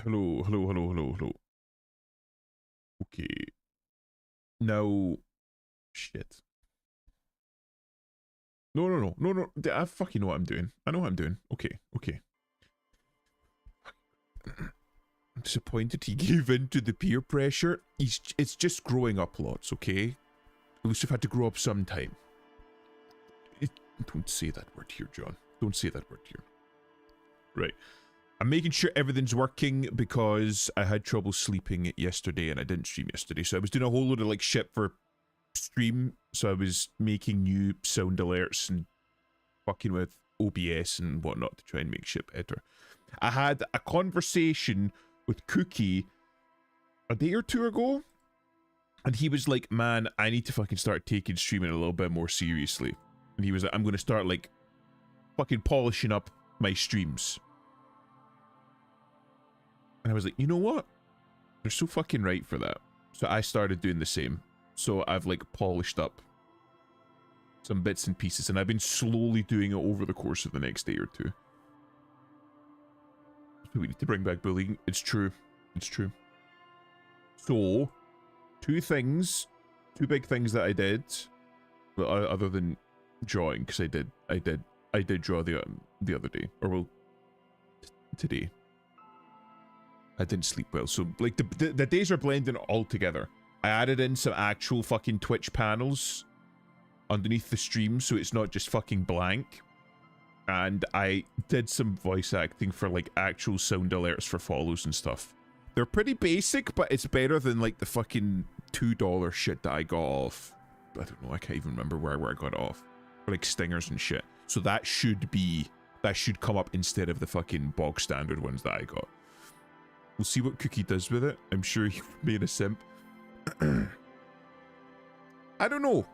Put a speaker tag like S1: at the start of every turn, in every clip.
S1: Hello, hello, hello, hello, hello. Okay. Now, shit. No, no, no, no, no. I fucking know what I'm doing. I know what I'm doing. Okay, okay. I'm disappointed he gave in to the peer pressure. It's just growing up lots, okay? Elusive had to grow up sometime. Don't say that word here, John. Don't say that word here. Right. I'm making sure everything's working because I had trouble sleeping yesterday and I didn't stream yesterday. So I was doing a whole load of like shit for stream. So I was making new sound alerts and fucking with OBS and whatnot to try and make shit better. I had a conversation with Cookie a day or two ago. And he was like, man, I need to fucking start taking streaming a little bit more seriously. And he was like, I'm going to start like fucking polishing up my streams. And I was like, you know what? They're so fucking right for that. So I started doing the same. So I've like polished up some bits and pieces. And I've been slowly doing it over the course of the next day or two. So we need to bring back bullying. It's true. It's true. So, two big things that I did. Other than drawing, because I did draw the other day. Or well, today. I didn't sleep well, so like the days are blending all together. I added in some actual fucking Twitch panels underneath the stream, so it's not just fucking blank. And I did some voice acting for like actual sound alerts for follows and stuff. They're pretty basic, but it's better than like the fucking $2 shit that I got off. I don't know, I can't even remember where I got it off. For like stingers and shit. So that should come up instead of the fucking bog standard ones that I got. We'll see what Cookie does with it. I'm sure he made a simp. I don't know.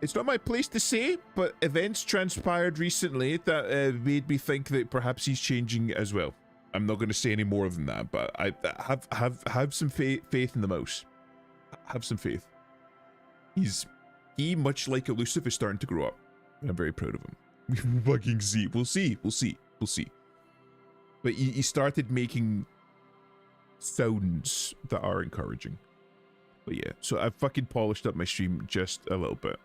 S1: It's not my place to say, but events transpired recently that made me think that perhaps he's changing as well. I'm not going to say any more than that, but I have some faith in the mouse. Have some faith. He much like Elusive is starting to grow up, and I'm very proud of him. We fucking see. We'll see. But he started making sounds that are encouraging. But yeah, so I've fucking polished up my stream just a little bit.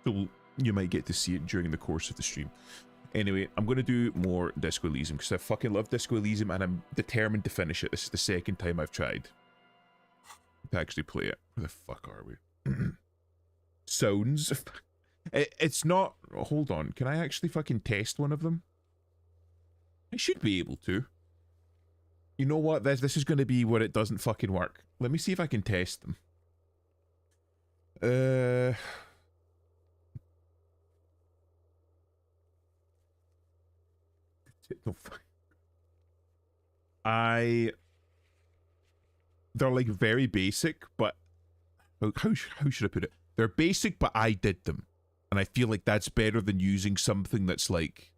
S1: So you might get to see it during the course of the stream. Anyway, I'm going to do more Disco Elysium because I fucking love Disco Elysium and I'm determined to finish it. This is the second time I've tried to actually play it. Where the fuck are we? Sounds. It's not... Hold on. Can I actually fucking test one of them? I should be able to. You know what? This is going to be where it doesn't fucking work. Let me see if I can test them. No, they're like very basic, but how should I put it? They're basic, but I did them. And I feel like that's better than using something that's like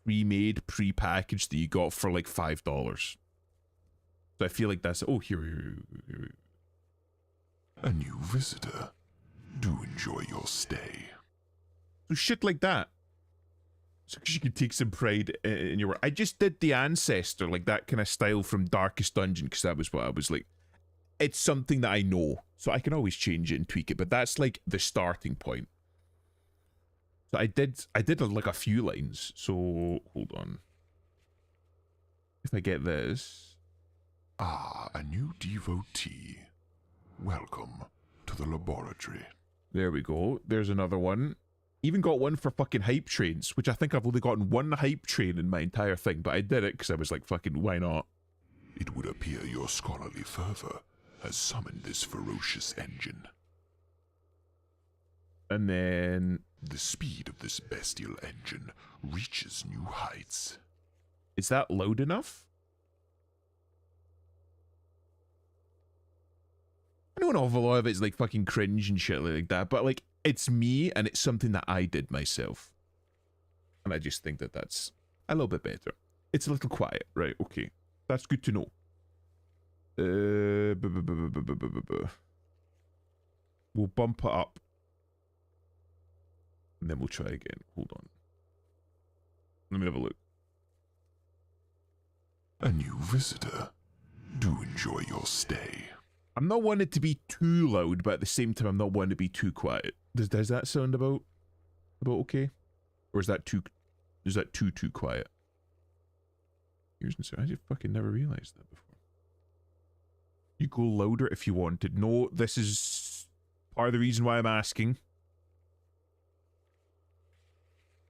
S1: pre-made, pre-packaged that you got for like $5. So I feel like that's, oh, here.
S2: A new visitor. Do enjoy your stay.
S1: So shit like that. So you can take some pride in your work. I just did the Ancestor, like that kind of style from Darkest Dungeon, because that was what I was like. It's something that I know, so I can always change it and tweak it, but that's like the starting point. So I did like a few lines, so hold on. If I get this.
S2: Ah, a new devotee. Welcome to the laboratory.
S1: There we go. There's another one. Even got one for fucking hype trains, which I think I've only gotten one hype train in my entire thing, but I did it because I was like, fucking, why not?
S2: It would appear your scholarly fervor has summoned this ferocious engine.
S1: And then...
S2: The speed of this bestial engine reaches new heights.
S1: Is that loud enough? I know an awful lot of it's like fucking cringe and shit like that, but like, it's me and it's something that I did myself. And I just think that that's a little bit better. It's a little quiet, right? Okay. That's good to know. We'll bump it up. And then we'll try again. Hold on. Let me have a look.
S2: A new visitor. Do enjoy your stay.
S1: I'm not wanting it to be too loud, but at the same time, I'm not wanting it to be too quiet. Does that sound about okay? Or is that too quiet? Here's I just fucking never realized that before. You go louder if you wanted. No, this is part of the reason why I'm asking.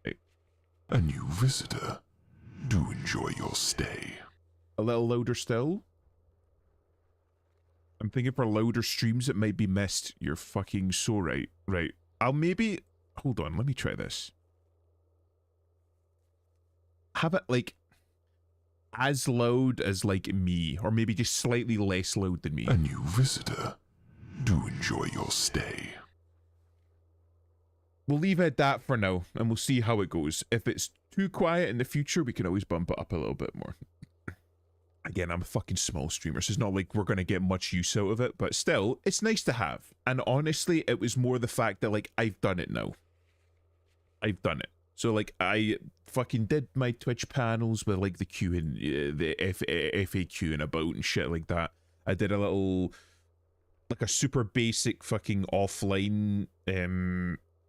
S1: Hey.
S2: A new visitor. Do enjoy your stay.
S1: A little louder still? I'm thinking for louder streams it might be missed. You're fucking so right. Right. I'll maybe... Hold on, let me try this. Have it, like, as loud as, like, me. Or maybe just slightly less loud than me.
S2: A new visitor. Do enjoy your stay.
S1: We'll leave it at that for now, and we'll see how it goes. If it's too quiet in the future, we can always bump it up a little bit more. Again, I'm a fucking small streamer, so it's not like we're going to get much use out of it, but still, it's nice to have. And honestly, it was more the fact that, like, I've done it now. I've done it. So, like, I fucking did my Twitch panels with, like, the Q and the FAQ and about and shit like that. I did a little, like, a super basic fucking offline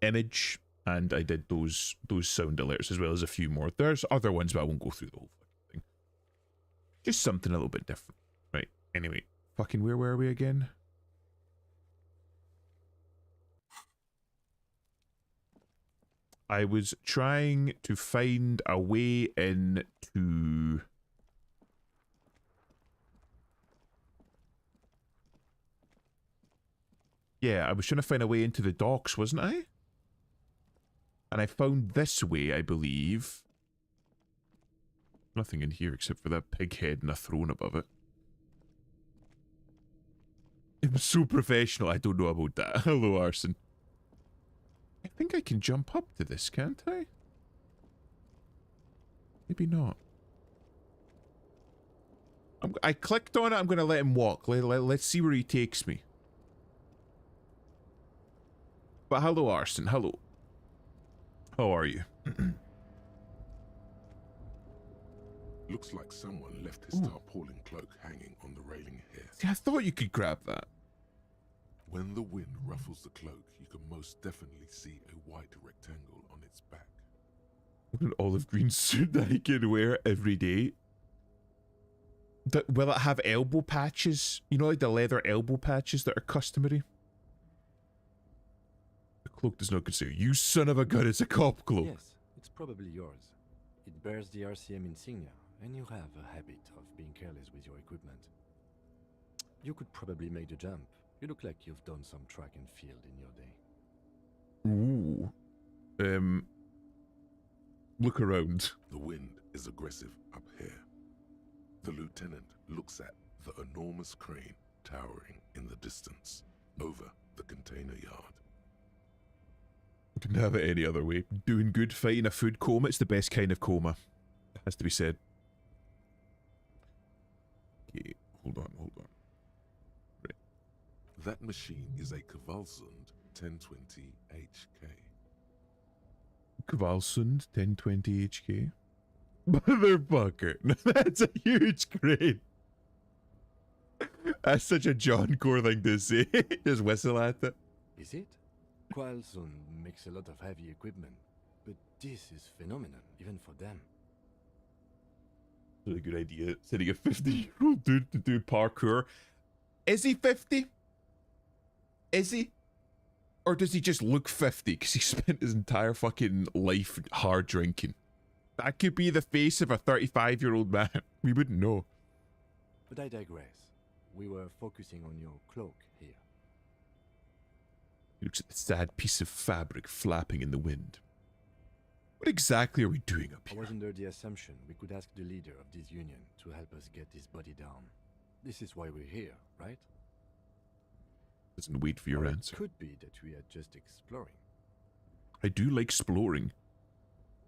S1: image, and I did those sound alerts as well as a few more. There's other ones, but I won't go through the whole fucking thing. Just something a little bit different. Right, anyway. Fucking where were we again? I was trying to find a way into... Yeah, I was trying to find a way into the docks, wasn't I? And I found this way, I believe. Nothing in here except for that pig head and a throne above it. It was so professional, I don't know about that. Hello, Arson. I think I can jump up to this, can't I? Maybe not. I clicked on it, I'm going to let him walk. Let's see where he takes me. But hello, Arson, hello. How are you?
S2: Looks like someone left his tarpaulin cloak hanging on the railing here.
S1: See, I thought you could grab that.
S2: When the wind ruffles the cloak, you can most definitely see a white rectangle on its back.
S1: What an olive green suit that he can wear every day. Will it have elbow patches? You know, like the leather elbow patches that are customary? The cloak does not conceal. You son of a gun, it's a cop cloak.
S3: Yes, it's probably yours. It bears the RCM insignia, and you have a habit of being careless with your equipment. You could probably make the jump. You look like you've done some track and field in your day.
S1: Ooh. look around.
S2: The wind is aggressive up here. The lieutenant looks at the enormous crane towering in the distance over the container yard.
S1: Couldn't have it any other way. Doing good, fighting a food coma. It's the best kind of coma. Has to be said. Okay, hold on. Right.
S2: That machine is a Kvalsund 1020 HK.
S1: Kvalsund 1020 HK. Motherfucker. That's a huge crane. That's such a John Core thing to say. Just whistle at it.
S3: Is it? Kvalsund makes a lot of heavy equipment, but this is phenomenal, even for them.
S1: Really good idea. Sending a 50-year-old dude to do parkour. Is he 50? Is he? Or does he just look 50 because he spent his entire fucking life hard drinking? That could be the face of a 35-year-old man. We wouldn't know.
S3: But I digress. We were focusing on your cloak here.
S1: He looks at the sad piece of fabric flapping in the wind. What exactly are we doing up
S3: I
S1: here?
S3: was under the assumption we could ask the leader of this union to help us get this body down. This is why we're here, right?
S1: Doesn't wait for your
S3: Or
S1: answer.
S3: It could be that we are just exploring.
S1: I do like exploring.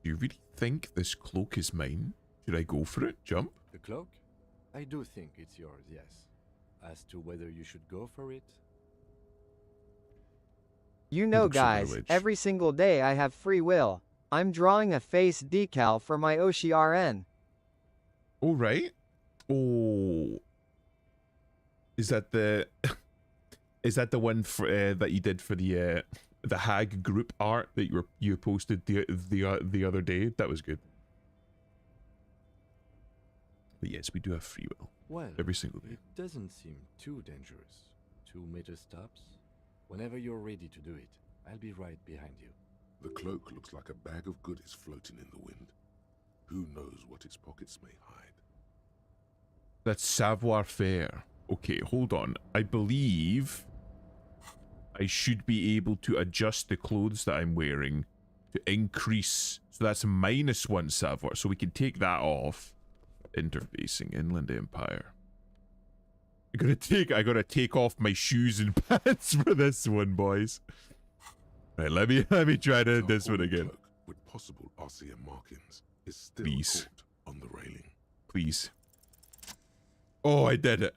S1: Do you really think this cloak is mine? Should I go for it? Jump?
S3: The cloak? I do think it's yours, yes. As to whether you should go for it,
S4: You know,
S1: looks a
S4: guys,
S1: village.
S4: every single day I have free will. I'm drawing a face decal for my OSHRN.
S1: Oh, right. Oh. Is that the... Is that the one for, that you did for the hag group art that you posted the other day? That was good. But yes, we do have free will.
S3: well,
S1: Every single day.
S3: it doesn't seem too dangerous. 2 meter stops. Whenever you're ready to do it, I'll be right behind you.
S2: The cloak looks like a bag of goodies floating in the wind. Who knows what its pockets may hide?
S1: That's savoir-faire. Okay, hold on. I believe I should be able to adjust the clothes that I'm wearing to increase. So that's -1 savoir. So we can take that off. Interfacing Inland Empire. I gotta take off my shoes and pants for this one, boys. Right, let me try to this one again.
S2: Cloak with possible RCM markings is still
S1: Please.
S2: caught on the railing.
S1: Please. Oh, I did it.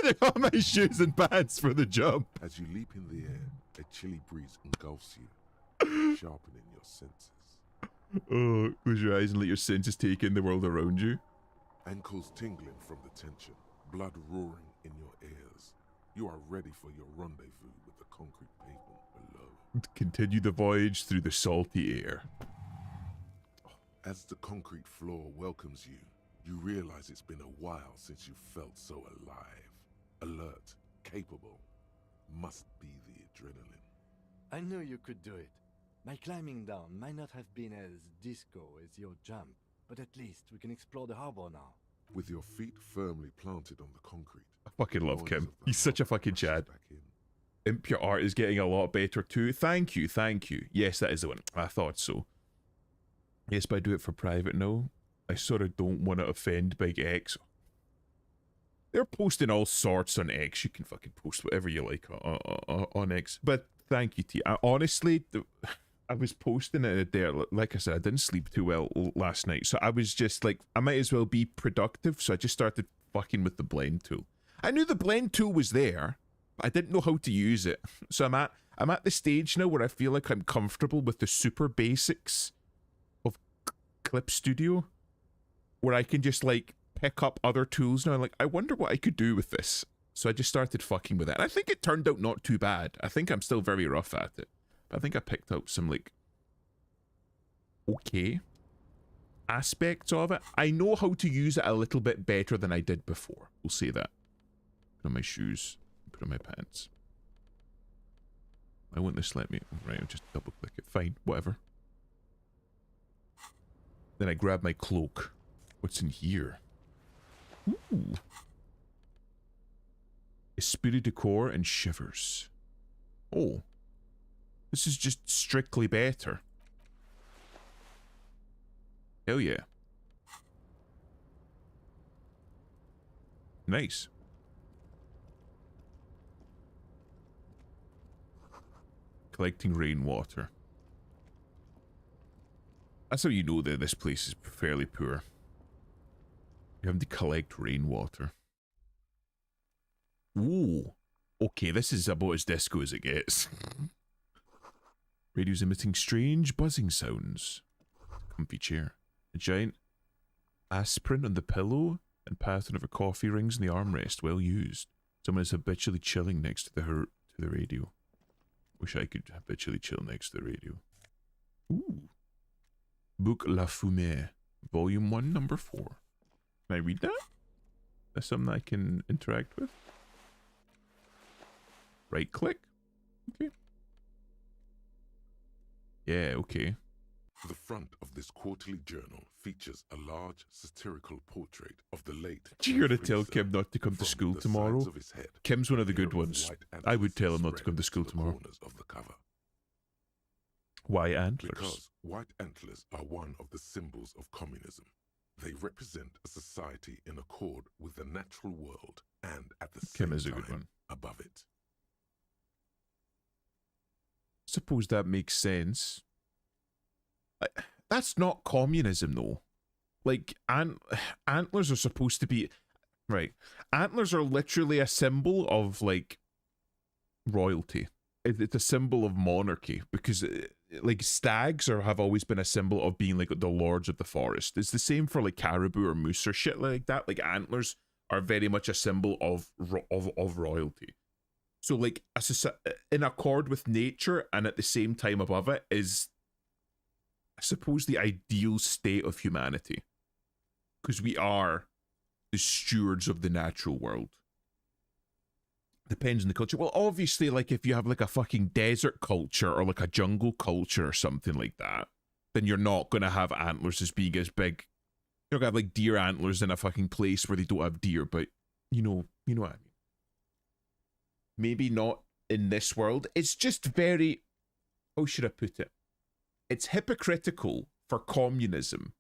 S1: I got my shoes and pants for the jump.
S2: As you leap in the air, a chilly breeze engulfs you, sharpening your senses.
S1: Oh, close your eyes and let your senses take in the world around you.
S2: Ankles tingling from the tension, blood roaring in your ears. You are ready for your rendezvous with the concrete pavement below.
S1: Continue the voyage through the salty air.
S2: As the concrete floor welcomes you, you realize it's been a while since you felt so alive, alert, capable. Must be the adrenaline.
S3: I knew you could do it. My climbing down might not have been as disco as your jump, but at least we can explore the harbor now.
S2: With your feet firmly planted on the concrete.
S1: I fucking love
S2: noise
S1: Kim.
S2: of the
S1: He's such a
S2: harbor
S1: fucking
S2: rushes
S1: Chad.
S2: back in.
S1: Imp, your art is getting a lot better too. Thank you, thank you. Yes, that is the one. I thought so. Yes, but I do it for private now. I sort of don't want to offend Big X. They're posting all sorts on X. You can fucking post whatever you like on X. But thank you, T. Honestly, I was posting it there. Like I said, I didn't sleep too well last night. So I was just like, I might as well be productive. So I just started fucking with the blend tool. I knew the blend tool was there, but I didn't know how to use it. So I'm at the stage now where I feel like I'm comfortable with the super basics of Clip Studio, where I can just like pick up other tools now. I'm like, I wonder what I could do with this. So I just started fucking with it. And I think it turned out not too bad. I think I'm still very rough at it. But I think I picked up some like okay aspects of it. I know how to use it a little bit better than I did before. We'll say that. Put on my shoes, put on my pants. Why won't this let me? Right, I'll just double click it. Fine, whatever. Then I grab my cloak. What's in here? Ooh. Esprit de corps and shivers. Oh. This is just strictly better. Hell yeah. Nice. Collecting rainwater. That's how you know that this place is fairly poor. You have to collect rainwater. Ooh. Okay, this is about as disco as it gets. Radio's emitting strange buzzing sounds. Comfy chair. A giant aspirin on the pillow and pattern of a coffee rings in the armrest. Well used. Someone is habitually chilling next to the radio. Wish I could habitually chill next to the radio. Ooh. Book La Fumée, Volume 1, Number 4. Can I read that? That's something I can interact with. Right click. Okay. Yeah, okay.
S2: The front of this quarterly journal features a large satirical portrait of the late.
S1: You're gonna tell Kim not to come to school tomorrow? Kim's one of the good ones. I would tell him not to come to school tomorrow.
S2: Of the cover.
S1: Why antlers?
S2: Because white antlers are one of the symbols of communism. They represent a society in accord with the natural world and at the same
S1: Kim is a
S2: time
S1: good one.
S2: above it.
S1: Suppose that makes sense. That's not communism, though. Like, antlers are supposed to be... Right. Antlers are literally a symbol of, like, royalty. It's a symbol of monarchy, because, like, stags have always been a symbol of being, like, the lords of the forest. It's the same for, like, caribou or moose or shit like that. Like, antlers are very much a symbol of royalty. So, like, in accord with nature and at the same time above it is... I suppose the ideal state of humanity, because we are the stewards of the natural world. Depends on the culture. Well, obviously, like if you have like a fucking desert culture or like a jungle culture or something like that, then you're not gonna have antlers as being as big. You're gonna have like deer antlers in a fucking place where they don't have deer, but you know what I mean. Maybe not in this world. It's just very, how should I put it? It's hypocritical for communism.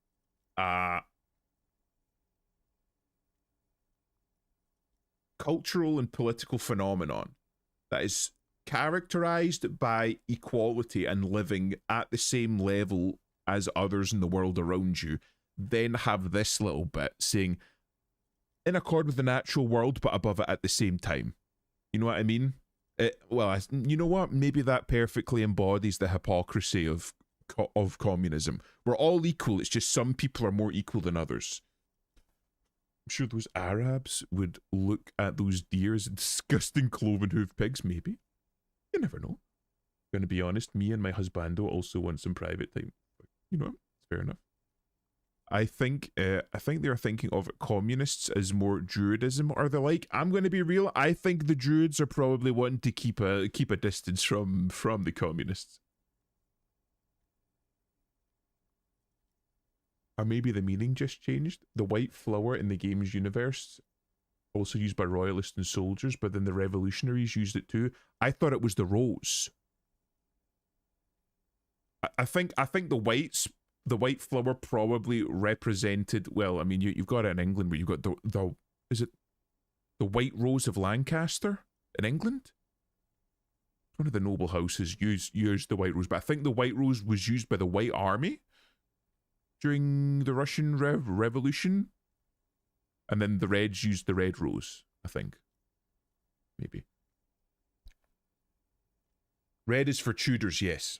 S1: Cultural and political phenomenon that is characterized by equality and living at the same level as others in the world around you, then have this little bit saying in accord with the natural world but above it at the same time. You know what I mean? You know what? Maybe that perfectly embodies the hypocrisy of communism. We're all equal, it's just some people are more equal than others. I'm sure those Arabs would look at those deer as disgusting cloven hoof pigs, maybe. You never know. Gonna be honest, me and my husbando also want some private time. You know, it's fair enough. I think they're thinking of communists as more Druidism or the like. I'm gonna be real, I think the Druids are probably wanting to keep a distance from the communists. Or maybe the meaning just changed. The white flower in the game's universe, also used by royalists and soldiers, but then the revolutionaries used it too. I thought it was the rose. I think the white flower probably represented, well, I mean, you've got it in England where you've got the is it the White Rose of Lancaster in England? One of the noble houses used the white rose, but I think the white rose was used by the White Army during the Russian Revolution, and then the Reds used the red rose, I think. Maybe. Red is for Tudors, yes,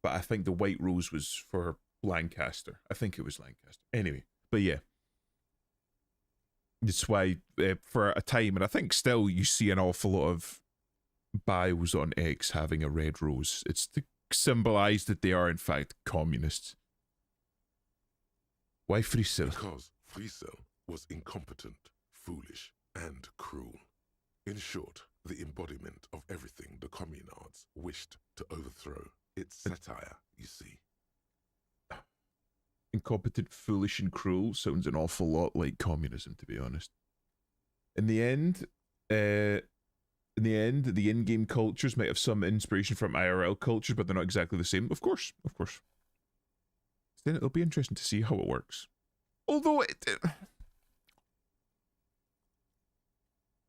S1: but I think the white rose was for Lancaster. I think it was Lancaster. Anyway, but yeah. That's why, for a time, and I think still, you see an awful lot of bios on X having a red rose. It's to symbolise that they are, in fact, communists. Why Friesel?
S2: Because Friesel was incompetent, foolish, and cruel. In short, the embodiment of everything the communards wished to overthrow. It's satire, you see.
S1: Incompetent, foolish, and cruel sounds an awful lot like communism, to be honest. In the end, the in-game cultures might have some inspiration from IRL cultures, but they're not exactly the same. Of course. then it'll be interesting to see how it works. Although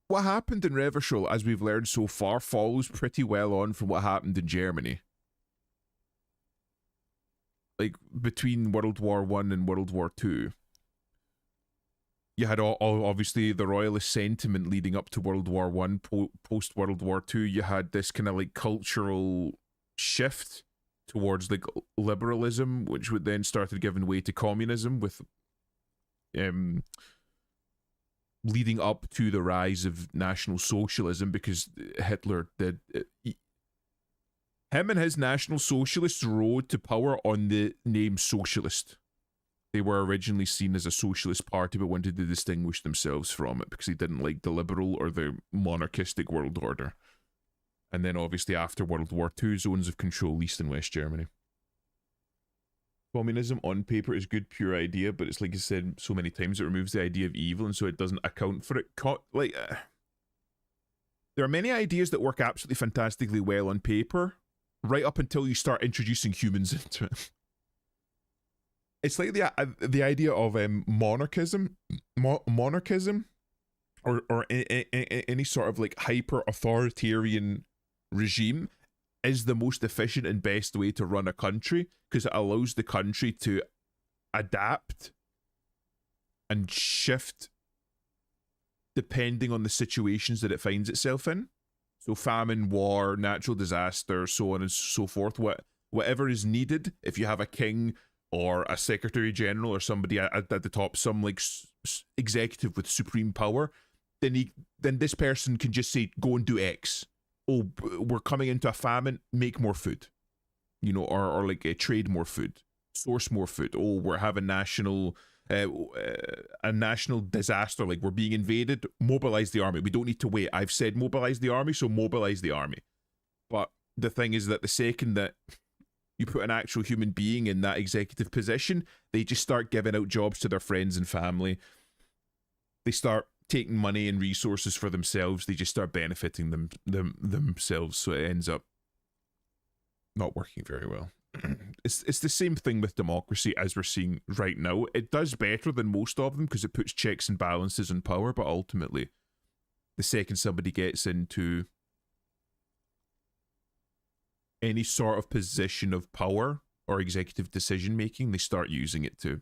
S1: what happened in Reversal, as we've learned so far, follows pretty well on from what happened in Germany. Like, between World War One and World War Two, you had all obviously the royalist sentiment leading up to World War One. Post World War Two, you had this kind of like cultural shift towards like liberalism, which would then started giving way to communism, with leading up to the rise of National Socialism, because Hitler did him and his National Socialists rode to power on the name socialist. They were originally seen as a socialist party, but wanted to distinguish themselves from it because they didn't like the liberal or the monarchistic world order. And then obviously after World War II, zones of control, East and West Germany. Communism on paper is good, pure idea, but it's like I said so many times, it removes the idea of evil, and so it doesn't account for it. There are many ideas that work absolutely fantastically well on paper, right up until you start introducing humans into it. It's like the idea of monarchism, or any sort of like hyper authoritarian regime is the most efficient and best way to run a country, because it allows the country to adapt and shift depending on the situations that it finds itself in. So famine, war, natural disaster, so on and so forth. Whatever is needed, if you have a king or a secretary general or somebody at the top, some like executive with supreme power, then this person can just say, go and do X. Oh, we're coming into a famine, make more food. You know, or like trade more food, source more food. Oh, we're having a national disaster, like we're being invaded, mobilize the army. We don't need to wait. I've said mobilize the army, so mobilize the army. But the thing is that the second that you put an actual human being in that executive position, they just start giving out jobs to their friends and family. They start taking money and resources for themselves. They just start benefiting themselves. So it ends up not working very well. It's the same thing with democracy as we're seeing right now. It does better than most of them because it puts checks and balances on power, but ultimately, the second somebody gets into any sort of position of power or executive decision making, they start using it to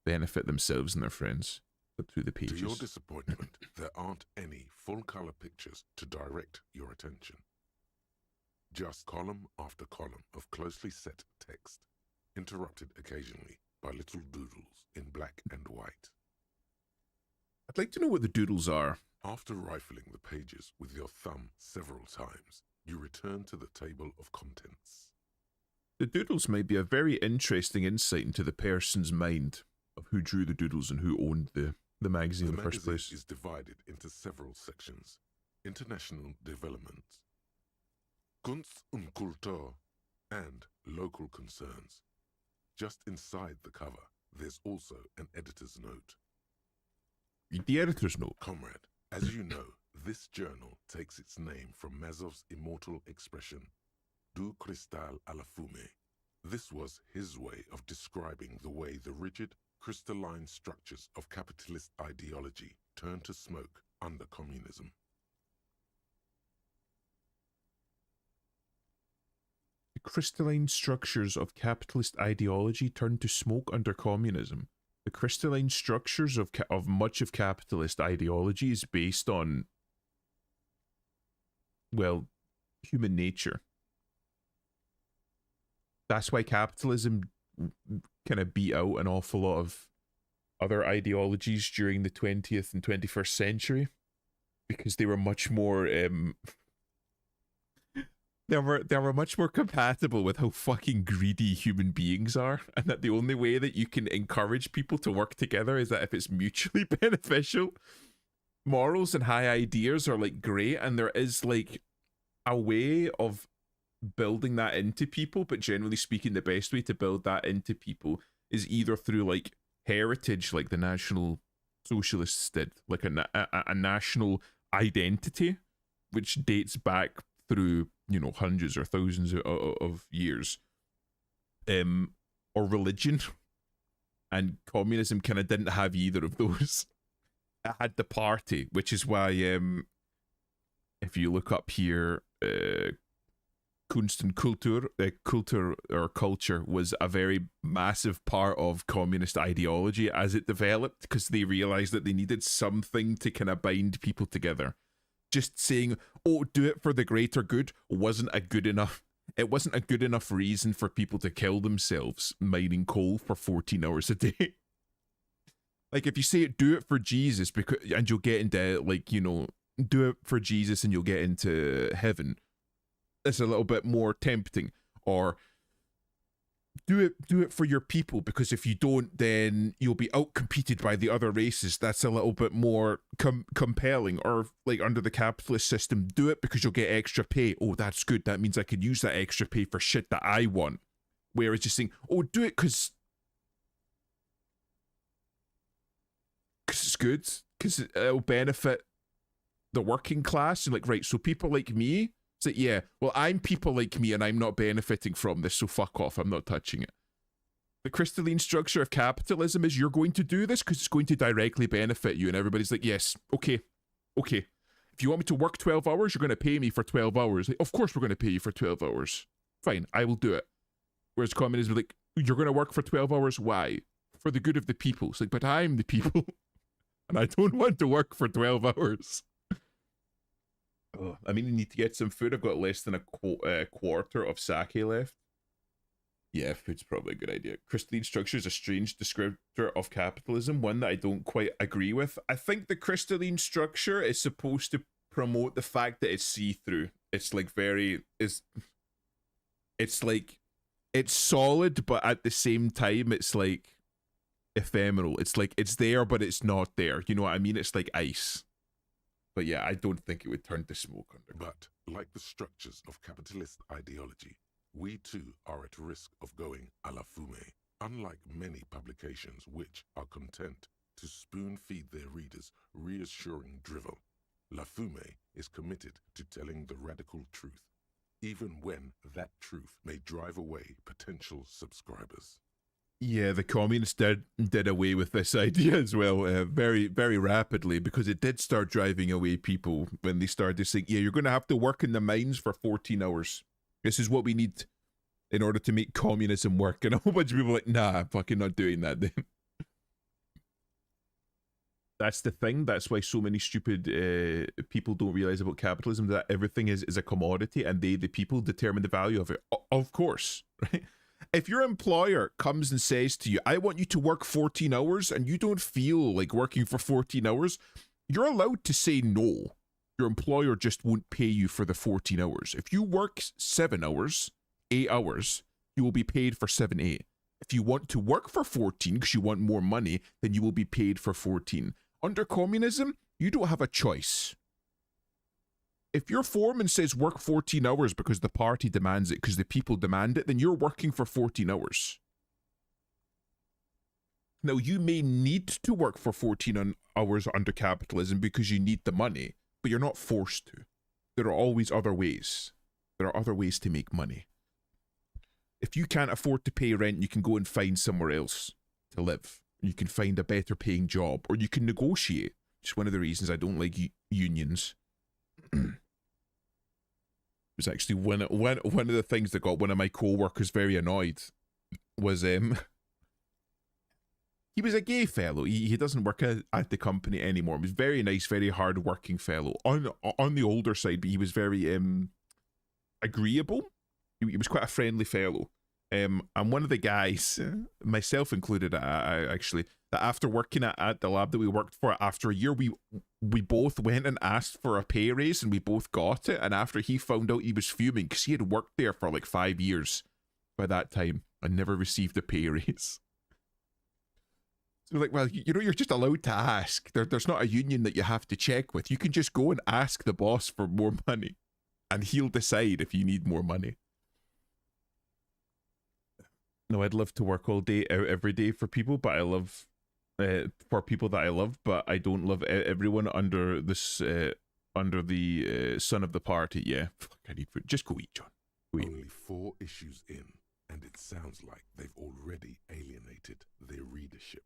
S1: benefit themselves and their friends. Look through the pages.
S2: To your disappointment, there aren't any full-color pictures to direct your attention. Just column after column of closely set text, interrupted occasionally by little doodles in black and white.
S1: I'd like to know what the doodles are.
S2: After rifling the pages with your thumb several times, you return to the table of contents.
S1: The doodles might be a very interesting insight into the person's mind of who drew the doodles and who owned the magazine in the first place.
S2: The magazine is divided into several sections: international development, Kunst und Kultur, and local concerns. Just inside the cover, there's also an editor's note.
S1: The editor's note.
S2: Comrade, as you know, this journal takes its name from Mazov's immortal expression, du cristal à la fumée. This was his way of describing the way the rigid, crystalline structures of capitalist ideology turned to smoke under communism.
S1: The crystalline structures of capitalist ideology turned to smoke under communism. The crystalline structures of much of capitalist ideology is based on, well, human nature. That's why capitalism kind of beat out an awful lot of other ideologies during the 20th and 21st century, because they were much more they were much more compatible with how fucking greedy human beings are, and that the only way that you can encourage people to work together is that if it's mutually beneficial. Morals and high ideas are like great, and there is like a way of building that into people, but generally speaking, the best way to build that into people is either through like heritage, like the National Socialists did, like a national identity, which dates back through, you know, hundreds or thousands of years, or religion. And communism kind of didn't have either of those. It had the party, which is why if you look up here, Kunst und Kultur, culture was a very massive part of communist ideology as it developed, because they realized that they needed something to kind of bind people together. Just saying, oh, do it for the greater good wasn't a good enough. It wasn't a good enough reason for people to kill themselves mining coal for 14 hours a day. Like, if you say do it for Jesus, and you'll get into, like, you know, do it for Jesus and you'll get into heaven, it's a little bit more tempting. Or do it for your people, because if you don't, then you'll be outcompeted by the other races. That's a little bit more compelling. Or, like, under the capitalist system, do it because you'll get extra pay. Oh, that's good. That means I can use that extra pay for shit that I want. Whereas just saying, oh, do it because it's good, because it'll benefit the working class. And, like, right, so people like me, it's like, yeah, well, I'm people like me and I'm not benefiting from this, so fuck off, I'm not touching it. The crystalline structure of capitalism is you're going to do this because it's going to directly benefit you, and everybody's like, yes, okay. If you want me to work 12 hours, you're going to pay me for 12 hours. Like, of course we're going to pay you for 12 hours. Fine, I will do it. Whereas communism is like, you're going to work for 12 hours, why? For the good of the people. It's like, but I'm the people. And I don't want to work for 12 hours. Oh, I mean, I need to get some food. I've got less than a quarter of sake left. Yeah, food's probably a good idea. Crystalline structure is a strange descriptor of capitalism, one that I don't quite agree with. I think the crystalline structure is supposed to promote the fact that it's see-through. It's like it's like, it's solid, but at the same time, it's like ephemeral. It's like, it's there, but it's not there. You know what I mean? It's like ice. But yeah, I don't think it would turn to smoke under.
S2: But, like the structures of capitalist ideology, we too are at risk of going à la fume. Unlike many publications which are content to spoon-feed their readers reassuring drivel, La Fume is committed to telling the radical truth, even when that truth may drive away potential subscribers.
S1: Yeah, the communists did away with this idea as well, very, very rapidly, because it did start driving away people when they started saying, yeah, you're going to have to work in the mines for 14 hours. This is what we need in order to make communism work. And a whole bunch of people were like, nah, I'm fucking not doing that then. That's the thing. That's why so many stupid people don't realize about capitalism, that everything is a commodity and they, the people, determine the value of it. Of course, right? If your employer comes and says to you, I want you to work 14 hours and you don't feel like working for 14 hours, you're allowed to say no. Your employer just won't pay you for the 14 hours. If you work 7 hours, 8 hours, you will be paid for 7, 8. If you want to work for 14 because you want more money, then you will be paid for 14. Under communism, you don't have a choice. If your foreman says work 14 hours because the party demands it, because the people demand it, then you're working for 14 hours. Now, you may need to work for 14 hours under capitalism because you need the money, but you're not forced to. There are always other ways. There are other ways to make money. If you can't afford to pay rent, you can go and find somewhere else to live. You can find a better paying job, or you can negotiate. It's one of the reasons I don't like unions. It was actually one of the things that got one of my co-workers very annoyed was he was a gay fellow. He doesn't work at the company anymore. He was very nice, very hard working fellow on the older side, but he was very agreeable. He was quite a friendly fellow. And one of the guys, myself included, actually, that after working at the lab that we worked for, after a year, we both went and asked for a pay raise, and we both got it. And after he found out, he was fuming because he had worked there for like 5 years by that time and never received a pay raise. So like, well, you know, you're just allowed to ask. There's not a union that you have to check with. You can just go and ask the boss for more money, and he'll decide if you need more money. No, I'd love to work all day, every day for people, but I love, for people that I love, but I don't love everyone under this, under the son of the party. Yeah, fuck, I need food. Just go eat, John. Go eat.
S2: Only 4 issues in, and it sounds like they've already alienated their readership.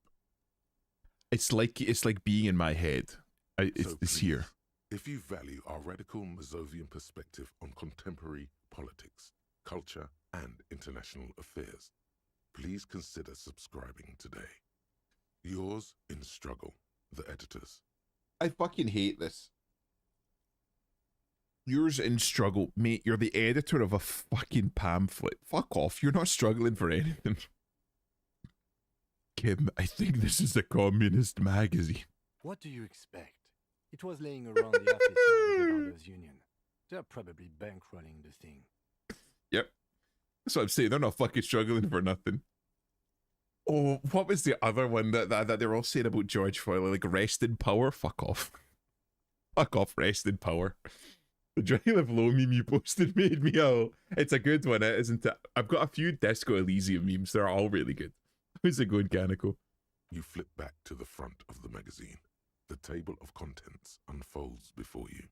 S1: It's like being in my head. It's
S2: Please,
S1: here.
S2: if you value our radical Mazovian perspective on contemporary politics, culture, and international affairs, please consider subscribing today. Yours in struggle, the editors.
S1: I fucking hate this. Yours in struggle, mate. You're the editor of a fucking pamphlet. Fuck off. You're not struggling for anything. Kim, I think this is a communist magazine.
S3: What do you expect? It was laying around the office of the Demanders Union. They're probably bankrolling the thing.
S1: Yep. That's what I'm saying. They're not fucking struggling for nothing. Oh, what was the other one that they were all saying about George Floyd? Like, rest in power? Fuck off. Fuck off, rest in power. The Dry Live Low meme you posted made me ill. It's a good one, isn't it? I've got a few Disco Elysium memes. They're all really good. How's it going, Canico?
S2: You flip back to the front of the magazine. The table of contents unfolds before you.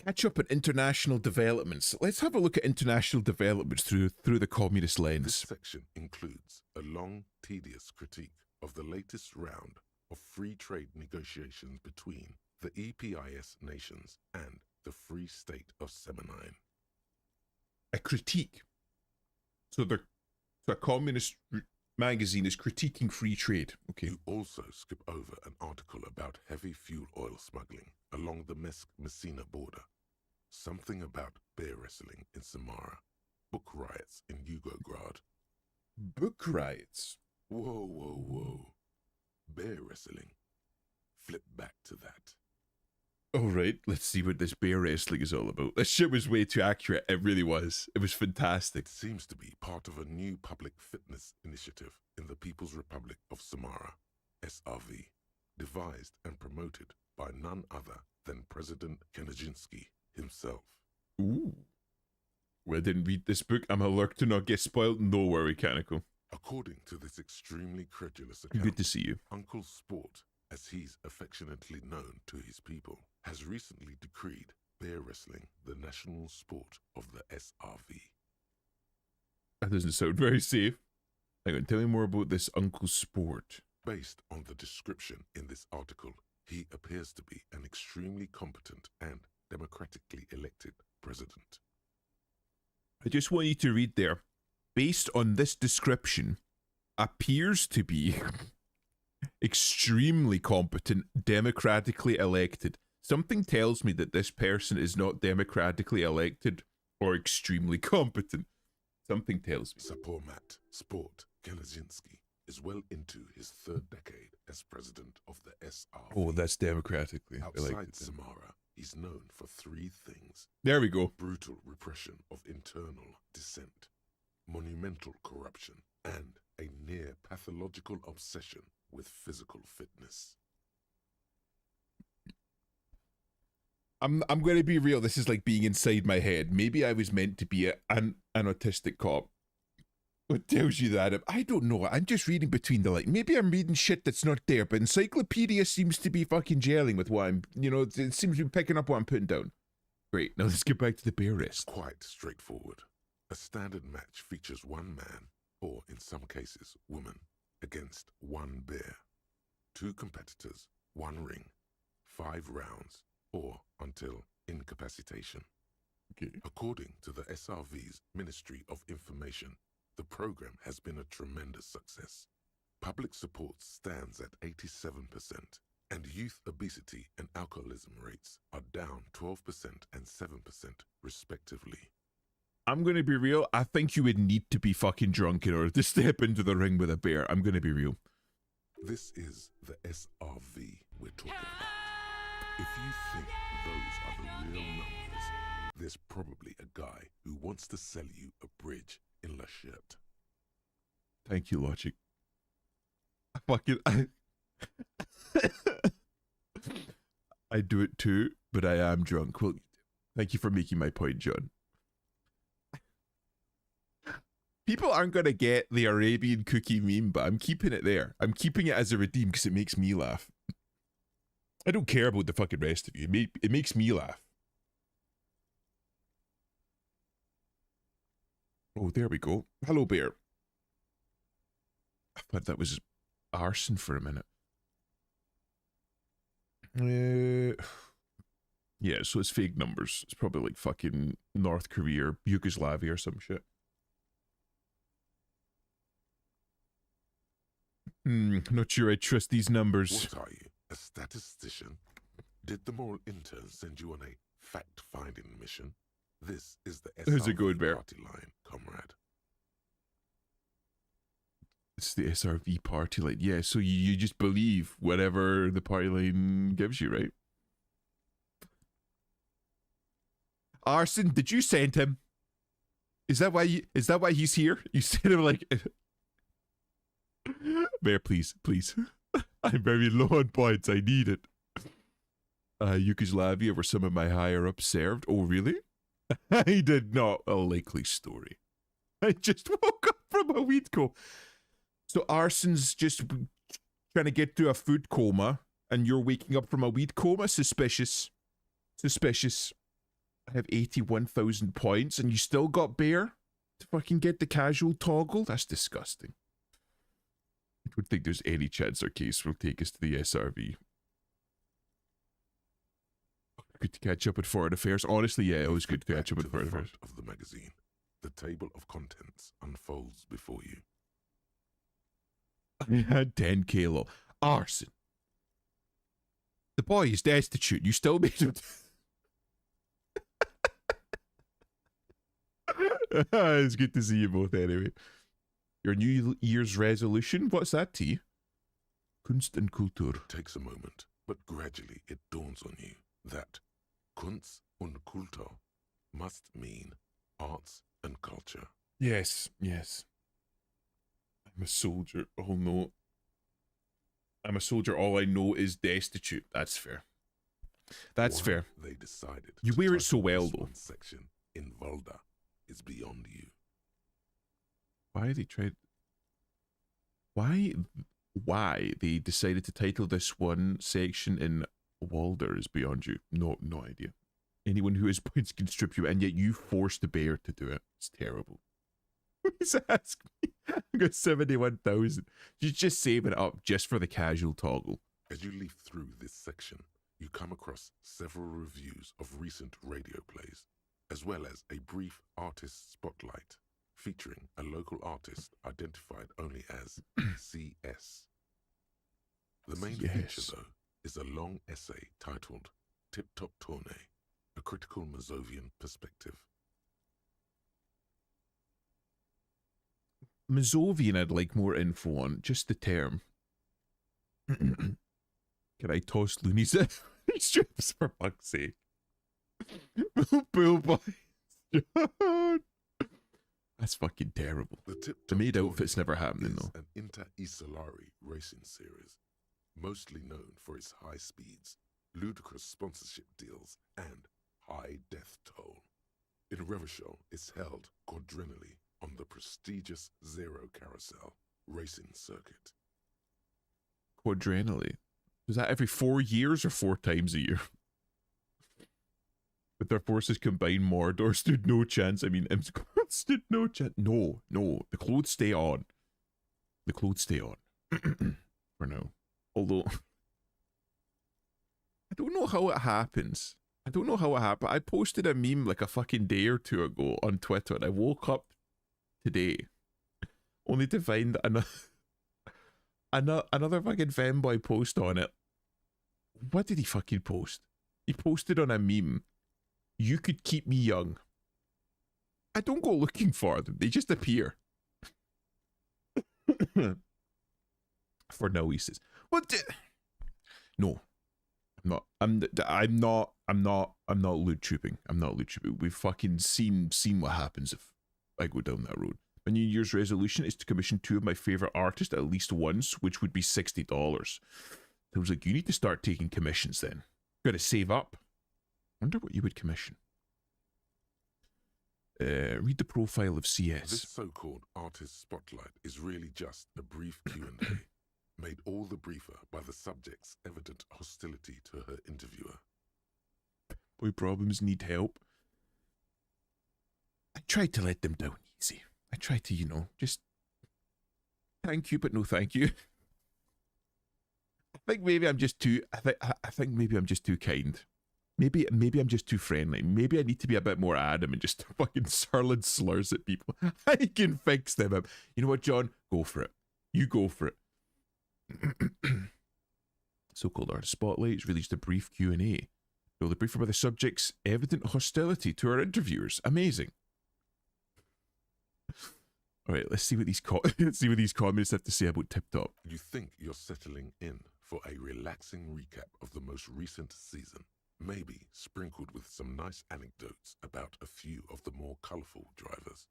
S1: Catch up on international developments. Let's have a look at international developments through the communist
S2: This
S1: lens.
S2: section includes a long, tedious critique of the latest round of free trade negotiations between the EPIS nations and the Free State of Semenine.
S1: A critique. So a communist magazine is critiquing free trade. Okay.
S2: You also skip over an article about heavy fuel oil smuggling along the Messina border, something about bear wrestling in Samara, book riots in Yugograd.
S1: Book riots.
S2: Whoa, whoa, whoa. Bear wrestling. Flip back to that.
S1: All right, let's see what this bear wrestling is all about. This shit was way too accurate. It really was. It was fantastic.
S2: It seems to be part of a new public fitness initiative in the People's Republic of Samara, SRV, devised and promoted by none other than President Kenajinsky himself.
S1: Ooh. Well, I didn't read this book. I'm alert to not get spoiled. No worry, Canico.
S2: According to this extremely credulous account,
S1: Good to see you.
S2: Uncle Sport, as he's affectionately known to his people, has recently decreed bear wrestling the national sport of the SRV.
S1: That doesn't sound very safe. Hang on, tell me more about this Uncle Sport.
S2: Based on the description in this article, he appears to be an extremely competent and democratically elected president.
S1: I just want you to read there. Based on this description, appears to be extremely competent, democratically elected. Something tells me that this person is not democratically elected or extremely competent. Something tells me.
S2: Sapormat Sport Kenajinsky is well into his third decade as president of the SRV.
S1: Oh, that's democratically
S2: Outside
S1: elected.
S2: Samara, he's known for three things:
S1: There we go.
S2: brutal repression of internal dissent, monumental corruption, and a near pathological obsession with physical fitness.
S1: I'm going to be real. This is like being inside my head. Maybe I was meant to be an autistic cop. What tells you that? I don't know. I'm just reading between the lines. Maybe I'm reading shit that's not there, but Encyclopedia seems to be fucking gelling with what I'm, it seems to be picking up what I'm putting down. Great. Now let's get back to the bear
S2: It's
S1: wrist.
S2: quite straightforward. A standard match features one man, or in some cases, woman, against one bear. Two competitors, one ring, 5 rounds, or until incapacitation.
S1: Okay.
S2: According to the SRV's Ministry of Information, the program has been a tremendous success. Public support stands at 87%, and youth obesity and alcoholism rates are down 12% and 7% respectively.
S1: I'm going to be real. I think you would need to be fucking drunk in order to step into the ring with a bear. I'm going to be real.
S2: This is the SRV we're talking about. If you think those are the real numbers, there's probably a guy who wants to sell you a bridge in La Chette.
S1: Thank you, Logic. I do it too, but I am drunk. Well, thank you for making my point, John. People aren't going to get the Arabian cookie meme, but I'm keeping it there. I'm keeping it as a redeem because it makes me laugh. I don't care about the fucking rest of you. It makes me laugh. Oh, there we go. Hello, Bear. I thought that was arson for a minute. Yeah, so it's fake numbers. It's probably like fucking North Korea or Yugoslavia or some shit. Not sure I trust these numbers.
S2: What are you, a statistician? Did the moral intern send you on a fact-finding mission? This is the
S1: How's it going,
S2: SRV
S1: Bear?
S2: party line, comrade.
S1: It's the SRV party line. Yeah, so you just believe whatever the party line gives you, right? Arson, did you send him? Is that why he's here? You sent him like Bear, please. I'm very low on points. I need it. Yugoslavia, where some of my higher ups served. Oh, really? I did not. A likely story. I just woke up from a weed coma. So Arson's just trying to get through a food coma, and you're waking up from a weed coma? Suspicious. I have 81,000 points, and you still got Bear to fucking get the casual toggle? That's disgusting. I don't think there's any chance our case will take us to the SRV. Good to catch up with foreign affairs. Honestly, yeah, it was good to catch up with foreign affairs.
S2: Of the magazine, the table of contents unfolds before you.
S1: I had 10k low. Arson. The boy is destitute. You still made him. It's good to see you both anyway. Your New Year's resolution? What's that, T? Kunst and Kultur.
S2: Takes a moment, but gradually it dawns on you that Kunst und Kultur must mean arts and culture.
S1: Yes. I'm a soldier. Oh no. I'm a soldier. All I know is destitute. That's fair. That's
S2: Why
S1: fair.
S2: They decided
S1: You
S2: to
S1: wear it so
S2: title
S1: well,
S2: this
S1: though.
S2: one section in Volda is beyond you.
S1: Why they decided to title this one section in Walder is beyond you. No idea. Anyone who has points can strip you, and yet you forced the Bear to do it. It's terrible. Please ask me. I got 71,000. You're just saving it up just for the casual toggle.
S2: As you leaf through this section, you come across several reviews of recent radio plays, as well as a brief artist spotlight featuring a local artist identified only as CS. The main feature, though, is a long essay titled Tip Top Tournée, a critical Mazovian perspective.
S1: Mazovian I'd like more info on, just the term. Can I toss loonies in strips for fuck's sake? Bull boys. That's fucking terrible. The maid outfit's never happening though.
S2: An inter-Isolari racing series, mostly known for its high speeds, ludicrous sponsorship deals, and high death toll. In Revachol, it's held quadrennially on the prestigious Zero Carousel racing circuit.
S1: Quadrennially? Is that every 4 years or 4 times a year? With their forces combined, Mordor stood no chance. I mean, Imsquad stood no chance. No. The clothes stay on. The clothes stay on. For now. Although, I don't know how it happens. I posted a meme like a fucking day or two ago on Twitter, and I woke up today only to find another fucking fanboy post on it. What did he fucking post? He posted on a meme, "You could keep me young." I don't go looking for them. They just appear. For now, he says. What? No, I'm not loot trooping. We've fucking seen what happens if I go down that road. My New Year's resolution is to commission 2 of my favorite artists at least once, which would be $60. I was like, you need to start taking commissions then. Got to save up. Wonder what you would commission. Read the profile of CS.
S2: This so-called artist spotlight is really just a brief Q&A, made all the briefer by the subject's evident hostility to her interviewer.
S1: Boy problems need help. I tried to let them down. easy. I try to, you know, just thank you, but no thank you. I think maybe I'm just too. I think maybe I'm just too kind. Maybe I'm just too friendly. Maybe I need to be a bit more Adam and just fucking hurling slurs at people. I can fix them. You know what, John? Go for it. You go for it. So-called Artist Spotlight released a brief Q&A. Well, the brief about the subject's evident hostility to our interviewers. Amazing. All right, let's see what these comments have to say about Tip Top.
S2: You think you're settling in for a relaxing recap of the most recent season, maybe sprinkled with some nice anecdotes about a few of the more colourful drivers.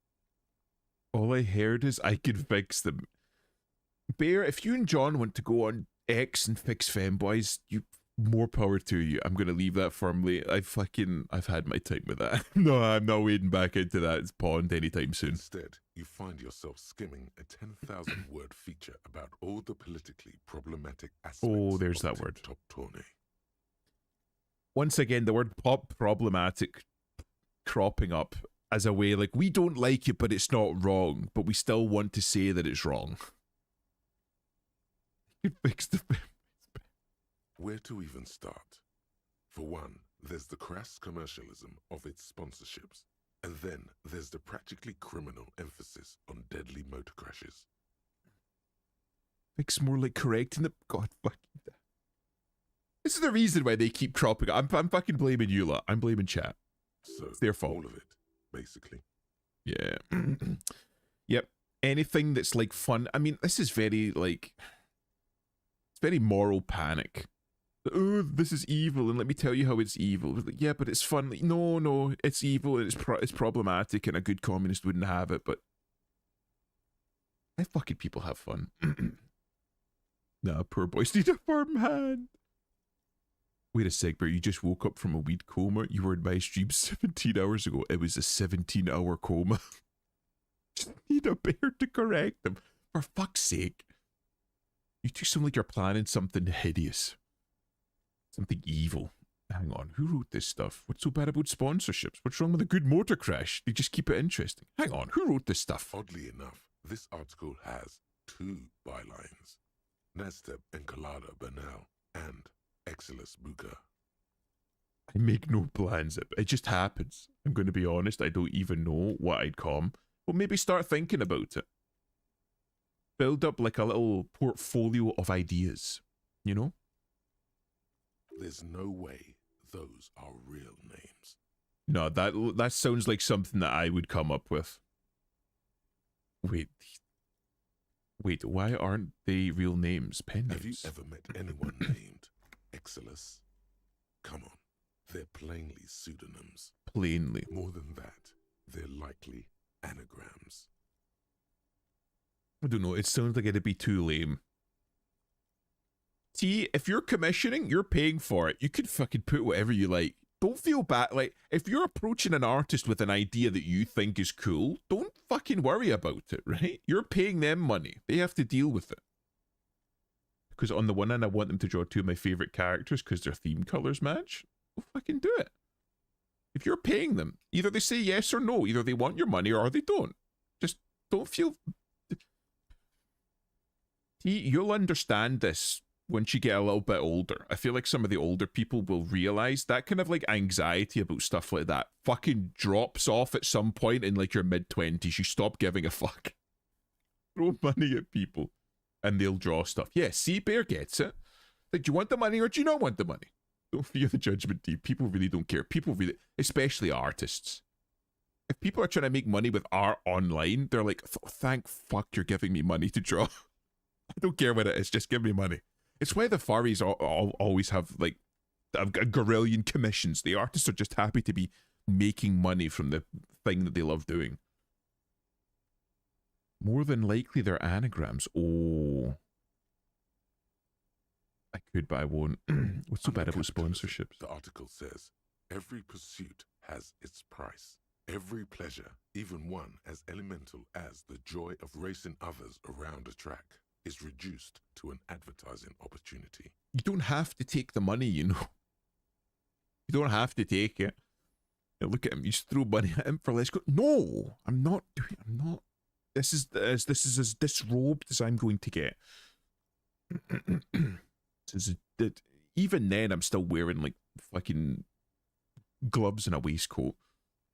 S1: All I heard is I can fix them. Bear, if you and John want to go on X and fix femboys, you more power to you. I'm gonna leave that firmly. I've had my time with that. No, I'm not wading back into that pond anytime soon.
S2: Instead, you find yourself skimming a 10,000 word feature about all the politically problematic aspects.
S1: Oh, there's
S2: of
S1: that word.
S2: Top tourney.
S1: Once again, the word pop problematic cropping up as a way like, we don't like it, but it's not wrong, but we still want to say that it's wrong. You fix the
S2: Where to even start? For one, there's the crass commercialism of its sponsorships, and then there's the practically criminal emphasis on deadly motor crashes.
S1: Fix more like correcting the God fucking. This is the reason why they keep cropping up. I'm fucking blaming you lot. I'm blaming chat.
S2: So
S1: it's their fault.
S2: All of it, basically.
S1: Yeah. Yep. Anything that's like fun. I mean, this is very like, it's very moral panic. Oh, this is evil, and let me tell you how it's evil. Like, yeah, but it's fun. Like, no, it's evil, and it's problematic, and a good communist wouldn't have it. But I fucking people have fun. Nah, poor boys need a firm hand. Wait a sec, bro. You just woke up from a weed coma. You were in my stream 17 hours ago. It was a 17-hour coma. Just need a bear to correct them. For fuck's sake. You two sound like you're planning something hideous. Something evil. Hang on, who wrote this stuff? What's so bad about sponsorships? What's wrong with a good motor crash? They just keep it interesting. Hang on, who wrote this stuff?
S2: Oddly enough, this article has 2 bylines. Nasteb Encolada Bernal and Exilus Buka.
S1: I make no plans. It just happens. I'm going to be honest, I don't even know what I'd come. Well, maybe start thinking about it. Build up like a little portfolio of ideas, you know?
S2: There's no way those are real names.
S1: No, that sounds like something that I would come up with. Wait, why aren't they real names? Pen names?
S2: Have you ever met anyone named Exilus? Come on, they're plainly pseudonyms.
S1: Plainly.
S2: More than that, they're likely anagrams.
S1: I don't know, it sounds like it'd be too lame. See, if you're commissioning, you're paying for it. You can fucking put whatever you like. Don't feel bad. Like, if you're approaching an artist with an idea that you think is cool, don't fucking worry about it, right? You're paying them money. They have to deal with it. Because on the one hand, I want them to draw 2 of my favourite characters because their theme colours match. Well, fucking do it. If you're paying them, either they say yes or no. Either they want your money or they don't. Just don't feel... See, you'll understand this once you get a little bit older. I feel like some of the older people will realise that kind of like anxiety about stuff like that fucking drops off at some point in like your mid-20s. You stop giving a fuck. Throw money at people and they'll draw stuff. Yeah, see, Bear gets it. Like, do you want the money or do you not want the money? Don't fear the judgment, Dave. People really don't care. People really, especially artists. If people are trying to make money with art online, they're like, thank fuck you're giving me money to draw. I don't care what it is, just give me money. It's why the furries always have like a gorillion commissions. The artists are just happy to be making money from the thing that they love doing. More than likely they're anagrams. Oh. I could, but I won't. What's so bad about sponsorships?
S2: The article says, every pursuit has its price. Every pleasure, even one as elemental as the joy of racing others around a track, is reduced to an advertising opportunity.
S1: You don't have to take the money, you know. You don't have to take it. Yeah, look at him. You just throw money at him for less. No, I'm not doing. I'm not. This is as disrobed as I'm going to get. Even then, I'm still wearing like fucking gloves and a waistcoat.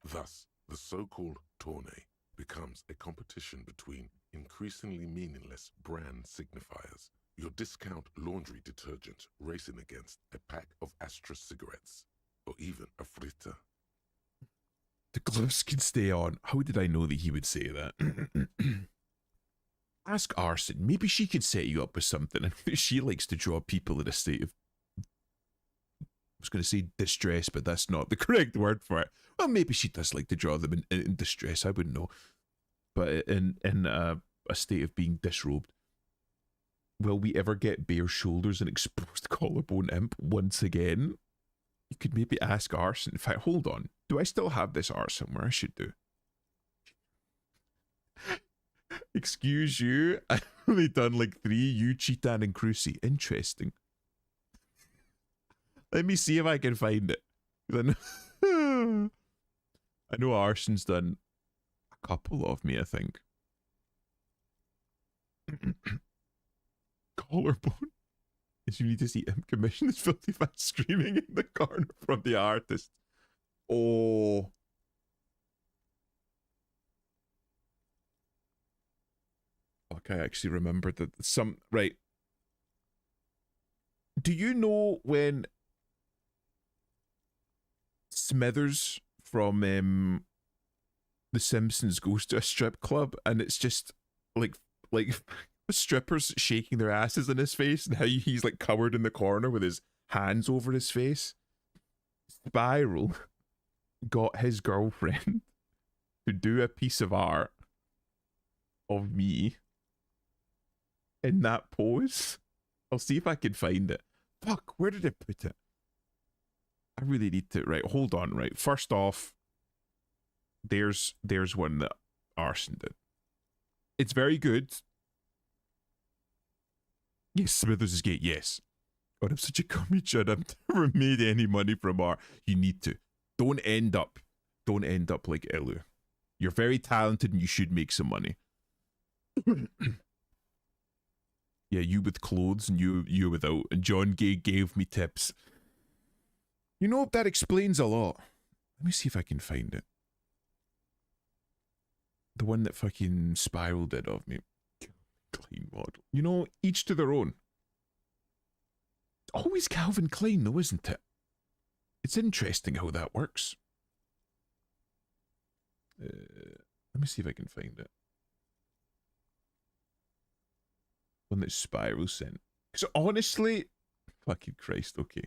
S2: Thus, the so-called tourney becomes a competition between increasingly meaningless brand signifiers. Your discount laundry detergent racing against a pack of Astra cigarettes, or even a fritter.
S1: The gloves can stay on. How did I know that he would say that? Ask Arson. Maybe she could set you up with something. She likes to draw people in a state of, I was going to say distress, but that's not the correct word for it. Well, maybe she does like to draw them in distress. I wouldn't know. But in a state of being disrobed. Will we ever get bare shoulders and exposed collarbone imp once again? You could maybe ask Arson. In fact, hold on. Do I still have this art somewhere? I should do. Excuse you. I've only done like 3. You, Cheetan, and Crucy. Interesting. Let me see if I can find it. I know Arson's done a couple of me, I think. Collarbone. Is you need to see him commission this filthy fan screaming in the corner from the artist. Oh. Fuck, I actually remembered that some... Right. Do you know when Smithers from The Simpsons goes to a strip club and it's just like strippers shaking their asses in his face and how he's like covered in the corner with his hands over his face? Spiral got his girlfriend to do a piece of art of me in that pose. I'll see if I can find it. Fuck, where did I put it? I really need to... Right, hold on, right. First off, there's one that Arson did. It's very good. Yes, Smithers is gay, yes. God, I'm such a commie chud. I've never made any money from art. You need to. Don't end up like Elu. You're very talented and you should make some money. Yeah, you with clothes and you without. And John Gay gave me tips. You know, that explains a lot. Let me see if I can find it. The one that fucking Spiral did of me. Klein model. You know, each to their own. It's always Calvin Klein though, isn't it? It's interesting how that works. Let me see if I can find it. One that Spiral sent. Because honestly, fucking Christ, okay.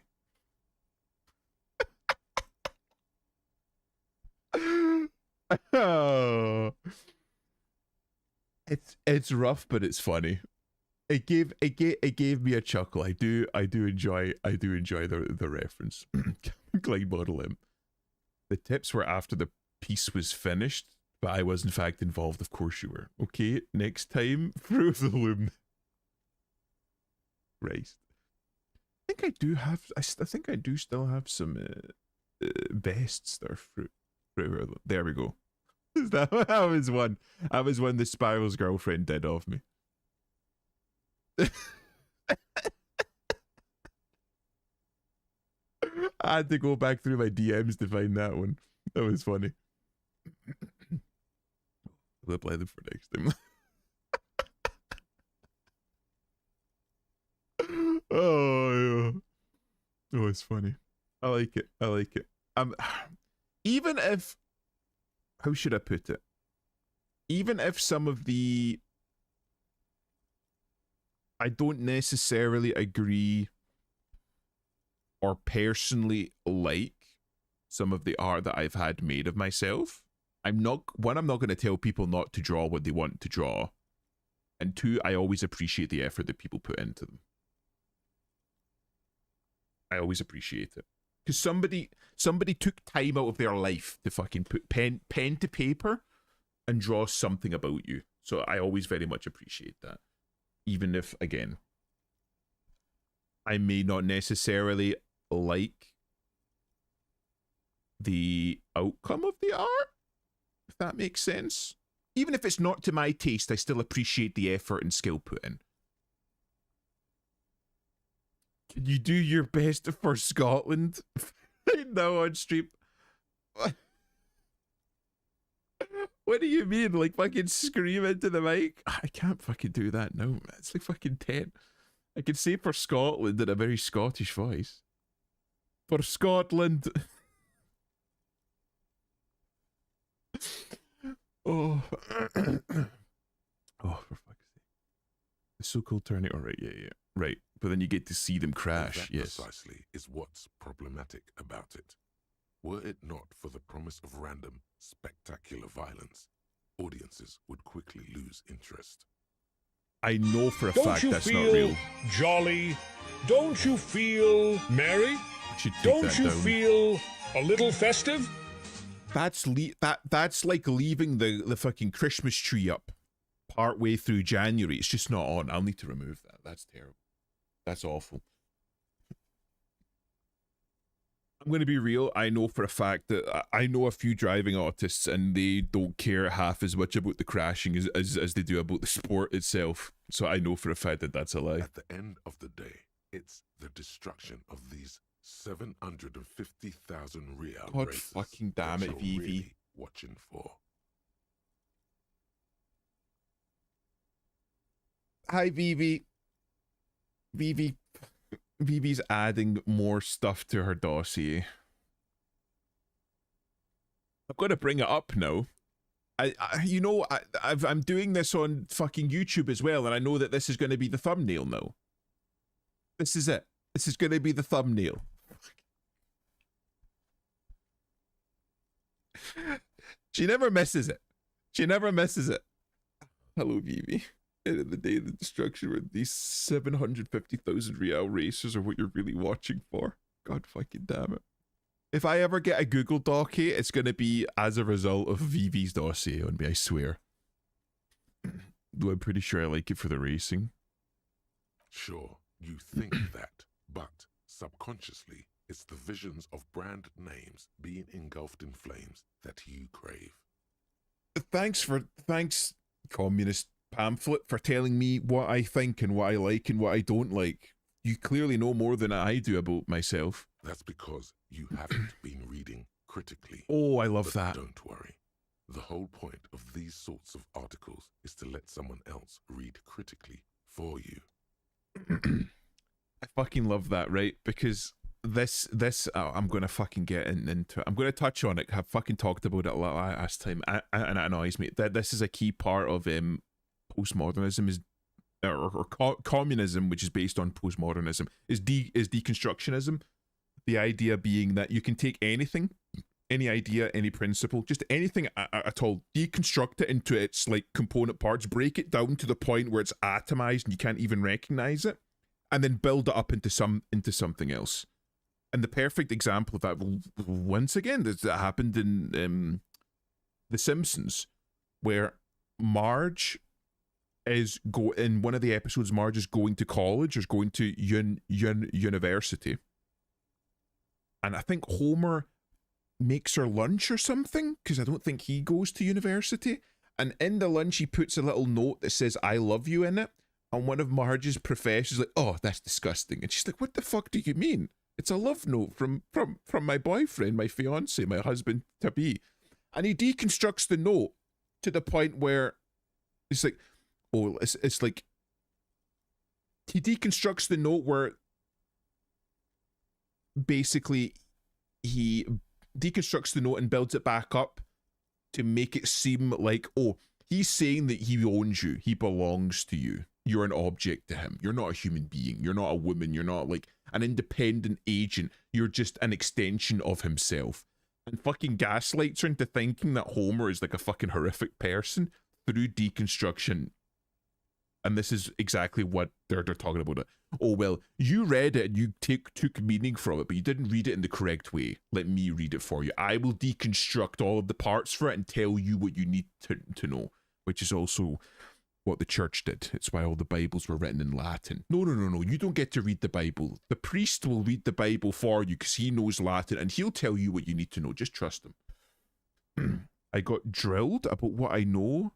S1: Oh. It's rough, but it's funny. It gave me a chuckle. I do enjoy the reference. Glide model him. The tips were after the piece was finished, but I was in fact involved. Of course you were. Okay, next time through the loom. Christ. I think I do still have some vests that are fruit. There we go. That was one the Spiral's girlfriend did of me. I had to go back through my DMs to find that one. That was funny. We'll play them for next time. Oh, yeah. Oh, it's funny. I like it. Even if, how should I put it? Even if some of the, I don't necessarily agree or personally like some of the art that I've had made of myself, I'm not going to tell people not to draw what they want to draw. And 2, I always appreciate the effort that people put into them. I always appreciate it. Because somebody took time out of their life to fucking put pen to paper and draw something about you. So I always very much appreciate that. Even if, again, I may not necessarily like the outcome of the art, if that makes sense. Even if it's not to my taste, I still appreciate the effort and skill put in. Can you do your best for Scotland? No, on stream. What do you mean? Like fucking scream into the mic? I can't fucking do that. No, man. It's like fucking 10. I can say for Scotland in a very Scottish voice. For Scotland. Oh. Oh, for fuck's sake. It's so cool turning. All right, yeah. Right. But then you get to see them crash.
S2: That
S1: yes.
S2: precisely is what's problematic about it. Were it not for the promise of random, spectacular violence, audiences would quickly lose interest.
S1: I know for a
S5: Don't
S1: fact
S5: you
S1: that's
S5: feel
S1: not real.
S5: jolly? Don't you feel merry?
S1: I should take
S5: Don't
S1: that
S5: you
S1: down.
S5: feel a little festive?
S1: That's that's like leaving the fucking Christmas tree up part way through January. It's just not on. I'll need to remove that. That's terrible. That's awful. I'm going to be real. I know for a fact that I know a few driving artists and they don't care half as much about the crashing as they do about the sport itself. So I know for a fact that that's a lie.
S2: At the end of the day, it's the destruction of these 750,000 real
S1: God
S2: races
S1: fucking damn
S2: that
S1: it,
S2: you're
S1: Vivi.
S2: really watching for.
S1: Hi, Vivi. Vivi's adding more stuff to her dossier. I've got to bring it up now. I'm doing this on fucking YouTube as well, and I know that this is going to be the thumbnail now. This is it. This is going to be the thumbnail. She never misses it. She never misses it. Hello, Vivi. End of the day, the destruction with these 750,000 real racers are what you're really watching for. God fucking damn it. If I ever get a Google dossier, it's going to be as a result of Vivi's dossier on me, I swear. Though I'm pretty sure I like it for the racing.
S2: Sure, you think that, but subconsciously, it's the visions of brand names being engulfed in flames that you crave.
S1: Thanks, communist pamphlet, for telling me what I think and what I like and what I don't like. You clearly know more than I do about myself.
S2: That's because you haven't been reading critically.
S1: Oh, I love
S2: But
S1: that.
S2: don't worry. The whole point of these sorts of articles is to let someone else read critically for you.
S1: I fucking love that, right? Because this I'm going to fucking get into it. I'm going to touch on it. I've fucking talked about it a lot last time, and it annoys me. That this is a key part of postmodernism or communism, which is based on postmodernism, is deconstructionism. The idea being that you can take anything, any idea, any principle, just anything at all, deconstruct it into its like component parts, break it down to the point where it's atomized and you can't even recognize it, and then build it up into something else. And the perfect example of that, once again, that happened in The Simpsons, where Marge is in one of the episodes, Marge is going to college or is going to university. And I think Homer makes her lunch or something, because I don't think he goes to university. And in the lunch, he puts a little note that says, "I love you" in it. And one of Marge's professors is like, "Oh, that's disgusting." And she's like, "What the fuck do you mean? It's a love note from my boyfriend, my fiance, my husband to be." And he deconstructs the note to the point where it's like, oh, it's like he deconstructs the note where basically he deconstructs the note and builds it back up to make it seem like, oh, he's saying that he owns you, he belongs to you, you're an object to him, you're not a human being, you're not a woman, you're not like an independent agent, you're just an extension of himself. And fucking gaslights her into thinking that Homer is like a fucking horrific person through deconstruction. And this is exactly what they're talking about. It. Oh, well, you read it and you took meaning from it, but you didn't read it in the correct way. Let me read it for you. I will deconstruct all of the parts for it and tell you what you need to know, which is also what the church did. It's why all the Bibles were written in Latin. No, no, no, no. You don't get to read the Bible. The priest will read the Bible for you because he knows Latin and he'll tell you what you need to know. Just trust him. I got drilled about what I know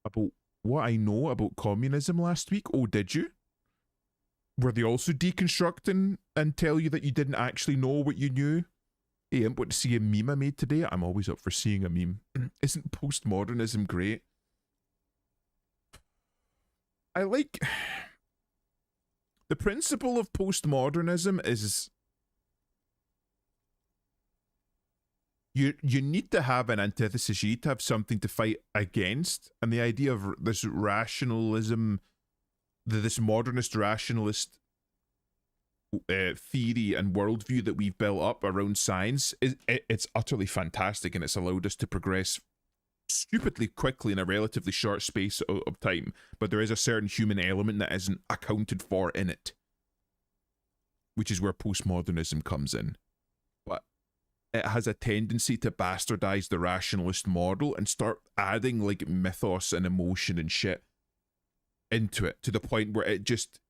S1: about communism last week. Oh, did you? Were they also deconstructing and tell you that you didn't actually know what you knew? Hey, I'm about to see a meme I made today. I'm always up for seeing a meme. Isn't postmodernism great? I like... The principle of postmodernism is... You need to have an antithesis. You need to have something to fight against. And the idea of this rationalism, this modernist rationalist theory and worldview that we've built up around science, it's utterly fantastic, and it's allowed us to progress stupidly quickly in a relatively short space of time. But there is a certain human element that isn't accounted for in it, which is where postmodernism comes in. But it has a tendency to bastardize the rationalist model and start adding like mythos and emotion and shit into it, to the point where it just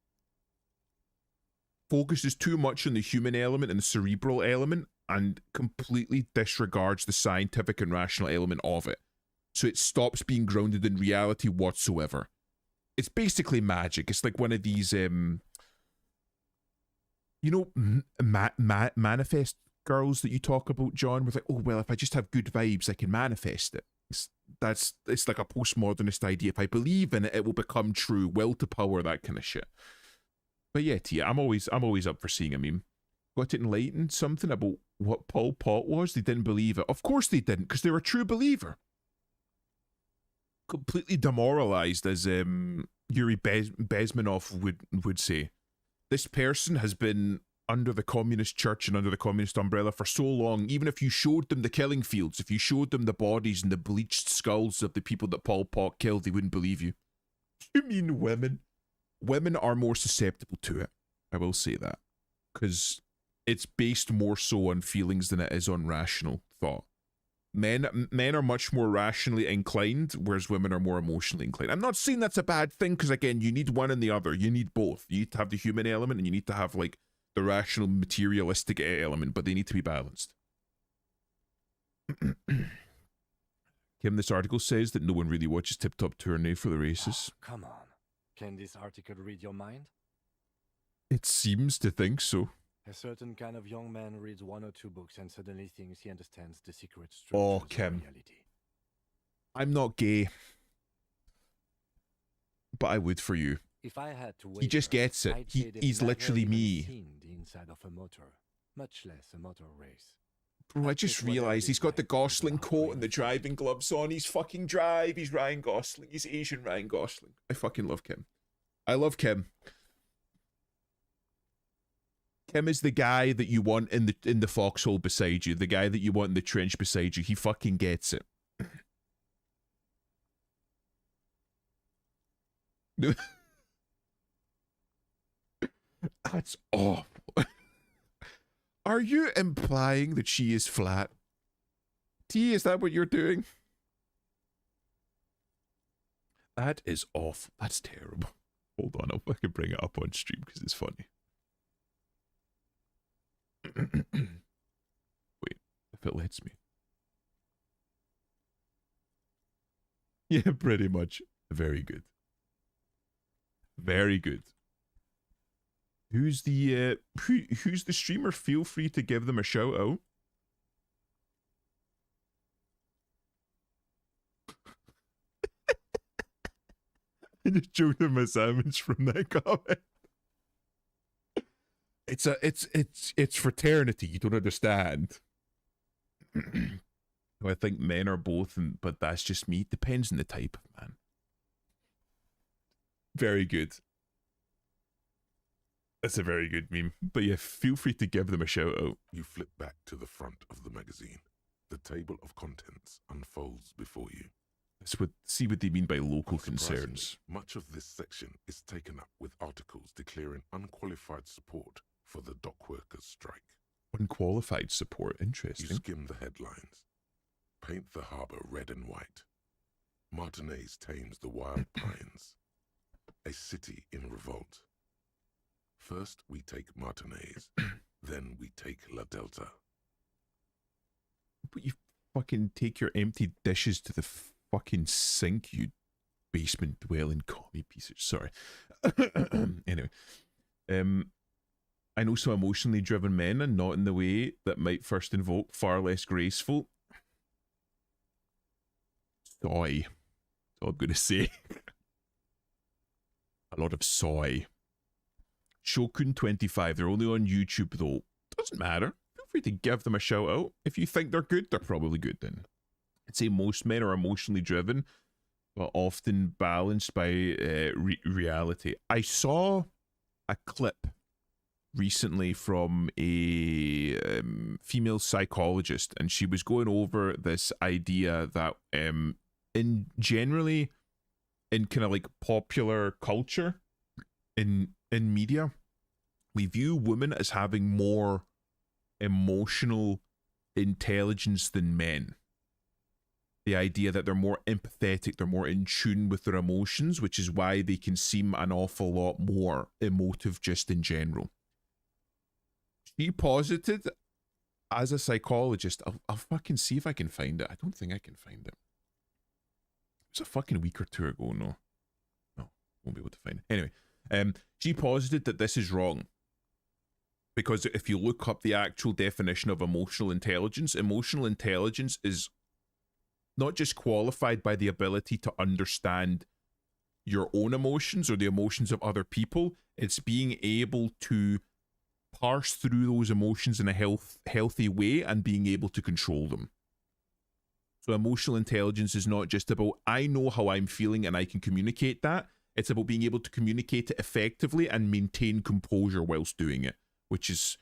S1: focuses too much on the human element and the cerebral element and completely disregards the scientific and rational element of it. So it stops being grounded in reality whatsoever. It's basically magic. It's like one of these, manifest girls that you talk about, John, with like, oh, well, if I just have good vibes, I can manifest it. It's like a postmodernist idea. If I believe in it, it will become true. Will to power, that kind of shit. But yeah, Tia, I'm always up for seeing a meme. Got to enlighten something about what Pol Pot was? They didn't believe it. Of course they didn't, because they were a true believer. Completely demoralized, as Yuri Bezmenov would say. This person has been under the communist church and under the communist umbrella for so long. Even if you showed them the killing fields, if you showed them the bodies and the bleached skulls of the people that Pol Pot killed, they wouldn't believe you. You mean women? Women are more susceptible to it. I will say that. Because it's based more so on feelings than it is on rational thought. Men are much more rationally inclined, whereas women are more emotionally inclined. I'm not saying that's a bad thing, because again, you need one and the other. You need both. You need to have the human element, and you need to have like the rational, materialistic element, but they need to be balanced. Kim, this article says that no one really watches Tip Top Tourney for the races.
S3: Oh, come on. Can this article read your mind?
S1: It seems to think so.
S3: A certain kind of young man reads one or two books and suddenly thinks he understands the secret
S1: Oh,
S3: structures
S1: Kim.
S3: of reality.
S1: I'm not gay. But I would for you.
S3: If I had to
S1: He just gets it.
S3: I'd say they've
S1: He's
S3: never
S1: literally
S3: even
S1: me.
S3: seen the inside of a motor, much less a motor race.
S1: Bro, I just realised he's got the Gosling coat and the driving gloves on. He's fucking drive. He's Ryan Gosling. He's Asian Ryan Gosling. I fucking love Kim. I love Kim. Kim is the guy that you want in the foxhole beside you. The guy that you want in the trench beside you. He fucking gets it. That's awful. Are you implying that she is flat? T, is that what you're doing? That is awful. That's terrible. Hold on, I can bring it up on stream because it's funny. Wait, if it lets me. Yeah, pretty much. Very good. Very good. Who's the who's the streamer? Feel free to give them a shout out. I just choked on my sandwich from that comment. It's fraternity. You don't understand. I think men are both, but that's just me. Depends on the type of man. Very good. That's a very good meme. But yeah, feel free to give them a shout out.
S2: You flip back to the front of the magazine. The table of contents unfolds before you.
S1: See what they mean by local
S2: Unsurprisingly,
S1: concerns.
S2: Much of this section is taken up with articles declaring unqualified support for the dock workers' strike.
S1: Unqualified support.
S2: You
S1: Interesting.
S2: skim the headlines. Paint the harbour red and white. Martinez tames the wild pines, a city in revolt. First we take Martinez, then we take La Delta.
S1: But you fucking take your empty dishes to the fucking sink, you basement dwelling commie piece of... Sorry. Anyway. I know some emotionally driven men, and not in the way that might first invoke far less graceful. Soy. That's all I'm going to say. A lot of soy. Shokun25, they're only on YouTube though. Doesn't matter. Feel free to give them a shout out. If you think they're good, they're probably good then. I'd say most men are emotionally driven, but often balanced by reality. I saw a clip recently from a female psychologist, and she was going over this idea that in generally in kind of like popular culture, in media, we view women as having more emotional intelligence than men. The idea that they're more empathetic, they're more in tune with their emotions, which is why they can seem an awful lot more emotive just in general. She posited, as a psychologist, I'll fucking see if I can find it. I don't think I can find it. It was a fucking week or two ago, no, won't be able to find it. Anyway, she posited that this is wrong. Because if you look up the actual definition of emotional intelligence is not just qualified by the ability to understand your own emotions or the emotions of other people, it's being able to parse through those emotions in a healthy way and being able to control them. So emotional intelligence is not just about, I know how I'm feeling and I can communicate that. It's about being able to communicate it effectively and maintain composure whilst doing it, which is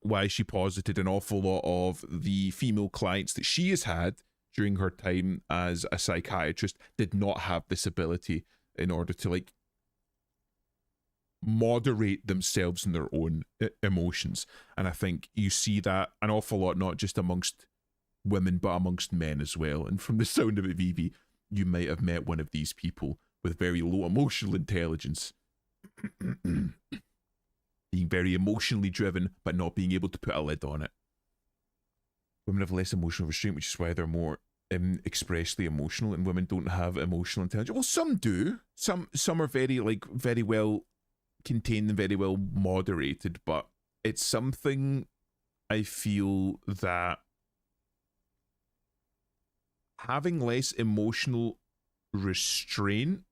S1: why she posited an awful lot of the female clients that she has had during her time as a psychiatrist did not have this ability in order to like moderate themselves in their own emotions. And I think you see that an awful lot, not just amongst women, but amongst men as well. And from the sound of it, Vivi, you might have met one of these people with very low emotional intelligence. Being very emotionally driven, but not being able to put a lid on it. Women have less emotional restraint, which is why they're more expressly emotional, and women don't have emotional intelligence. Well, some do. Some are very well contained and very well moderated, but it's something I feel that having less emotional restraint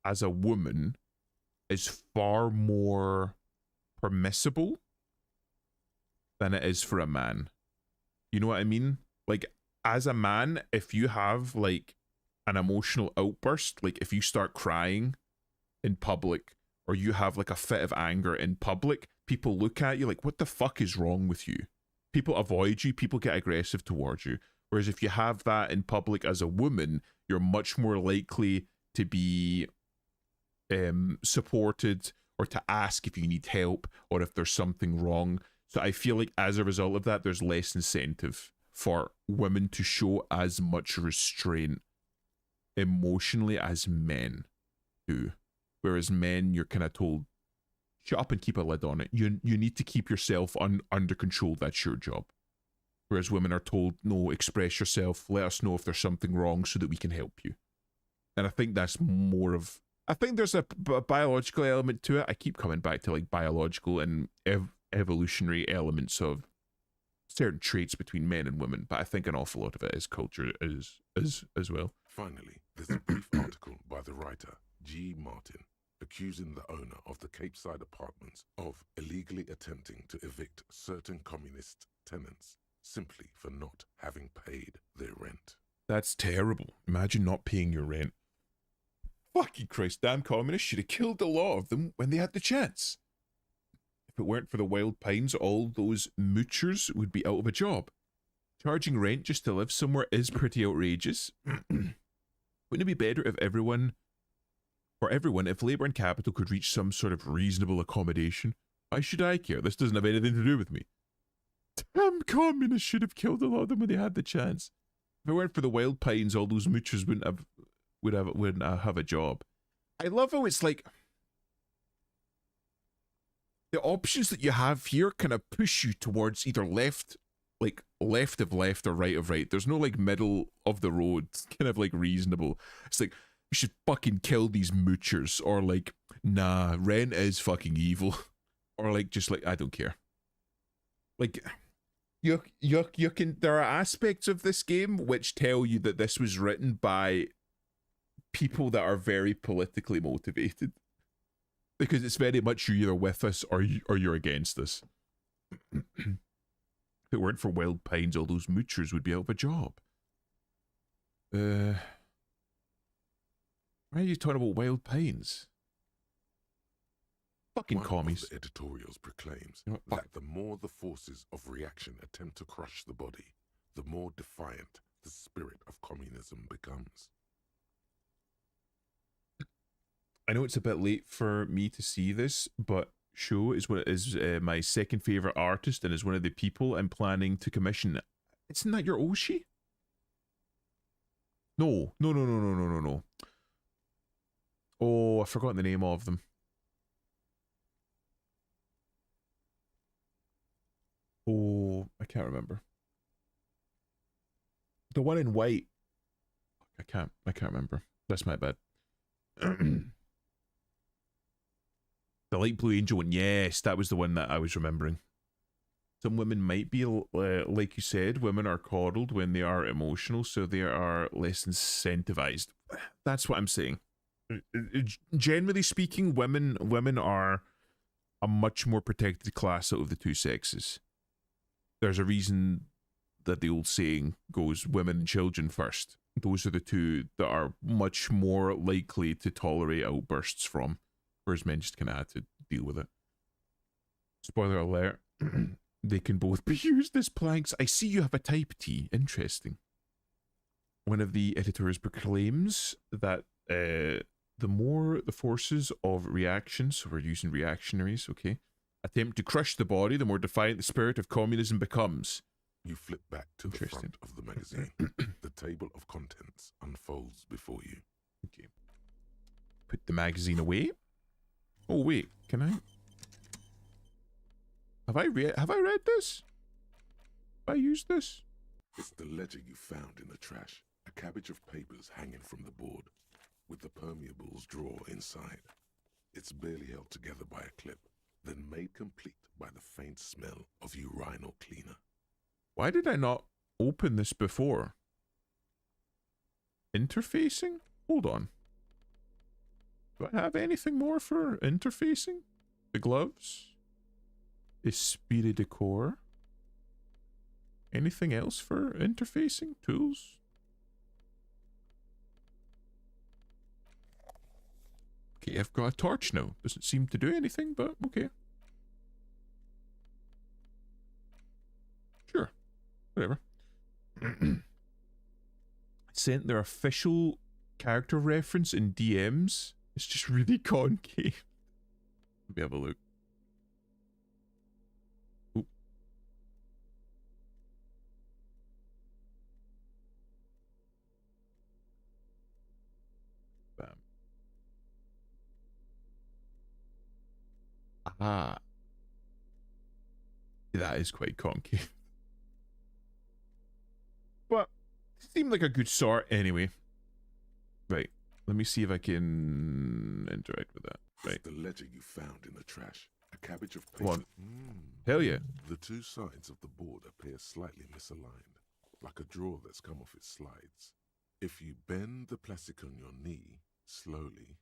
S1: as a woman is far more permissible than it is for a man. You know what I mean? Like, as a man, if you have like an emotional outburst, like if you start crying in public or you have like a fit of anger in public, people look at you like, what the fuck is wrong with you? People avoid you, people get aggressive towards you. Whereas if you have that in public as a woman, you're much more likely to be supported or to ask if you need help or if there's something wrong. So I feel like as a result of that, there's less incentive for women to show as much restraint emotionally as men do. Whereas men, you're kind of told, shut up and keep a lid on it. You need to keep yourself under control. That's your job. Whereas women are told, no, express yourself. Let us know if there's something wrong so that we can help you. And I think that's more of... I think there's a biological element to it. I keep coming back to like biological and evolutionary elements of certain traits between men and women, but I think an awful lot of it is culture as well.
S2: Finally, there's a brief article by the writer G. Martin accusing the owner of the Capeside Apartments of illegally attempting to evict certain communist tenants simply for not having paid their rent.
S1: That's terrible. Imagine not paying your rent. Fucking Christ, damn communists should have killed a lot of them when they had the chance. If it weren't for the wild pines, all those moochers would be out of a job. Charging rent just to live somewhere is pretty outrageous. Wouldn't it be better if everyone, if labour and capital could reach some sort of reasonable accommodation? Why should I care? This doesn't have anything to do with me. Damn communists should have killed a lot of them when they had the chance. If it weren't for the wild pines, all those moochers wouldn't have wouldn't have a job. I love how it's like the options that you have here kind of push you towards either left, like left of left, or right of right. There's no like middle of the road, kind of like reasonable. It's like we should fucking kill these moochers, or like nah, Ren is fucking evil, or like just like I don't care. Like you can. There are aspects of this game which tell you that this was written by people that are very politically motivated. Because it's very much you're either with us or you're against us. If it weren't for Wild Pines, all those moochers would be out of a job. Why are you talking about Wild Pines? Fucking
S2: One
S1: commies.
S2: of the editorials proclaims
S1: You know what,
S2: that the more the forces of reaction attempt to crush the body, the more defiant the spirit of communism becomes.
S1: I know it's a bit late for me to see this, but Sho is my second favorite artist and is one of the people I'm planning to commission. Isn't that your Oshi? No. Oh, I forgot the name of them. Oh, I can't remember. The one in white. I can't remember. That's my bad. The light blue angel one, yes, that was the one that I was remembering. Some women might be, like you said, women are coddled when they are emotional, so they are less incentivized. That's what I'm saying. Generally speaking, women are a much more protected class out of the two sexes. There's a reason that the old saying goes, women and children first. Those are the two that are much more likely to tolerate outbursts from. Whereas men just kind of had to deal with it. Spoiler alert, they can both be used as planks. I see you have a type T. Interesting. One of the editors proclaims that the more the forces of reaction, so we're using reactionaries, okay, attempt to crush the body, the more defiant the spirit of communism becomes.
S2: You flip back to the front of the magazine. The table of contents unfolds before you.
S1: Okay. Put the magazine away. Oh wait, can I? Have I read this? Have I used this?
S2: It's the ledger you found in the trash. A cabbage of papers hanging from the board, with the permeables drawer inside. It's barely held together by a clip, then made complete by the faint smell of urinal cleaner.
S1: Why did I not open this before? Interfacing? Hold on. Do I have anything more for interfacing? The gloves? Esprit de corps? Anything else for interfacing? Tools? Okay, I've got a torch now. Doesn't seem to do anything, but okay. Sure. Whatever. Sent their official character reference in DMs. It's just really concave. Let me have a look. Oop. Bam. Ah. That is quite concave. But seemed like a good sort anyway. Right. Let me see if I can interact with that. Right.
S2: It's the ledger you found in the trash. A cabbage of
S1: Come
S2: paper.
S1: on. Hell yeah.
S2: The two sides of the board appear slightly misaligned, like a drawer that's come off its slides. If you bend the plastic on your knee slowly.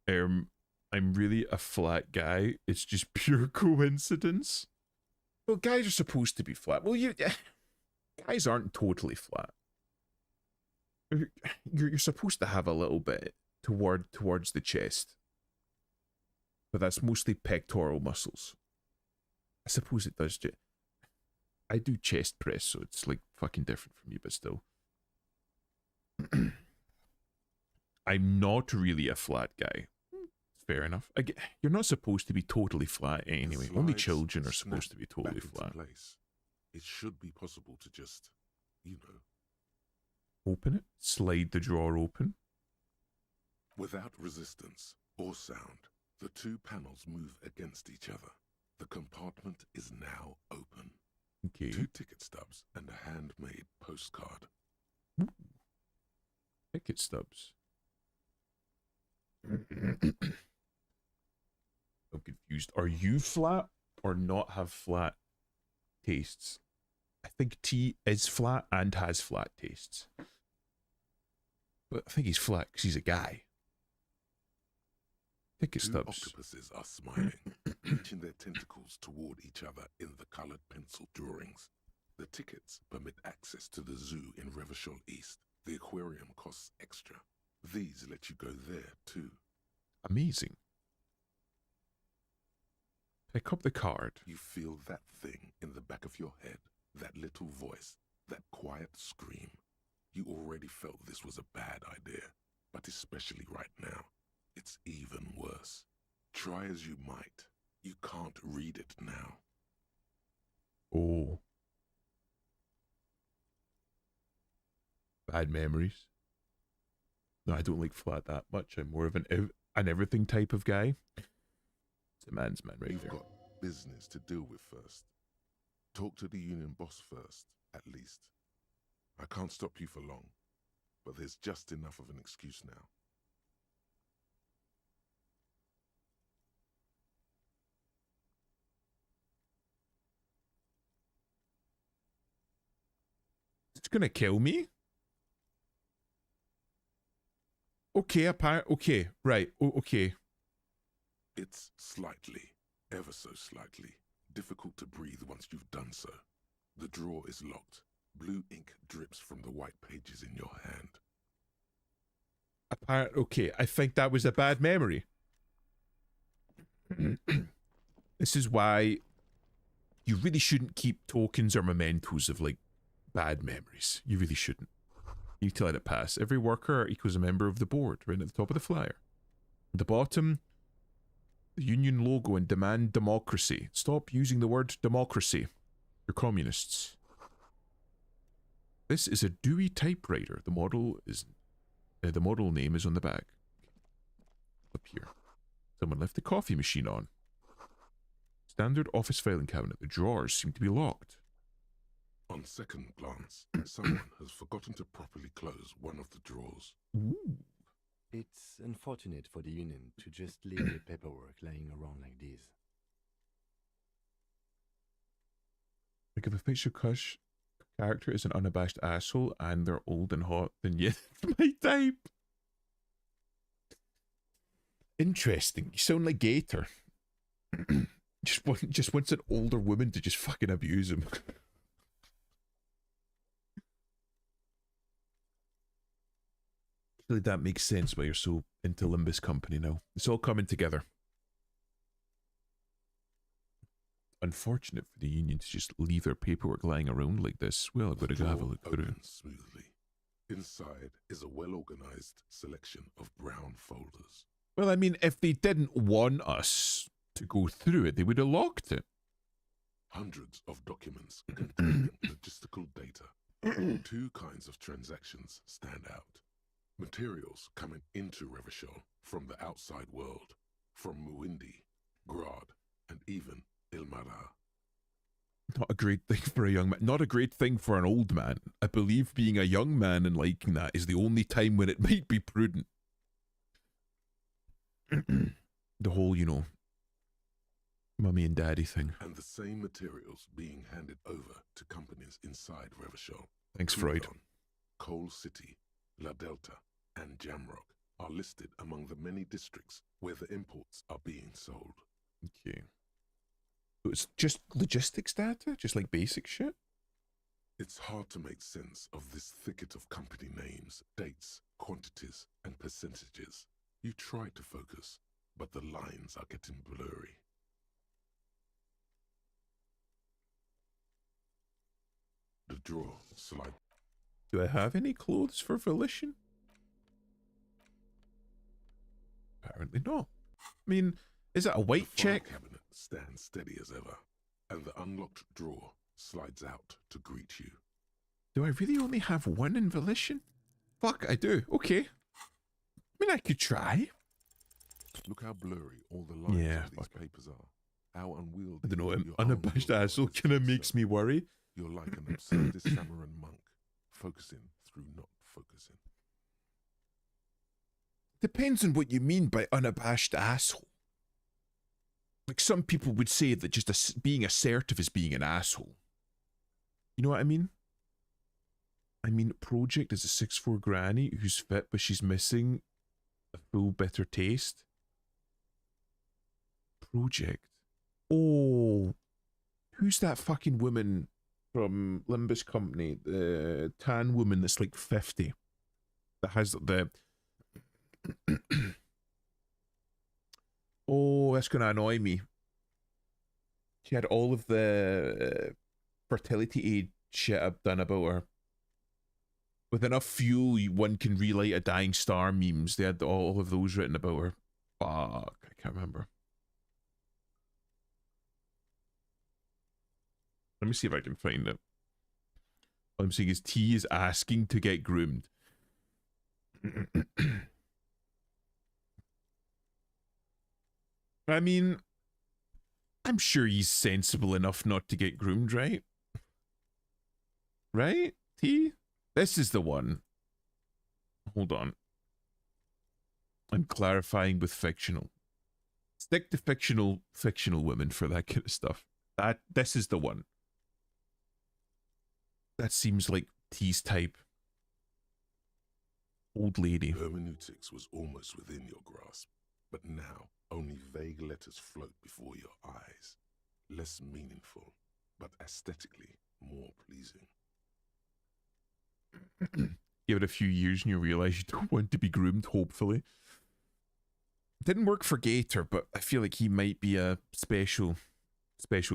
S1: I'm really a flat guy. It's just pure coincidence. Well, guys are supposed to be flat. Well, guys aren't totally flat. You're supposed to have a little bit towards the chest, but that's mostly pectoral muscles. I suppose it does. I do chest press, so it's like fucking different for me, but still. I'm not really a flat guy. Fair enough. You're not supposed to be totally flat anyway. Only children are supposed to be totally flat.
S2: Place. It should be possible to just,
S1: Open it. Slide the drawer open.
S2: Without resistance or sound, the two panels move against each other. The compartment is now open.
S1: Okay.
S2: 2 ticket stubs and a handmade postcard.
S1: Ooh. Ticket stubs. I'm confused. Are you flat or not have flat tastes? I think T is flat and has flat tastes. But I think he's flat because he's a guy. Ticket
S2: 2
S1: stubs.
S2: octopuses are smiling, reaching their tentacles toward each other in the colored pencil drawings. The tickets permit access to the zoo in Revachol East. The aquarium costs extra. These let you go there too.
S1: Amazing. Pick up the card.
S2: You feel that thing in the back of your head, that little voice, that quiet scream. You already felt this was a bad idea, but especially right now, it's even worse. Try as you might, you can't read it now.
S1: Oh. Bad memories. No, I don't like flat that much. I'm more of an everything type of guy. It's a man's man right
S2: You've
S1: there.
S2: got business to deal with first. Talk to the union boss first, at least. I can't stop you for long, but there's just enough of an excuse now.
S1: It's gonna kill me? Okay, okay, right, okay.
S2: It's slightly, ever so slightly, difficult to breathe once you've done so. The drawer is locked. Blue ink drips from the white pages in your hand.
S1: Okay, I think that was a bad memory. This is why you really shouldn't keep tokens or mementos of, like, bad memories. You really shouldn't. You need to let it pass. Every worker equals a member of the board, right at the top of the flyer. At the bottom, the union logo and demand democracy. Stop using the word democracy. You're communists. This is a Dewey typewriter. The model name is on the back. Up here. Someone left the coffee machine on. Standard office filing cabinet. The drawers seem to be locked.
S2: On second glance, someone has forgotten to properly close one of the drawers.
S1: Ooh.
S3: It's unfortunate for the union to just leave the paperwork lying around like this.
S1: Like if a fictional character is an unabashed asshole and they're old and hot, then yeah, it's my type. Interesting. You sound like Gator. just wants an older woman to just fucking abuse him. Really, that makes sense why you're so into Limbus Company now. It's all coming together. Unfortunate for the union to just leave their paperwork lying around like this. Well, I've got to go have a look through.
S2: Opens smoothly. Inside is a well-organized selection of brown folders.
S1: Well, I mean, if they didn't want us to go through it, they would have locked it.
S2: Hundreds of documents containing logistical data. 2 kinds of transactions stand out. Materials coming into Revachol from the outside world, from Muindi, Grad, and even Ilmara.
S1: Not a great thing for a young man. Not a great thing for an old man. I believe being a young man and liking that is the only time when it might be prudent. The whole, you know, mummy and daddy thing.
S2: And the same materials being handed over to companies inside Revachol.
S1: Thanks, Freud.
S2: Pluton, Coal City, La Delta, and Jamrock are listed among the many districts where the imports are being sold.
S1: Okay. So it's just logistics data? Just like basic shit?
S2: It's hard to make sense of this thicket of company names, dates, quantities, and percentages. You try to focus, but the lines are getting blurry. The drawer slides.
S1: Do I have any clothes for Volition? Apparently not. I mean, is it a white
S2: The file
S1: check?
S2: cabinet stands steady as ever, and the unlocked drawer slides out to greet you.
S1: Do I really only have one in Volition? Fuck, I do. Okay. mean, I could try.
S2: Look how blurry all the lines
S1: Yeah,
S2: of these
S1: fuck it.
S2: papers are. How unwieldy.
S1: I don't know, an
S2: your own
S1: unabashed
S2: will
S1: asshole
S2: is
S1: kind of
S2: to
S1: makes
S2: yourself.
S1: me worry.
S2: You're like an absurdist Samaran monk, focusing through not focusing.
S1: Depends on what you mean by unabashed asshole. Like, some people would say that just being assertive is being an asshole. You know what I mean? I mean, Project is a 6'4" granny who's fit, but she's missing a full bitter taste. Project. Oh, who's that fucking woman from Limbus Company? The tan woman that's like 50. That has the... Oh, that's going to annoy me. She had all of the fertility aid shit I've done about her. With enough fuel, one can relight a dying star memes. They had all of those written about her. Fuck, I can't remember. Let me see if I can find it. All I'm saying is T is asking to get groomed. I mean, I'm sure he's sensible enough not to get groomed, right? Right, T? This is the one. Hold on. I'm clarifying with fictional. Stick to fictional women for that kind of stuff. This is the one. That seems like T's type. Old lady.
S2: Hermeneutics was almost within your grasp, but now only vague letters float before your eyes. Less meaningful, but aesthetically more pleasing.
S1: Give it a few years and you realize you don't want to be groomed, hopefully. Didn't work for Gator, but I feel like he might be a special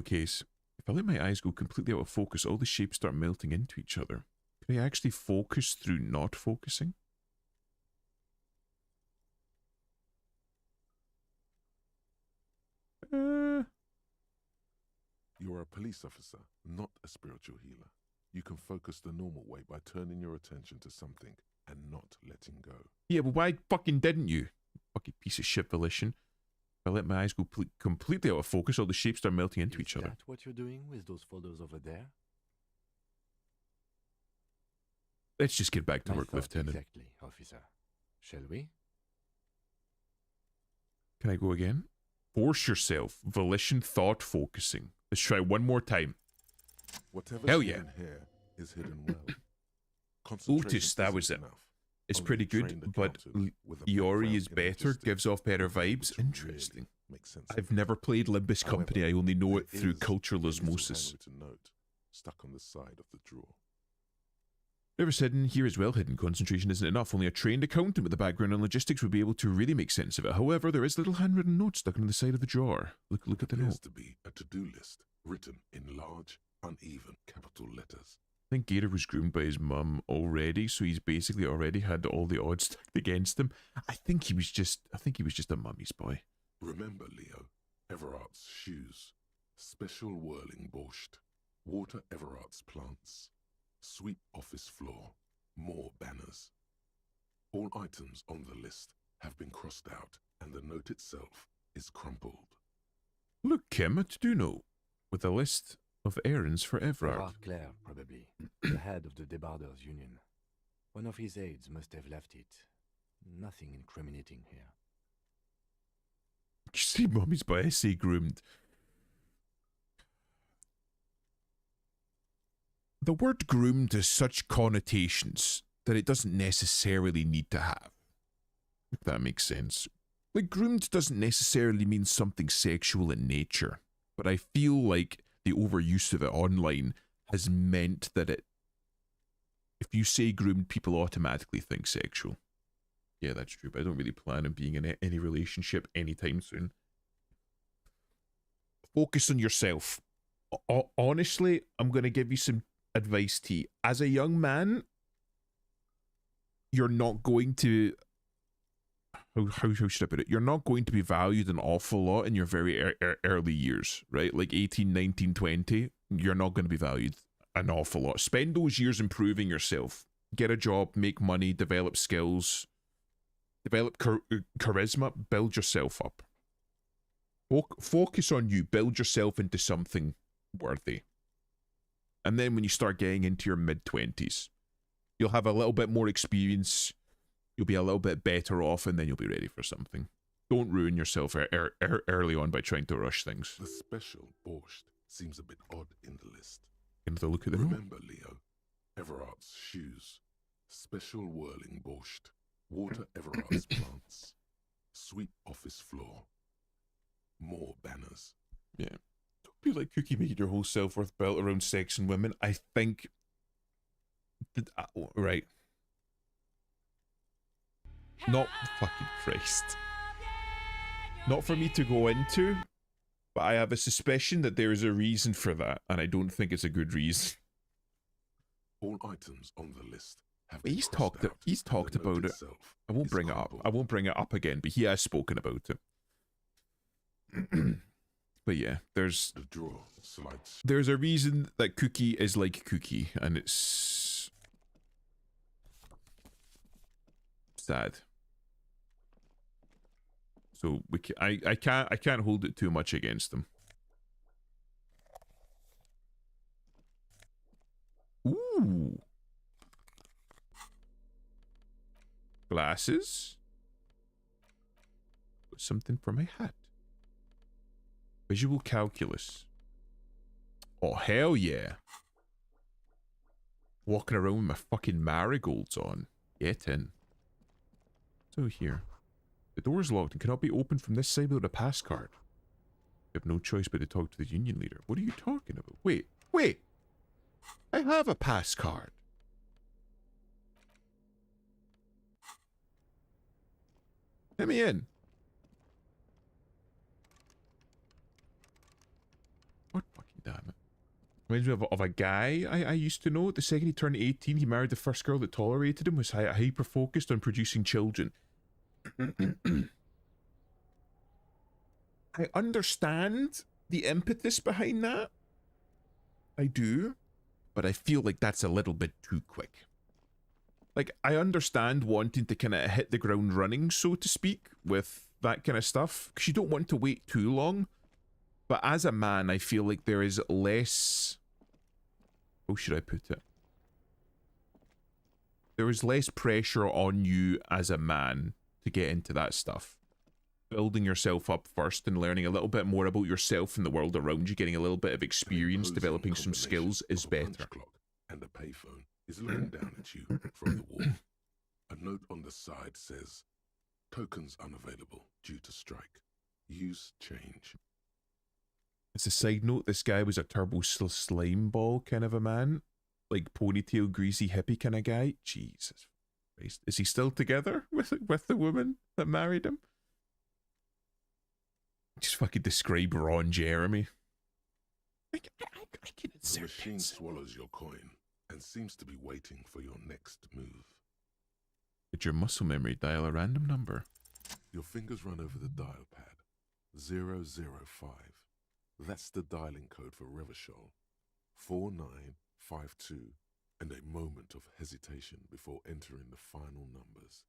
S1: case. If I let my eyes go completely out of focus, all the shapes start melting into each other. Can I actually focus through not focusing?
S2: You're a police officer, not a spiritual healer. You can focus the normal way by turning your attention to something and not letting go.
S1: Yeah, but why fucking didn't you? Fucking piece of shit, Volition. If I let my eyes go completely out of focus, all the shapes start melting into each other.
S3: Is that what you're doing with those photos over there?
S1: Let's just get back to
S3: I
S1: work,
S3: thought
S1: Lieutenant.
S3: Exactly, officer. Shall we?
S1: Can I go again? Force yourself. Volition thought focusing. Let's try one more time.
S2: Whatever's
S1: Hell yeah.
S2: hidden here is hidden well.
S1: Otis, that was it.
S2: Enough.
S1: It's
S2: Only
S1: pretty
S2: a trained
S1: good, but
S2: accountant with a
S1: Iori
S2: background
S1: is
S2: in
S1: better,
S2: logistics
S1: gives off better
S2: will be able
S1: vibes.
S2: to
S1: Interesting.
S2: really make sense of
S1: I've
S2: it.
S1: never played Limbus
S2: However,
S1: Company. I only know it
S2: there
S1: through
S2: is
S1: cultural
S2: a little
S1: osmosis.
S2: handwritten note stuck on the side of the drawer.
S1: Never said in here as well, hidden concentration isn't enough. Only a trained accountant with a background in logistics would be able to really make sense of it. However, there is a little handwritten note stuck on the side of the drawer. Look at the
S2: Appears
S1: note.
S2: to be a to-do list written in large, uneven capital letters.
S1: I think Gator was groomed by his mum already, so he's basically already had all the odds stacked against him. I think he was just a mummy's boy.
S2: Remember, Leo, Everard's shoes, special whirling borscht, water Everard's plants, sweep office floor, more banners. All items on the list have been crossed out, and the note itself is crumpled.
S1: Look, Kim, a to-do note with a list of errands for Everard.
S3: Gerard Claire, probably. The head of the Debarders Union. One of his aides must have left it. Nothing incriminating here.
S1: You see mummy's boy, I say groomed. The word groomed has such connotations that it doesn't necessarily need to have. If that makes sense. Like, groomed doesn't necessarily mean something sexual in nature, but I feel like the overuse of it online has meant that if you say groomed, people automatically think sexual. Yeah, that's true, but I don't really plan on being in any relationship anytime soon. Focus on yourself. Honestly, I'm going to give you some advice, T. As a young man, you're not going to... How should I put it? You're not going to be valued an awful lot in your very early years, right? Like 18, 19, 20, you're not going to be valued an awful lot. Spend those years improving yourself. Get a job, make money, develop skills. Develop charisma, build yourself up. Focus on you, build yourself into something worthy. And then when you start getting into your mid-20s, you'll have a little bit more experience, you'll be a little bit better off, and then you'll be ready for something. Don't ruin yourself early on by trying to rush things.
S2: The special borscht seems a bit odd in the list.
S1: Another look at the
S2: Remember, Leo, Everard's shoes, special whirling borscht, water Everard's plants, sweep office floor, more banners.
S1: Yeah. Don't be like Cookie making your whole self-worth built around sex and women. I think... right. Not fucking Christ. Not for me to go into, but I have a suspicion that there is a reason for that, and I don't think it's a good reason.
S2: All items on the list have
S1: He's talked about it. I won't bring it up. I won't bring it up again, but he has spoken about it. But yeah, there's
S2: the drawer slides.
S1: There's a reason that Cookie is like Cookie, and it's sad. So I can't hold it too much against them. Ooh. Glasses. Something for my hat. Visual calculus. Oh, hell yeah. Walking around with my fucking marigolds on. Get in. So here. The door is locked and cannot be opened from this side without a pass card. You have no choice but to talk to the union leader. What are you talking about? Wait. I have a pass card. Let me in. What fucking damn it. Reminds me of a guy I used to know. The second he turned 18, he married the first girl that tolerated him, was hyper-focused on producing children. I understand the impetus behind that. I do. But I feel like that's a little bit too quick. Like, I understand wanting to kind of hit the ground running, so to speak, with that kind of stuff, because you don't want to wait too long. But as a man, I feel like there is less... How should I put it? There is less pressure on you as a man to get into that stuff. Building yourself up first and learning a little bit more about yourself and the world around you, getting a little bit of experience, developing some skills is better.
S2: And the payphone is looking down at you from the wall. A note on the side says, tokens unavailable due to strike. Use change.
S1: As a side note, this guy was a turbo slime ball kind of a man. Like ponytail, greasy hippie kind of guy. Jesus Christ. Is he still together with the woman that married him? Just fucking describe Ron Jeremy. I can
S2: The machine swallows your coin and seems to be waiting for your next move.
S1: Did your muscle memory dial a random number?
S2: Your fingers run over the dial pad. 005. That's the dialing code for Revachol. 4952. And a moment of hesitation before entering the final numbers.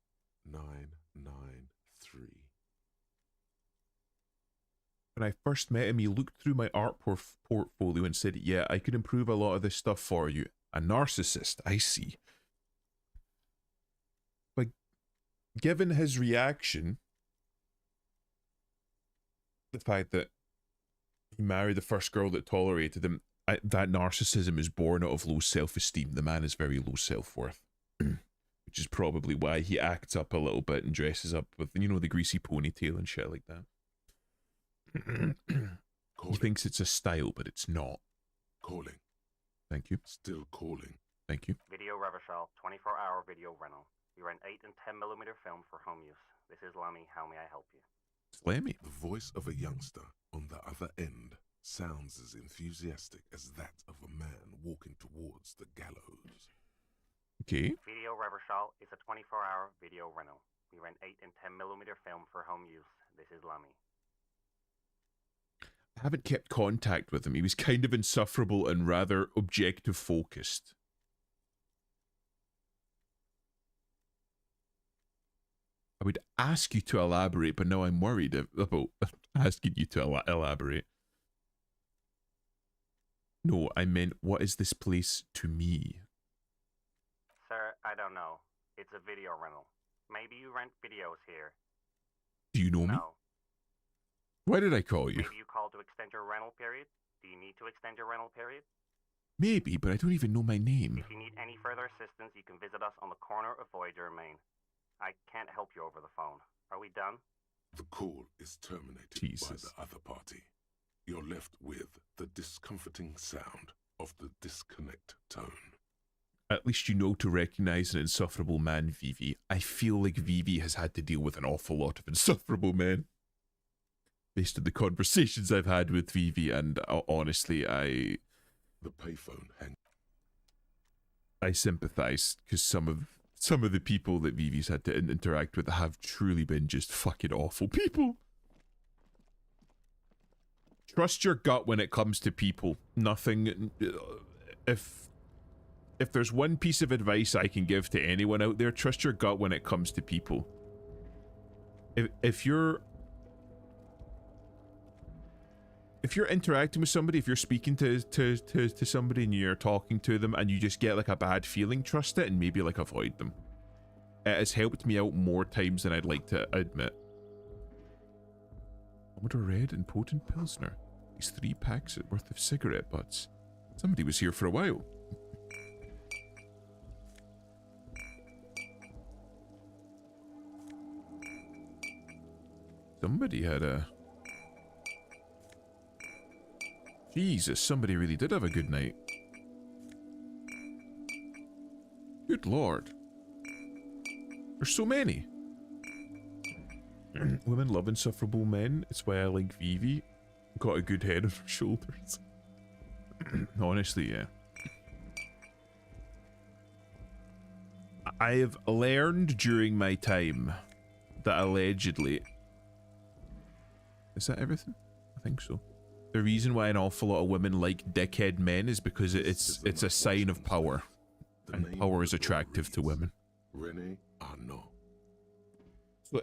S2: 993.
S1: When I first met him, he looked through my art portfolio and said, yeah, I could improve a lot of this stuff for you. A narcissist, I see. But given his reaction, the fact that he married the first girl that tolerated him, that narcissism is born out of low self-esteem. The man is very low self-worth. Which is probably why he acts up a little bit and dresses up with, you know, the greasy ponytail and shit like that. He thinks it's a style, but it's not.
S2: Calling.
S1: Thank you.
S2: Still calling.
S1: Thank you.
S6: Video Revachol, 24-hour video rental. We rent 8 and 10mm film for home use. This is Lemmy. How may I help you?
S1: Lemmy.
S2: The voice of a youngster on the other end sounds as enthusiastic as that of a man walking towards the gallows.
S1: Okay.
S6: Video Revachol is a 24-hour video rental. We rent 8 and 10mm film for home use. This is Lemmy.
S1: I haven't kept contact with him. He was kind of insufferable and rather objective focused. I would ask you to elaborate, but now I'm worried about asking you to elaborate. No, I meant, what is this place to me?
S6: Sir, I don't know. It's a video rental. Maybe you rent videos here.
S1: Do you know me?
S6: No.
S1: Why did I call you?
S6: Maybe you called to extend your rental period? Do you need to extend your rental period?
S1: Maybe, but I don't even know my name.
S6: If you need any further assistance, you can visit us on the corner of Voyager and Main. I can't help you over the phone. Are we done?
S2: The call is terminated
S1: Jesus.
S2: by the other party. You're left with the discomforting sound of the disconnect tone.
S1: At least you know to recognize an insufferable man, Vivi. I feel like Vivi has had to deal with an awful lot of insufferable men. Based on the conversations I've had with Vivi, and honestly,
S2: The payphone hangs.
S1: I sympathize, because some of the people that Vivi's had to interact with have truly been just fucking awful people. Trust your gut when it comes to people. Nothing. If there's one piece of advice I can give to anyone out there, trust your gut when it comes to people. If you're interacting with somebody, if you're speaking to somebody and you're talking to them and you just get like a bad feeling, trust it and maybe like avoid them. It has helped me out more times than I'd like to admit. What a red and potent pilsner. These 3 packs worth of cigarette butts. Somebody was here for a while. Somebody had a... Jesus, somebody really did have a good night. Good lord. There's so many. Women love insufferable men. It's why I like Vivi. Got a good head on her shoulders. Honestly, yeah. I have learned during my time that allegedly... Is that everything? I think so. The reason why an awful lot of women like dickhead men is because it's a sign of power. And power is attractive to women.
S2: Rene Arnaud.
S1: So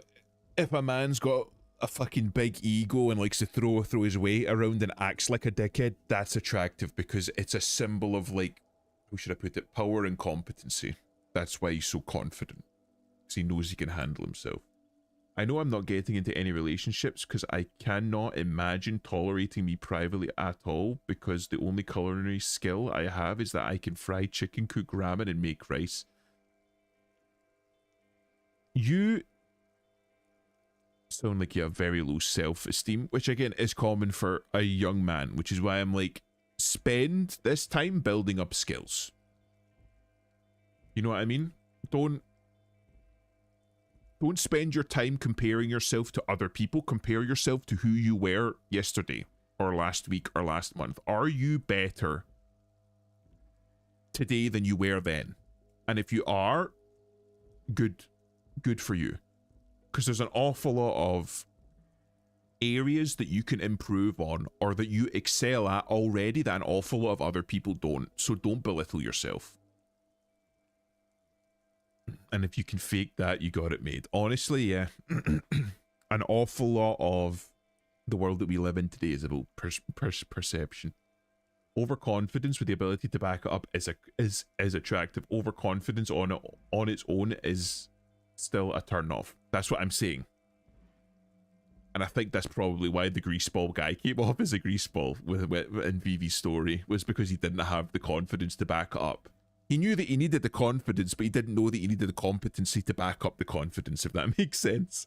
S1: if a man's got a fucking big ego and likes to throw his weight around and acts like a dickhead, that's attractive because it's a symbol of, like, how should I put it, power and competency. That's why he's so confident. Because he knows he can handle himself. I know I'm not getting into any relationships because I cannot imagine tolerating me privately at all, because the only culinary skill I have is that I can fry chicken, cook ramen, and make rice. You sound like you have very low self-esteem, which again is common for a young man, which is why I'm like, spend this time building up skills. You know what I mean? Don't spend your time comparing yourself to other people. Compare yourself to who you were yesterday or last week or last month. Are you better today than you were then? And if you are, good for you. Because there's an awful lot of areas that you can improve on or that you excel at already that an awful lot of other people don't. So don't belittle yourself. And if you can fake that, you got it made. Honestly, yeah. An awful lot of the world that we live in today is about perception. Overconfidence with the ability to back it up is attractive. Overconfidence on its own is still a turn off. That's what I'm saying. And I think that's probably why the greaseball guy came off as a greaseball in Vivi's story, was because he didn't have the confidence to back it up. He knew that he needed the confidence, but he didn't know that he needed the competency to back up the confidence, if that makes sense.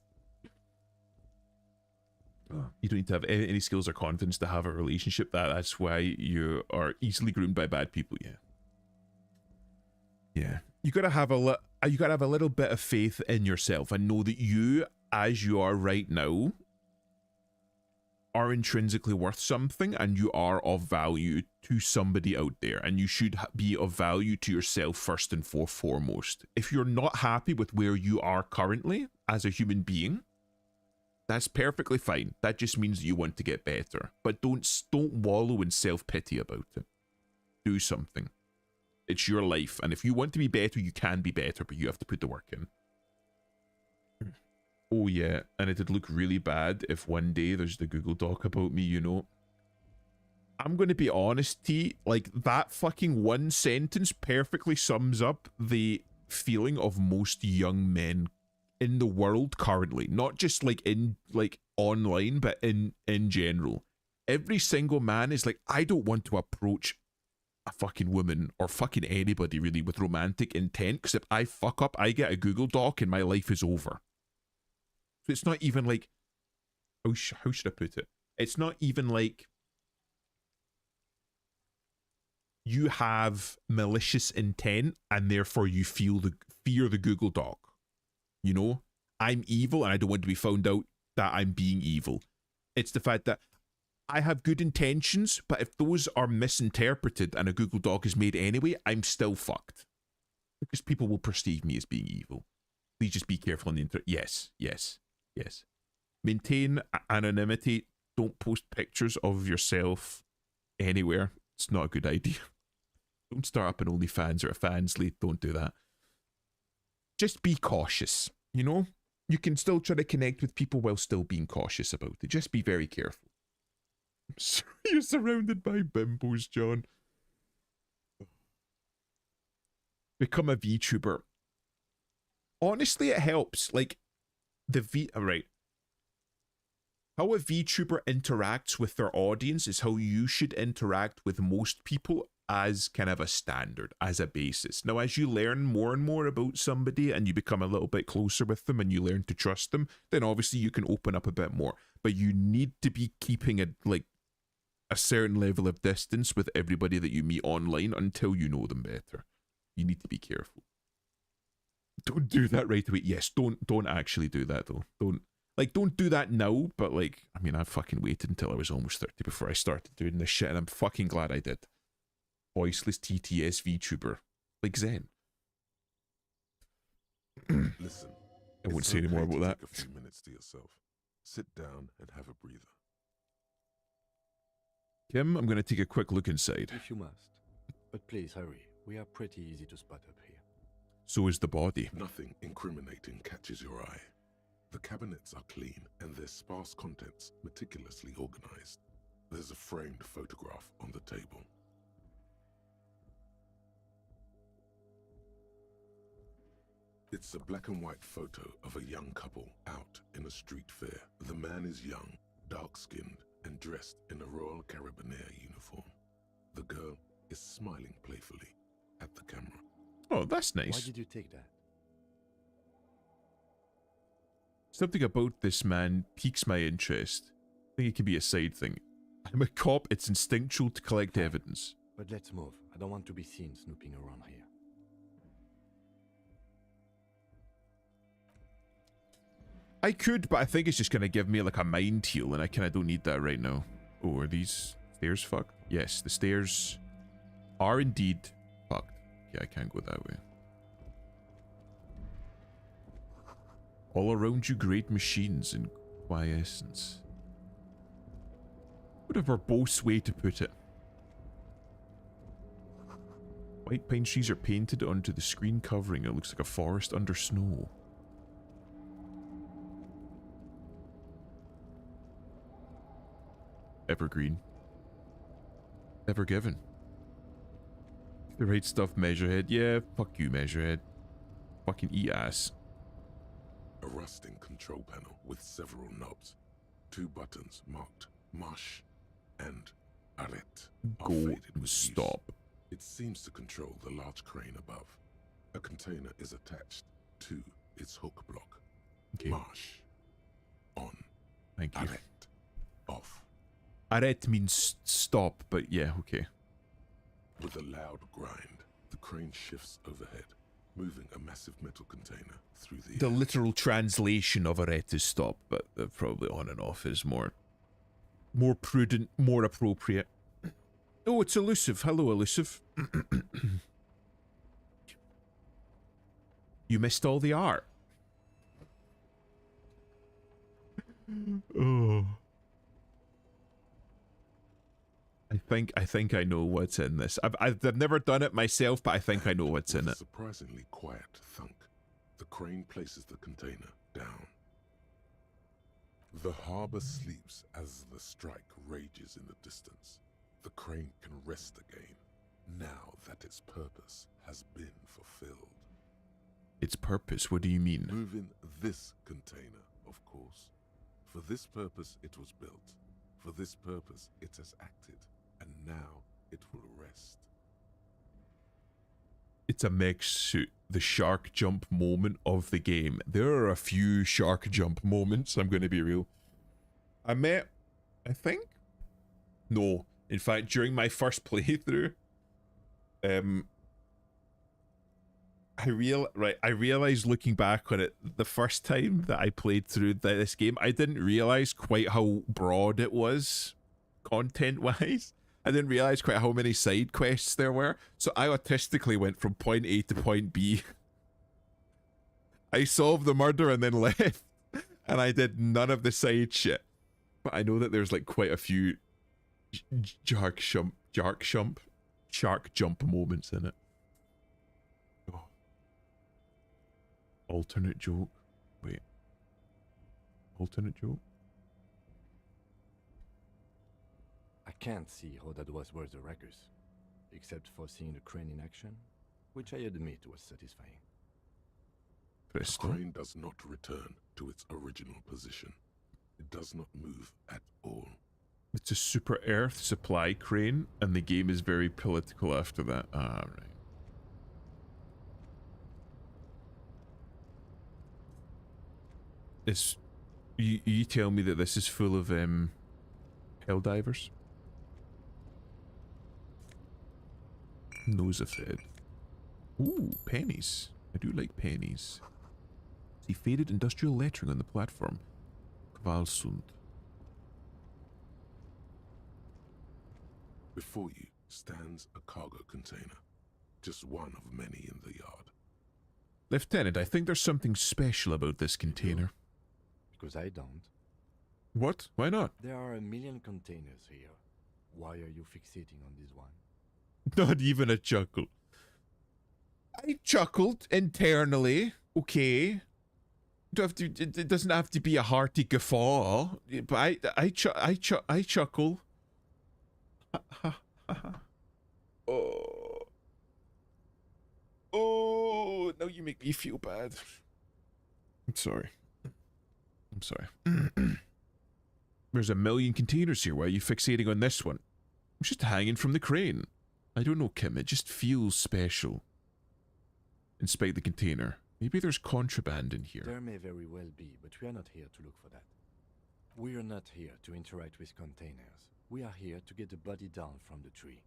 S1: You don't need to have any skills or confidence to have a relationship. That's why you are easily groomed by bad people, yeah. Yeah. You gotta have a little bit of faith in yourself and know that you, as you are right now, are intrinsically worth something and you are of value to somebody out there, and you should be of value to yourself first and foremost. If you're not happy with where you are currently as a human being, that's perfectly fine. That just means you want to get better. But don't wallow in self-pity about it. Do something. It's your life, and if you want to be better, you can be better, but you have to put the work in. Oh yeah, and it'd look really bad if one day there's the Google Doc about me, you know. I'm going to be honest, T, like that fucking one sentence perfectly sums up the feeling of most young men in the world currently, not just like in like online, but in general. Every single man is like, I don't want to approach a fucking woman or fucking anybody really with romantic intent, because if I fuck up, I get a Google Doc and my life is over. So it's not even like, how should I put it? It's not even like you have malicious intent and therefore you fear the Google Doc. You know, I'm evil and I don't want to be found out that I'm being evil. It's the fact that I have good intentions, but if those are misinterpreted and a Google Doc is made anyway, I'm still fucked. Because people will perceive me as being evil. Please just be careful on the internet. Yes. Maintain anonymity. Don't post pictures of yourself anywhere. It's not a good idea. Don't start up an OnlyFans or a Fansly. Don't do that. Just be cautious, you know? You can still try to connect with people while still being cautious about it. Just be very careful. You're surrounded by bimbos, John. Become a VTuber. Honestly, it helps. Like, right. How a VTuber interacts with their audience is how you should interact with most people as kind of a standard, as a basis. Now, as you learn more and more about somebody and you become a little bit closer with them and you learn to trust them, then obviously you can open up a bit more. But you need to be keeping a certain level of distance with everybody that you meet online until you know them better. You need to be careful. Don't do that right away. Yes, don't actually do that though. Don't do that now, but like, I mean, I fucking waited until I was almost 30 before I started doing this shit, and I'm fucking glad I did. Voiceless TTS VTuber. Like Zen.
S2: Listen.
S1: I won't say any more about that.
S2: Take a few minutes to yourself. Sit down and have a breather.
S1: Kim, I'm going to take a quick look inside.
S3: If you must. But please hurry. We are pretty easy to spot up here.
S1: So is the body.
S2: Nothing incriminating catches your eye. The cabinets are clean and their sparse contents meticulously organized. There's a framed photograph on the table. It's a black and white photo of a young couple out in a street fair. The man is young, dark-skinned, and dressed in a Royal Carabinieri uniform. The girl is smiling playfully at the camera.
S1: Oh, that's nice.
S3: Why did you take that?
S1: Something about this man piques my interest. I think it could be a side thing. I'm a cop, it's instinctual to collect evidence.
S3: But let's move. I don't want to be seen snooping around here.
S1: I could, but I think it's just going to give me like a mind heal, and I kind of don't need that right now. Oh, are these stairs fucked? Yes, the stairs are indeed fucked. Yeah, I can't go that way. All around you, great machines and quiescence. What a verbose way to put it. White pine trees are painted onto the screen covering. It looks like a forest under snow. Evergreen. Ever given. The right stuff, Measurehead. Yeah, fuck you, Measurehead. Fucking eat ass.
S2: A rusting control panel with several knobs. 2 buttons marked Marche and Arrête. are
S1: Go
S2: faded with use.
S1: stop.
S2: It seems to control the large crane above. A container is attached to its hook block.
S1: Okay.
S2: Marche. On.
S1: Thank you.
S2: Arrête. Off.
S1: Arrête means stop, but yeah, okay.
S2: With a loud grind, the crane shifts overhead, moving a massive metal container through the
S1: The
S2: air.
S1: literal translation of arrête is stop, but probably on and off is more prudent, more appropriate. Oh, it's Elusive. Hello, Elusive. You missed all the art. Oh. I think I know what's in this. I've never done it myself, but I think I know what's in
S2: With a
S1: it.
S2: surprisingly quiet thunk, the crane places the container down. The harbor sleeps as the strike rages in the distance. The crane can rest again, now that its purpose has been fulfilled.
S1: Its purpose? What do you mean?
S2: Moving this container, of course. For this purpose it was built. For this purpose it has acted. And now it will rest.
S1: It's a mech suit. The shark jump moment of the game. There are a few shark jump moments, I'm going to be real. I think? No. In fact, during my first playthrough, I realized looking back on it, the first time that I played through this game, I didn't realize quite how broad it was, content-wise. I didn't realize quite how many side quests there were, so I autistically went from point A to point B. I solved the murder and then left, and I did none of the side shit. But I know that there's like quite a few shark jump moments in it. Oh. Alternate joke. Wait. Alternate joke?
S3: I can't see how that was worth the ruckus, except for seeing the crane in action, which I admit was satisfying.
S2: The
S1: Presto.
S2: crane does not return to its original position. It does not move at all.
S1: It's a super Earth supply crane, and the game is very political after that. Ah, right. You tell me that this is full of hell divers? Nose of Fed. Ooh, pennies. I do like pennies. See faded industrial lettering on the platform. Kvalsund.
S2: Before you stands a cargo container, just one of many in the yard.
S1: Lieutenant, I think there's something special about this container.
S3: Because I don't.
S1: What? Why not?
S3: There are a million containers here. Why are you fixating on this one?
S1: Not even a chuckle. I chuckled internally. Okay. It doesn't have to be a hearty guffaw, but I chuckle. Oh, now you make me feel bad. I'm sorry. I'm sorry. There's a million containers here. Why are you fixating on this one? I'm just hanging from the crane. I don't know, Kim. It just feels special. Inspect the container. Maybe there's contraband in here.
S3: There may very well be, but we are not here to look for that. We are not here to interact with containers. We are here to get the body down from the tree.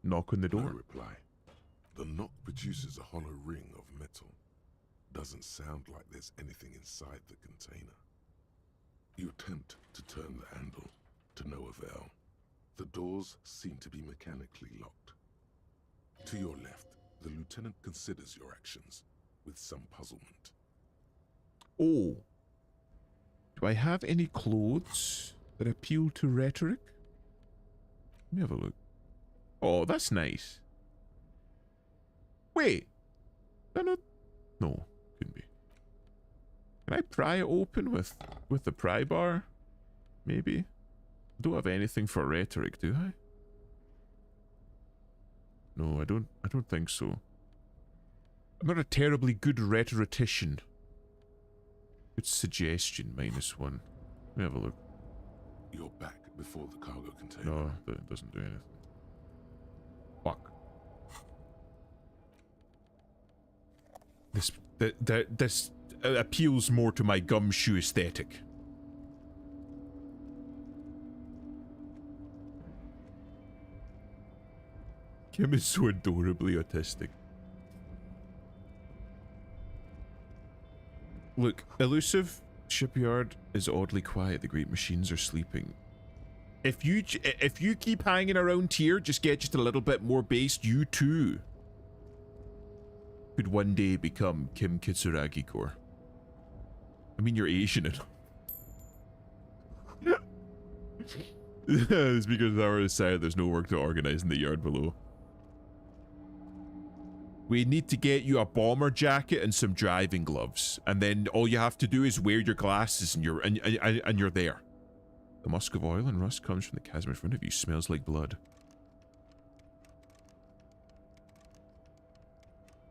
S1: Knock on the
S2: No
S1: door.
S2: reply. The knock produces a hollow ring of metal. Doesn't sound like there's anything inside the container. You attempt to turn the handle, to no avail. The doors seem to be mechanically locked. To your left, the lieutenant considers your actions with some puzzlement.
S1: Oh. Do I have any clothes that appeal to rhetoric? Let me have a look. Oh, that's nice. Wait. No, couldn't be. Can I pry it open with the pry bar? Maybe. I don't have anything for rhetoric, do I? No, I don't think so. I'm not a terribly good rhetorician. Good suggestion, -1. Let me have a look.
S2: You're back before the cargo container.
S1: No, that doesn't do anything. Fuck. This appeals more to my gumshoe aesthetic. Kim is so adorably autistic. Look, elusive shipyard is oddly quiet. The great machines are sleeping. If you keep hanging around here, just get just a little bit more based, you too could one day become Kim Kitsuragi Core. I mean, you're Asian enough. It's because I already said there's no work to organize in the yard below. We need to get you a bomber jacket and some driving gloves, and then all you have to do is wear your glasses, and you're there. The musk of oil and rust comes from the chasm in front of you. Smells like blood.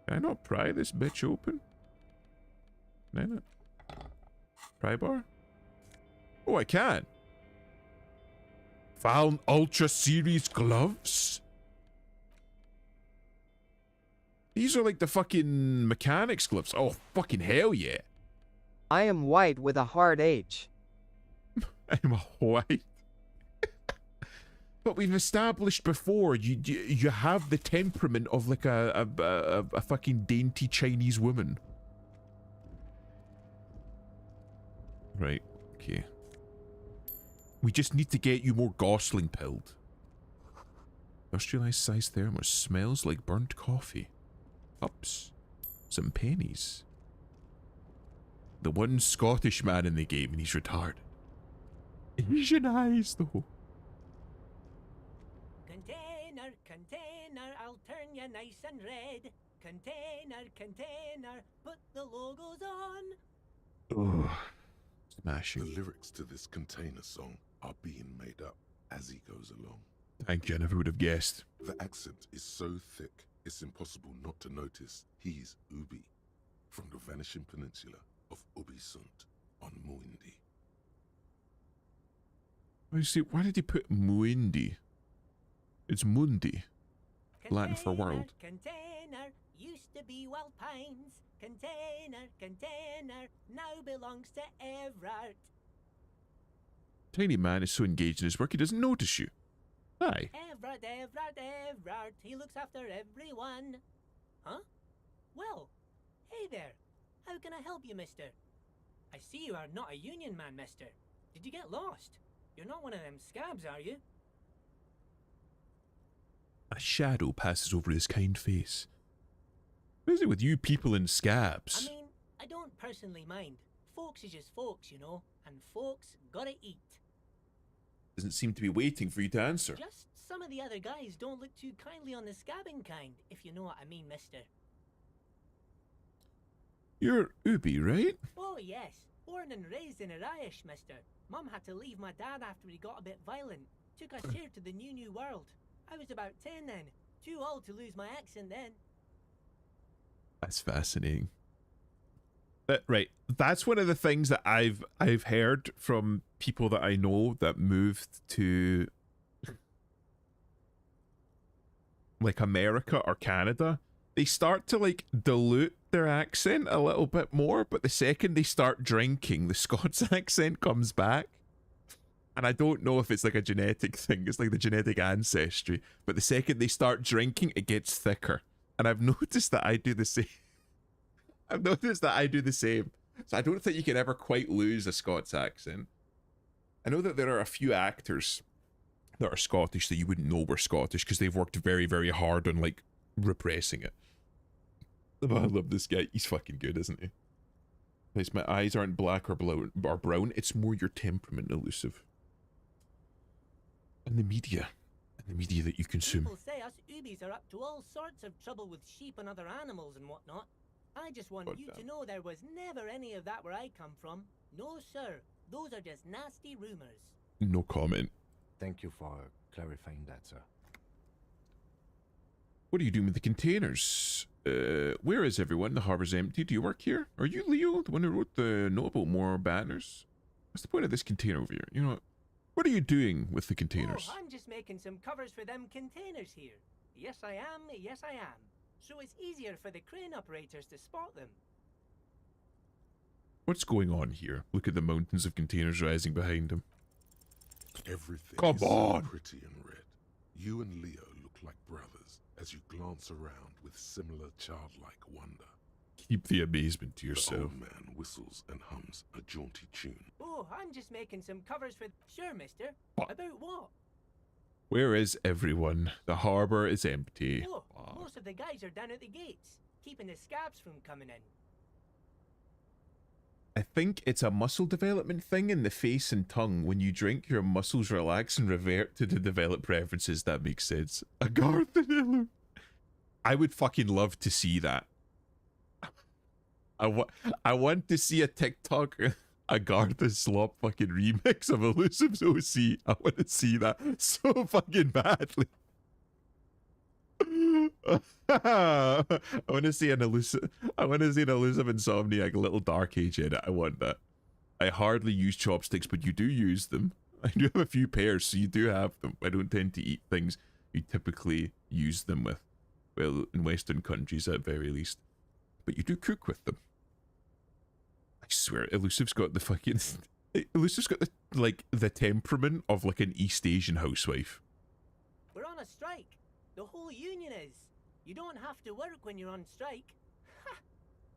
S1: Can I not pry this bitch open? Can I not? Pry bar? Oh, I can. Found Ultra Series gloves? These are like the fucking mechanics gloves. Oh, fucking hell yeah.
S4: I am white with a hard H.
S1: I'm white. But we've established before, you have the temperament of like a fucking dainty Chinese woman. Right, okay. We just need to get you more Gosling pilled. Industrialized size thermos smells like burnt coffee. Cups. Some pennies. The one Scottish man in the game, and he's retarded. Asian eyes, though.
S7: Container, container, I'll turn you nice and red. Container, container, put the logos on.
S1: Oh, smashing.
S2: The lyrics to this container song are being made up as he goes along.
S1: Thank you, I never would have guessed.
S2: The accent is so thick, it's impossible not to notice he's Ubi, from the vanishing peninsula of Ubisunt on Muindi.
S1: Why did he put Muindi? It's Mundi. Latin for world.
S7: Container, used to be Wild Pines. Container, container, now belongs to Everard.
S1: Tiny man is so engaged in his work he doesn't notice you. Hi.
S7: Everard, Everard, Everard, he looks after everyone. Huh? Well, hey there. How can I help you, mister? I see you are not a union man, mister. Did you get lost? You're not one of them scabs, are you?
S1: A shadow passes over his kind face. What is it with you people in scabs?
S7: I mean, I don't personally mind. Folks is just folks, you know, and folks gotta eat.
S1: Doesn't seem to be waiting for you to answer.
S7: Just some of the other guys don't look too kindly on the scabbing kind, if you know what I mean, mister.
S1: You're Ubi, right?
S7: Oh, yes. Born and raised in Irish, mister. Mum had to leave my dad after he got a bit violent. Took us here to the new world. I was about 10 then. Too old to lose my accent then.
S1: That's fascinating. Right, that's one of the things that I've heard from people that I know that moved to like America or Canada. They start to like dilute their accent a little bit more, but the second they start drinking, the Scots accent comes back. And I don't know if it's like a genetic thing, it's like the genetic ancestry, but the second they start drinking, it gets thicker. And I've noticed that I do the same. So I don't think you can ever quite lose a Scots accent. I know that there are a few actors that are Scottish that you wouldn't know were Scottish because they've worked very, very hard on like repressing it. But I love this guy. He's fucking good, isn't he? Nice. My eyes aren't black or brown. It's more your temperament, elusive. And the media that you consume.
S7: People say us Ubis are up to all sorts of trouble with sheep and other animals and whatnot. I just want you to know there was never any of that where I come from. No, sir. Those are just nasty rumors.
S1: No comment.
S3: Thank you for clarifying that, sir.
S1: What are you doing with the containers? Where is everyone? The harbor's empty. Do you work here? Are you Leo, the one who wrote the note about more banners? What's the point of this container over here? You know what are you doing with the containers?
S7: Oh, I'm just making some covers for them containers here. Yes, I am. Yes, I am. So it's easier for the crane operators to spot them.
S1: What's going on here? Look at the mountains of containers rising behind him.
S2: Everything
S1: Come
S2: is
S1: on.
S2: so pretty and red. You and Leo look like brothers as you glance around with similar childlike wonder.
S1: Keep the amazement to
S2: The
S1: yourself.
S2: old man whistles and hums a jaunty tune.
S7: Oh, I'm just making some covers for... Sure, mister.
S1: What?
S7: About what?
S1: Where is everyone? The harbor is empty.
S7: Oh, most of the guys are down at the gates, keeping the scabs from coming in.
S1: I think it's a muscle development thing in the face and tongue. When you drink, your muscles relax and revert to the developed preferences. That makes sense. A garden. I would fucking love to see that. I want to see a TikTok, a Garth Slop fucking remix of Elusive's OC. I want to see that so fucking badly. I want to see an Elusive Insomniac little Dark Age edit. I want that. I hardly use chopsticks, but you do use them. I do have a few pairs, so you do have them. I don't tend to eat things you typically use them with. Well, in Western countries at very least. But you do cook with them. I swear, Elusive's got the fucking... Elusive's got the, like, the temperament of, like, an East Asian housewife.
S7: We're on a strike. The whole union is. You don't have to work when you're on strike. Ha!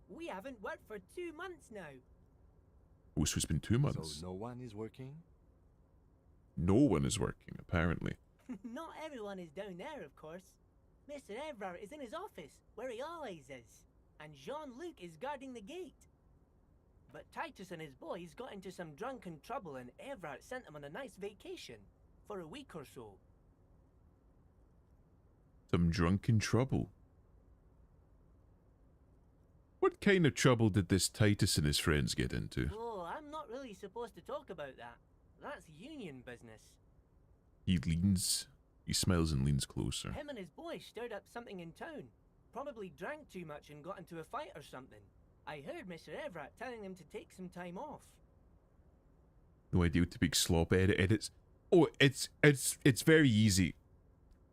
S7: We haven't worked for 2 months now.
S1: Oh, so it's been 2 months.
S3: So no one is working?
S1: No one is working, apparently.
S7: Not everyone is down there, of course. Mr. Evrard is in his office, where he always is. And Jean-Luc is guarding the gate. But Titus and his boys got into some drunken trouble and Evrard sent them on a nice vacation. For a week or so.
S1: Some drunken trouble. What kind of trouble did this Titus and his friends get into?
S7: Oh, I'm not really supposed to talk about that. That's union business.
S1: He smiles and leans closer.
S7: Him and his boys stirred up something in town. Probably drank too much and got into a fight or something. I heard Mr. Evrard telling them to take some time off.
S1: No idea what the big slop edits. Oh, it's very easy.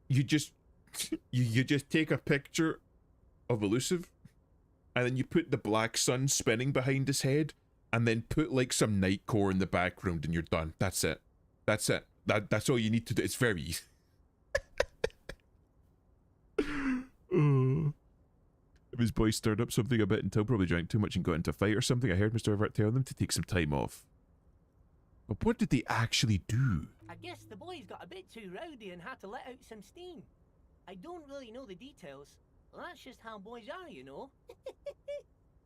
S1: You just you just take a picture of Elusive, and then you put the black sun spinning behind his head, and then put like some nightcore in the background, and you're done. That's it. That's it. That's all you need to do. It's very easy. If his boy stirred up something a bit until probably drank too much and got into a fight or something, I heard Mr. Everett tell them to take some time off. But what did they actually do?
S7: I guess the boys got a bit too rowdy and had to let out some steam. I don't really know the details. Well, that's just how boys are, you know.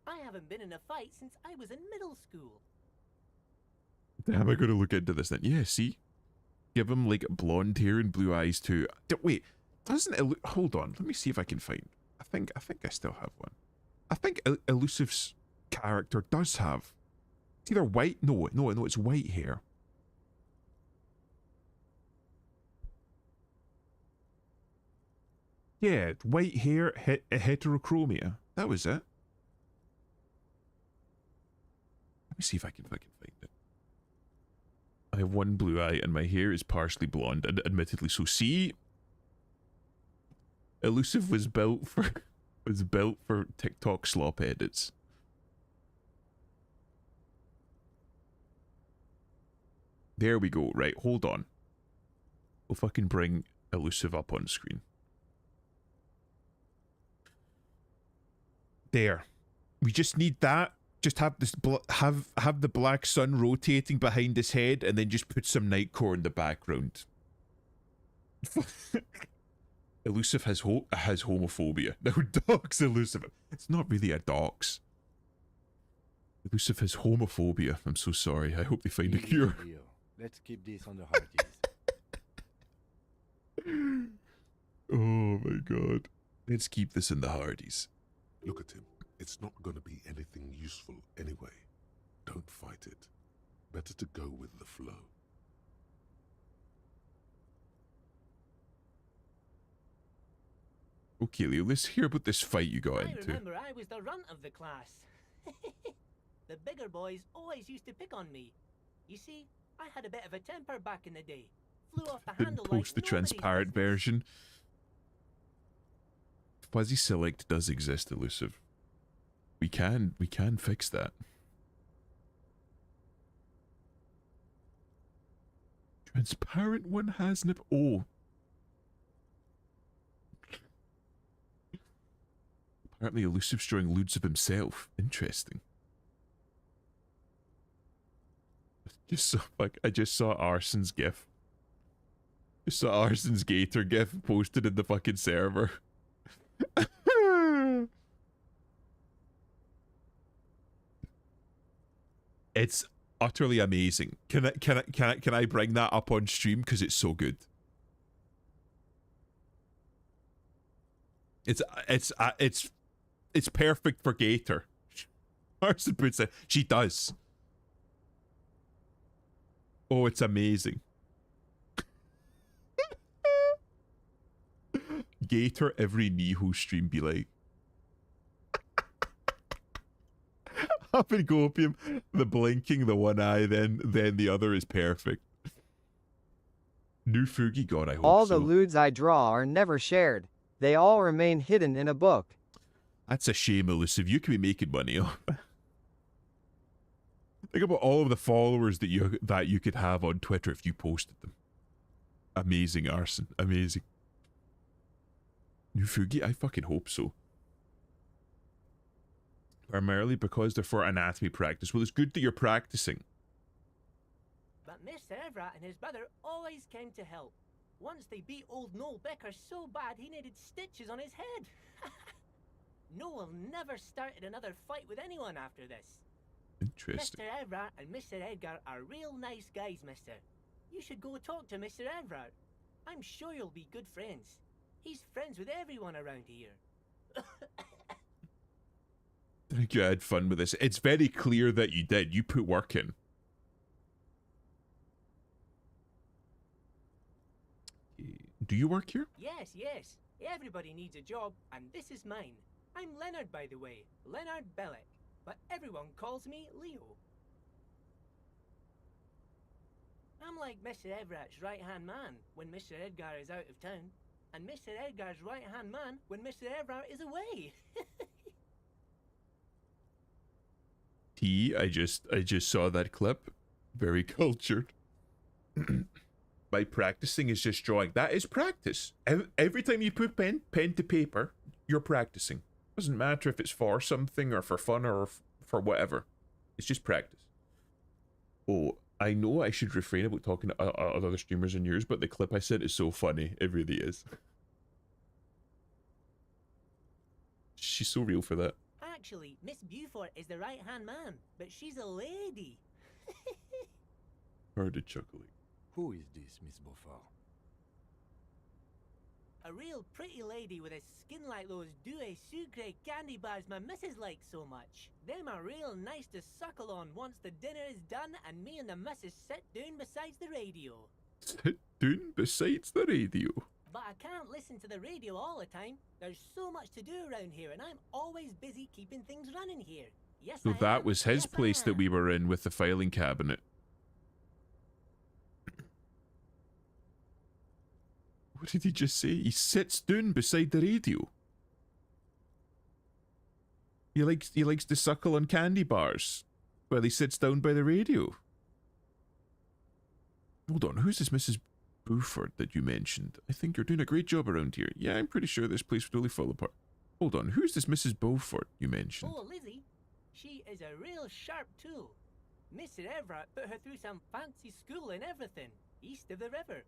S7: I haven't been in a fight since I was in middle school.
S1: Damn, I gotta look into this then. Yeah, see? Give him like blonde hair and blue eyes too. Wait, doesn't it... Hold on, let me see if I can find... I think I still have one. I think Elusive's character does have... It's either white... No, it's white hair. Yeah, white hair, heterochromia. That was it. Let me see if I can fucking find it. I have one blue eye and my hair is partially blonde, and admittedly so. See, Elusive was built for TikTok slop edits. There we go. Right, hold on. We'll fucking bring Elusive up on screen. There. We just need that. Just have this have the black sun rotating behind his head, and then just put some nightcore in the background. Elusive has homophobia. No, dox Elusive. It's not really a dox. Elusive has homophobia. I'm so sorry. I hope they find a cure.
S3: Let's keep this on the hearties.
S1: Oh my god. Let's keep this in the hardies.
S2: Look at him. It's not going to be anything useful anyway. Don't fight it. Better to go with the flow.
S1: Okay, Leo, let's hear about this fight you got
S7: I
S1: into.
S7: remember I was the runt of the class. The bigger boys always used to pick on me. You see, I had a bit of a temper back in the day. Flew off the handle like
S1: Post the
S7: nobody's
S1: transparent
S7: business.
S1: version. Fuzzy select does exist, Elusive. We can fix that. Transparent one has nip. Oh. Apparently Elusive's drawing lewds of himself. Interesting. I just saw Arson's gif. Just saw Arson's Gator gif posted in the fucking server. It's utterly amazing. Can I bring that up on stream because it's so good? It's perfect for Gator. Arson puts it. She does. Oh, it's amazing. Gator every Niho stream be like. Up in Gopium, the blinking, the one eye, then the other is perfect. New Fugi God, I hope
S4: All
S1: so.
S4: the lewds I draw are never shared. They all remain hidden in a book.
S1: That's a shame, Elusive. You can be making money off. Think about all of the followers that you could have on Twitter if you posted them. Amazing, Arson. Amazing. New Fugi? I fucking hope so. Primarily because they're for anatomy practice. Well, it's good that you're practicing.
S7: But Mr. Everett and his brother always came to help. Once they beat old Noel Becker so bad he needed stitches on his head. Noel never started another fight with anyone after this.
S1: Interesting.
S7: Mr. Everett and Mr. Edgar are real nice guys, mister. You should go talk to Mr. Everett. I'm sure you'll be good friends. He's friends with everyone around here.
S1: I think you had fun with this. It's very clear that you did. You put work in. Do you work here?
S7: Yes, yes. Everybody needs a job, and this is mine. I'm Leonard, by the way. Leonard Bellick. But everyone calls me Leo. I'm like Mr. Everett's right-hand man when Mr. Edgar is out of town, and Mr. Edgar's right-hand man when Mr. Everett is away.
S1: T, I just saw that clip. Very cultured. My practicing is just drawing. That is practice. Every time you put pen to paper, you're practicing. Doesn't matter if it's for something or for fun or for whatever. It's just practice. Oh, I know I should refrain about talking to other streamers and yours, but the clip I sent is so funny. It really is. She's so real for that.
S7: Actually, Miss Beaufort is the right-hand man, but she's a lady.
S1: Heard it chuckling.
S3: Who is this, Miss Beaufort?
S7: A real pretty lady with a skin like those Douai Sucre candy bars my missus likes so much. Them are real nice to suckle on once the dinner is done and me and the missus sit down besides the radio.
S1: Sit down besides the radio.
S7: But I can't listen to the radio all the time. There's so much to do around here and I'm always busy keeping things running here. Yes,
S1: So
S7: I
S1: that
S7: am.
S1: was his
S7: Yes, I
S1: place that
S7: am.
S1: we were in with the filing cabinet. What did he just say? He sits down beside the radio. He likes to suckle on candy bars while he sits down by the radio. Hold on, who's this Mrs. Beaufort that you mentioned? I think you're doing a great job around here. Yeah, I'm pretty sure this place would totally fall apart. Hold on, who's this Mrs. Beaufort you mentioned?
S7: Oh, Lizzie. She is a real sharp tool. Mr. Everett put her through some fancy school and everything, east of the river.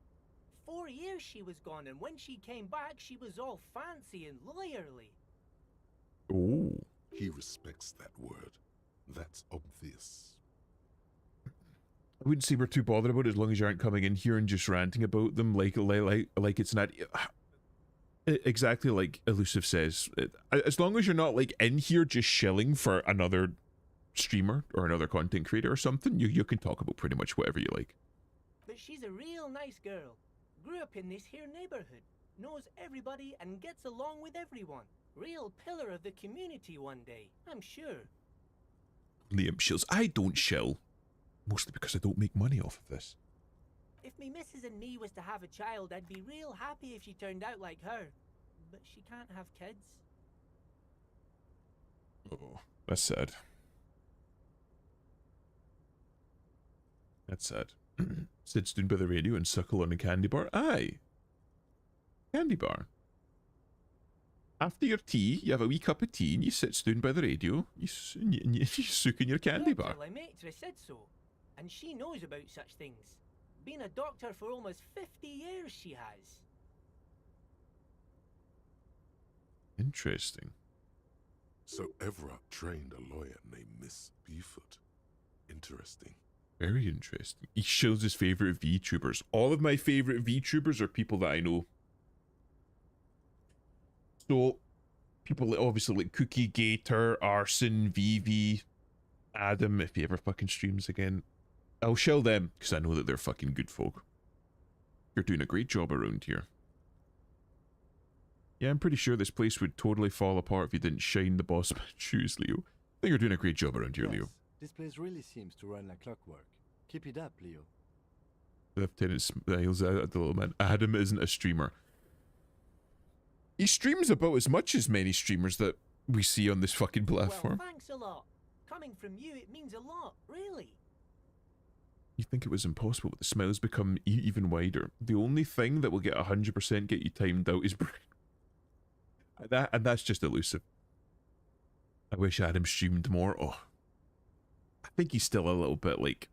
S7: 4 years she was gone, and when she came back, she was all fancy and lawyerly.
S1: Oh.
S2: He respects that word. That's obvious.
S1: I wouldn't say we're too bothered about it as long as you aren't coming in here and just ranting about them like it's not exactly like Elusive says. As long as you're not like in here just shilling for another streamer or another content creator or something, you can talk about pretty much whatever you like.
S7: But she's a real nice girl. Grew up in this here neighborhood, knows everybody and gets along with everyone. Real pillar of the community one day, I'm sure.
S1: Liam shills. I don't shill. Mostly because I don't make money off of this.
S7: If me missus and me was to have a child, I'd be real happy if she turned out like her. But she can't have kids.
S1: Oh, that's sad. That's sad. Sits down by the radio and suckle on a candy bar. Aye. Candy bar. After your tea, you have a wee cup of tea and you sit down by the radio. You suck in your candy bar.
S7: My maitre said so, and she knows about such things. Been a doctor for almost 50 years she has.
S1: Interesting.
S2: So Everett trained a lawyer named Miss Beaufort. Interesting.
S1: Very interesting. He shows his favorite VTubers. All of my favorite VTubers are people that I know. So, people obviously like Cookie Gator, Arson, Vivi, Adam, if he ever fucking streams again. I'll shell them, because I know that they're fucking good folk. You're doing a great job around here. Yeah, I'm pretty sure this place would totally fall apart if you didn't shine the boss man shoes, Leo. I think you're doing a great job around here, Leo.
S3: Yes, this place really seems to run like clockwork. Keep it up, Leo.
S1: Lieutenant smiles out at the little man. Adam isn't a streamer. He streams about as much as many streamers that we see on this fucking platform.
S7: Well, thanks a lot. Coming from you, it means a lot, really.
S1: You think it was impossible, but the smiles become even wider. The only thing that will get 100% get you timed out is brain. And that's just elusive. I wish Adam streamed more. Oh, I think he's still a little bit like.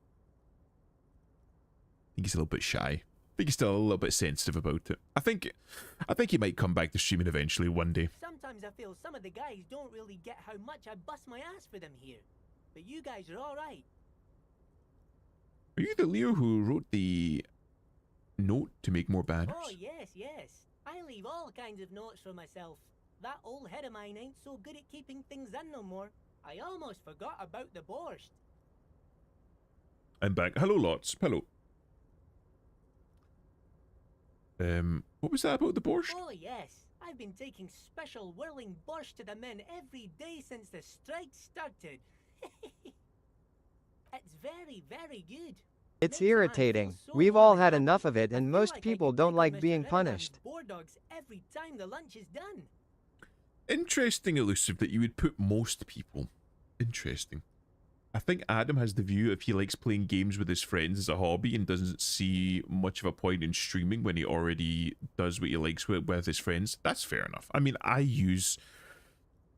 S1: I think he's a little bit shy. I think he's still a little bit sensitive about it. I think he might come back to streaming eventually one day.
S7: Sometimes I feel some of the guys don't really get how much I bust my ass for them here. But you guys are alright.
S1: Are you the Leo who wrote the note to make more banners?
S7: Oh, yes, yes. I leave all kinds of notes for myself. That old head of mine ain't so good at keeping things in no more. I almost forgot about the borscht.
S1: I'm back. Hello, lots. Hello. What was that about the borscht?
S7: Oh, yes. I've been taking special whirling borscht to the men every day since the strike started. It's very, very good.
S4: It's
S7: Makes a man
S4: irritating.
S7: feel so
S4: We've all
S7: warm
S4: had
S7: and
S4: enough
S7: happy.
S4: of it,
S7: I
S4: and
S7: feel
S4: most
S7: like I
S4: people
S7: could
S4: don't
S7: take
S4: like
S7: Mr.
S4: being
S7: Redman's
S4: punished.
S7: boar dogs every time the lunch is done.
S1: Interesting, elusive, that you would put most people. Interesting. I think Adam has the view if he likes playing games with his friends as a hobby and doesn't see much of a point in streaming when he already does what he likes with his friends. That's fair enough. I mean, I use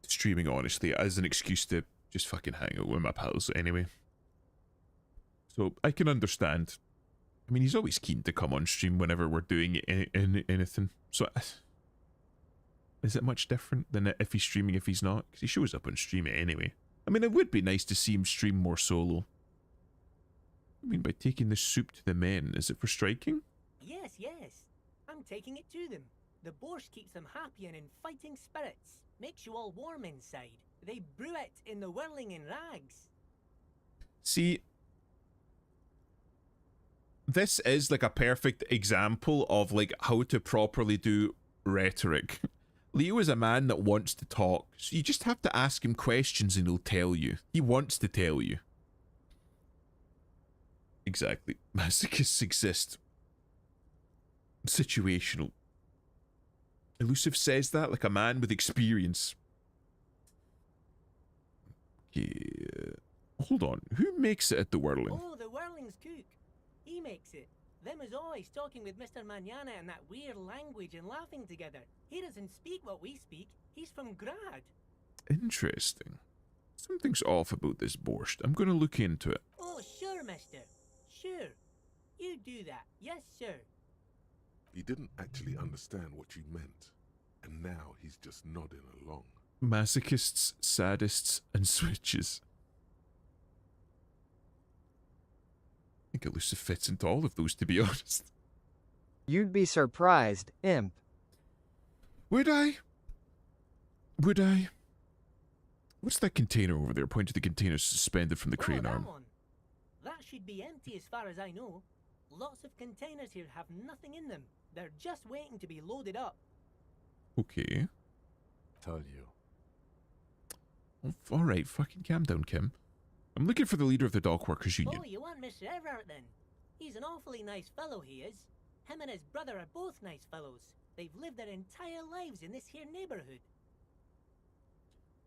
S1: streaming, honestly, as an excuse to just fucking hang out with my pals anyway. So I can understand. I mean, he's always keen to come on stream whenever we're doing anything. So is it much different than if he's streaming if he's not? Because he shows up on stream anyway. I mean, it would be nice to see him stream more solo. I mean, by taking the soup to the men, is it for striking?
S7: Yes, yes. I'm taking it to them. The borscht keeps them happy and in fighting spirits. Makes you all warm inside. They brew it in the whirling in rags.
S1: See, this is like a perfect example of like how to properly do rhetoric. Leo is a man that wants to talk, so you just have to ask him questions and he'll tell you. He wants to tell you. Exactly. Masochists exist. Situational. Elusive says that like a man with experience. Okay. Hold on. Who makes it at the Whirling?
S7: Oh, the whirling's cook. He makes it. Them is always talking with Mr. Manana in that weird language and laughing together. He doesn't speak what we speak. He's from Grad.
S1: Interesting. Something's off about this borscht. I'm gonna look into it.
S7: Oh, sure, mister. Sure. You do that. Yes, sir.
S2: He didn't actually understand what you meant, and now he's just nodding along.
S1: Masochists, sadists, and switches. I think Elusive fits into all of those, to be honest.
S4: You'd be surprised, imp.
S1: Would I? Would I? What's that container over there? Point to the container suspended from the crane
S7: that
S1: arm.
S7: one. That should be empty as far as I know. Lots of containers here have nothing in them. They're just waiting to be loaded up.
S1: Okay.
S3: Told you.
S1: Alright, fucking calm down, Kim. I'm looking for the leader of the Dockworkers Union.
S7: Oh, you want Mr. Everett then? He's an awfully nice fellow, he is. Him and his brother are both nice fellows. They've lived their entire lives in this here neighborhood.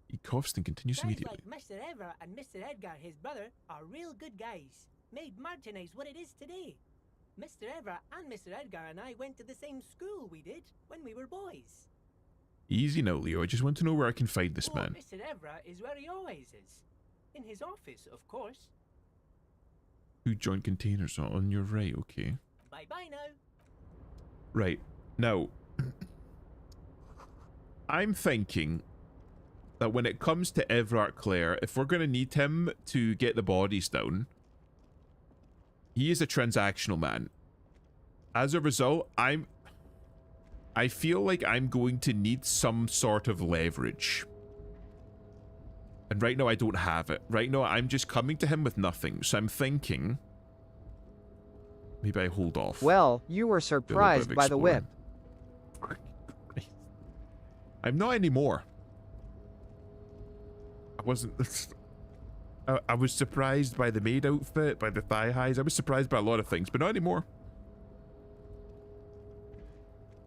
S1: He coughs and continues
S7: Guys
S1: immediately.
S7: like Mr. Everett and Mr. Edgar, his brother, are real good guys. Made Martinez what it is today. Mr. Everett and Mr. Edgar and I went to the same school we did when we were boys.
S1: Easy now, Leo. I just want to know where I can find this
S7: Oh,
S1: man.
S7: Mr. Everett is where he always is. In his office, of course.
S1: Who joined containers on your right, okay.
S7: Bye-bye now.
S1: Right. Now, I'm thinking that when it comes to Everard Clare, if we're going to need him to get the bodies down, he is a transactional man. As a result, I'm I feel like I'm going to need some sort of leverage. And right now I don't have it. Right now I'm just coming to him with nothing. So I'm thinking maybe I hold off.
S4: Well, you were surprised by the whip.
S1: I'm not anymore. I wasn't. I was surprised by the maid outfit, by the thigh highs. I was surprised by a lot of things, but not anymore.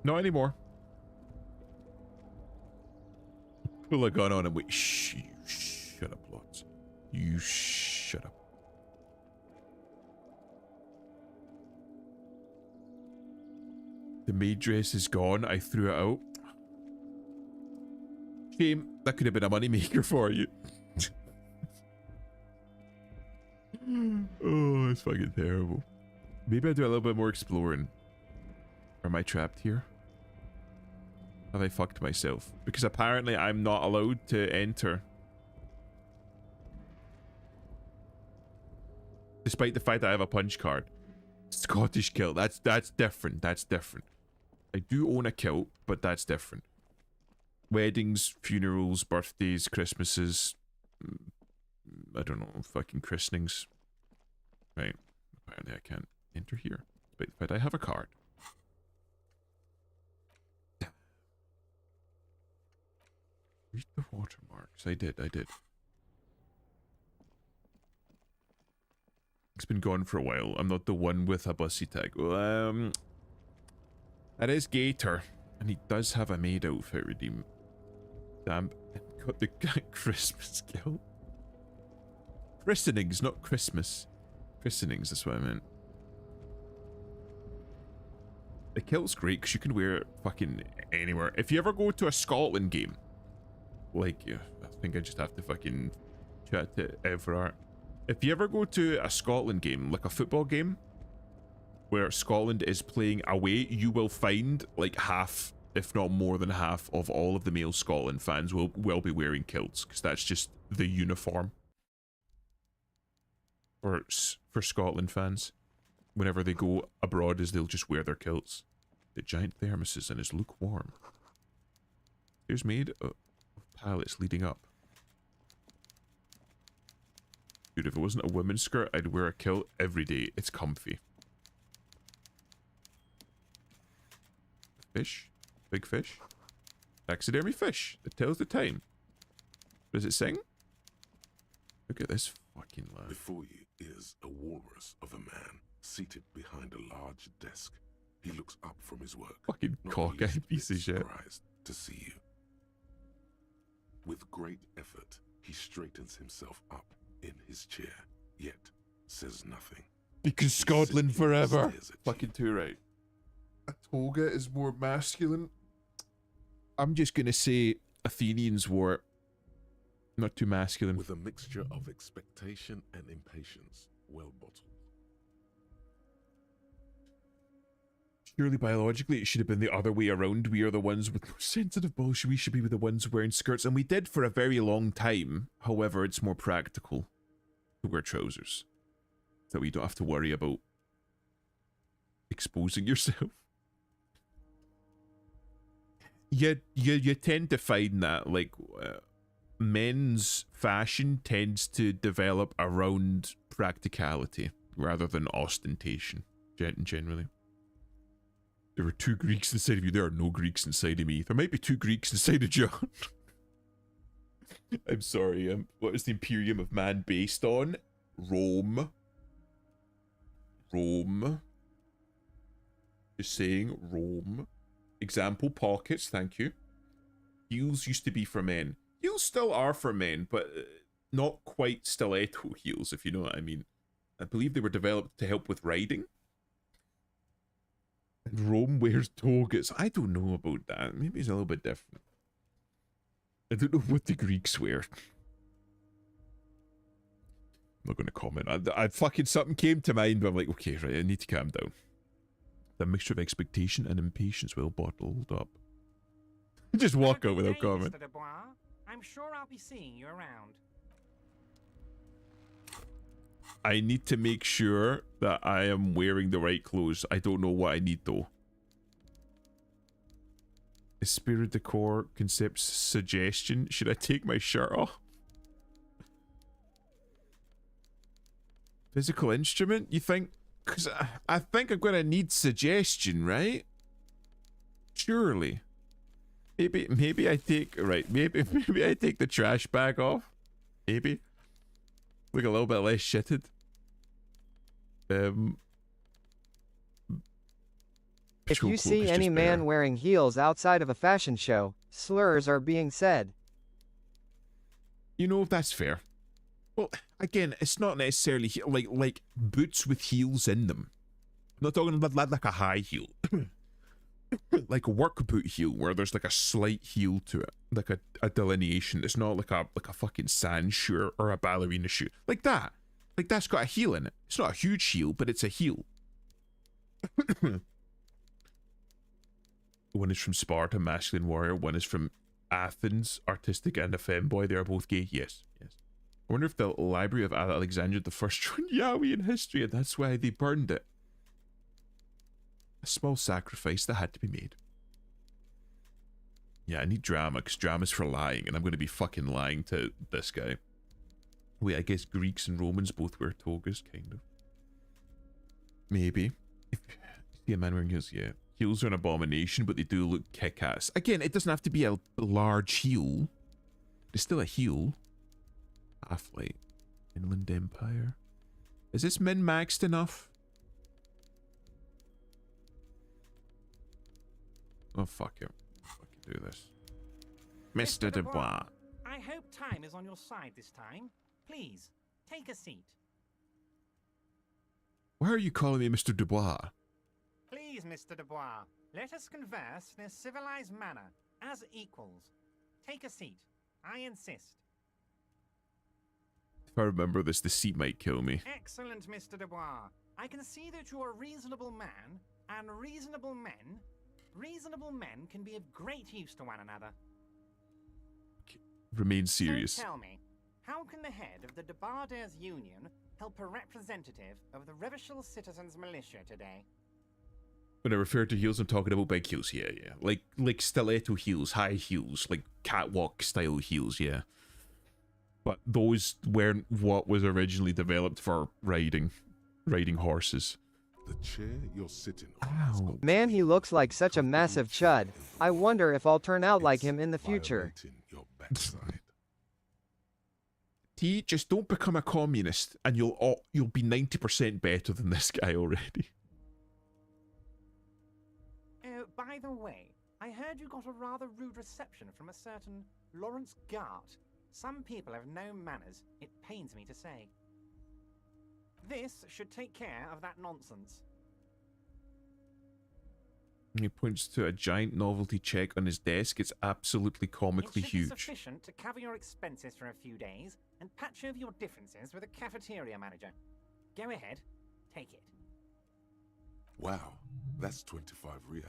S1: Not anymore. Pull a gun on him. Wait, shh, you shut up, Lots. You shut up. The maid dress is gone. I threw it out. Shame. That could have been a moneymaker for you. Oh, it's fucking terrible. Maybe I'll do a little bit more exploring. Or am I trapped here? Have I fucked myself? Because apparently I'm not allowed to enter. Despite the fact that I have a punch card. Scottish kilt. That's different. That's different. I do own a kilt, but that's different. Weddings, funerals, birthdays, Christmases. I don't know, fucking christenings. Right. Apparently I can't enter here. Despite the fact I have a card. Read the watermarks. I did. It's been gone for a while. I'm not the one with a bussy tag. Well, that is Gator. And he does have a maid outfit redeem. Damn. Got the Christmas kilt. Christenings, not Christmas. Christenings, that's what I meant. The kilt's great because you can wear it fucking anywhere. If you ever go to a Scotland game, like, yeah, I think I just have to fucking chat to Everard. If you ever go to a Scotland game, like a football game, where Scotland is playing away, you will find like half, if not more than half, of all of the male Scotland fans will be wearing kilts, because that's just the uniform for Scotland fans. Whenever they go abroad, is they'll just wear their kilts. The giant thermoses and is lukewarm. There's made of pallets leading up. Dude, if it wasn't a women's skirt, I'd wear a kilt every day. It's comfy. Fish? Big fish? Taxidermy fish that tells the time. Does it sing? Look at this fucking lad.
S2: Before you is a walrus of a man seated behind a large desk. He looks up from his work.
S1: Fucking cockeyed piece of shit.
S2: Surprised to see you. With great effort, he straightens himself up in his chair, yet says nothing.
S1: Because Scotland forever. Fucking
S2: too
S1: too right. A toga is more masculine. I'm just gonna say Athenians wore it. Not too masculine.
S2: With a mixture of expectation and impatience, well bottled.
S1: Surely biologically it should have been the other way around. We are the ones with sensitive balls. We should be the ones wearing skirts, and we did for a very long time. However, it's more practical to wear trousers, so we don't have to worry about exposing yourself. You tend to find that like men's fashion tends to develop around practicality rather than ostentation. Generally. There were 2 Greeks inside of you. There are no Greeks inside of me. There might be 2 Greeks inside of John. I'm sorry. What is the Imperium of Man based on? Rome. Just saying, Rome. Example, pockets, thank you. Heels used to be for men. Heels still are for men, but not quite stiletto heels, if you know what I mean. I believe they were developed to help with riding. And Rome wears togas. I don't know about that. Maybe it's a little bit different. I don't know what the Greeks wear. I'm not going to comment. I fucking something came to mind, but I'm like, okay, right, I need to calm down. The mixture of expectation and impatience well bottled up. Just walk out without comment.
S8: Mr. Dubois. I'm sure I'll be seeing you around.
S1: I need to make sure that I am wearing the right clothes. I don't know what I need though. Esprit de Corps concepts suggestion. Should I take my shirt off? Physical instrument, you think? Because I think I'm going to need suggestion, right? Surely. Maybe I take... Right, maybe I take the trash bag off. Maybe. Look a little bit less shitted.
S4: If you see any man wearing heels outside of a fashion show, slurs are being said.
S1: You know, that's fair. Well, again, it's not necessarily like boots with heels in them. I'm not talking about like a high heel. Like a work boot heel where there's like a slight heel to it. Like a delineation. It's not like a fucking sand shoe or a ballerina shoe. Like that. Like that's got a heel in it. It's not a huge heel, but it's a heel. One is from Sparta, masculine warrior. One is from Athens, artistic and a femboy. They are both gay. Yes, yes. I wonder if the Library of Alexandria the First joined Yahweh in history, and that's why they burned it. A small sacrifice that had to be made. Yeah, I need drama, because drama's for lying, and I'm going to be fucking lying to this guy. Wait, I guess Greeks and Romans both wear togas, kind of. Maybe. If you see a man wearing heels, yeah. Heels are an abomination, but they do look kick-ass. Again, it doesn't have to be a large heel. It's still a heel. Half-Light. Inland Empire. Is this min-maxed enough? Oh, fuck it. Fucking do this. Mr. Dubois.
S8: I hope time is on your side this time. Please, take a seat.
S1: Why are you calling me Mr. Dubois?
S8: Please, Mr. Dubois, let us converse in a civilized manner, as equals. Take a seat. I insist.
S1: If I remember this, the seat might kill me.
S8: Excellent, Mr. Dubois. I can see that you are a reasonable man, and reasonable men can be of great use to one another.
S1: Remain serious.
S8: So tell me, how can the head of the Debarders Union help a representative of the Revachol Citizens Militia today?
S1: When I refer to heels, I'm talking about big heels, yeah. Like stiletto heels, high heels, like catwalk style heels, yeah. But those weren't what was originally developed for riding horses.
S2: The chair you're sitting on.
S1: Ow.
S4: Man, he looks like such a massive chud. I wonder if I'll turn out like him in the future.
S2: Your backside.
S1: T, just don't become a communist, and you'll be 90% better than this guy already.
S8: By the way, I heard you got a rather rude reception from a certain Lawrence Gart. Some people have no manners, it pains me to say. This should take care of that nonsense.
S1: He points to a giant novelty check on his desk. It's absolutely comically huge.
S8: It should be sufficient to cover your expenses for a few days and patch over your differences with a cafeteria manager. Go ahead, take it.
S2: Wow, that's 25 real.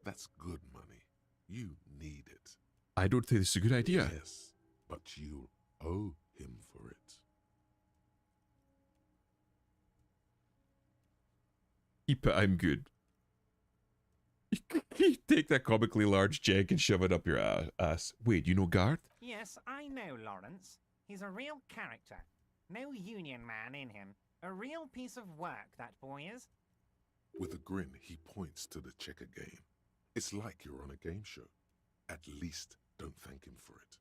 S2: That's good money. You need it.
S1: I don't think this is a good idea.
S2: Yes, but you owe him for it.
S1: Keep it, I'm good. You take that comically large check and shove it up your ass. Wait, you know Garth?
S8: Yes, I know Lawrence. He's a real character. No union man in him. A real piece of work, that boy is.
S2: With a grin, he points to the checker game. It's like you're on a game show. At least don't thank him for it.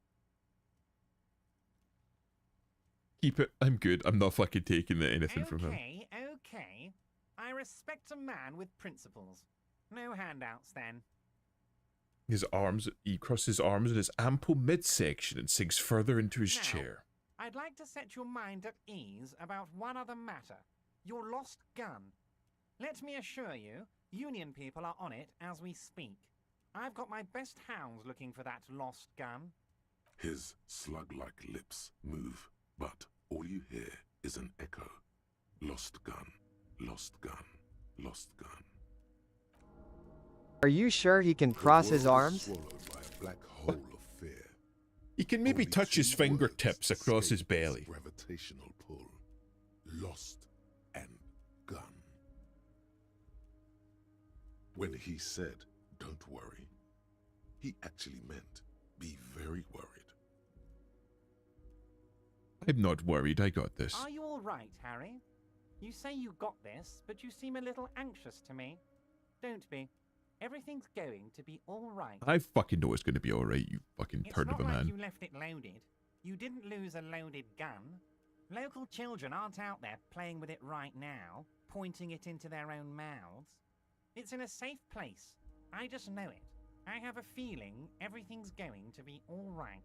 S1: Keep it, I'm good. I'm not fucking taking anything from him.
S8: Okay. I respect a man with principles. No handouts, then.
S1: His arms, he crosses his arms in his ample midsection and sinks further into his chair.
S8: I'd like to set your mind at ease about one other matter. Your lost gun. Let me assure you, Union people are on it as we speak. I've got my best hounds looking for that lost gun.
S2: His slug-like lips move, but all you hear is an echo. Lost gun, lost gun, lost gun.
S4: Are you sure he can cross his arms?
S2: Swallowed by a black hole of fear.
S1: He can maybe
S2: Only
S1: touch his
S2: two
S1: fingertips
S2: words
S1: across his
S2: escape
S1: belly.
S2: Gravitational pull. Lost and gun. When he said, "Don't worry," He actually meant, be very worried.
S1: I'm not worried, I got this.
S8: Are you all right, Harry? You say you got this, but you seem a little anxious to me. Don't be. Everything's going to be all right.
S1: I fucking know it's going to be alright, you fucking
S8: It's
S1: turd of
S8: not
S1: a
S8: like
S1: man.
S8: you left it loaded. You didn't lose a loaded gun. Local children aren't out there playing with it right now, pointing it into their own mouths. It's in a safe place. I just know it. I have a feeling everything's going to be all right.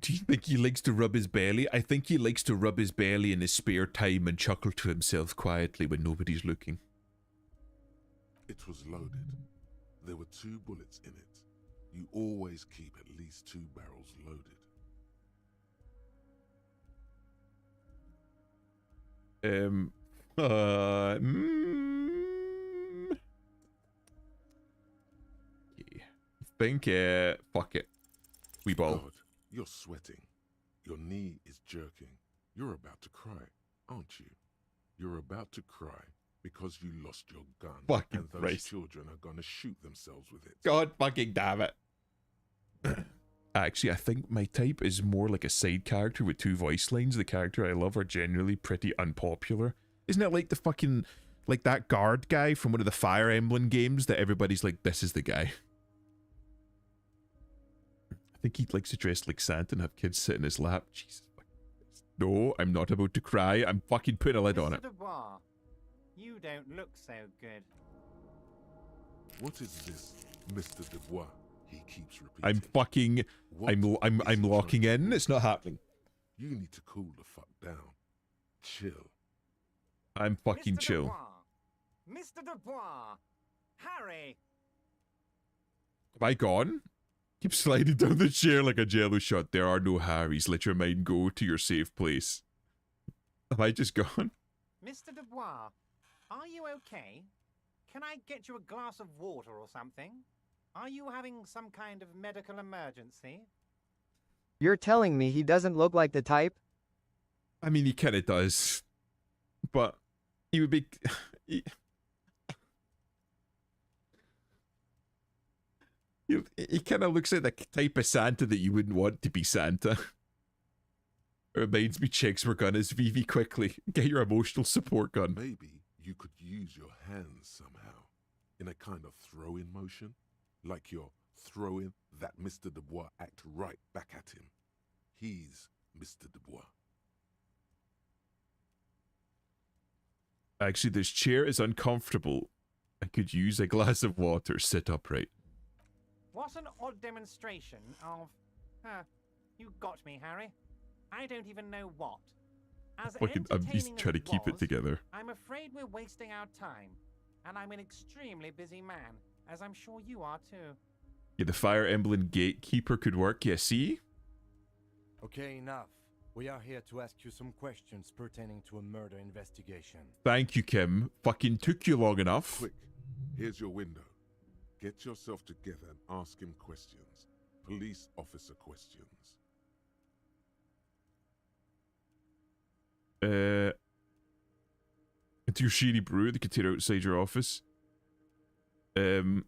S1: Do you think he likes to rub his belly? I think he likes to rub his belly in his spare time and chuckle to himself quietly when nobody's looking.
S2: It was loaded. There were 2 bullets in it. You always keep at least 2 barrels loaded.
S1: Think, fuck it. We ball.
S2: God, you're sweating. Your knee is jerking. You're about to cry, aren't you? You're about to cry because you lost your gun.
S1: Fucking
S2: and those
S1: Christ.
S2: children are gonna shoot themselves with it.
S1: God fucking damn it. Actually, I think my type is more like a side character with 2 voice lines. The character I love are generally pretty unpopular. Isn't it like the fucking, like that guard guy from one of the Fire Emblem games that everybody's like, this is the guy? I think he likes to dress like Santa and have kids sit in his lap. Jesus fucking Christ. No, I'm not about to cry. I'm fucking putting a lid on it.
S8: Mr. Dubois, you don't look so good.
S2: What is this, Mr. Dubois? He keeps repeating.
S1: I'm fucking,
S2: What
S1: I'm
S2: is he
S1: locking
S2: trying to
S1: in.
S2: do?
S1: It's not happening.
S2: You need to cool the fuck down. Chill.
S1: I'm fucking
S8: Mr.
S1: chill.
S8: Dubois. Mr. Dubois! Harry!
S1: Am I gone? Keep sliding down the chair like a jello shot. There are no Harrys. Let your mind go to your safe place. Am I just gone?
S8: Mr. Dubois, are you okay? Can I get you a glass of water or something? Are you having some kind of medical emergency?
S4: You're telling me he doesn't look like the type?
S1: I mean, he kind of does. But he would be... He kind of looks like the type of Santa that you wouldn't want to be Santa. It reminds me, checks were gun is VV quickly. Get your emotional support gun.
S2: Maybe you could use your hands somehow, in a kind of throw-in motion, like you're throwing that Mr. Dubois act right back at him. He's Mr. Dubois.
S1: Actually, this chair is uncomfortable. I could use a glass of water. Sit upright.
S8: What an odd demonstration of... you got me, Harry. I don't even know what. As
S1: Fucking, I'm just
S8: entertaining as
S1: trying to keep it
S8: was,
S1: together.
S8: I'm afraid we're wasting our time. And I'm an extremely busy man, as I'm sure you are too.
S1: Yeah, the Fire Emblem Gatekeeper could work. Yeah, see?
S3: Okay, enough. We are here to ask you some questions pertaining to a murder investigation.
S1: Thank you, Kim. Fucking took you long enough.
S2: Quick, here's your window. Get yourself together and ask him questions. Police officer questions.
S1: Into your shady brew, the container outside your office. You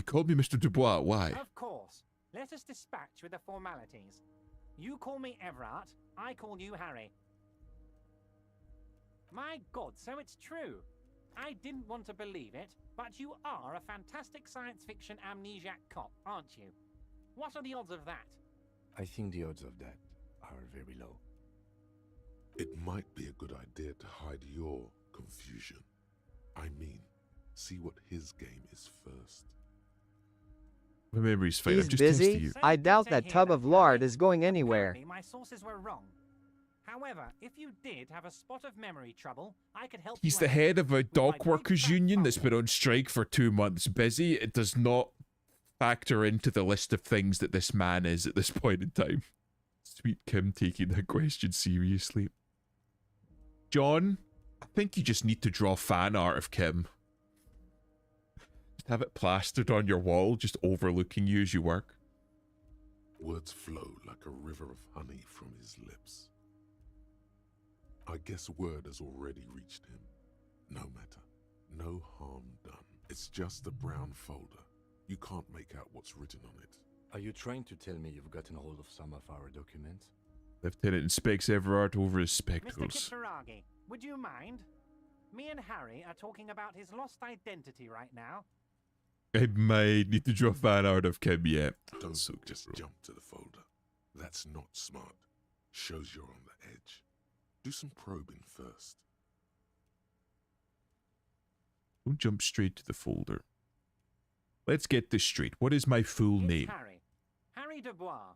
S1: called me Mr. Dubois. Why?
S8: Of course. Let us dispatch with the formalities. You call me Everard, I call you Harry. My God, so it's true. I didn't want to believe it, but you are a fantastic science fiction amnesiac cop, aren't you? What are the odds of that?
S3: I think the odds of that are very low.
S2: It might be a good idea to hide your confusion. I mean, see what his game is first.
S1: My memory's fine. I'm
S4: He's
S1: just testing
S4: busy.
S1: you.
S8: So
S4: I
S8: good
S4: doubt
S8: to
S4: that
S8: hear
S4: tub
S8: that,
S4: of lard
S8: Harry.
S4: is going anywhere.
S8: Apparently my sources were wrong. However, if you did have a spot of memory trouble, I could help
S1: He's
S8: you
S1: the
S8: out
S1: head of a
S8: with my
S1: dock
S8: big
S1: workers
S8: fat
S1: union that's
S8: phone.
S1: been on strike for 2 months. Busy. It does not factor into the list of things that this man is at this point in time. Sweet Kim taking that question seriously. John, I think you just need to draw fan art of Kim. Just have it plastered on your wall, just overlooking you as you work.
S2: Words flow like a river of honey from his lips. I guess word has already reached him. No matter. No harm done. It's just a brown folder. You can't make out what's written on it.
S3: Are you trying to tell me you've gotten hold of some of our documents?
S1: Lieutenant inspects Everard over his
S8: Mr.
S1: spectacles.
S8: Kitsuragi, would you mind? Me and Harry are talking about his lost identity right now.
S1: I might need to draw fan art of Kim yet.
S2: Don't
S1: So
S2: just
S1: good, bro.
S2: jump to the folder. That's not smart. Shows you're on the edge. Do some probing first.
S1: Don't jump straight to the folder. Let's get this straight. What is my full
S8: It's
S1: name?
S8: Harry. Harry Dubois.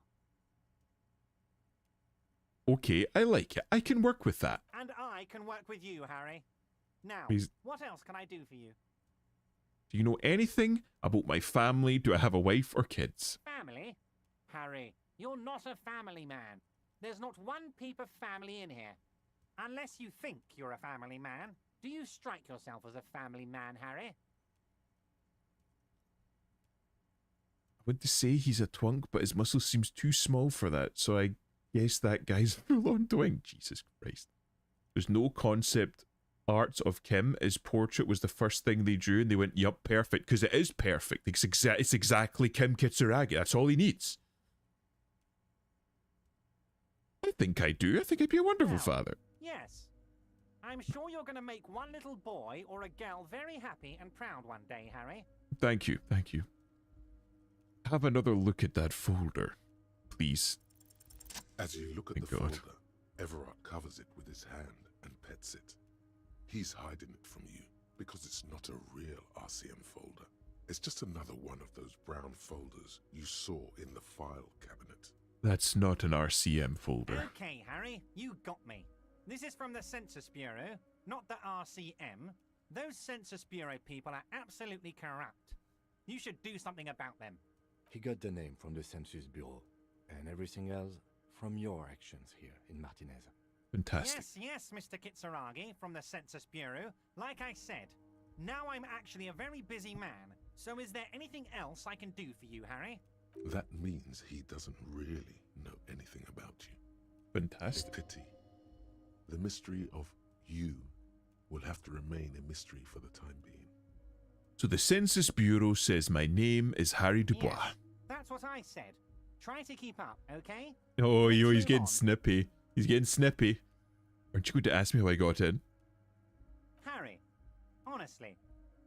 S1: Okay, I like it. I can work with that.
S8: And I can work with you, Harry. Now,
S1: He's-
S8: what else can I do for you?
S1: Do you know anything about my family? Do I have a wife or kids?
S8: Family? Harry, you're not a family man. There's not one peep of family in here. Unless you think you're a family man. Do you strike yourself as a family man, Harry?
S1: I want to say he's a twunk, but his muscle seems too small for that, so I guess that guy's full-on twink. Jesus Christ. There's no concept arts of Kim. His portrait was the first thing they drew, and they went, yup, perfect, because it is perfect. It's exactly Kim Kitsuragi. That's all he needs. I think I do. I think I'd be a wonderful
S8: Well,
S1: father.
S8: Yes. I'm sure you're going to make one little boy or a girl very happy and proud one day, Harry.
S1: Thank you, thank you. Have another look at that folder, please.
S2: As you look at
S1: Thank
S2: the
S1: God.
S2: folder, Everard covers it with his hand and pets it. He's hiding it from you because it's not a real RCM folder. It's just another one of those brown folders you saw in the file cabinet.
S1: That's not an RCM folder.
S8: Okay, Harry, you got me. This is from the Census Bureau, not the RCM. Those Census Bureau people are absolutely corrupt. You should do something about them.
S3: He got the name from the Census Bureau, and everything else from your actions here in Martinez.
S1: Fantastic.
S8: Yes, Mr. Kitsuragi from the Census Bureau. Like I said, now I'm actually a very busy man. So is there anything else I can do for you, Harry?
S2: That means he doesn't really know anything about you.
S1: Fantastic.
S2: A pity. The mystery of you will have to remain a mystery for the time being.
S1: So the Census Bureau says my name is Harry Dubois.
S8: Yes, that's what I said. Try to keep up, okay?
S1: Oh,
S8: Let's
S1: he's
S8: move
S1: getting
S8: on.
S1: snippy. He's getting snippy. Aren't you going to ask me how I got in?
S8: Harry, honestly,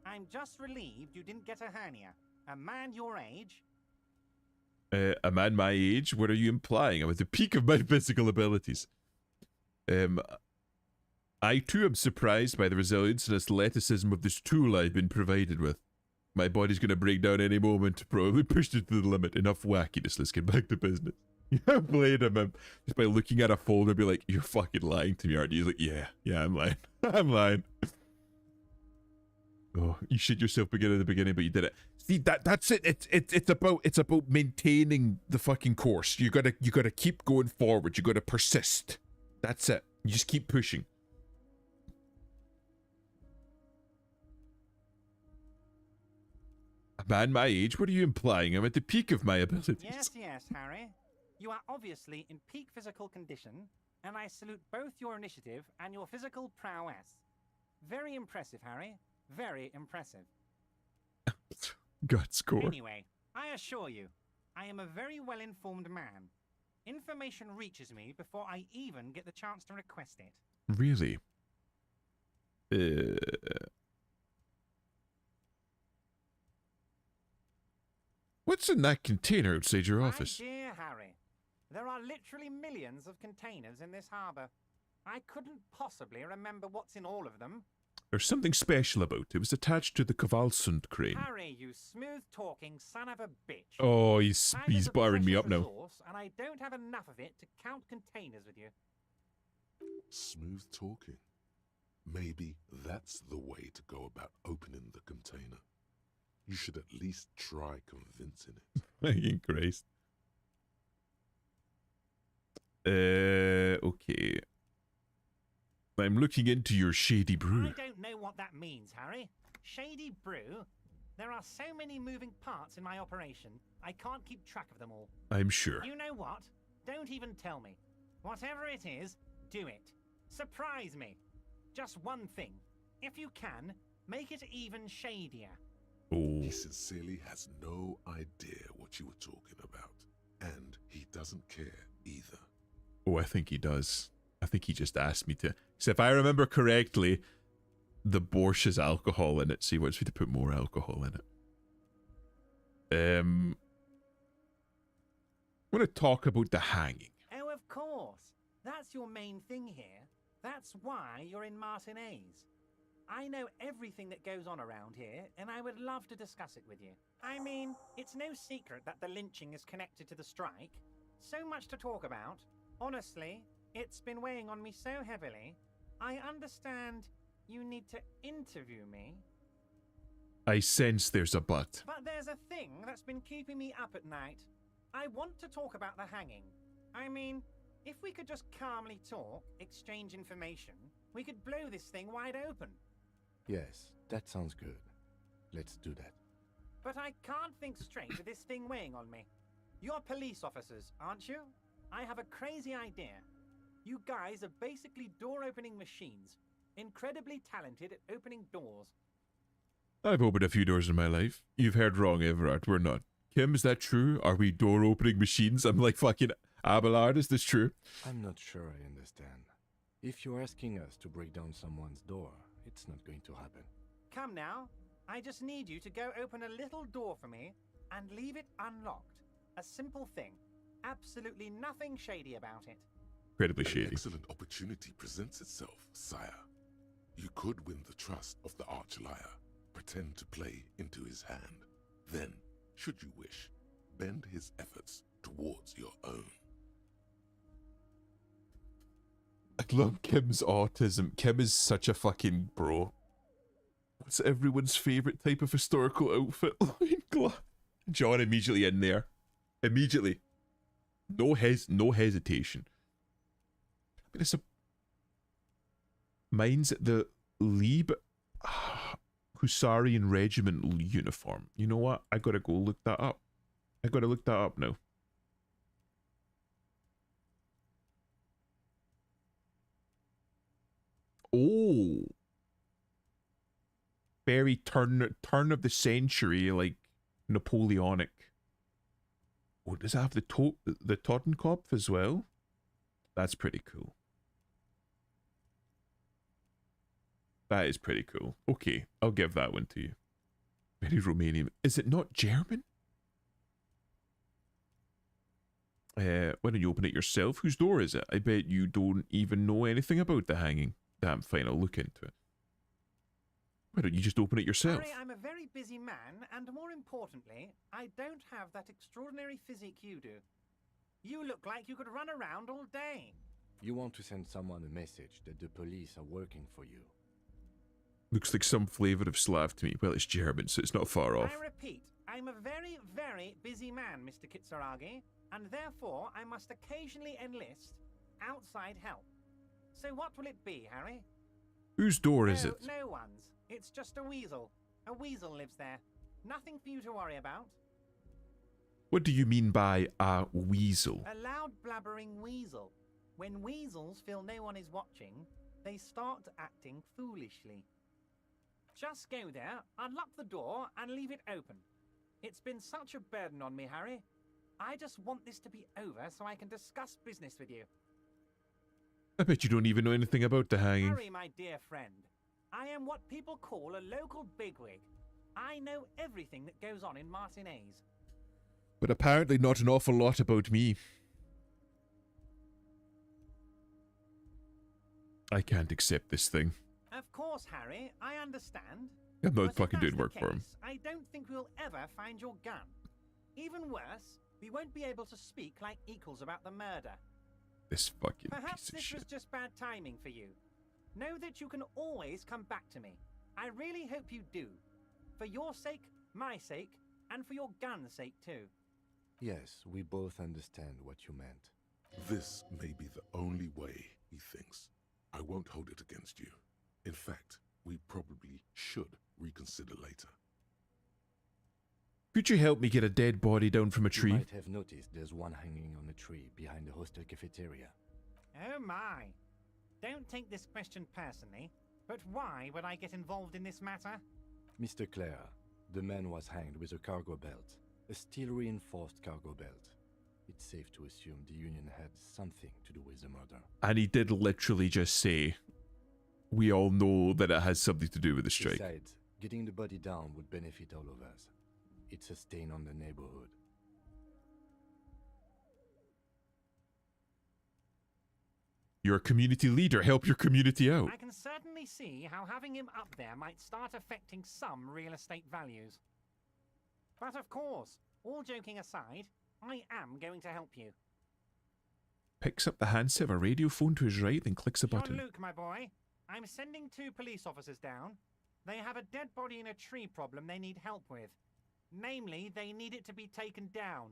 S8: I'm just relieved you didn't get a hernia. A man your age.
S1: A man my age? What are you implying? I'm at the peak of my physical abilities. I too am surprised by the resilience and athleticism of this tool I've been provided with. My body's going to break down any moment, probably pushed it to the limit. Enough wackiness, let's get back to business. I played him just by looking at a folder and be like, you're fucking lying to me, aren't you? He's like, yeah, I'm lying. I'm lying. Oh, you shit yourself again at the beginning, but you did it. See, that's it. It's about maintaining the fucking course. You gotta keep going forward. You gotta persist. That's it. You just keep pushing. A man my age? What are you implying? I'm at the peak of my abilities.
S8: Yes, Harry. You are obviously in peak physical condition, and I salute both your initiative and your physical prowess. Very impressive, Harry. Very impressive.
S1: God score.
S8: Anyway, I assure you, I am a very well-informed man. Information reaches me before I even get the chance to request it.
S1: Really? What's in that container outside your office?
S8: My dear Harry, there are literally millions of containers in this harbour. I couldn't possibly remember what's in all of them.
S1: There's something special about it. It was attached to the Kvalsund crane.
S8: Harry, you smooth-talking son of a bitch.
S1: Oh, he's
S8: Time is a
S1: buttering me
S8: precious
S1: up now.
S8: resource, and I don't have enough of it to count containers with you.
S2: Smooth talking. Maybe that's the way to go about opening the container. You should at least try convincing it.
S1: Fucking Christ. Okay. I'm looking into your shady brew.
S8: I don't know what that means, Harry. Shady brew? There are so many moving parts in my operation, I can't keep track of them all.
S1: I'm sure.
S8: You know what? Don't even tell me. Whatever it is, do it. Surprise me. Just one thing. If you can, make it even shadier.
S1: Oh.
S2: He sincerely has no idea what you were talking about. And he doesn't care either.
S1: Oh, I think he does. I think he just asked me to. So if I remember correctly, the borscht has alcohol in it, so he wants me to put more alcohol in it. I'm going to talk about the hanging.
S8: Oh, of course. That's your main thing here. That's why you're in Martinez. I know everything that goes on around here, and I would love to discuss it with you. I mean, it's no secret that the lynching is connected to the strike. So much to talk about. Honestly, it's been weighing on me so heavily. I understand you need to interview me.
S1: I sense there's a but.
S8: But there's a thing that's been keeping me up at night. I want to talk about the hanging. I mean, if we could just calmly talk, exchange information, we could blow this thing wide open.
S3: Yes, that sounds good. Let's do that.
S8: But I can't think straight with this thing weighing on me. You're police officers, aren't you? I have a crazy idea. You guys are basically door-opening machines. Incredibly talented at opening doors.
S1: I've opened a few doors in my life. You've heard wrong, Everard. We're not. Kim, is that true? Are we door-opening machines? I'm like fucking Abelard. Is this true?
S3: I'm not sure I understand. If you're asking us to break down someone's door, it's not going to happen.
S8: Come now. I just need you to go open a little door for me and leave it unlocked. A simple thing. Absolutely nothing shady about it.
S1: Incredibly
S2: An
S1: shady.
S2: excellent opportunity presents itself, sire. You could win the trust of the arch-liar, pretend to play into his hand. Then, should you wish, bend his efforts towards your own.
S1: I love Kim's autism. Kim is such a fucking bro. What's everyone's favourite type of historical outfit? John immediately in there. Immediately. No hesitation. I mean, it's a... Mine's the Lieb Husarian Regiment uniform. You know what? I gotta go look that up. I gotta look that up now. Oh. Very turn of the century, like Napoleonic. Oh, does it have the Totenkopf as well? That's pretty cool. That is pretty cool. Okay, I'll give that one to you. Very Romanian. Is it not German? Why don't you open it yourself? Whose door is it? I bet you don't even know anything about the hanging. Damn fine, I'll look into it. Why don't you just open it yourself?
S8: Harry, I'm a very busy man, and more importantly, I don't have that extraordinary physique you do. You look like you could run around all day.
S3: You want to send someone a message that the police are working for you.
S1: Looks like some flavour of Slav to me. Well, it's German, so it's not far off.
S8: I repeat, I'm a very, very busy man, Mr. Kitsuragi, and therefore I must occasionally enlist outside help. So what will it be, Harry?
S1: Whose door is it?
S8: No one's. It's just a weasel. A weasel lives there. Nothing for you to worry about.
S1: What do you mean by a weasel?
S8: A loud blabbering weasel. When weasels feel no one is watching, they start acting foolishly. Just go there, unlock the door, and leave it open. It's been such a burden on me, Harry. I just want this to be over so I can discuss business with you.
S1: I bet you don't even know anything about the hanging.
S8: Harry, my dear friend, I am what people call a local bigwig. I know everything that goes on in Martinez.
S1: But apparently not an awful lot about me. I can't accept this thing.
S8: Of course, Harry, I understand.
S1: I'm not
S8: But if
S1: fucking
S8: that's
S1: doing
S8: the
S1: work for him.
S8: case, I don't think we'll ever find your gun. Even worse, we won't be able to speak like equals about the murder.
S1: This fucking
S8: Perhaps
S1: piece of
S8: this
S1: shit.
S8: was just bad timing for you. Know that you can always come back to me. I really hope you do. For your sake, my sake, and for your gun's sake too.
S3: Yes, we both understand what you meant.
S2: This may be the only way, he thinks. I won't hold it against you. In fact, we probably should reconsider later.
S1: Could you help me get a dead body down from a
S3: You
S1: tree?
S3: might have noticed there's one hanging on a tree behind the hostel cafeteria.
S8: Oh my. Don't take this question personally, but why would I get involved in this matter?
S3: Mr. Clare, The man was hanged with a cargo belt, a steel-reinforced cargo belt. It's safe to assume the Union had something to do with the murder.
S1: And he did literally just say, we all know that it has something to do with the strike.
S3: Besides, getting the body down would benefit all of us. It's a stain on the neighborhood.
S1: You're a community leader. Help your community out.
S8: I can certainly see how having him up there might start affecting some real estate values. But of course, all joking aside, I am going to help you.
S1: Picks up the handset of a radio phone to his right, then clicks a button.
S8: Jean-Luc, my boy, I'm sending 2 police officers down. They have a dead body in a tree problem they need help with. Namely, they need it to be taken down.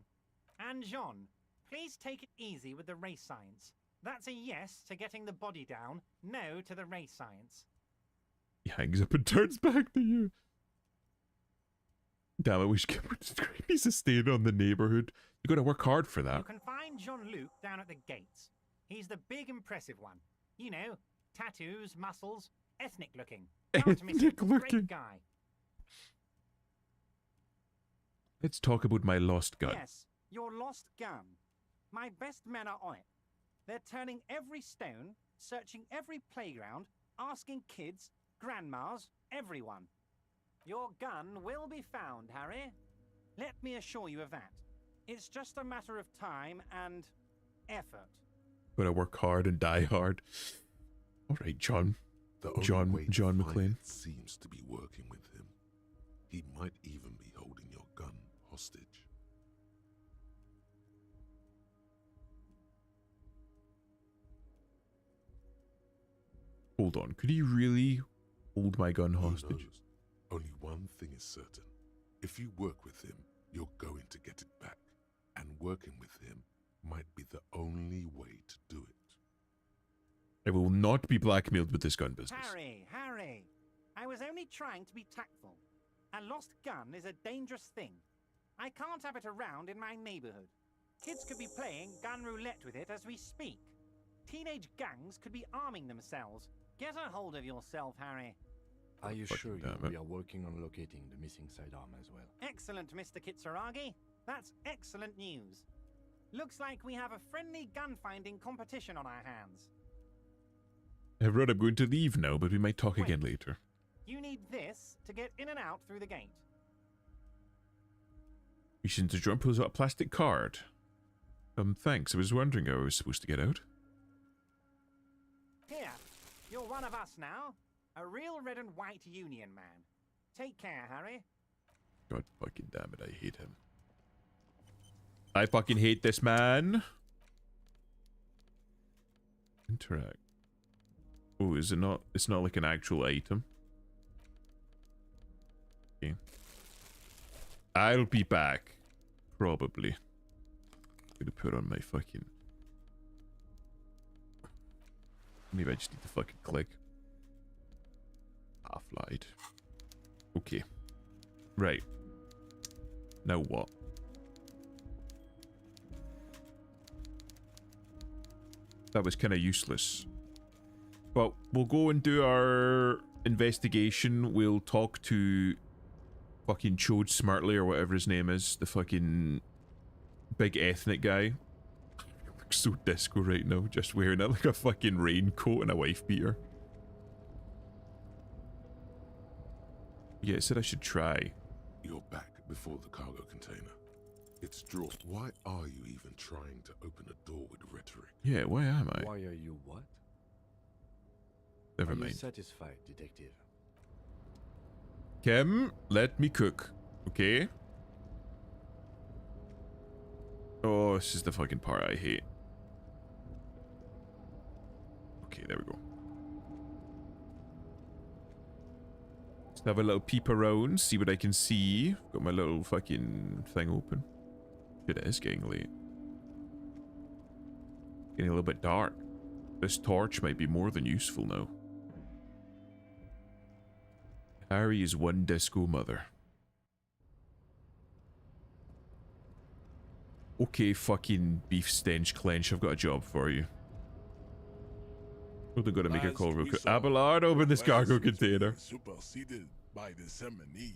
S8: And Jean, please take it easy with the race science. That's a yes to getting the body down, no to the race science.
S1: He hangs up and turns back to you. Damn, I wish Kim would describe he's a stain on the neighborhood. You gotta work hard for that.
S8: You can find Jean-Luc down at the gates. He's the big impressive one. You know, tattoos, muscles, ethnic looking.
S1: Ethnic looking.
S8: Great guy.
S1: Let's talk about my lost gun.
S8: Yes, your lost gun. My best men are on it. They're turning every stone, searching every playground, asking kids, grandmas, everyone. Your gun will be found, Harry. Let me assure you of that. It's just a matter of time and effort.
S1: Gotta work hard and die hard. All right, John.
S2: The only
S1: John
S2: way to find
S1: McClane.
S2: it seems to be working with him. He might even be holding your gun hostage.
S1: Hold on. Could he really hold my gun
S2: Who
S1: hostage?
S2: knows? Only one thing is certain. If you work with him, you're going to get it back. And working with him might be the only way to do it.
S1: I will not be blackmailed with this gun business.
S8: Harry, I was only trying to be tactful. A lost gun is a dangerous thing. I can't have it around in my neighborhood. Kids could be playing gun roulette with it as we speak. Teenage gangs could be arming themselves. Get a hold of yourself, Harry.
S3: I assure you,
S1: damn it.
S3: we are working on locating the missing sidearm as well.
S8: Excellent, Mr. Kitsuragi. That's excellent news. Looks like we have a friendly gun-finding competition on our hands.
S1: Everyone, I'm going to leave now, but we might talk again
S8: Wait.
S1: later.
S8: You need this to get in and out through the gate.
S1: Mission to jump pulls out a plastic card. Thanks. I was wondering how I was supposed to get out.
S8: Here, you're one of us now. A real red and white Union man. Take care, Harry.
S1: God fucking damn it, I hate him. I fucking hate this man. Interact. Oh, is it not? It's not like an actual item. Okay. I'll be back. Probably. Gonna put on my fucking... Maybe I just need to fucking click. Half-lied. Okay. Right. Now what? That was kind of useless. Well, we'll go and do our investigation. We'll talk to fucking Chode Smartly or whatever his name is. The fucking big ethnic guy. He looks so disco right now. Just wearing it like a fucking raincoat and a wife beater. Yeah, it said I should try.
S2: You're back before the cargo container. It's drawn. Why are you even trying to open a door with rhetoric?
S1: Yeah, why am I?
S3: Why are you what?
S1: Never
S3: Are you
S1: mind.
S3: satisfied, detective?
S1: Kim, let me cook. Okay? Oh, this is the fucking part I hate. Okay, there we go. Let's have a little peep around, see what I can see. Got my little fucking thing open. Shit, it is getting late. Getting a little bit dark. This torch might be more than useful now. Harry is one disco mother. Okay, fucking beef stench clench, I've got a job for you. We're gonna make a call real quick. Abelard, open this cargo container.
S9: Superseded by the Seminese.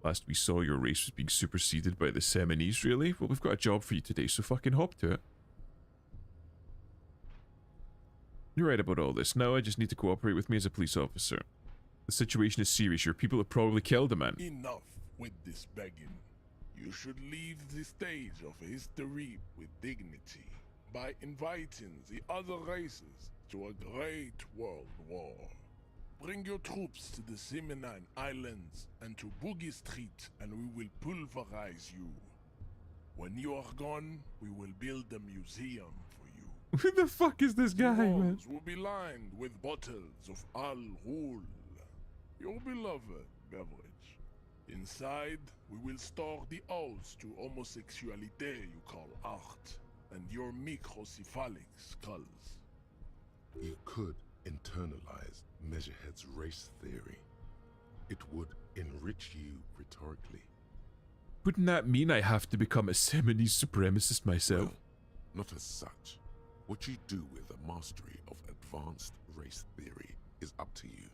S1: Last we saw, your race was being superseded by the Seminese, really? Well, we've got a job for you today, so fucking hop to it. You're right about all this. Now I just need to cooperate with me as a police officer. The situation is serious. Your people have probably killed a man.
S9: Enough with this begging. You should leave the stage of history with dignity by inviting the other races to a great world war. Bring your troops to the Simenine Islands and to Boogie Street, and we will pulverize you. When you are gone, we will build a museum for you.
S1: Who the fuck is this guy,
S9: The
S1: man?
S9: walls will be lined with bottles of Al Ghul, your beloved beverage. Inside, we will store the odes to homosexuality you call art, and your microcephalic skulls.
S2: You could internalize Measurehead's race theory. It would enrich you rhetorically.
S1: Wouldn't that mean I have to become a Seminese supremacist myself?
S2: Well, not as such. What you do with a mastery of advanced race theory is up to you.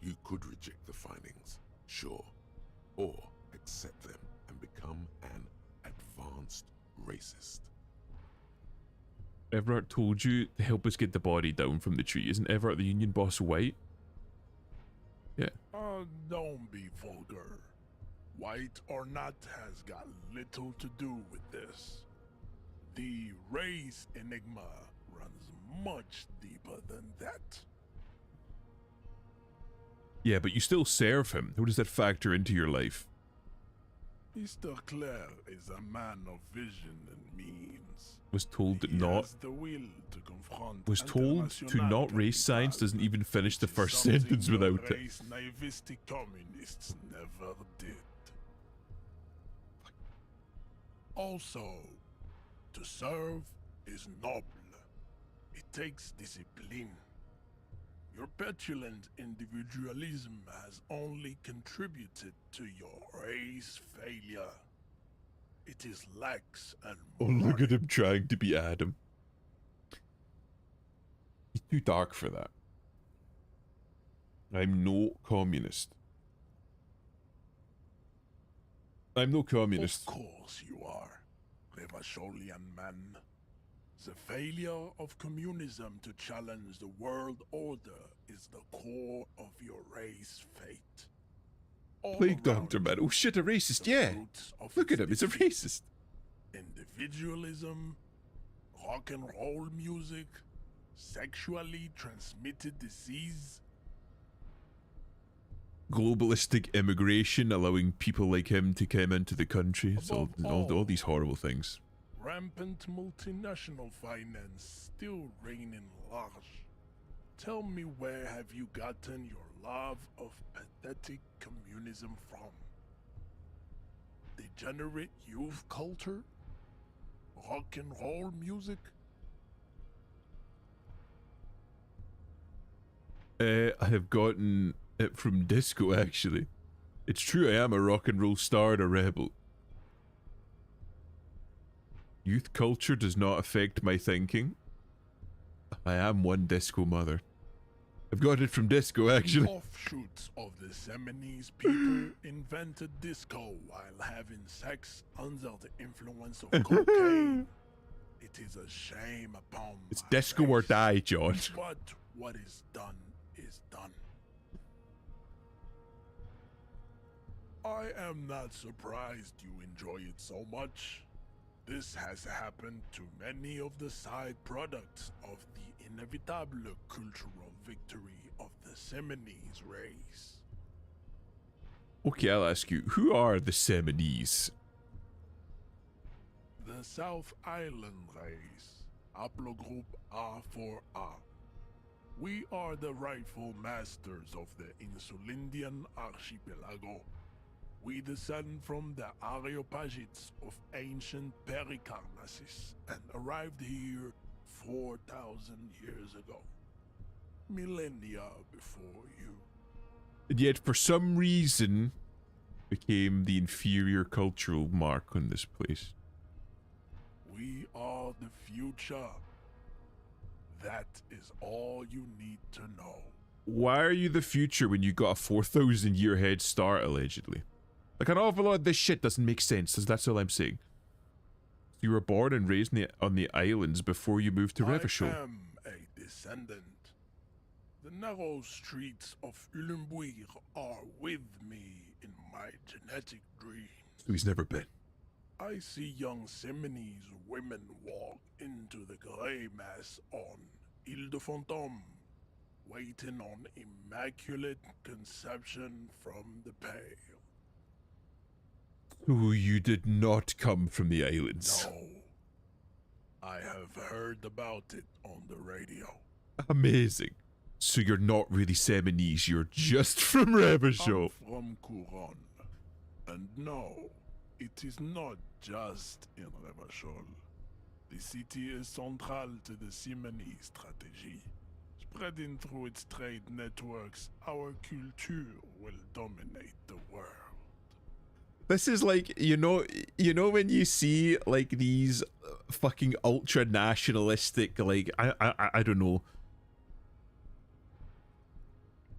S2: You could reject the findings, sure, or accept them and become an advanced racist.
S1: Everard told you to help us get the body down from the tree. Isn't Everard the union boss white? Yeah.
S9: Don't be vulgar. White or not has got little to do with this. The race enigma runs much deeper than that.
S1: Yeah, but you still serve him. How does that factor into your life?
S9: Mr. Clare is a man of vision and means.
S1: Was told to
S9: He
S1: not.
S9: has the will to confront
S1: Was told to not race science. Doesn't even finish the first sentence without it.
S9: Race naivistic communists never did. Also, to serve is noble. It takes discipline. Your petulant individualism has only contributed to your race failure. It is lax and
S1: Oh, look at him trying to be Adam. He's too dark for that. I'm no communist. I'm no communist.
S9: Of course you are, Revacholian man. The failure of communism to challenge the world order is the core of your race fate. All
S1: Plague
S9: around
S1: Doctor, man. Oh shit, a racist,
S9: the
S1: yeah.
S9: fruits of
S1: Look at
S9: its
S1: him, he's a
S9: defeat.
S1: racist.
S9: Individualism, rock and roll music, sexually transmitted disease.
S1: Globalistic immigration, allowing people like him to come into the country. It's all
S9: Above
S1: these horrible things.
S9: Rampant multinational finance still reigning large. Tell me, where have you gotten your love of pathetic communism from? Degenerate youth culture? Rock and roll music?
S1: I have gotten it from disco, actually. It's true, I am a rock and roll star and a rebel. Youth culture does not affect my thinking. I am one disco mother. I've got it from disco, actually.
S9: Offshoots of the Seminese people invented disco while having sex under the influence of cocaine. It is a shame upon
S1: It's
S9: my
S1: disco or
S9: race.
S1: die, John.
S9: But what is done is done. I am not surprised you enjoy it so much. This has happened to many of the side products of the inevitable cultural victory of the Seminese race.
S1: Okay, I'll ask you, who are the Seminese?
S9: The South Island race, haplogroup A4A. We are the rightful masters of the Insulindian archipelago. We descend from the Areopagites of ancient Pericarnassus and arrived here 4,000 years ago. Millennia before you.
S1: And yet, for some reason, became the inferior cultural mark on this place.
S9: We are the future. That is all you need to know.
S1: Why are you the future when you got a 4,000 year head start, allegedly? Like, an awful lot of this shit doesn't make sense. That's all I'm saying. You were born and raised on the islands before you moved to Revachol.
S9: I am a descendant. The narrow streets of Ulimbuir are with me in my genetic dreams.
S1: So he's never been.
S9: I see young Seminese women walk into the grey mass on Ile de Fantôme, waiting on immaculate conception from the pale.
S1: Oh, you did not come from the islands.
S9: No. I have heard about it on the radio.
S1: Amazing. So you're not really Seminese, you're just from Revachol.
S9: I'm from Couronne. And no, it is not just in Revachol. The city is central to the Simony strategy. Spreading through its trade networks, our culture will dominate the world.
S1: This is like, you know when you see like these fucking ultra nationalistic, like I don't know.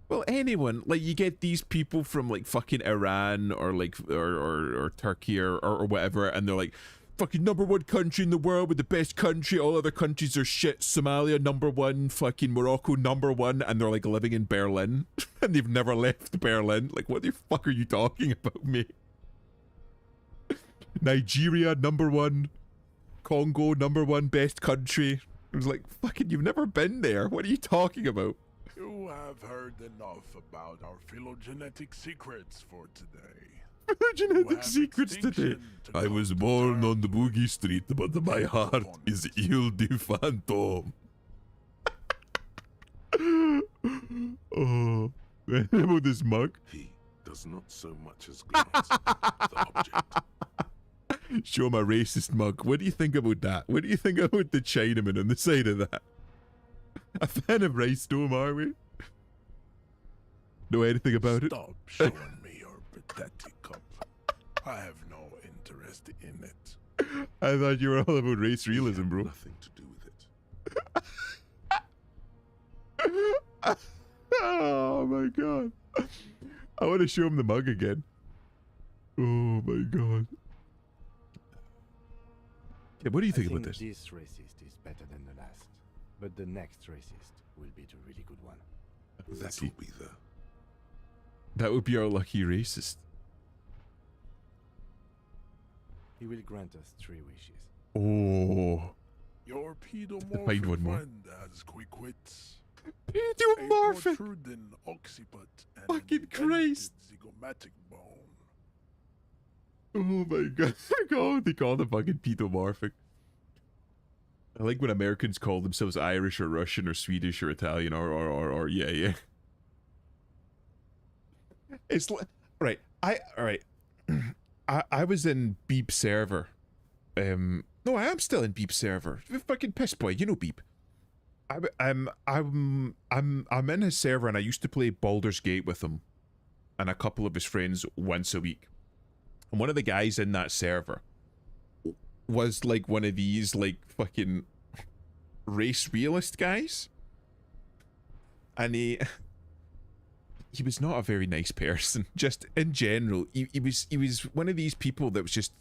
S1: Well, anyone, like, you get these people from like fucking Iran or like or Turkey or whatever, and they're like, fucking #1 country in the world with the best country, all other countries are shit. Somalia #1, fucking Morocco #1, and they're like living in Berlin and they've never left Berlin. Like, what the fuck are you talking about, mate? Nigeria #1, Congo #1 best country. It was like, fucking, you've never been there. What are you talking about?
S9: You have heard enough about our phylogenetic secrets for today.
S1: Phylogenetic secrets today. I was born on the boogie street, but my heart is Ile du Fantôme. Oh, man, about this mug?
S2: He does not so much as glance at the object.
S1: Show my racist mug. What do you think about that? What do you think about the Chinaman on the side of that? A fan of Rice Dome, are we? Know anything about it?
S9: Stop showing me your pathetic cup. I have no interest in it.
S1: I thought you were all about race realism, bro.
S2: Nothing to do with it.
S1: Oh my god. I want to show him the mug again. Oh my god. Yeah, what do you think about this?
S3: This racist is better than the last, but the next racist will be the really good one.
S2: That will be the...
S1: That would be our lucky racist.
S3: He will grant us 3 wishes.
S1: Oh.
S9: Your
S1: Find one
S9: pedomorphic
S1: more.
S9: friend has quick wits.
S1: Pedomorphic!
S9: A protruding occiput and
S1: Fucking
S9: an
S1: Christ.
S9: zygomatic bone.
S1: Oh my god. God, they call them fucking pedomorphic. I like when Americans call themselves Irish or Russian or Swedish or Italian or yeah. It's like, right. I was in Beep server. No, I am still in Beep server. Fucking piss boy, you know Beep. I'm in his server and I used to play Baldur's Gate with him and a couple of his friends once a week. And one of the guys in that server was like one of these like fucking race realist guys. And he was not a very nice person, just in general. He was one of these people that was just,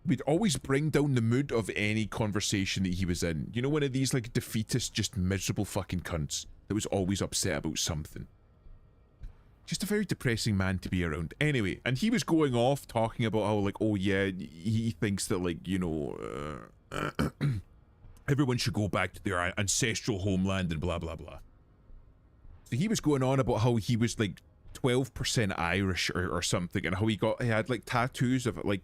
S1: would always bring down the mood of any conversation that he was in. You know, one of these like defeatist, just miserable fucking cunts that was always upset about something. Just a very depressing man to be around. Anyway, and he was going off talking about how like, oh yeah, he thinks that like, you know, everyone should go back to their ancestral homeland and blah blah blah. So he was going on about how he was like 12% Irish or something, and how he had like tattoos of like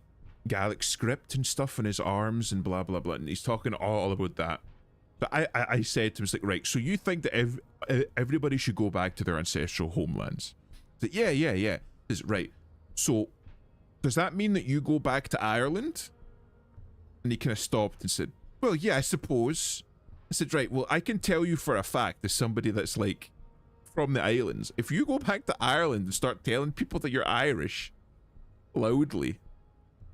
S1: Gaelic script and stuff on his arms and blah blah blah, and he's talking all about that. But I said to him, it's like, right, so you think that everybody should go back to their ancestral homelands? He's like, yeah. Is right. So does that mean that you go back to Ireland? And he kind of stopped and said, well, yeah, I suppose. I said, right, well, I can tell you for a fact, as somebody that's like from the islands, if you go back to Ireland and start telling people that you're Irish loudly,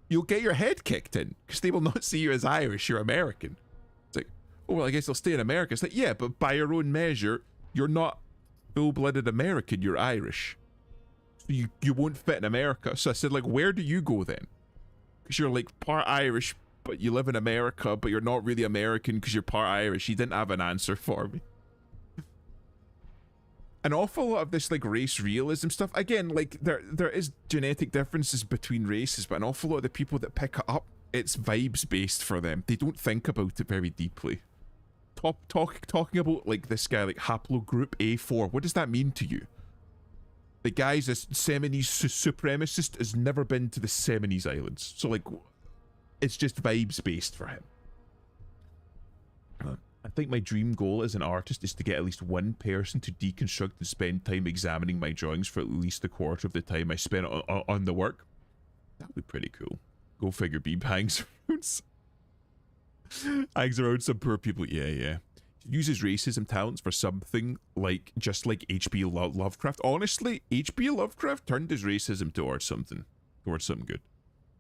S1: you'll get your head kicked in because they will not see you as Irish, you're American. It's like, oh, well, I guess I'll stay in America. It's like, yeah, but by your own measure, you're not full-blooded American, you're Irish. So you won't fit in America. So I said, like, where do you go then? Because you're like part Irish, but you live in America, but you're not really American because you're part Irish. He didn't have an answer for me. An awful lot of this like race realism stuff, again, like there is genetic differences between races, but an awful lot of the people that pick it up, it's vibes based for them. They don't think about it very deeply. Talking about like this guy, like haplogroup A4, what does that mean to you? The guy's a Seminese supremacist, has never been to the Seminese Islands, so like it's just vibes based for him. I think my dream goal as an artist is to get at least one person to deconstruct and spend time examining my drawings for at least a quarter of the time I spent on the work. That would be pretty cool. Go figure, Beeb hangs around some poor people. Yeah. Uses racism talents for something like, just like H.P. Lovecraft. Honestly, H.P. Lovecraft turned his racism towards something good.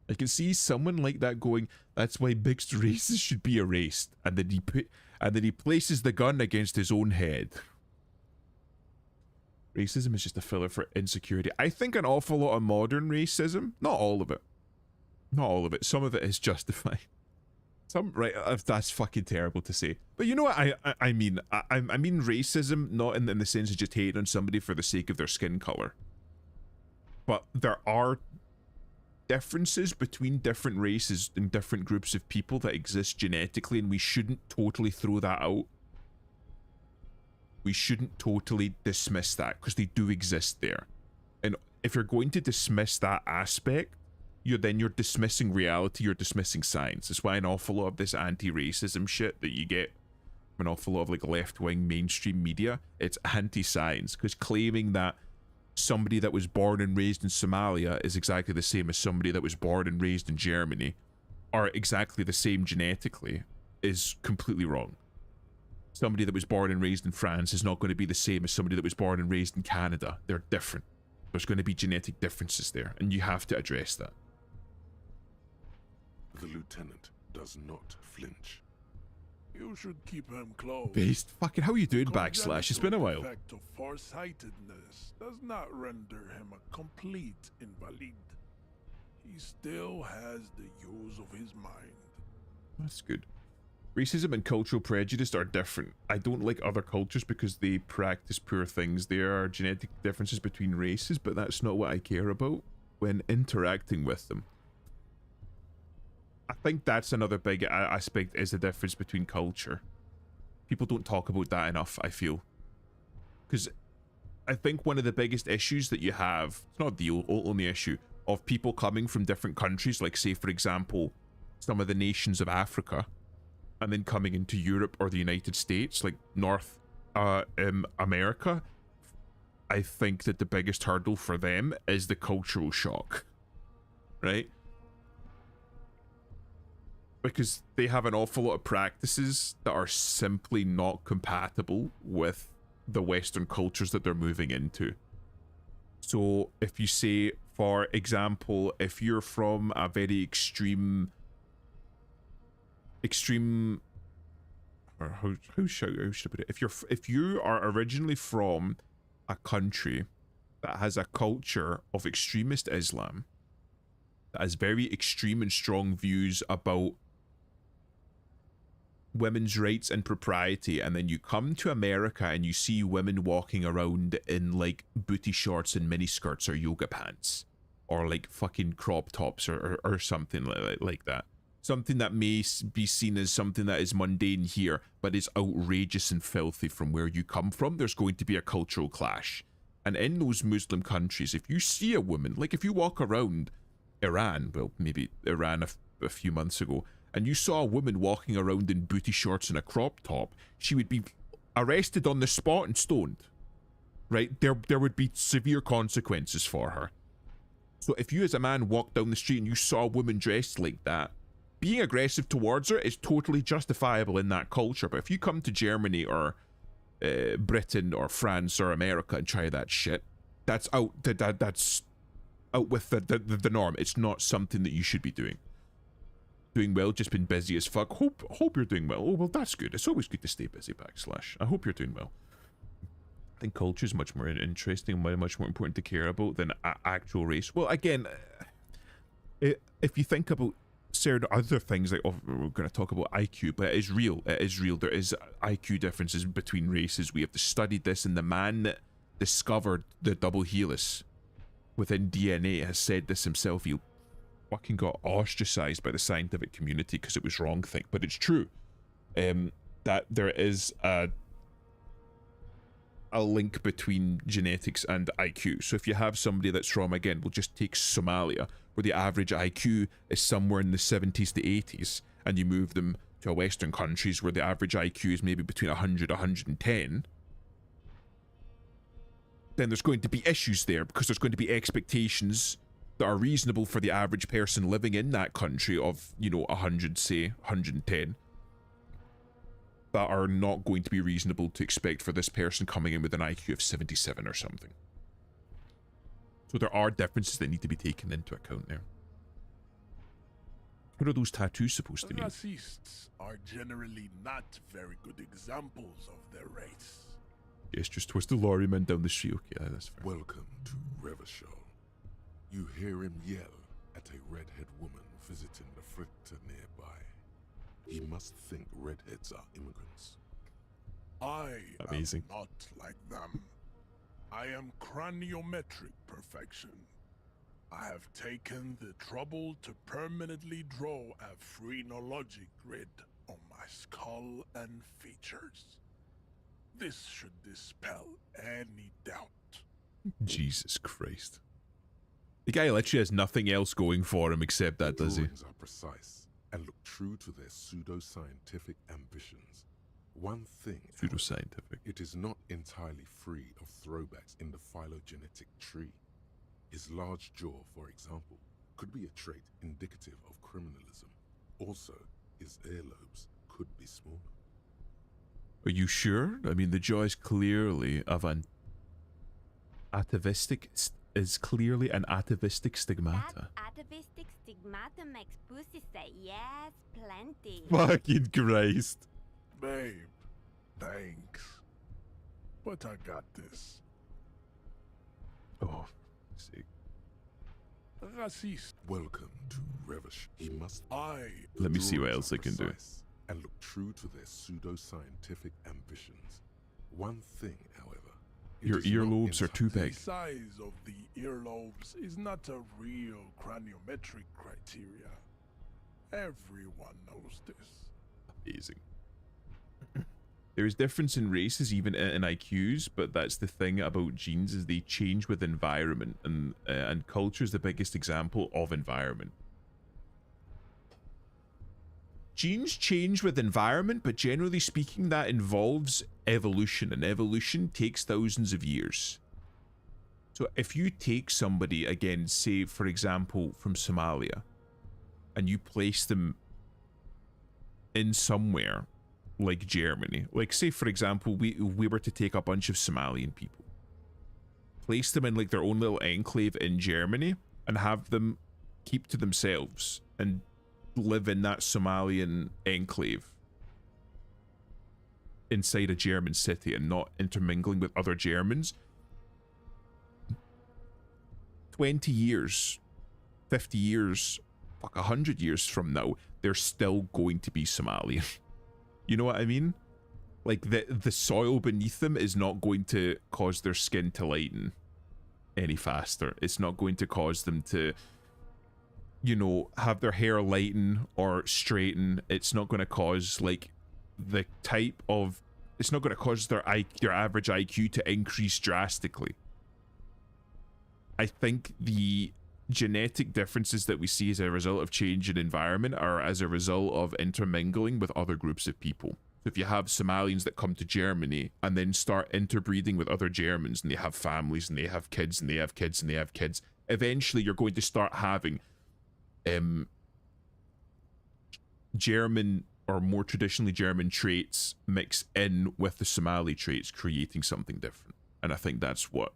S1: I can see someone like that going, that's why mixed races should be erased, and then he places the gun against his own head. Racism is just a filler for insecurity. I think an awful lot of modern racism, not all of it, some of it is justified. That's fucking terrible to say. But you know what I mean? I mean racism, not in the sense of just hating on somebody for the sake of their skin color. But there are differences between different races and different groups of people that exist genetically, and we shouldn't totally throw that out. We shouldn't totally dismiss that, because they do exist there. And if you're going to dismiss that aspect, you're dismissing reality, you're dismissing science. That's why an awful lot of this anti-racism shit that you get from an awful lot of like left-wing mainstream media, it's anti-science, because claiming that somebody that was born and raised in Somalia is exactly the same as somebody that was born and raised in Germany, are exactly the same genetically, is completely wrong. Somebody that was born and raised in France is not going to be the same as somebody that was born and raised in Canada. They're different. There's going to be genetic differences there, and you have to address that.
S2: The lieutenant does not flinch.
S9: You should keep him close.
S1: Based. Fucking, how are you doing, Backslash? It's been a while.
S9: The effect of farsightedness does not render him a complete invalid. He still has the use of his mind.
S1: That's good. Racism and cultural prejudice are different. I don't like other cultures because they practice poor things. There are genetic differences between races, but that's not what I care about when interacting with them. I think that's another big aspect, is the difference between culture. People don't talk about that enough, I feel. Because I think one of the biggest issues that you have, it's not the only issue, of people coming from different countries, like say for example, some of the nations of Africa, and then coming into Europe or the United States, like North America, I think that the biggest hurdle for them is the cultural shock, right? Because they have an awful lot of practices that are simply not compatible with the Western cultures that they're moving into. So if you say, for example, if you're from a very extreme, or how should I put it? If you are originally from a country that has a culture of extremist Islam, that has very extreme and strong views about women's rights and propriety, and then you come to America and you see women walking around in like booty shorts and mini skirts or yoga pants, or like fucking crop tops or something like that. Something that may be seen as something that is mundane here, but is outrageous and filthy from where you come from. There's going to be a cultural clash. And in those Muslim countries, if you see a woman, like if you walk around Iran, well, maybe Iran a few months ago, and you saw a woman walking around in booty shorts and a crop top, she would be arrested on the spot and stoned, right? There would be severe consequences for her. So if you as a man walk down the street and you saw a woman dressed like that, being aggressive towards her is totally justifiable in that culture. But if you come to Germany or Britain or France or America and try that shit, that's out with the norm. It's not something that you should be doing. Doing well, just been busy as fuck. Hope you're doing well. Oh, well, that's good. It's always good to stay busy, Backslash. I hope you're doing well. think culture is much more interesting and much more important to care about than actual race. Well, again, if you think about certain other things, like we're going to talk about IQ, but it is real. It is real. There is IQ differences between races. We have studied this, and the man that discovered the double helix within DNA has said this himself. He fucking got ostracized by the scientific community because it was wrong thing, but it's true. That there is a link between genetics and IQ. So if you have somebody that's from, again, we'll just take Somalia, where the average IQ is somewhere in the 70s to 80s, and you move them to Western countries where the average IQ is maybe between 100 110, then there's going to be issues there, because there's going to be expectations that are reasonable for the average person living in that country of, you know, 100, say 110, that are not going to be reasonable to expect for this person coming in with an IQ of 77 or something. So there are differences that need to be taken into account there. What are those tattoos supposed to mean?
S9: Racists are generally not very good examples of their race.
S1: Gestures towards the lorryman down the street. Okay, that's fair.
S2: Welcome to Revachol. You hear him yell at a redhead woman visiting the fritter nearby. He must think redheads are immigrants.
S9: I
S1: Amazing.
S9: am not like them. I am craniometric perfection. I have taken the trouble to permanently draw a phrenologic grid on my skull and features. This should dispel any doubt.
S1: Jesus Christ. The guy literally has nothing else going for him except that, does he?
S2: Drawings are precise and look true to their pseudo-scientific ambitions. One thing,
S1: Pseudo-scientific.
S2: it is not entirely free of throwbacks in the phylogenetic tree. His large jaw, for example, could be a trait indicative of criminalism. Also, his earlobes could be smaller.
S1: Are you sure? I mean, the jaw is clearly of an atavistic, is clearly an atavistic stigmata.
S10: That atavistic stigmata makes pussy say yes, plenty.
S1: Fucking Christ.
S9: Babe, thanks. But I got this.
S1: Oh, fuck's sake.
S9: Racist.
S2: Welcome to Revish. He must.
S1: Let me see what
S2: Drawings
S1: else I
S2: are
S1: can do.
S2: precise and look true to their pseudo-scientific ambitions. One thing, however, it
S1: Your
S2: is not
S1: earlobes are too
S9: The
S1: big.
S9: size of the earlobes is not a real craniometric criteria. Everyone knows this.
S1: Amazing. There's difference in races, even in IQs, but that's the thing about genes, is they change with environment, and culture is the biggest example of environment. Genes change with environment, but generally speaking, that involves evolution, and evolution takes thousands of years. So if you take somebody, again, say, for example, from Somalia, and you place them in somewhere like Germany, like say, for example, we were to take a bunch of Somalian people, place them in like their own little enclave in Germany, and have them keep to themselves and live in that Somalian enclave inside a German city and not intermingling with other Germans. 20 years, 50 years, fuck, 100 years from now, they're still going to be Somalian. You know what I mean? Like, the soil beneath them is not going to cause their skin to lighten any faster. It's not going to cause them to, you know, have their hair lighten or straighten. It's not going to cause, like, the type of... It's not going to cause their average IQ to increase drastically. I think the genetic differences that we see as a result of change in environment are as a result of intermingling with other groups of people. So if you have Somalians that come to Germany and then start interbreeding with other Germans, and they have families and they have kids and they have kids and they have kids, eventually you're going to start having German, or more traditionally German, traits mix in with the Somali traits, creating something different. And I think that's what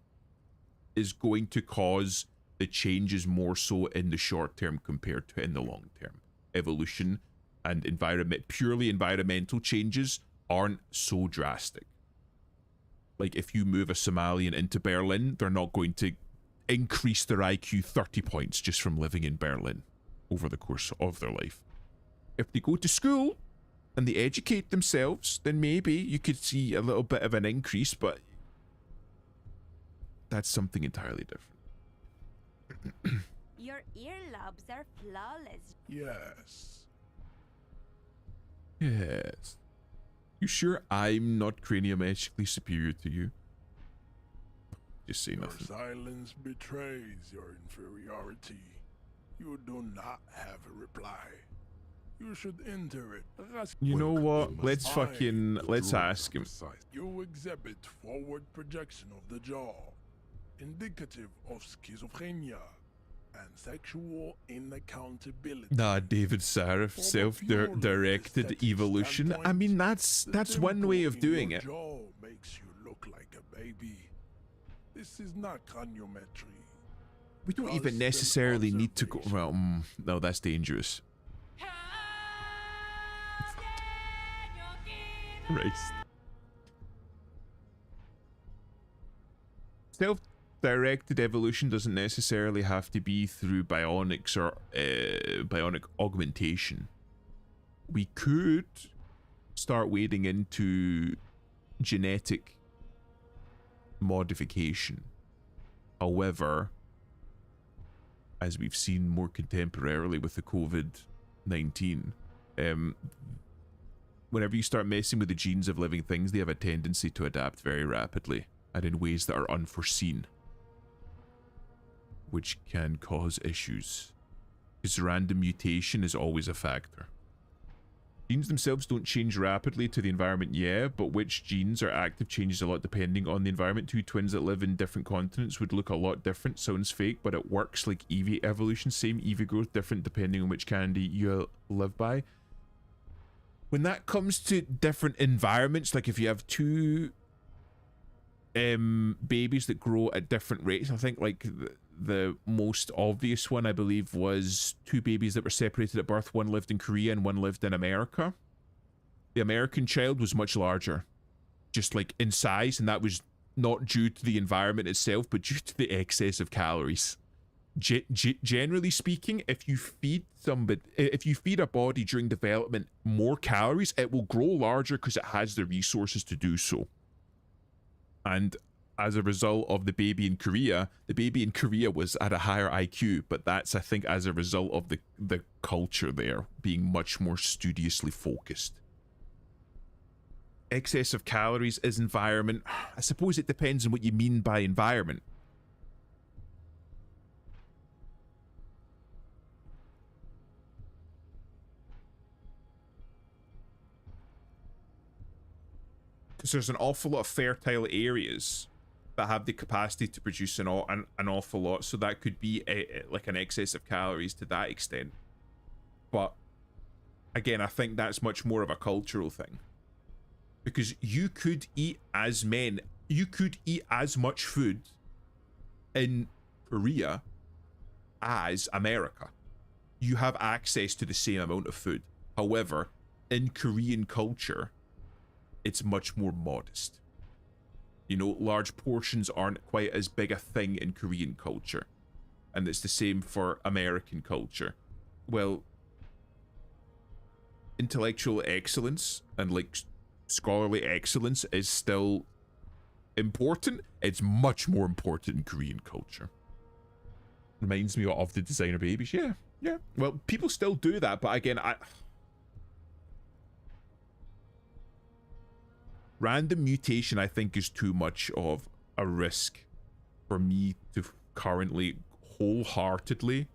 S1: is going to cause the changes more so in the short term compared to in the long term. Evolution and purely environmental changes aren't so drastic. like if you move a Somalian into Berlin, they're not going to increase their IQ 30 points just from living in Berlin over the course of their life. If they go to school and they educate themselves, then maybe you could see a little bit of an increase, but that's something entirely different.
S10: Your earlobes are flawless.
S9: Yes.
S1: Yes. You sure I'm not craniumagically superior to you? Just say
S9: Your
S1: nothing.
S9: silence betrays your inferiority. You do not have a reply. You should enter it.
S1: You know what? Let's ask him.
S9: You exhibit forward projection of the jaw, indicative of schizophrenia and sexual inaccountability.
S1: Nah, David Sarif, self-directed evolution. I mean, that's one way of doing it.
S9: Jaw makes you look like a baby. This is not craniometry.
S1: We don't even necessarily need to go. Well, no, that's dangerous. Christ. Self-directed evolution doesn't necessarily have to be through bionics or bionic augmentation. We could start wading into genetic modification. However, as we've seen more contemporarily with the COVID-19, whenever you start messing with the genes of living things, they have a tendency to adapt very rapidly and in ways that are unforeseen, which can cause issues. Because random mutation is always a factor. Genes themselves don't change rapidly to the environment, yeah, but which genes are active changes a lot depending on the environment. Two twins that live in different continents would look a lot different. Sounds fake, but it works like EV evolution. Same EV growth, different depending on which candy you live by. When that comes to different environments, like if you have two babies that grow at different rates, I think like the most obvious one, I believe, was two babies that were separated at birth. One lived in Korea and one lived in America. The American child was much larger, just like in size, and that was not due to the environment itself, but due to the excess of calories. Generally speaking, if you feed a body during development more calories, it will grow larger because it has the resources to do so. And as a result of the baby in Korea was at a higher IQ, but that's, I think, as a result of the culture there being much more studiously focused. Excess of calories is environment. I suppose it depends on what you mean by environment. Because there's an awful lot of fertile areas that have the capacity to produce an awful lot, so that could be like an excess of calories to that extent. But again, I think that's much more of a cultural thing, because you could eat as much food in Korea as America. You have access to the same amount of food. However, in Korean culture, it's much more modest. You know, large portions aren't quite as big a thing in Korean culture. And it's the same for American culture. Well, intellectual excellence and like scholarly excellence is still important. It's much more important in Korean culture. Reminds me of the designer babies. Yeah. Well, people still do that, but again, random mutation, I think, is too much of a risk for me to currently wholeheartedly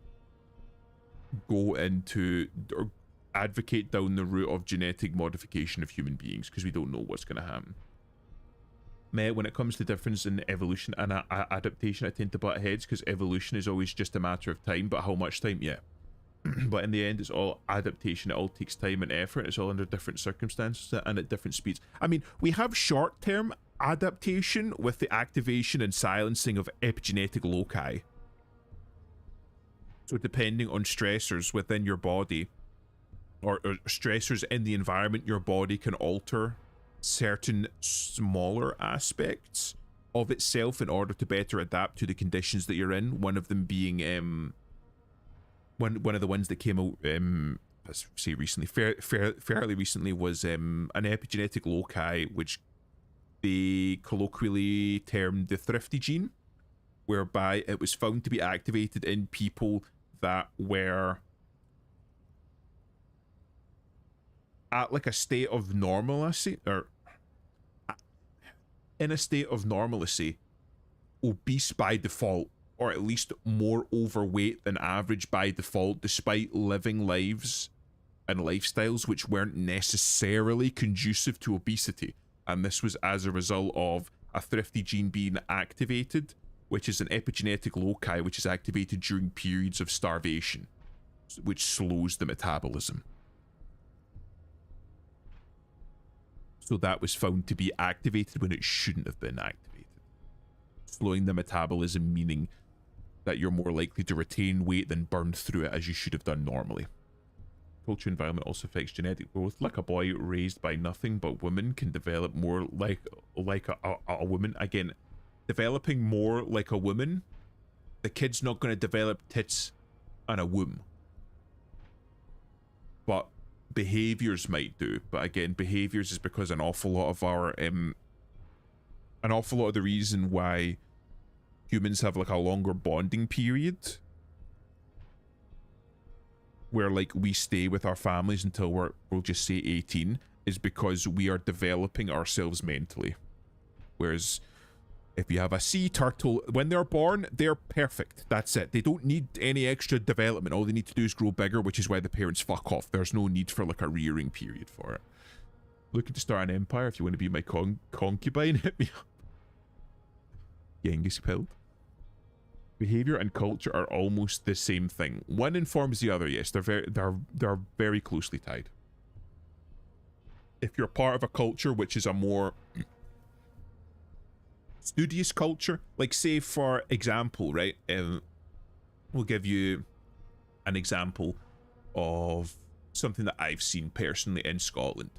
S1: go into or advocate down the route of genetic modification of human beings, because we don't know what's going to happen. When it comes to difference in evolution and adaptation, I tend to butt heads because evolution is always just a matter of time, but how much time? Yeah. But in the end, it's all adaptation. It all takes time and effort. It's all under different circumstances and at different speeds. I mean, we have short-term adaptation with the activation and silencing of epigenetic loci. So depending on stressors within your body or stressors in the environment, your body can alter certain smaller aspects of itself in order to better adapt to the conditions that you're in. One of them being one of the ones that came out let's say recently, fairly recently, was an epigenetic loci which they colloquially termed the thrifty gene, whereby it was found to be activated in people that were at like a state of normalcy, or in a state of normalcy, obese by default, or at least more overweight than average by default, despite living lives and lifestyles which weren't necessarily conducive to obesity. And this was as a result of a thrifty gene being activated, which is an epigenetic loci which is activated during periods of starvation, which slows the metabolism. So that was found to be activated when it shouldn't have been activated. Slowing the metabolism meaning that you're more likely to retain weight than burn through it as you should have done normally. Culture environment also affects genetic growth. Like a boy raised by nothing but women can develop more like a woman. Again, developing more like a woman, the kid's not going to develop tits and a womb. But behaviors might do. But again, behaviors is because an awful lot of the reason why humans have like a longer bonding period, where like we stay with our families until we'll just say 18, is because we are developing ourselves mentally. Whereas if you have a sea turtle, when they're born, they're perfect. That's it. They don't need any extra development. All they need to do is grow bigger, which is why the parents fuck off. There's no need for like a rearing period for it. Looking to start an empire. If you want to be my concubine, hit me up. Genghis pilled. Behavior and culture are almost the same thing. One informs the other. Yes, they're very closely tied. If you're part of a culture which is a more studious culture, like say for example, right, we'll give you an example of something that I've seen personally in Scotland.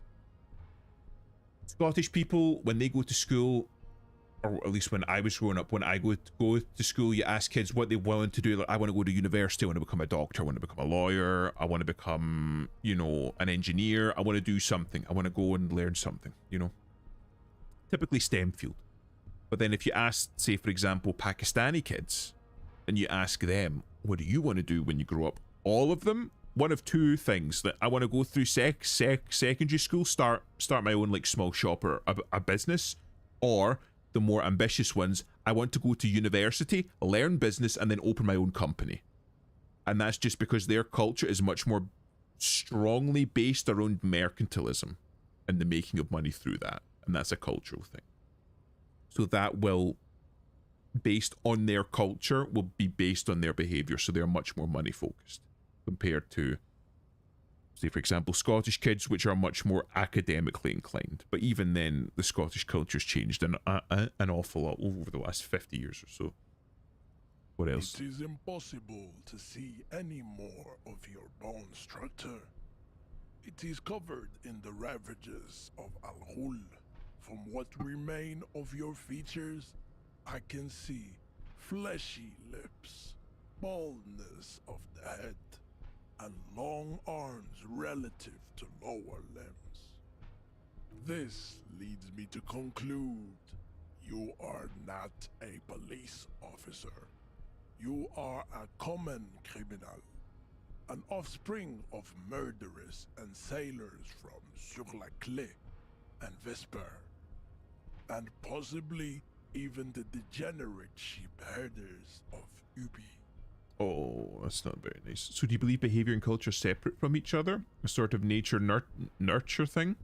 S1: Scottish people, when they go to school, or at least when I was growing up, when I go to school, you ask kids what they want to do. Like, I want to go to university, I want to become a doctor, I want to become a lawyer, I want to become, you know, an engineer, I want to do something, I want to go and learn something, you know. Typically STEM field. But then if you ask, say for example, Pakistani kids, and you ask them, what do you want to do when you grow up? All of them, one of two things: that I want to go through secondary school, start my own like small shop or a business, or the more ambitious ones, I want to go to university, learn business, and then open my own company. And that's just because their culture is much more strongly based around mercantilism and the making of money through that. And that's a cultural thing. So that will, based on their culture, will be based on their behavior. So they're much more money focused compared to, say for example, Scottish kids, which are much more academically inclined. But even then, the Scottish culture's changed an awful lot over the last 50 years or so. What else?
S9: It is impossible to see any more of your bone structure. It is covered in the ravages of Al-Ghul. From what remain of your features, I can see fleshy lips, baldness of the head, and long arms relative to lower limbs. This leads me to conclude you are not a police officer. You are a common criminal, an offspring of murderers and sailors from Sur-la-Clé and Vesper, and possibly even the degenerate sheep herders of Ubi.
S1: Oh, that's not very nice. So do you believe behavior and culture are separate from each other? A sort of nature nurture thing?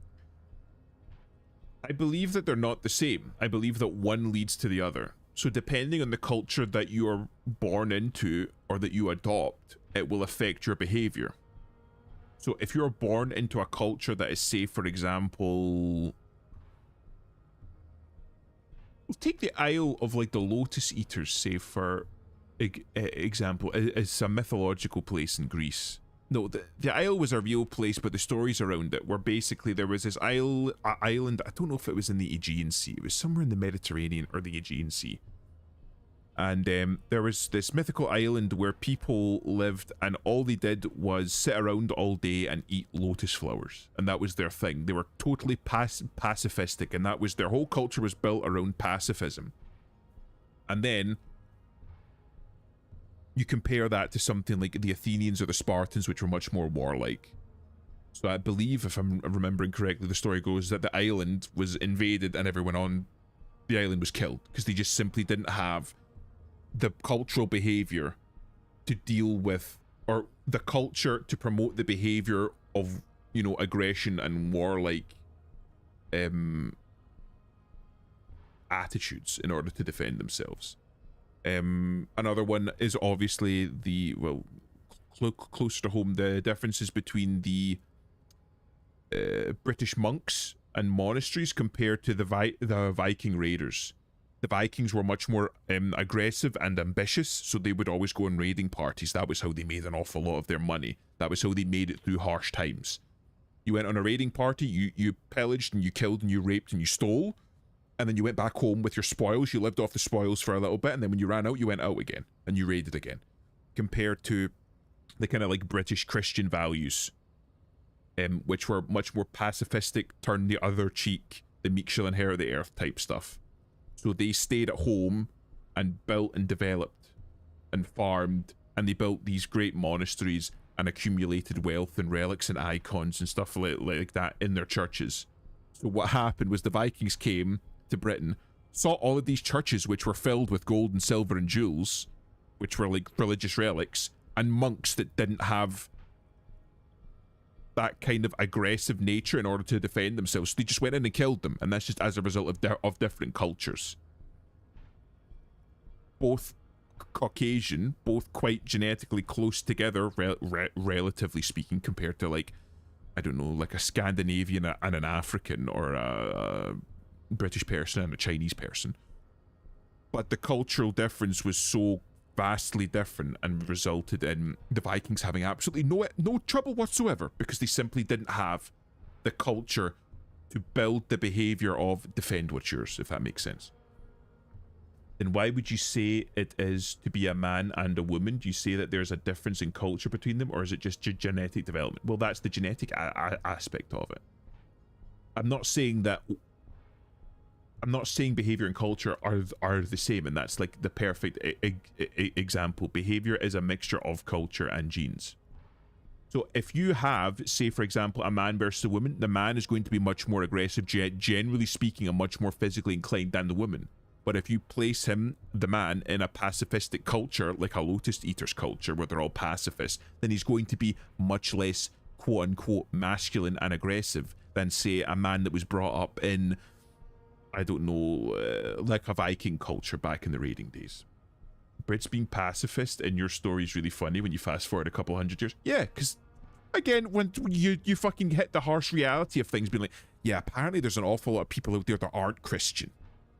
S1: I believe that they're not the same. I believe that one leads to the other. So depending on the culture that you are born into or that you adopt, it will affect your behavior. So if you're born into a culture that is, say, for example, we'll take the Isle of like the Lotus Eaters, say for example. It's a mythological place in Greece. No, the Isle was a real place, but the stories around it were basically there was this island. I don't know if it was in the Aegean Sea. It was somewhere in the Mediterranean or the Aegean Sea. And there was this mythical island where people lived, and all they did was sit around all day and eat lotus flowers, and that was their thing. They were totally pacifistic, and that was their whole culture was built around pacifism. And then you compare that to something like the Athenians or the Spartans, which were much more warlike. So I believe, if I'm remembering correctly, the story goes that the island was invaded and everyone on the island was killed because they just simply didn't have the cultural behavior to deal with, or the culture to promote the behavior of, you know, aggression and warlike attitudes in order to defend themselves. Another one is obviously the, well, closer to home, the differences between the British monks and monasteries compared to the Viking raiders. The Vikings were much more aggressive and ambitious, so they would always go on raiding parties. That was how they made an awful lot of their money. That was how they made it through harsh times. You went on a raiding party, you pillaged and you killed and you raped and you stole, and then you went back home with your spoils. You lived off the spoils for a little bit, and then when you ran out, you went out again and you raided again. Compared to the kind of like British Christian values, which were much more pacifistic, turn the other cheek, the meek shall inherit the earth type stuff. So they stayed at home and built and developed and farmed, and they built these great monasteries and accumulated wealth and relics and icons and stuff like that in their churches. So what happened was the Vikings came to Britain, saw all of these churches which were filled with gold and silver and jewels, which were like religious relics, and monks that didn't have that kind of aggressive nature in order to defend themselves. So they just went in and killed them, and that's just as a result of different cultures. Both Caucasian, both quite genetically close together, relatively speaking, compared to, like, I don't know, like a Scandinavian and an African, or a British person and a Chinese person. But the cultural difference was so vastly different and resulted in the Vikings having absolutely no trouble whatsoever, because they simply didn't have the culture to build the behavior of defend what's yours, if that makes sense. Then why would you say it is to be a man and a woman? Do you say that there's a difference in culture between them, or is it just genetic development? Well, that's the genetic aspect of it. I'm not saying behavior and culture are the same, and that's like the perfect example. Behavior is a mixture of culture and genes. So if you have, say for example, a man versus a woman, the man is going to be much more aggressive, generally speaking, and much more physically inclined than the woman. But if you place him, the man, in a pacifistic culture, like a Lotus Eaters culture, where they're all pacifists, then he's going to be much less quote-unquote masculine and aggressive than, say, a man that was brought up in, I don't know, like a Viking culture back in the raiding days. Brits being pacifist in your story is really funny when you fast forward a couple hundred years. Yeah, because, again, when you fucking hit the harsh reality of things, being like, yeah, apparently there's an awful lot of people out there that aren't Christian.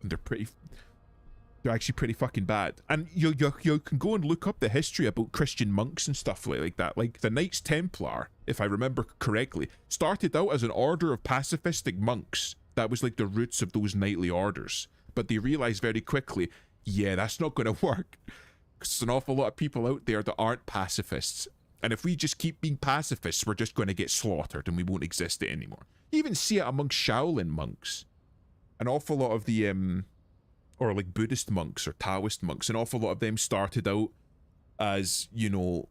S1: And they're actually pretty fucking bad. And you can go and look up the history about Christian monks and stuff like that. Like the Knights Templar, if I remember correctly, started out as an order of pacifistic monks. That was like the roots of those knightly orders. But they realized very quickly, yeah, that's not going to work. Because there's an awful lot of people out there that aren't pacifists. And if we just keep being pacifists, we're just going to get slaughtered and we won't exist anymore. You even see it amongst Shaolin monks. An awful lot of the, or like Buddhist monks or Taoist monks, an awful lot of them started out as, you know,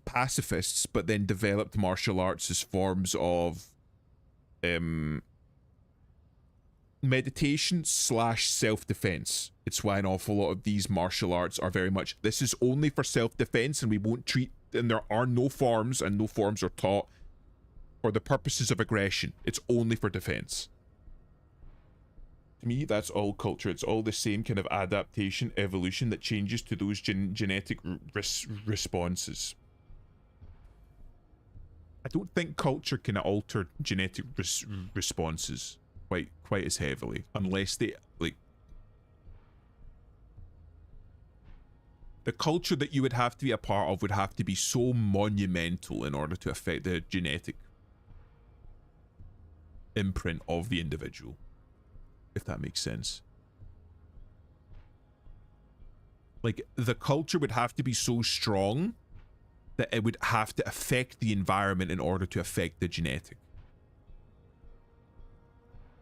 S1: pacifists, but then developed martial arts as forms of meditation / self-defense. It's why an awful lot of these martial arts are very much, this is only for self-defense, and we won't treat, and there are no forms, and no forms are taught for the purposes of aggression. It's only for defense. To me, that's all culture. It's all the same kind of adaptation, evolution that changes to those genetic responses. I don't think culture can alter genetic responses quite as heavily, unless they, like, the culture that you would have to be a part of would have to be so monumental in order to affect the genetic imprint of the individual, if that makes sense. Like, the culture would have to be so strong that it would have to affect the environment in order to affect the genetic.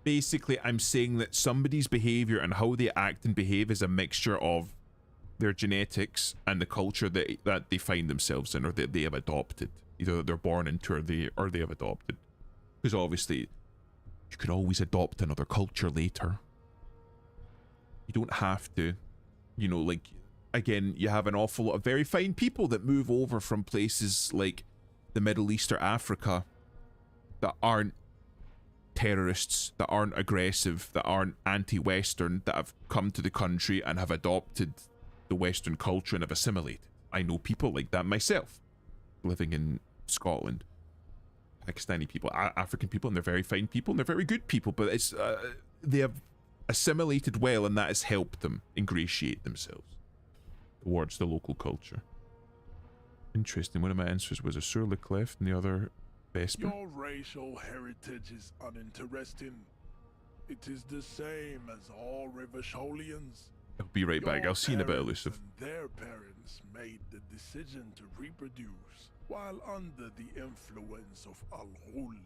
S1: Basically, I'm saying that somebody's behavior and how they act and behave is a mixture of their genetics and the culture that they find themselves in, or that they have adopted. Either that they're born into or they have adopted. Because obviously, you could always adopt another culture later. You don't have to, you know, like, again, you have an awful lot of very fine people that move over from places like the Middle East or Africa that aren't terrorists, that aren't aggressive, that aren't anti-Western, that have come to the country and have adopted the Western culture and have assimilated. I know people like that myself, living in Scotland. Pakistani people, African people, and they're very fine people, and they're very good people, but it's they have assimilated well, and that has helped them ingratiate themselves towards the local culture. Interesting. One of my answers was a Sur Le Clef and the other Vesper.
S9: Your racial heritage is uninteresting. It is the same as all Rivasholians.
S1: I'll be right back. I'll see you in a bit, Elusive.
S9: Their parents made the decision to reproduce while under the influence of Al-Ghul.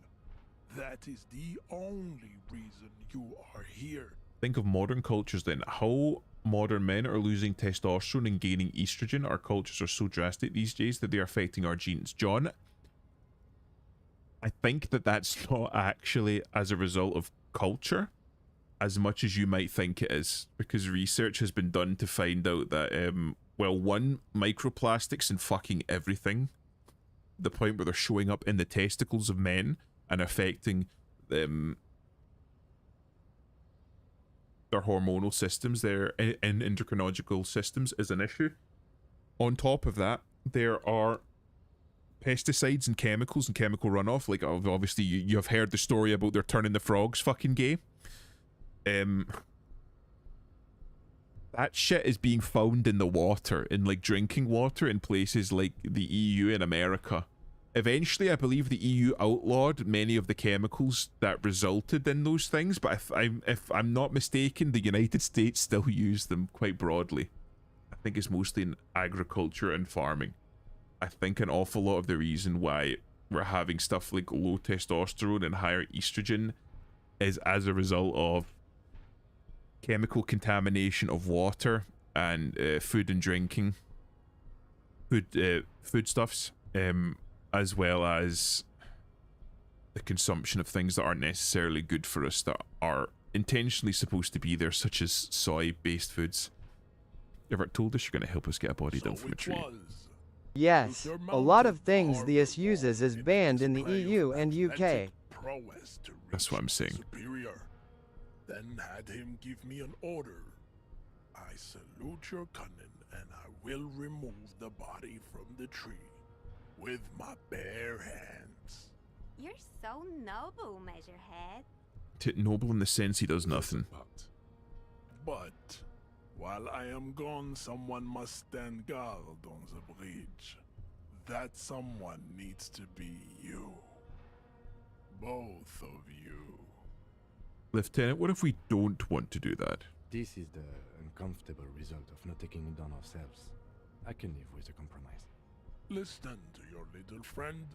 S9: That is the only reason you are here.
S1: Think of modern cultures then. How modern men are losing testosterone and gaining estrogen. Our cultures are so drastic these days that they are affecting our genes. John, I think that that's not actually as a result of culture as much as you might think it is, because research has been done to find out that, well, one, microplastics in fucking everything, the point where they're showing up in the testicles of men and affecting their hormonal systems, their endocrinological systems, is an issue. On top of that, there are pesticides and chemicals and chemical runoff. Like, obviously you have heard the story about they're turning the frogs fucking gay. That shit is being found in the water, in like drinking water in places like the EU and America. Eventually, I believe the EU outlawed many of the chemicals that resulted in those things, but if I'm not mistaken, the United States still use them quite broadly. I think it's mostly in agriculture and farming. I think an awful lot of the reason why we're having stuff like low testosterone and higher estrogen is as a result of chemical contamination of water and food and drinking, foodstuffs, as well as the consumption of things that aren't necessarily good for us, that are intentionally supposed to be there, such as soy-based foods. Ever told us you're going to help us get a body down from a tree?
S4: Yes, a lot of things the US uses is banned in the EU and UK.
S1: That's what I'm saying.
S9: Superior. Then had him give me an order. I salute your cunning, and I will remove the body from the tree with my bare hands.
S10: You're so noble, Measurehead.
S1: Noble in the sense he does nothing.
S9: But while I am gone, someone must stand guard on the bridge. That someone needs to be you. Both of you.
S1: Lieutenant, what if we don't want to do that?
S3: This is the uncomfortable result of not taking it on ourselves. I can live with a compromise.
S9: Listen to your little friend.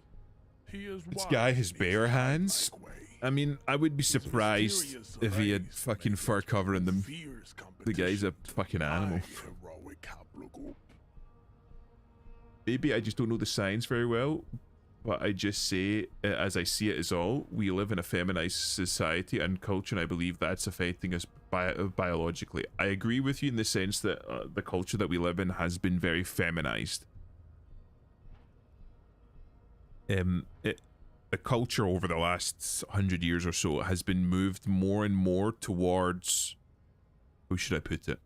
S9: He is
S1: This guy has bare hands? I mean, I would be surprised if he had fucking fur covering them. The guy's a fucking animal. Maybe I just don't know the science very well, but I just say, as I see it, is all. We live in a feminized society and culture, and I believe that's affecting us biologically. I agree with you in the sense that the culture that we live in has been very feminized. The culture over the last 100 years or so has been moved more and more towards, how should I put it?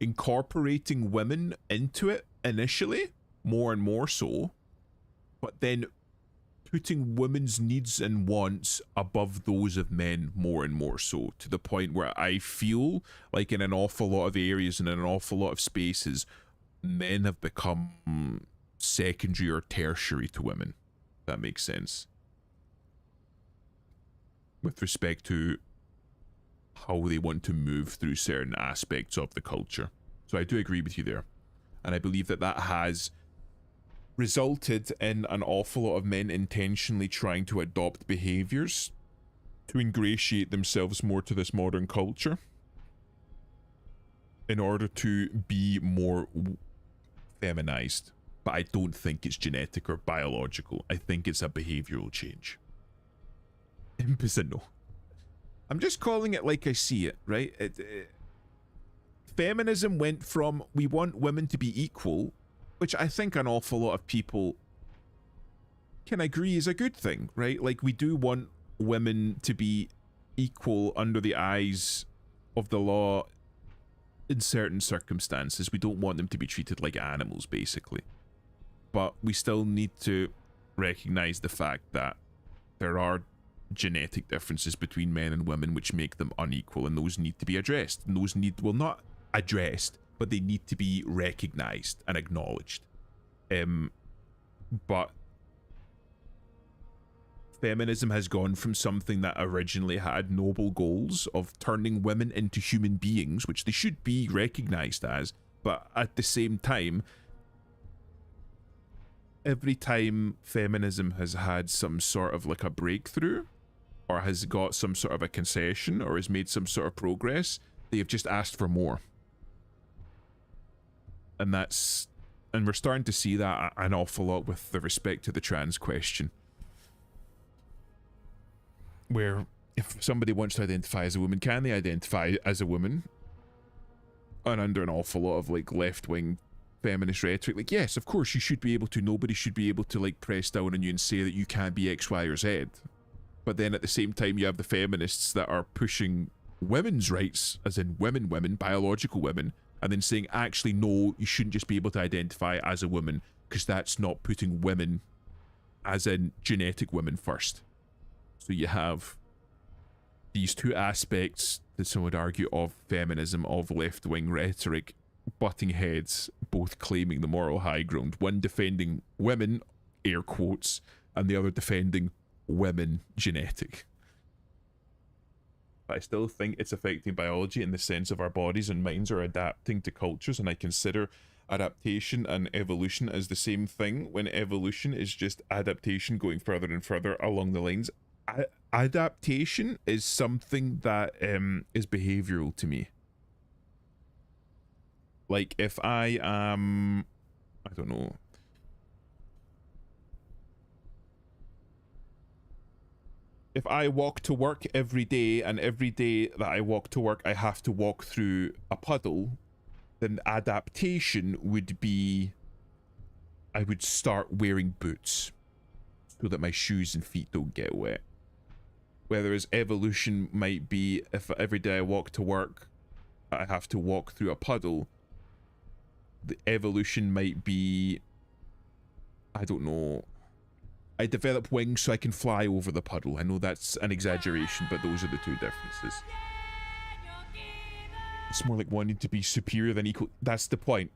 S1: Incorporating women into it initially, more and more so, but then putting women's needs and wants above those of men more and more so, to the point where I feel like in an awful lot of areas and in an awful lot of spaces, men have become secondary or tertiary to women. If that makes sense. With respect to how they want to move through certain aspects of the culture. So I do agree with you there. And I believe that that has resulted in an awful lot of men intentionally trying to adopt behaviors to ingratiate themselves more to this modern culture in order to be more feminized. But I don't think it's genetic or biological. I think it's a behavioral change. Imp is a no. I'm just calling it like I see it, right? Feminism went from we want women to be equal, which I think an awful lot of people can agree is a good thing, right? Like, we do want women to be equal under the eyes of the law in certain circumstances. We don't want them to be treated like animals, basically. But we still need to recognize the fact that there are genetic differences between men and women which make them unequal, and those need to be addressed. And those need, well, not addressed, but they need to be recognized and acknowledged. But feminism has gone from something that originally had noble goals of turning women into human beings, which they should be recognized as, but at the same time, every time feminism has had some sort of like a breakthrough, or has got some sort of a concession, or has made some sort of progress, they have just asked for more. And we're starting to see that an awful lot with the respect to the trans question. Where if somebody wants to identify as a woman, can they identify as a woman? And under an awful lot of like left-wing feminist rhetoric, like, yes, of course you should be able to. Nobody should be able to like press down on you and say that you can't be X, Y, or Z. But then at the same time, you have the feminists that are pushing women's rights, as in women, biological women, and then saying, actually, no, you shouldn't just be able to identify as a woman, because that's not putting women, as in genetic women, first. So you have these two aspects that some would argue of feminism, of left-wing rhetoric, butting heads, both claiming the moral high ground. One defending women, air quotes, and the other defending women genetic. But I still think it's affecting biology in the sense of our bodies and minds are adapting to cultures, and I consider adaptation and evolution as the same thing, when evolution is just adaptation going further and further along the lines. Adaptation is something that is behavioral to me. Like, if I am, I don't know, if I walk to work every day, and every day that I walk to work I have to walk through a puddle, then adaptation would be I would start wearing boots so that my shoes and feet don't get wet. Whereas evolution might be, if every day I walk to work I have to walk through a puddle, the evolution might be, I don't know, I develop wings so I can fly over the puddle. I know that's an exaggeration, but those are the two differences. It's more like wanting to be superior than equal. That's the point.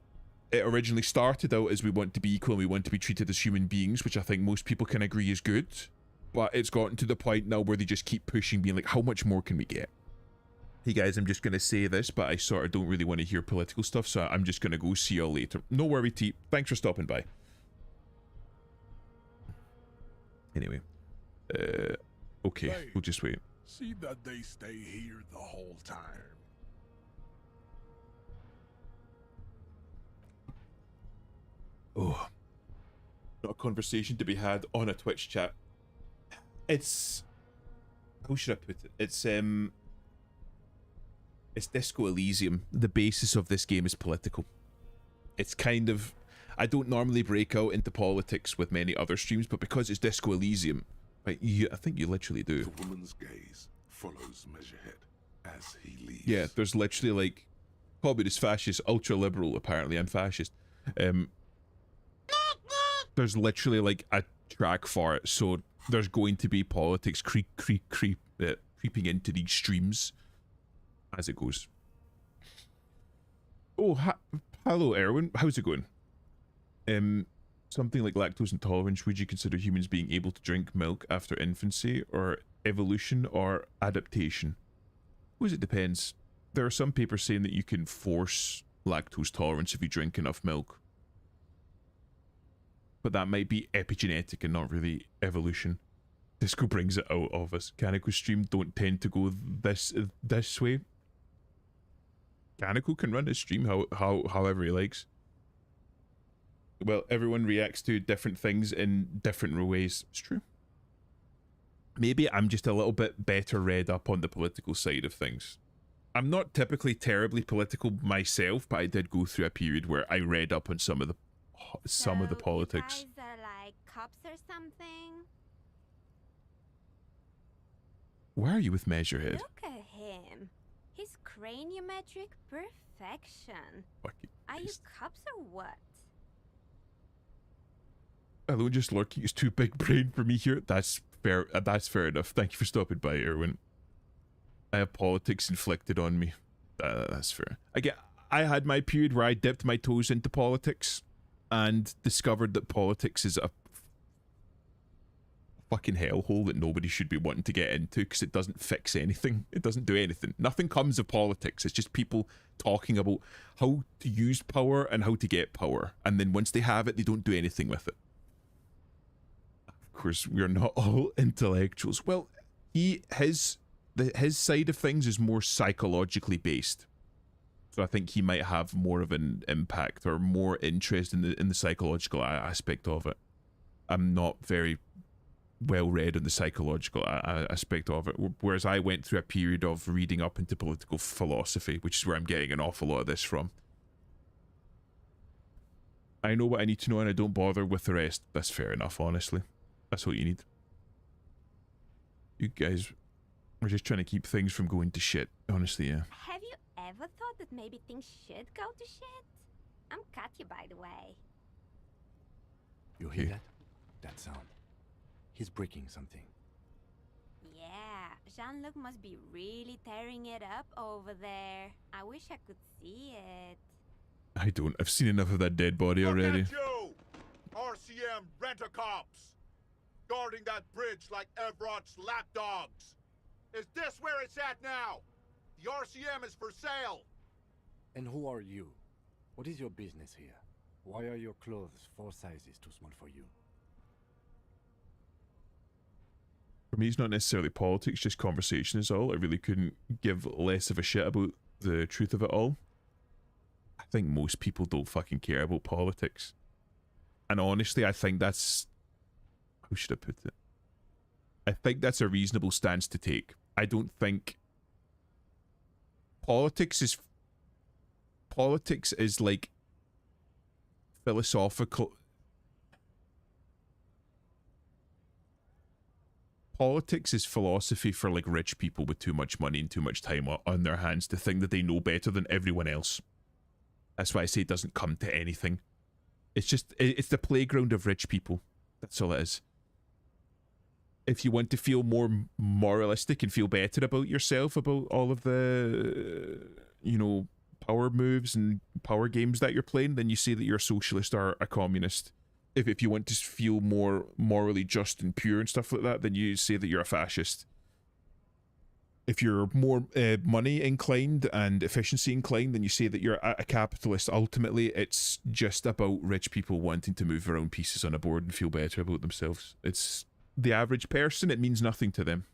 S1: It originally started out as we want to be equal and we want to be treated as human beings, which I think most people can agree is good. But it's gotten to the point now where they just keep pushing, being like, how much more can we get? Hey guys, I'm just going to say this, but I sort of don't really want to hear political stuff, so I'm just going to go see y'all later. No worry, T. Thanks for stopping by. Anyway, okay,
S9: Hey,
S1: we'll just wait.
S9: See that they stay here the whole time.
S1: Oh, not a conversation to be had on a Twitch chat. It's, how should I put it? It's Disco Elysium. The basis of this game is political. It's kind of, I don't normally break out into politics with many other streams, but because it's Disco Elysium, right, I think you literally do.
S2: The woman's gaze follows Measurehead as he leaves.
S1: Yeah, there's literally like, communist, fascist, ultra liberal, apparently I'm fascist. there's literally like a track for it, so there's going to be politics creeping into these streams as it goes. Oh, hello, Erwin. How's it going? Something like lactose intolerance. Would you consider humans being able to drink milk after infancy, or evolution, or adaptation? Well, it depends. There are some papers saying that you can force lactose tolerance if you drink enough milk, but that might be epigenetic and not really evolution. Disco brings it out of us. Kaneko stream don't tend to go this way. Kaneko can run his stream however he likes. Well, everyone reacts to different things in different ways. It's true. Maybe I'm just a little bit better read up on the political side of things. I'm not typically terribly political myself, but I did go through a period where I read up on some of the politics.
S10: You guys are like cops or something?
S1: Why are you with Measurehead?
S10: Look at him. His craniometric perfection. Are you cops or what?
S1: Hello, just lurking. It's too big brain for me here. That's fair. That's fair enough. Thank you for stopping by, Erwin. I have politics inflicted on me. That's fair. I had my period where I dipped my toes into politics and discovered that politics is a fucking hellhole that nobody should be wanting to get into because it doesn't fix anything. It doesn't do anything. Nothing comes of politics. It's just people talking about how to use power and how to get power. And then once they have it, they don't do anything with it. Of course, we're not all intellectuals. Well, his side of things is more psychologically based. So I think he might have more of an impact or more interest in the psychological aspect of it. I'm not very well read on the psychological aspect of it, whereas I went through a period of reading up into political philosophy, which is where I'm getting an awful lot of this from. I know what I need to know and I don't bother with the rest. That's fair enough, honestly. That's what you need. You guys are just trying to keep things from going to shit, honestly, yeah.
S10: Have you ever thought that maybe things should go to shit? I'm Katya, by the way.
S3: You hear that? That sound. He's breaking something.
S10: Yeah, Jean-Luc must be really tearing it up over there. I wish I could see it.
S1: I don't. I've seen enough of that dead body already.
S11: Look at you! RCM rent-a-cops! Guarding that bridge like Everott's lapdogs! Is this where it's at now? The RCM is for sale!
S3: And who are you? What is your business here? Why are your clothes 4 sizes too small for you?
S1: For me, it's not necessarily politics, just conversation is all. I really couldn't give less of a shit about the truth of it all. I think most people don't fucking care about politics. And honestly, I think that's... How should I put it? I think that's a reasonable stance to take. I don't think... Politics is like... philosophical... Politics is philosophy for like rich people with too much money and too much time on their hands to think that they know better than everyone else. That's why I say it doesn't come to anything. It's just, it's the playground of rich people. That's all it is. If you want to feel more moralistic and feel better about yourself, about all of the, you know, power moves and power games that you're playing, then you say that you're a socialist or a communist. If you want to feel more morally just and pure and stuff like that, then you say that you're a fascist. If you're more money inclined and efficiency inclined, then you say that you're a capitalist. Ultimately, it's just about rich people wanting to move around pieces on a board and feel better about themselves. It's the average person, it means nothing to them.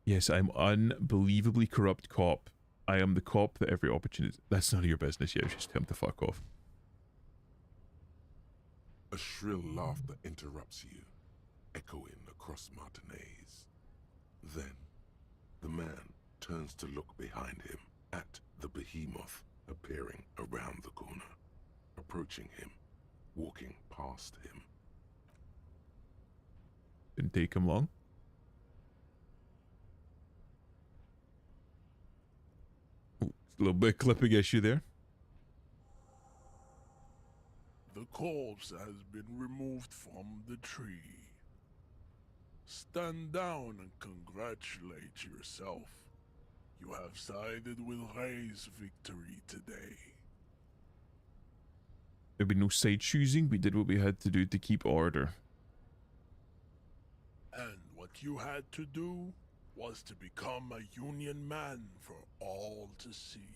S1: Yes, I'm unbelievably corrupt cop. I am the cop that every opportunity... That's none of your business. Yeah, just tell him to fuck off.
S2: A shrill laughter interrupts you, echoing across Martinez. Then, the man turns to look behind him at the behemoth appearing around the corner, approaching him, walking past him.
S1: Didn't take him long. Ooh, a little bit of clipping issue there.
S9: The corpse has been removed from the tree. Stand down and congratulate yourself. You have sided with Ray's victory today.
S1: There'll be no side choosing. We did what we had to do to keep order.
S9: And what you had to do was to become a Union man for all to see.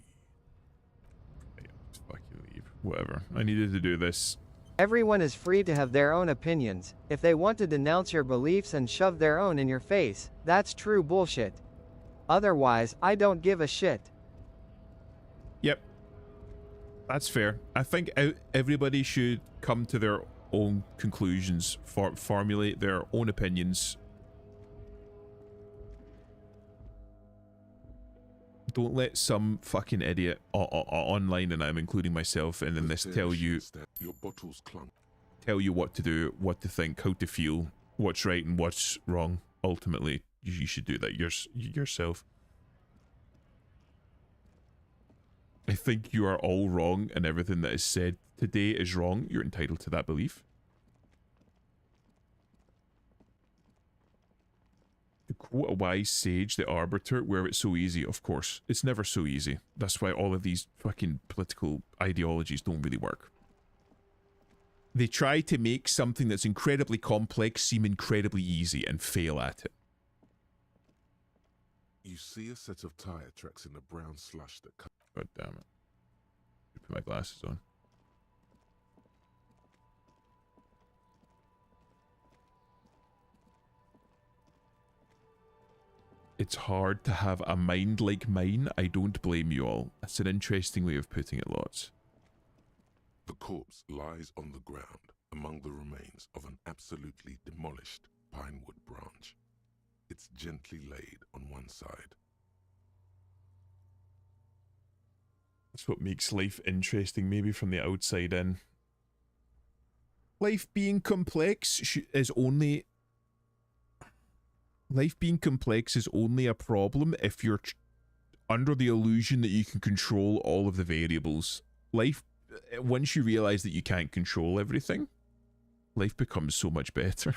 S1: Fuck you, leave. Whatever. I needed to do this.
S4: Everyone is free to have their own opinions. If they want to denounce your beliefs and shove their own in your face, that's true bullshit. Otherwise, I don't give a shit.
S1: Yep. That's fair. I think everybody should come to their own conclusions, formulate their own opinions. Don't let some fucking idiot online, and I'm including myself in this, tell you what to do, what to think, how to feel, what's right and what's wrong. Ultimately, you should do that yourself. I think you are all wrong, and everything that is said today is wrong. You're entitled to that belief. To quote a wise sage, the arbiter, where it's so easy, of course. It's never so easy. That's why all of these fucking political ideologies don't really work. They try to make something that's incredibly complex seem incredibly easy and fail at it.
S2: You see a set of tire tracks in the brown slush that comes.
S1: God damn it. Put my glasses on. It's hard to have a mind like mine. I don't blame you all. That's an interesting way of putting it, Lots.
S2: The corpse lies on the ground among the remains of an absolutely demolished pinewood branch. It's gently laid on one side.
S1: That's what makes life interesting, maybe from the outside in. Life being complex is only... Life being complex is only a problem if you're under the illusion that you can control all of the variables. Life, once you realize that you can't control everything, life becomes so much better.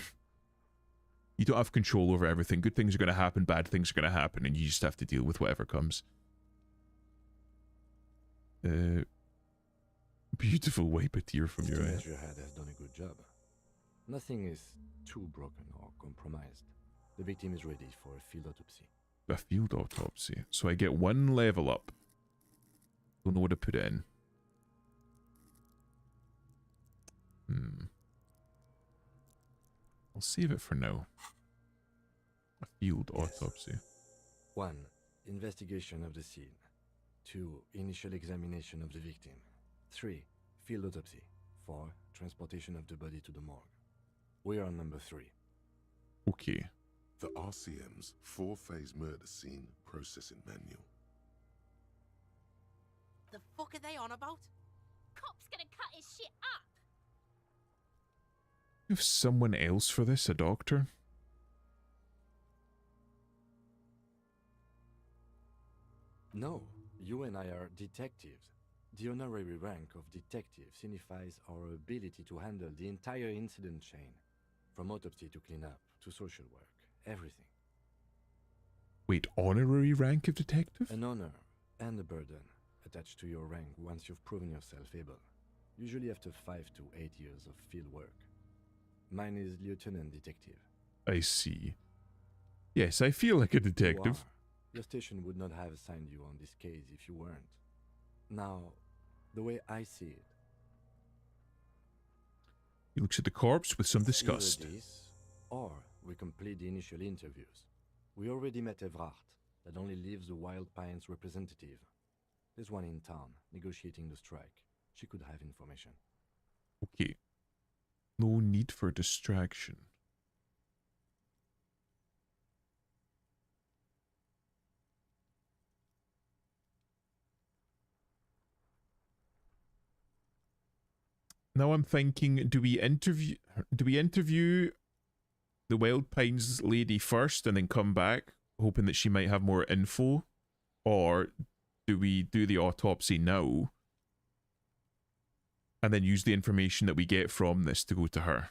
S1: You don't have control over everything. Good things are going to happen, bad things are going to happen, and you just have to deal with whatever comes. Beautiful wipe a tear from your eye.
S3: Your head has done a good job. Nothing is too broken or compromised. The victim is ready for a field autopsy.
S1: A field autopsy. So I get one level up. Don't know what to put in. I'll save it for now. A field autopsy.
S3: 1. Investigation of the scene. 2. Initial examination of the victim. 3. Field autopsy. 4. Transportation of the body to the morgue. We are on number 3.
S1: Okay.
S2: The RCM's 4-phase murder scene processing manual.
S12: The fuck are they on about? Cop's gonna cut his shit up!
S1: You have someone else for this, a doctor?
S3: No, you and I are detectives. The honorary rank of detective signifies our ability to handle the entire incident chain, from autopsy to cleanup to social work. Everything.
S1: Wait, honorary rank of detective?
S3: An honor and a burden attached to your rank once you've proven yourself able. Usually after 5 to 8 years of field work. Mine is lieutenant detective.
S1: I see. Yes, I feel like a detective.
S3: Your station would not have assigned you on this case if you weren't. Now, the way I see it.
S1: He looks at the corpse with some disgust.
S3: Either this, or we complete the initial interviews. We already met Evrard. That only leaves the Wild Pines representative. There's one in town, negotiating the strike. She could have information.
S1: Okay. No need for distraction. Now I'm thinking, do we interview the Wild Pines lady first and then come back, hoping that she might have more info? Or do we do the autopsy now and then use the information that we get from this to go to her.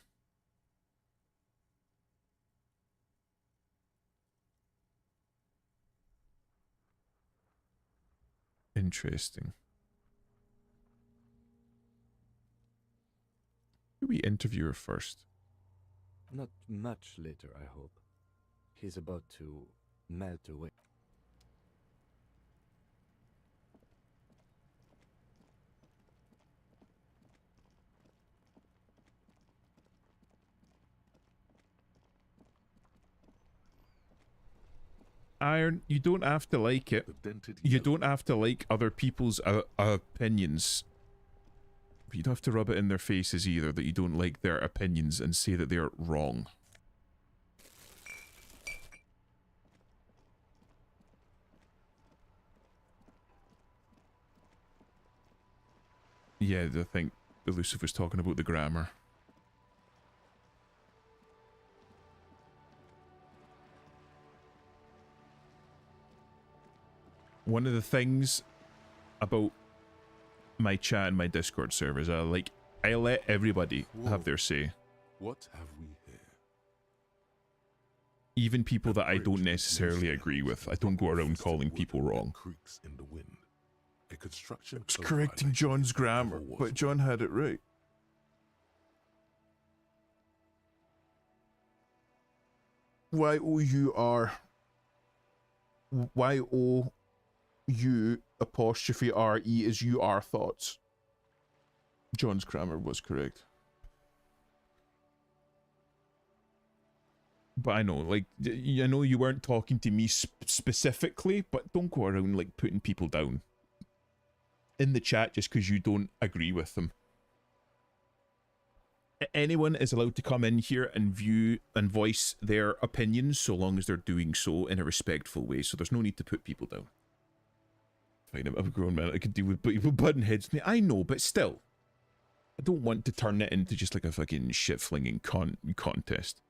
S1: Interesting. Do we interview her first?
S3: Not much later, I hope. He's about to melt away.
S1: Iron, you don't have to like it. You don't have to like other people's opinions. But you don't have to rub it in their faces either that you don't like their opinions and say that they're wrong. Yeah, I think Elusive was talking about the grammar. One of the things about my chat and my Discord servers, I let everybody have their say.
S2: What have we here?
S1: Even people that I don't necessarily agree with. I don't go around calling people wrong.
S2: Creaks in the wind. A construction
S1: It's correcting John's grammar, but John had it right. Y-O-U-R. Y-O-U-R-E is you-are thoughts. John's grammar was correct. But I know, like, I know you weren't talking to me specifically, but don't go around, like, putting people down in the chat just because you don't agree with them. Anyone is allowed to come in here and view and voice their opinions so long as they're doing so in a respectful way, so there's no need to put people down. Fine, I'm a grown man, I could deal with people butting heads. I know, but still. I don't want to turn it into just like a fucking shit-flinging contest.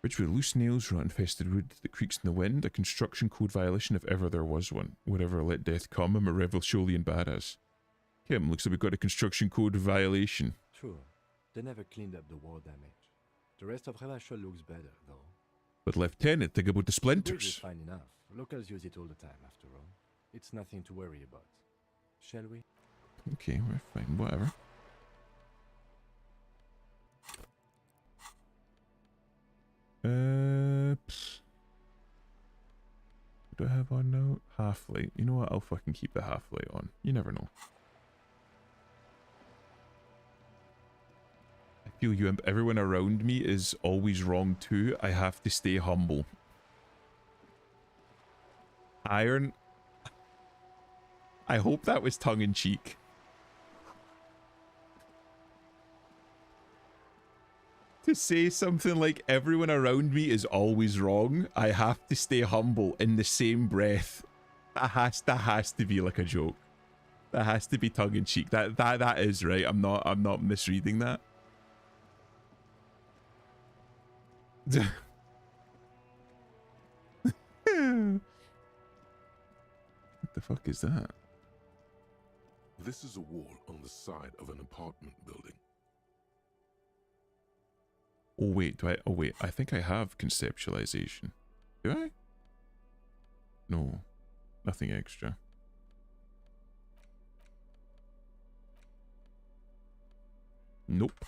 S1: Bridge with loose nails, rot-infested wood that creaks in the wind, a construction code violation if ever there was one. Whatever let death come, I'm a Revolutionary badass. Kim, looks like we've got a construction code violation.
S3: Sure, they never cleaned up the war damage. The rest of Revolution looks better, though.
S1: But Lieutenant, think about the
S3: The bridge
S1: splinters.
S3: is fine enough. Locals use it all the time, after all. It's nothing to worry about. Shall we?
S1: Okay, we're fine, whatever. What do I have on now? Half light. You know what? I'll fucking keep the half light on. You never know. I feel you, and everyone around me is always wrong too. I have to stay humble. Iron. I hope that was tongue in cheek. To say something like everyone around me is always wrong, I have to stay humble in the same breath. That has to be like a joke. That has to be tongue in cheek. That is right. I'm not misreading that. What the fuck is that?
S2: This is a wall on the side of an apartment building.
S1: Oh wait, I think I have conceptualization. Do I? No. Nothing extra. Nope.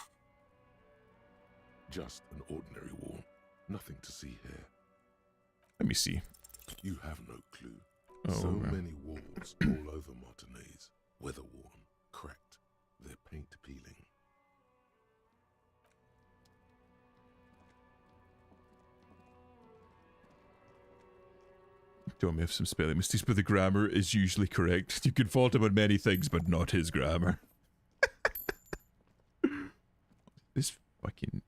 S2: Just an ordinary wall. Nothing to see here.
S1: Let me see.
S2: You have no clue.
S1: Oh,
S2: So
S1: right.
S2: many walls all over Martinez. Weather-worn, cracked, their paint peeling.
S1: John may have some spelling mistakes, but the grammar is usually correct. You can fault him on many things, but not his grammar. This fucking...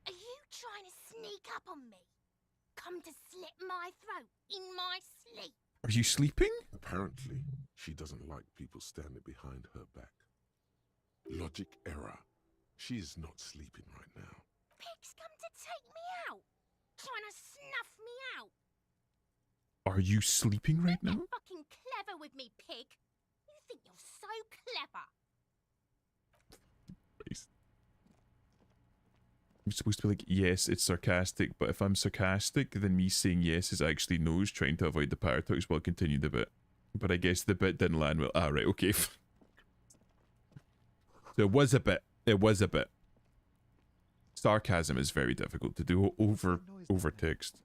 S12: Are you trying to sneak up on me? Come to slit my throat in my sleep?
S1: Are you sleeping?
S2: Apparently, she doesn't like people standing behind her back. Logic error. She is not sleeping right now.
S12: Pig's come to take me out. Trying to snuff me out.
S1: Are you sleeping right now?
S12: Fucking clever with me, pig. You think you're so clever.
S1: I'm supposed to be like, yes, it's sarcastic, but if I'm sarcastic, then me saying yes is actually no's, trying to avoid the paradox while continuing the bit. But I guess the bit didn't land well. Ah, right, okay. So it was a bit. It was a bit. Sarcasm is very difficult to do over text.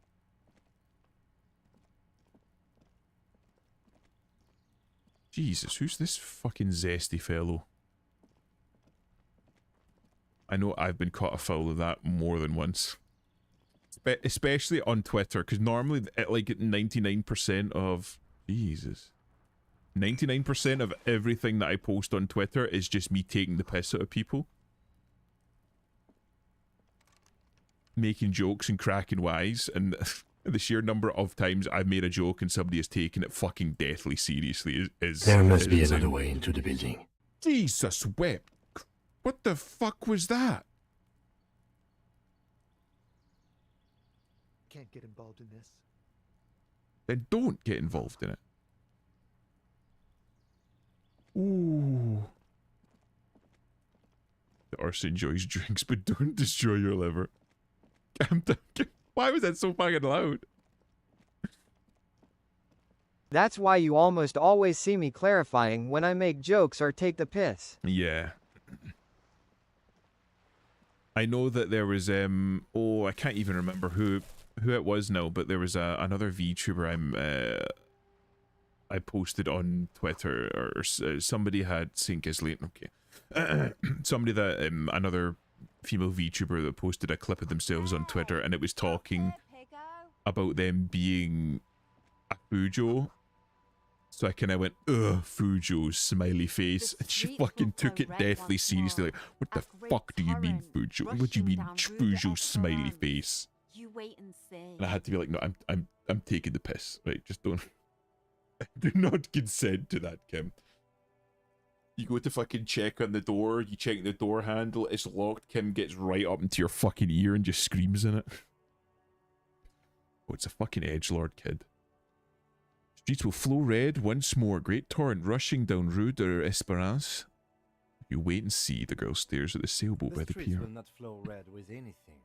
S1: Jesus, who's this fucking zesty fellow? I know I've been caught afoul of that more than once. Especially on Twitter, because normally at like 99% of... Jesus. 99% of everything that I post on Twitter is just me taking the piss out of people. Making jokes and cracking wise, and the sheer number of times I've made a joke and somebody has taken it fucking deathly seriously is
S3: There must be
S1: insane.
S3: another way into the building.
S1: Jesus wept. What the fuck was that?
S13: Can't get involved in this.
S1: Then don't get involved in it. Ooh. The arse enjoys drinks, but don't destroy your liver. Why was that so fucking loud?
S4: That's why you almost always see me clarifying when I make jokes or take the piss.
S1: Yeah. I know that there was oh, I can't even remember who it was now, but there was another VTuber I posted on Twitter, or somebody had St. Gisley. Okay. Somebody that another female VTuber that posted a clip of themselves on Twitter, and it was talking about them being a Fujo. So I kind of went, ugh, Fujo, smiley face. And she fucking took it deathly seriously. Like, what the fuck do you mean, Fujo? What do you mean, Fujo, smiley face?
S10: You wait and see.
S1: And I had to be like, no, I'm taking the piss. Right, just don't. Do not consent to that, Kim. You go to fucking check on the door, you check the door handle, it's locked, Kim gets right up into your fucking ear and just screams in it. Oh, it's a fucking edgelord, kid. Streets will flow red once more, great torrent rushing down Rue de Esperance. You wait and see, the girl stares at the sailboat by the
S3: streets
S1: pier.
S3: will not flow red with anything.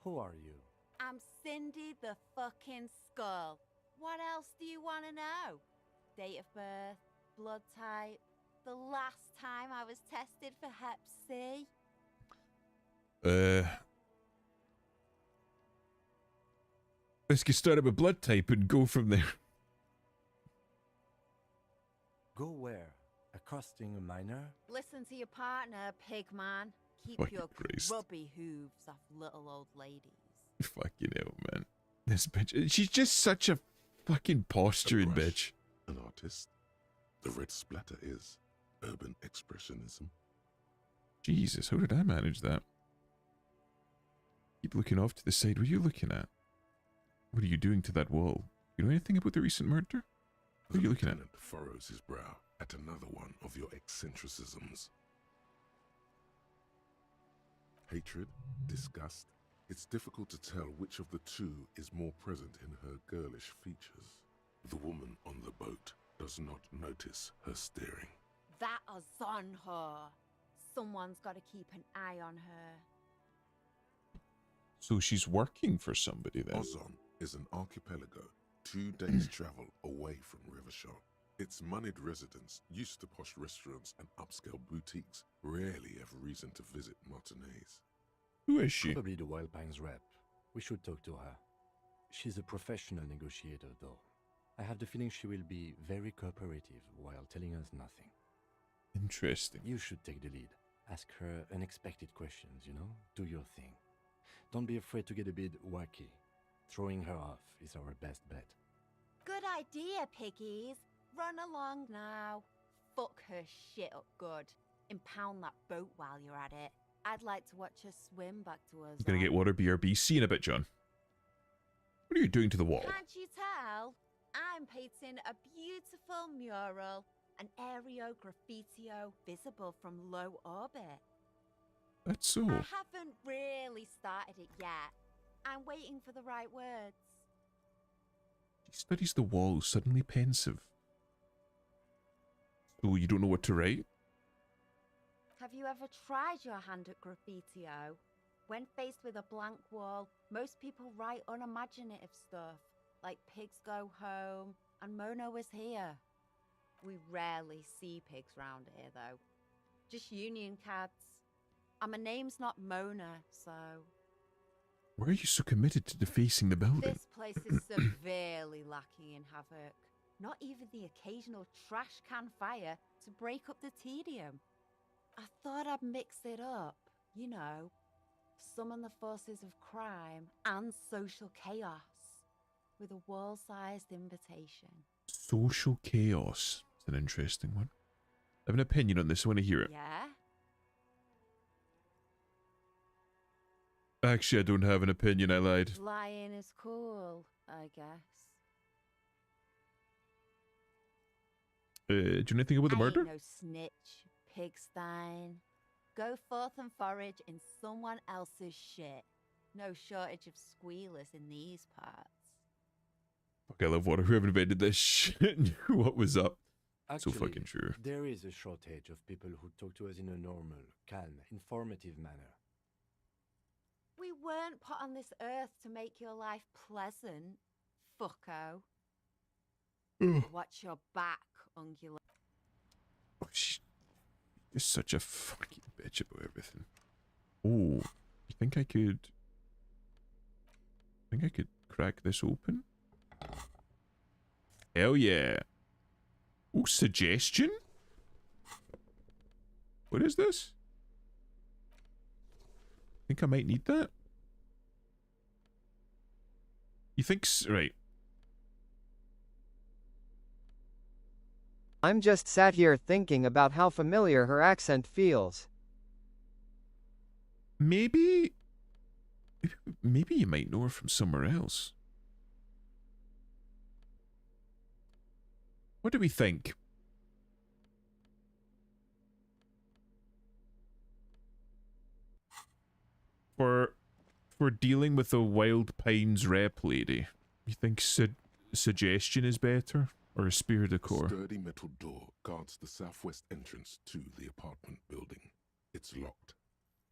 S3: Who are you?
S10: I'm Cindy the fucking Skull. What else do you want to know? Date of birth, blood type, the last time I was tested for Hep C.
S1: Let's get started with blood type and go from there.
S3: Go where? Accosting a minor?
S10: Listen to your partner, pigman. Keep
S1: Fucking
S10: your
S1: Christ.
S10: grubby hooves off little old ladies.
S1: Fucking hell, man. This bitch, she's just such a fucking posturing bitch.
S2: An artist. The red splatter is urban expressionism.
S1: Jesus, how did I manage that? Keep looking off to the side. What are you looking at? What are you doing to that wall? You know anything about the recent murder? What are you looking at?
S2: The lieutenant furrows his brow at another one of your eccentricisms. Hatred, disgust. It's difficult to tell which of the two is more present in her girlish features. The woman on the boat does not notice her staring.
S10: That is on her. Someone's got to keep an eye on her.
S1: So she's working for somebody then?
S2: Ozon is an archipelago 2 days' travel away from Rivershore. Its moneyed residents, used to posh restaurants and upscale boutiques, rarely have reason to visit Martinez.
S1: Who is she?
S3: Probably the Wild Pines rep. We should talk to her. She's a professional negotiator, though. I have the feeling she will be very cooperative while telling us nothing.
S1: Interesting.
S3: You should take the lead. Ask her unexpected questions, you know? Do your thing. Don't be afraid to get a bit wacky. Throwing her off is our best bet.
S10: Good idea, piggies. Run along now. Fuck her shit up good. Impound that boat while you're at it. I'd like to watch her swim back to us.
S1: Gonna get water, BRB. See you in a bit, John. What are you doing to the wall?
S10: Can't you tell? I'm painting a beautiful mural, an aereo graffitio visible from low orbit.
S1: That's so.
S10: I haven't really started it yet. I'm waiting for the right words.
S1: She studies the wall, suddenly pensive. So you don't know what to write?
S10: Have you ever tried your hand at graffitio? When faced with a blank wall, most people write unimaginative stuff, like pigs go home, and Mona was here. We rarely see pigs round here, though. Just union cats. And my name's not Mona, so...
S1: Why are you so committed to defacing the building?
S10: This place is severely lacking in havoc. Not even the occasional trash can fire to break up the tedium. I thought I'd mix it up, you know. Summon the forces of crime and social chaos with a wall-sized invitation.
S1: Social chaos. It's an interesting one. I have an opinion on this. I want to hear it.
S10: Yeah?
S1: Actually, I don't have an opinion. I lied.
S10: Lying is cool, I guess.
S1: Do you know anything about the murder?
S10: Ain't no snitch, pigstein. Go forth and forage in someone else's shit. No shortage of squealers in these parts.
S1: Fuck, I love water. Whoever invented this shit knew what was up.
S3: Actually,
S1: so fucking true.
S3: There is a shortage of people who talk to us in a normal, calm, informative manner.
S10: We weren't put on this earth to make your life pleasant, fucko. Watch your back, ungulate.
S1: Oh, she's such a fucking bitch about everything. Oh, you think I could... crack this open? Hell yeah. Oh, suggestion? What is this? Think I might need that? You think... Right.
S4: I'm just sat here thinking about how familiar her accent feels.
S1: Maybe you might know her from somewhere else. What do we think? For dealing with a Wild Pines rep lady, you think suggestion is better? Or a spear decor?
S2: A sturdy metal door guards the southwest entrance to the apartment building. It's locked.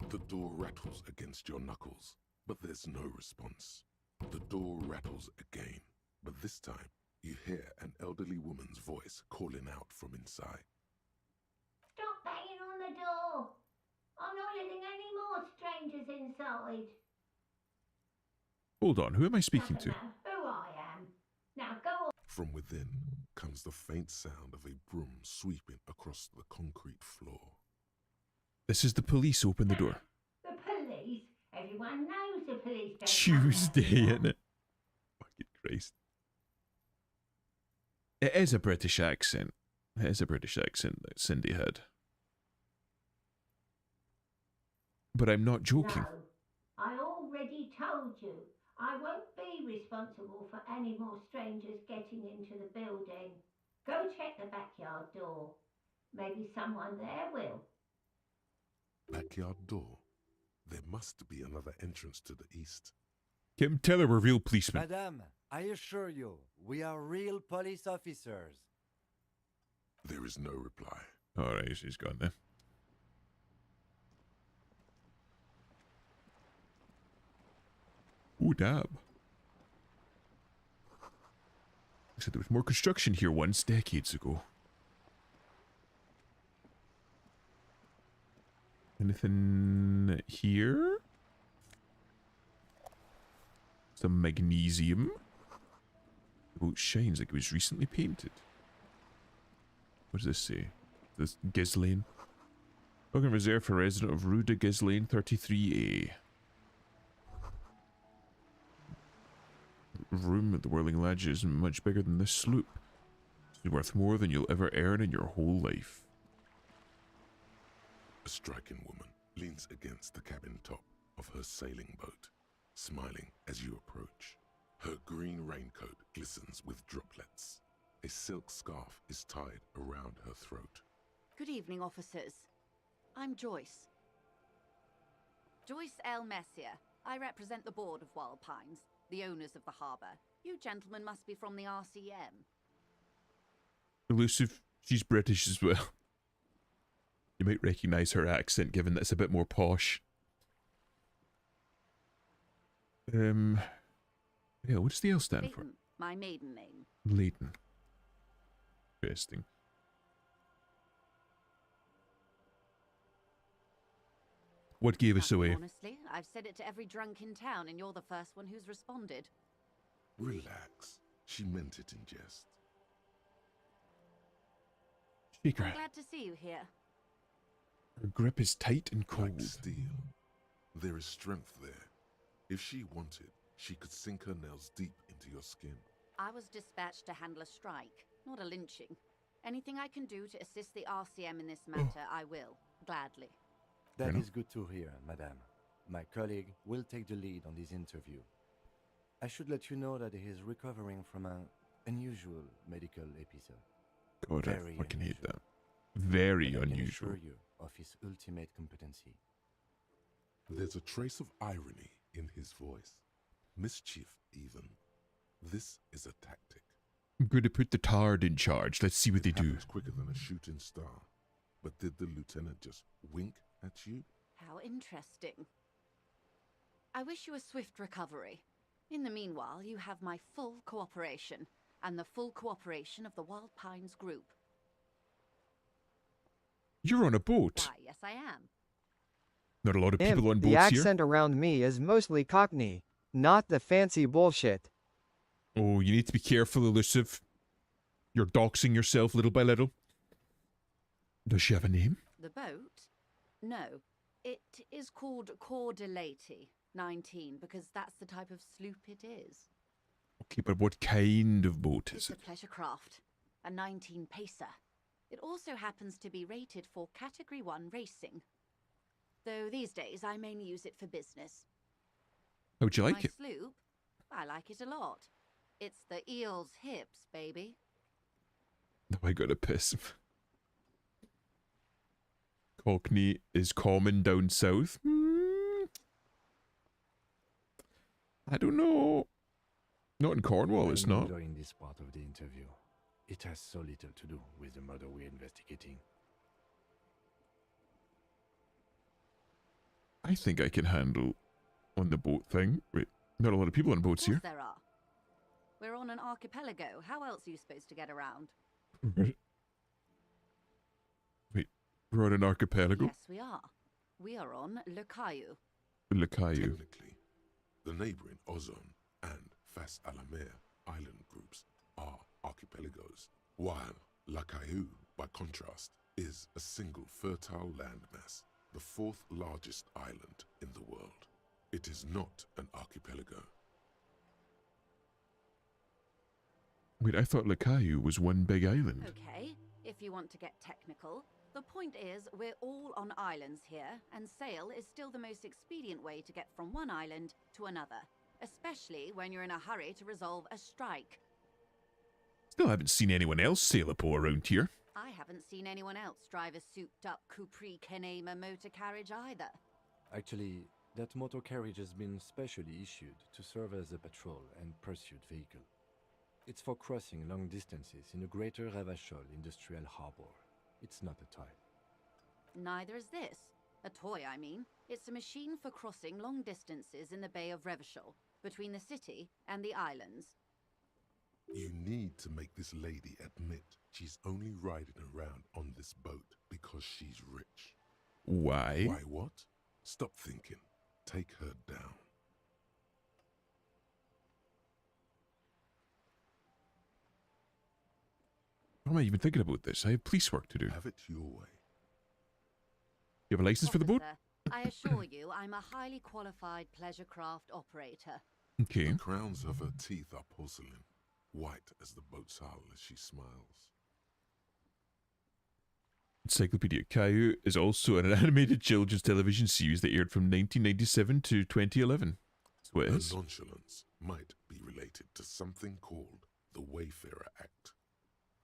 S2: The door rattles against your knuckles, but there's no response. The door rattles again, but this time you hear an elderly woman's voice calling out from inside.
S12: Stop banging on the door! I'm not letting any more strangers inside.
S1: Hold on, who am I speaking to?
S12: Doesn't matter who I am. Now go on.
S2: From within comes the faint sound of a broom sweeping across the concrete floor.
S1: This is the police. Open the door.
S12: The police? Everyone knows the police don't
S1: Tuesday, isn't it? Fucking Christ. It is a British accent. It is a British accent that Cindy had. But I'm not joking.
S12: No, I already told you. I won't be responsible for any more strangers getting into the building. Go check the backyard door. Maybe someone there will.
S2: Backyard door? There must be another entrance to the east.
S1: Kim, tell her we're real policemen.
S3: Madame, I assure you, we are real police officers.
S2: There is no reply.
S1: Alright, she's gone then. Ooh, dab. I said there was more construction here once, decades ago. Anything here? Some magnesium. Oh, it shines like it was recently painted. What does this say? This Gislane. Token reserved for resident of Rue de Gislane 33A. Room at the Whirling Ledge is much bigger than this sloop. It's worth more than you'll ever earn in your whole life.
S2: A striking woman leans against the cabin top of her sailing boat, smiling as you approach. Her green raincoat glistens with droplets. A silk scarf is tied around her throat.
S10: Good evening, officers. I'm Joyce. Joyce L. Messier. I represent the board of Wild Pines, the owners of the harbour. You gentlemen must be from the RCM.
S1: Elusive, she's British as well. You might recognise her accent, given that it's a bit more posh. Yeah, what does the L stand for?
S13: Leighton, my maiden name.
S1: Leighton. Interesting. What gave us away?
S13: Honestly, I've said it to every drunk in town, and you're the first one who's responded.
S2: Relax. She meant it in jest.
S1: Shaker.
S13: I'm glad to see you here.
S1: Her grip is tight and cold.
S2: Like steel. There is strength there. If she wanted, she could sink her nails deep into your skin.
S13: I was dispatched to handle a strike, not a lynching. Anything I can do to assist the RCM in this matter, I will, gladly.
S3: That is good to hear, madame. My colleague will take the lead on this interview. I should let you know that he is recovering from an unusual medical episode.
S1: God, I fucking hate that. Very unusual.
S3: I can assure you of his ultimate competency.
S2: There's a trace of irony in his voice. Mischief, even. This is a tactic.
S1: I'm going to put the Tard in charge. Let's see what they do.
S2: It's quicker than a shooting star. But did the lieutenant just wink at you?
S13: How interesting. I wish you a swift recovery. In the meanwhile, you have my full cooperation, and the full cooperation of the Wild Pines group.
S1: You're on a boat.
S13: Why, yes I am.
S1: Not a lot of people on boats
S4: the
S1: here.
S4: accent around me is mostly Cockney, not the fancy bullshit.
S1: Oh, you need to be careful, Elusive. You're doxing yourself little by little. Does she have a name?
S13: The boat? No. It is called Cordelati 19, because that's the type of sloop it is.
S1: Okay, but what kind of boat is
S13: It's a pleasure craft, a 19 pacer. It also happens to be rated for Category 1 racing. Though these days I mainly use it for business.
S1: How'd you like it?
S13: My sloop? I like it a lot. It's the eel's hips, baby.
S1: No, I gotta piss. Cockney is common down south. I don't know. Not in Cornwall, it's not.
S3: I'm enjoying this part of the interview. It has so little to do with the murder we're investigating.
S1: I think I can handle on the boat thing. Wait, not a lot of people on boats here.
S13: There are. We're on an archipelago. How else are you supposed to get around?
S1: Wait, we're on an archipelago?
S13: Yes, we are. We are on Le Caillou.
S1: Le Caillou.
S2: Technically, the neighboring Ozone and Fas Alamer island groups are archipelagos, while La Caillou, by contrast, is a single fertile landmass, the fourth largest island in the world. It is not an archipelago.
S1: Wait, I thought Le Caillou was one big island.
S13: Okay, if you want to get technical, the point is we're all on islands here, and sail is still the most expedient way to get from one island to another, especially when you're in a hurry to resolve a strike.
S1: Still haven't seen anyone else sail a pole around here.
S13: I haven't seen anyone else drive a souped-up Capri Kenema motor carriage either.
S3: Actually, that motor carriage has been specially issued to serve as a patrol and pursuit vehicle. It's for crossing long distances in the greater Revachol industrial harbor. It's not a toy.
S13: Neither is this. A toy, I mean. It's a machine for crossing long distances in the Bay of Revachol, between the city and the islands.
S2: You need to make this lady admit she's only riding around on this boat because she's rich.
S1: Why?
S2: Why what? Stop thinking. Take her down.
S1: Why am I even thinking about this? I have police work to do.
S2: Have it your way.
S1: You have a license for the boat?
S13: Officer, I assure you, I'm a highly qualified pleasure craft operator.
S1: Okay.
S2: The crowns of her teeth are porcelain, white as the boat's hull as she smiles.
S1: Encyclopedia Caillou is also an animated children's television series that aired from 1997 to 2011. That's what it is.
S2: Her nonchalance might be related to something called the Wayfarer Act,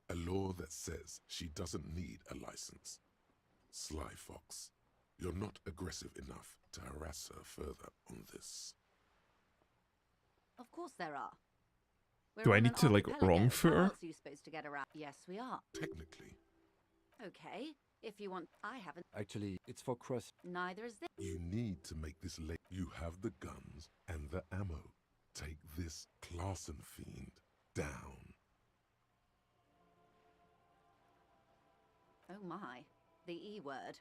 S2: a law that says she doesn't need a license. Sly Fox, you're not aggressive enough to harass her further on this.
S13: Of course there are.
S1: Do I need to, like, wrong foot her?
S13: How else are you supposed to get around? Yes, we are.
S2: Technically.
S13: Okay, if you want... I haven't...
S3: Actually, it's for cross...
S13: Neither is this.
S2: You need to make this late. You have the guns and the ammo. Take this Clausen fiend down.
S13: Oh my, the E word.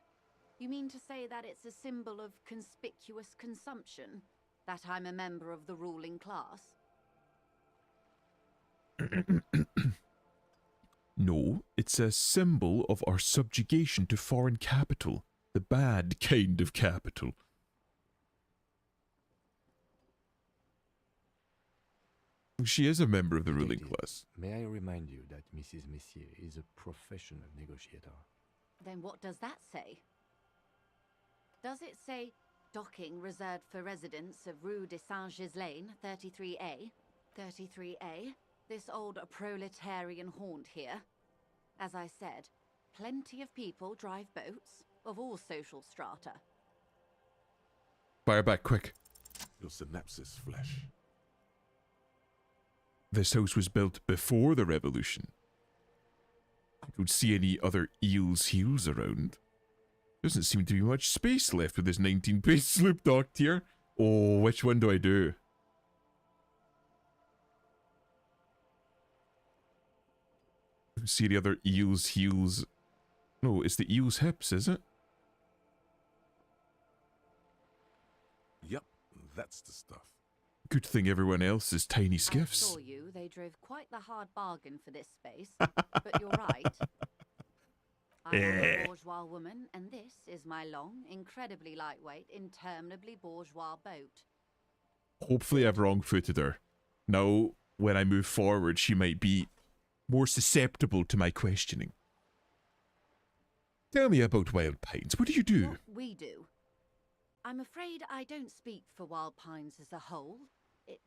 S13: You mean to say that it's a symbol of conspicuous consumption? That I'm a member of the ruling class?
S1: No, it's a symbol of our subjugation to foreign capital. The bad kind of capital. She is a member of the ruling
S3: Detective,
S1: class.
S3: May I remind you that Mrs. Messier is a professional negotiator?
S13: Then what does that say? Does it say docking reserved for residents of Rue de Saint-Ghislain, 33A? 33A? This old proletarian haunt here. As I said, plenty of people drive boats, of all social strata.
S1: Fire back quick.
S2: Your synapses flesh.
S1: This house was built before the revolution. I don't see any other eel's heels around. Doesn't seem to be much space left with this 19-page sloop docked here. Oh, which one do I do? I don't see any other eel's heels. No, it's the eel's hips, is it?
S2: Yep, that's the stuff.
S1: Good thing everyone else is tiny
S13: I
S1: skiffs.
S13: assure you, they drove quite the hard bargain for this space. But you're right. I'm a bourgeois woman, and this is my long, incredibly lightweight, interminably bourgeois boat.
S1: Hopefully I've wrong-footed her. Now, when I move forward, she might be more susceptible to my questioning. Tell me about Wild Pines. What do you do?
S13: What we do. I'm afraid I don't speak for Wild Pines as a whole.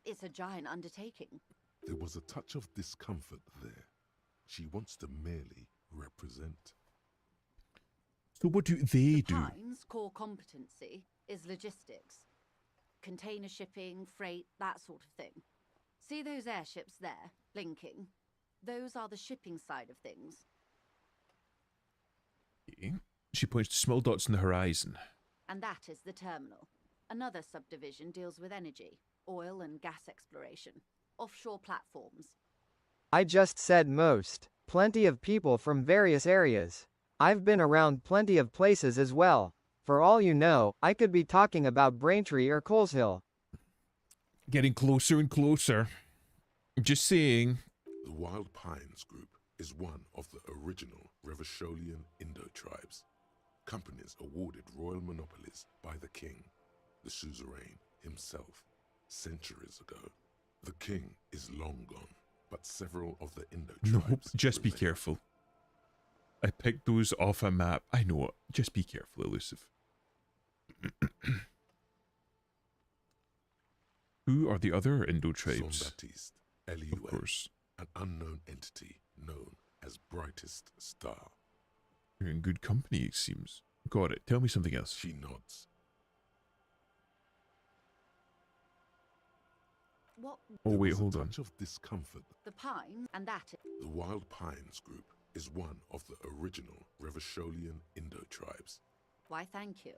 S13: It's a giant undertaking.
S2: There was a touch of discomfort there. She wants to merely represent.
S1: So what do they do?
S13: Pines' core competency is logistics. Container shipping, freight, that sort of thing. See those airships there, blinking? Those are the shipping side of things.
S1: Okay. She points to small dots in the horizon.
S13: And that is the terminal. Another subdivision deals with energy, oil and gas exploration, offshore platforms.
S4: I just said most. Plenty of people from various areas. I've been around plenty of places as well. For all you know, I could be talking about Braintree or Coleshill.
S1: Getting closer and closer. Just saying.
S2: The Wild Pines Group is one of the original Revacholian Indo-tribes. Companies awarded royal monopolies by the king, the suzerain himself, centuries ago. The king is long gone, but several of the Indo-tribes...
S1: Nope, just be careful. I picked those off a map. I know it. Just be careful, Elusive. Who are the other Indo-tribes?
S2: Jean-Baptiste, L-U-N,
S1: of course.
S2: an unknown entity known as Brightest Star.
S1: You're in good company, it seems. Got it. Tell me something else.
S2: She nods.
S13: What?
S1: Oh,
S2: There
S1: wait,
S2: was
S1: hold
S2: a
S1: on.
S2: touch of discomfort.
S13: The Pines, and that.
S2: The Wild Pines Group is one of the original Revacholian Indo-tribes.
S13: Why, thank you.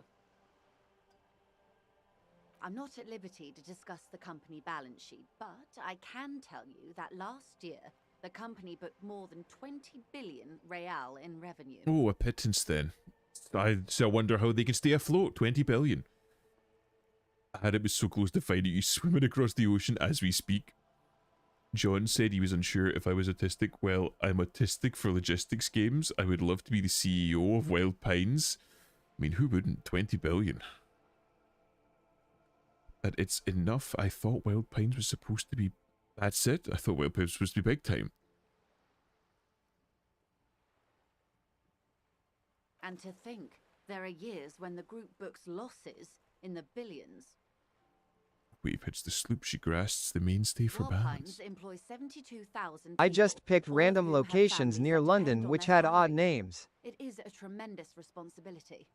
S13: I'm not at liberty to discuss the company balance sheet, but I can tell you that last year, the company booked more than 20 billion real in revenue.
S1: Oh, a pittance then. I wonder how they can stay afloat. 20 billion. I had it was so close to finding you swimming across the ocean as we speak. John said he was unsure if I was autistic. Well, I'm autistic for logistics games. I would love to be the CEO of Wild Pines. I mean, who wouldn't? 20 billion. But it's enough. I thought Wild Pines was supposed to be... That's it. I thought Wild Pines was supposed to be big time.
S13: And to think, there are years when the group books losses in the billions.
S1: Wait, it's the sloop she grasps, the mainstay for
S13: Wild
S1: balance.
S13: Pines employs 72,000
S4: I just
S13: people,
S4: picked
S13: all of
S4: random
S13: whom have
S4: locations
S13: families
S4: near
S13: that
S4: London
S13: depend on
S4: which
S13: their
S4: had odd
S13: salaries.
S4: names.
S13: It is a tremendous responsibility.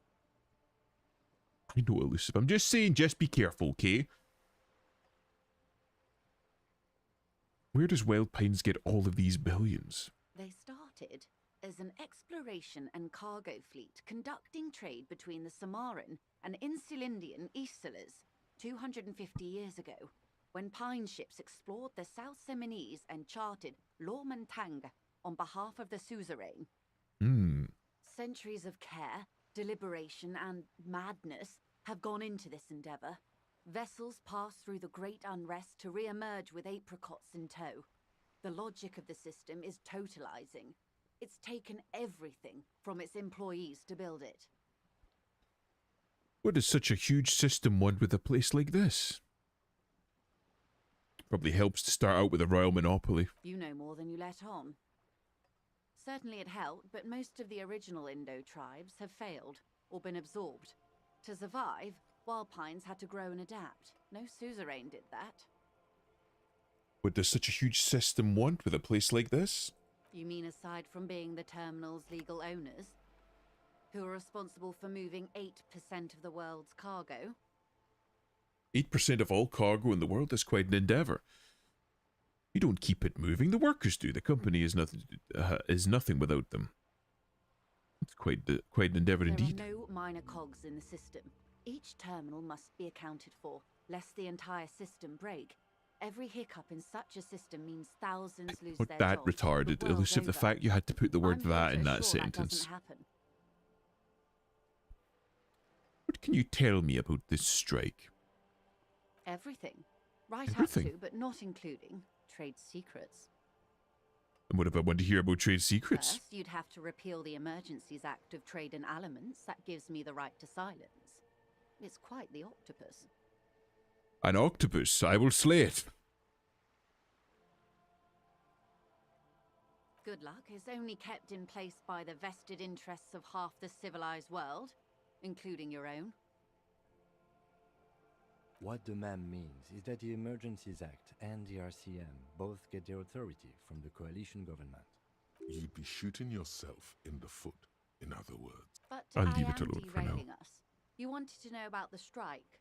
S1: I know, Elusive. I'm just saying, just be careful, okay? Where does Wild Pines get all of these billions?
S13: They started as an exploration and cargo fleet conducting trade between the Samaran and Insulindian Isolas 250 years ago, when pine ships explored the South Seminese and charted Lormantang on behalf of the suzerain.
S1: Hmm.
S13: Centuries of care, deliberation, and madness have gone into this endeavor. Vessels pass through the great unrest to re-emerge with apricots in tow. The logic of the system is totalizing. It's taken everything from its employees to build it.
S1: What does such a huge system want with a place like this? Probably helps to start out with a royal monopoly.
S13: You know more than you let on. Certainly it helped, but most of the original Indo tribes have failed, or been absorbed. To survive, wild pines had to grow and adapt. No suzerain did that.
S1: What does such a huge system want with a place like this?
S13: You mean aside from being the terminal's legal owners, who are responsible for moving 8% of the world's cargo?
S1: 8% of all cargo in the world is quite an endeavor. You don't keep it moving, the workers do. The company is nothing without them. It's quite an endeavor indeed.
S13: There are no minor cogs in the system. Each terminal must be accounted for, lest the entire system break. Every hiccup in such a system means thousands lose
S1: Not
S13: their
S1: that
S13: jobs.
S1: retarded, elusive the fact you had to put the word that in that
S13: Sure
S1: sentence.
S13: doesn't happen.
S1: What can you tell me about this strike?
S13: Everything. Right
S1: Everything?
S13: up to, but not including, trade secrets.
S1: And what if I want to hear about trade secrets?
S13: First, you'd have to repeal the Emergencies Act of Trade in Elements. That gives me the right to silence. It's quite the octopus.
S1: An octopus, I will slay it.
S13: Good luck is only kept in place by the vested interests of half the civilized world, including your own.
S3: What the ma'am means is that the Emergencies Act and the RCM both get their authority from the coalition government.
S2: You'd be shooting yourself in the foot, in other words.
S13: But
S1: I'll
S13: I
S1: leave
S13: am
S1: it alone for now.
S13: derailing us. You wanted to know about the strike.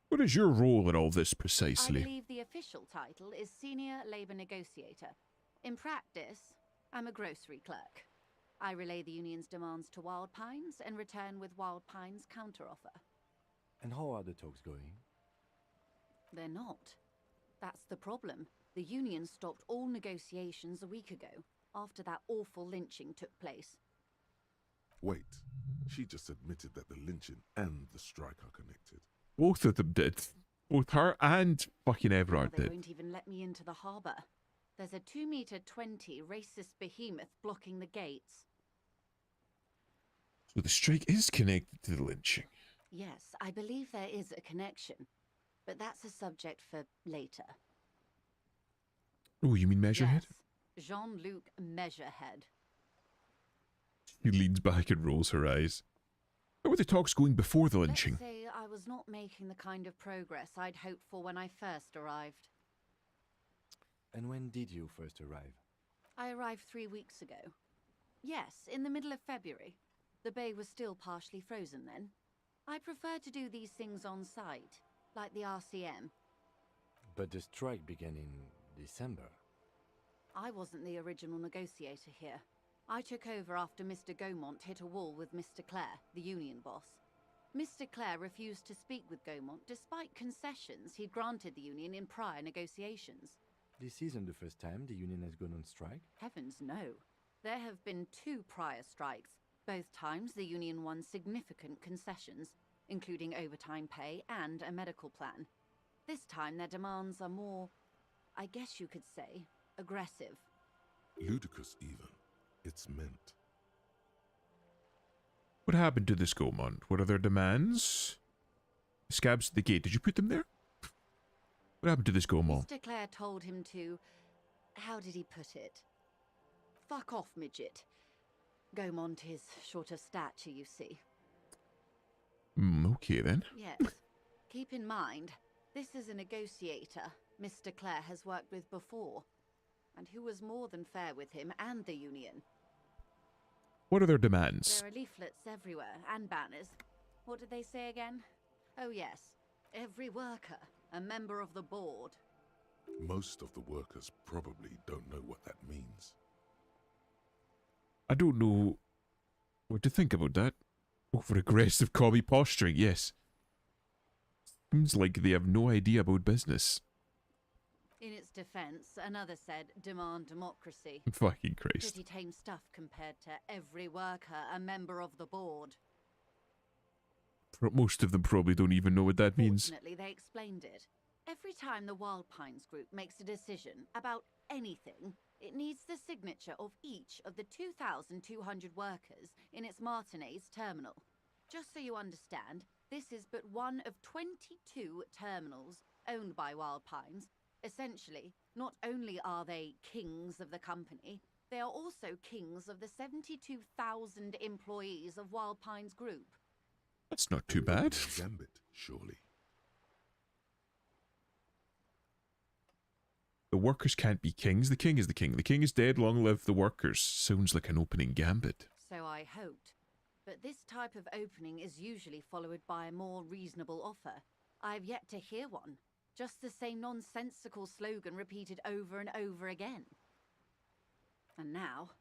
S1: What is your role in all this
S13: I
S1: precisely?
S13: believe the official title is Senior Labor Negotiator. In practice, I'm a grocery clerk. I relay the union's demands to Wild Pines and return with Wild Pines' counteroffer.
S3: And how are the talks going?
S13: They're not. That's the problem. The union stopped all negotiations a week ago, after that awful lynching took place.
S2: Wait, she just admitted that the lynching and the strike are connected.
S1: Both of them did. Both her and fucking Everard
S13: They
S1: did.
S13: won't even let me into the harbour. There's a 2-meter 20 racist behemoth blocking the gates.
S1: So the strike is connected to the lynching.
S13: Yes, I believe there is a connection, but that's a subject for later.
S1: Oh, you mean Measurehead?
S13: Yes, Jean-Luc Measurehead.
S1: She leans back and rolls her eyes. How were the talks going before the lynching?
S13: Let's say I was not making the kind of progress I'd hoped for when I first arrived.
S3: And when did you first arrive?
S13: I arrived 3 weeks ago. Yes, in the middle of February. The bay was still partially frozen then. I prefer to do these things on site, like the RCM.
S3: But the strike began in December.
S13: I wasn't the original negotiator here. I took over after Mr. Gaumont hit a wall with Mr. Clare, the union boss. Mr. Clare refused to speak with Gaumont despite concessions he'd granted the union in prior negotiations.
S3: This isn't the first time the union has gone on strike.
S13: Heavens no. There have been 2 prior strikes. Both times the union won significant concessions, including overtime pay and a medical plan. This time their demands are more, I guess you could say, aggressive.
S2: Ludicrous even. It's meant.
S1: What happened to this Gaumont? What are their demands? Scabs at the gate. Did you put them there? What happened to this Gaumont?
S13: Mr. Clare told him to... How did he put it? Fuck off, midget. Gaumont is short of stature, you see.
S1: Okay then.
S13: Yes. Keep in mind, this is a negotiator Mr. Clare has worked with before, and who was more than fair with him and the union.
S1: What are their demands?
S13: There are leaflets everywhere, and banners. What did they say again? Oh yes, every worker, a member of the board.
S2: Most of the workers probably don't know what that means.
S1: I don't know what to think about that. Over aggressive commie posturing, yes. seems like they have no idea about business.
S13: In its defense, another said, demand democracy.
S1: Fucking Christ.
S13: Pretty tame stuff compared to every worker a member of the board.
S1: Most of them probably don't even know what that means.
S13: Fortunately, they explained it. Every time the Wild Pines group makes a decision about anything, it needs the signature of each of the 2,200 workers in its Martinez terminal. Just so you understand, this is but one of 22 terminals owned by Wild Pines. Essentially, not only are they kings of the company, they are also kings of the 72,000 employees of Wild Pines Group.
S1: That's not too bad.
S2: Gambit, surely.
S1: The workers can't be kings. The king is the king. The king is dead. Long live the workers. Sounds like an opening gambit.
S13: So I hoped. But this type of opening is usually followed by a more reasonable offer. I've yet to hear one. Just the same nonsensical slogan repeated over and over again. And now,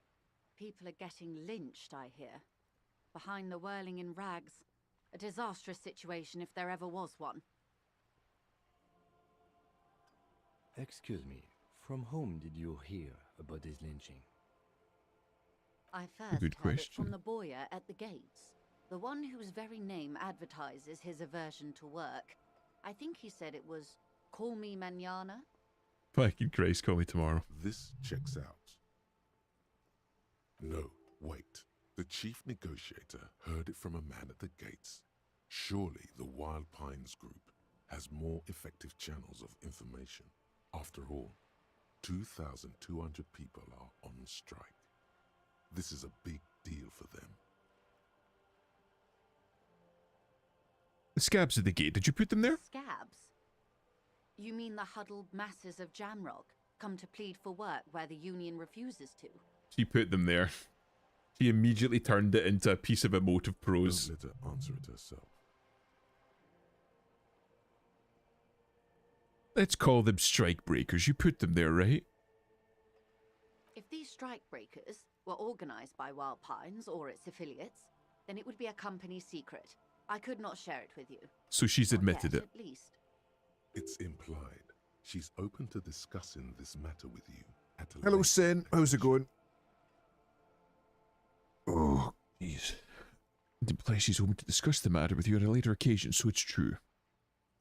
S13: people are getting lynched, I hear. Behind the whirling in rags. A disastrous situation if there ever was one.
S3: Excuse me, from whom did you hear about this lynching?
S13: I first
S1: Good
S13: heard it
S1: question.
S13: from the boyer at the gates. The one whose very name advertises his aversion to work. I think he said it was, call me mañana.
S1: Fucking Christ, call me tomorrow.
S2: This checks out. No, wait. The chief negotiator heard it from a man at the gates. Surely the Wild Pines Group has more effective channels of information. After all, 2,200 people are on strike. This is a big deal for them.
S1: The scabs at the gate, did you put them there?
S13: Scabs? You mean the huddled masses of Jamrock, come to plead for work where the union refuses to?
S1: She put them there. She immediately turned it into a piece of emotive prose.
S2: Don't let her answer it herself.
S1: Let's call them strike breakers. You put them there, right?
S13: If these strike breakers were organized by Wild Pines or its affiliates, then it would be a company secret. I could not share it with you.
S1: So she's
S13: Not
S1: admitted
S13: yet,
S1: it.
S13: At least.
S2: It's implied. She's open to discussing this matter with you at a
S1: Hello,
S2: later
S1: Sen.
S2: stage.
S1: How's it going? Oh, jeez. It implies she's open to discuss the matter with you on a later occasion, so it's true.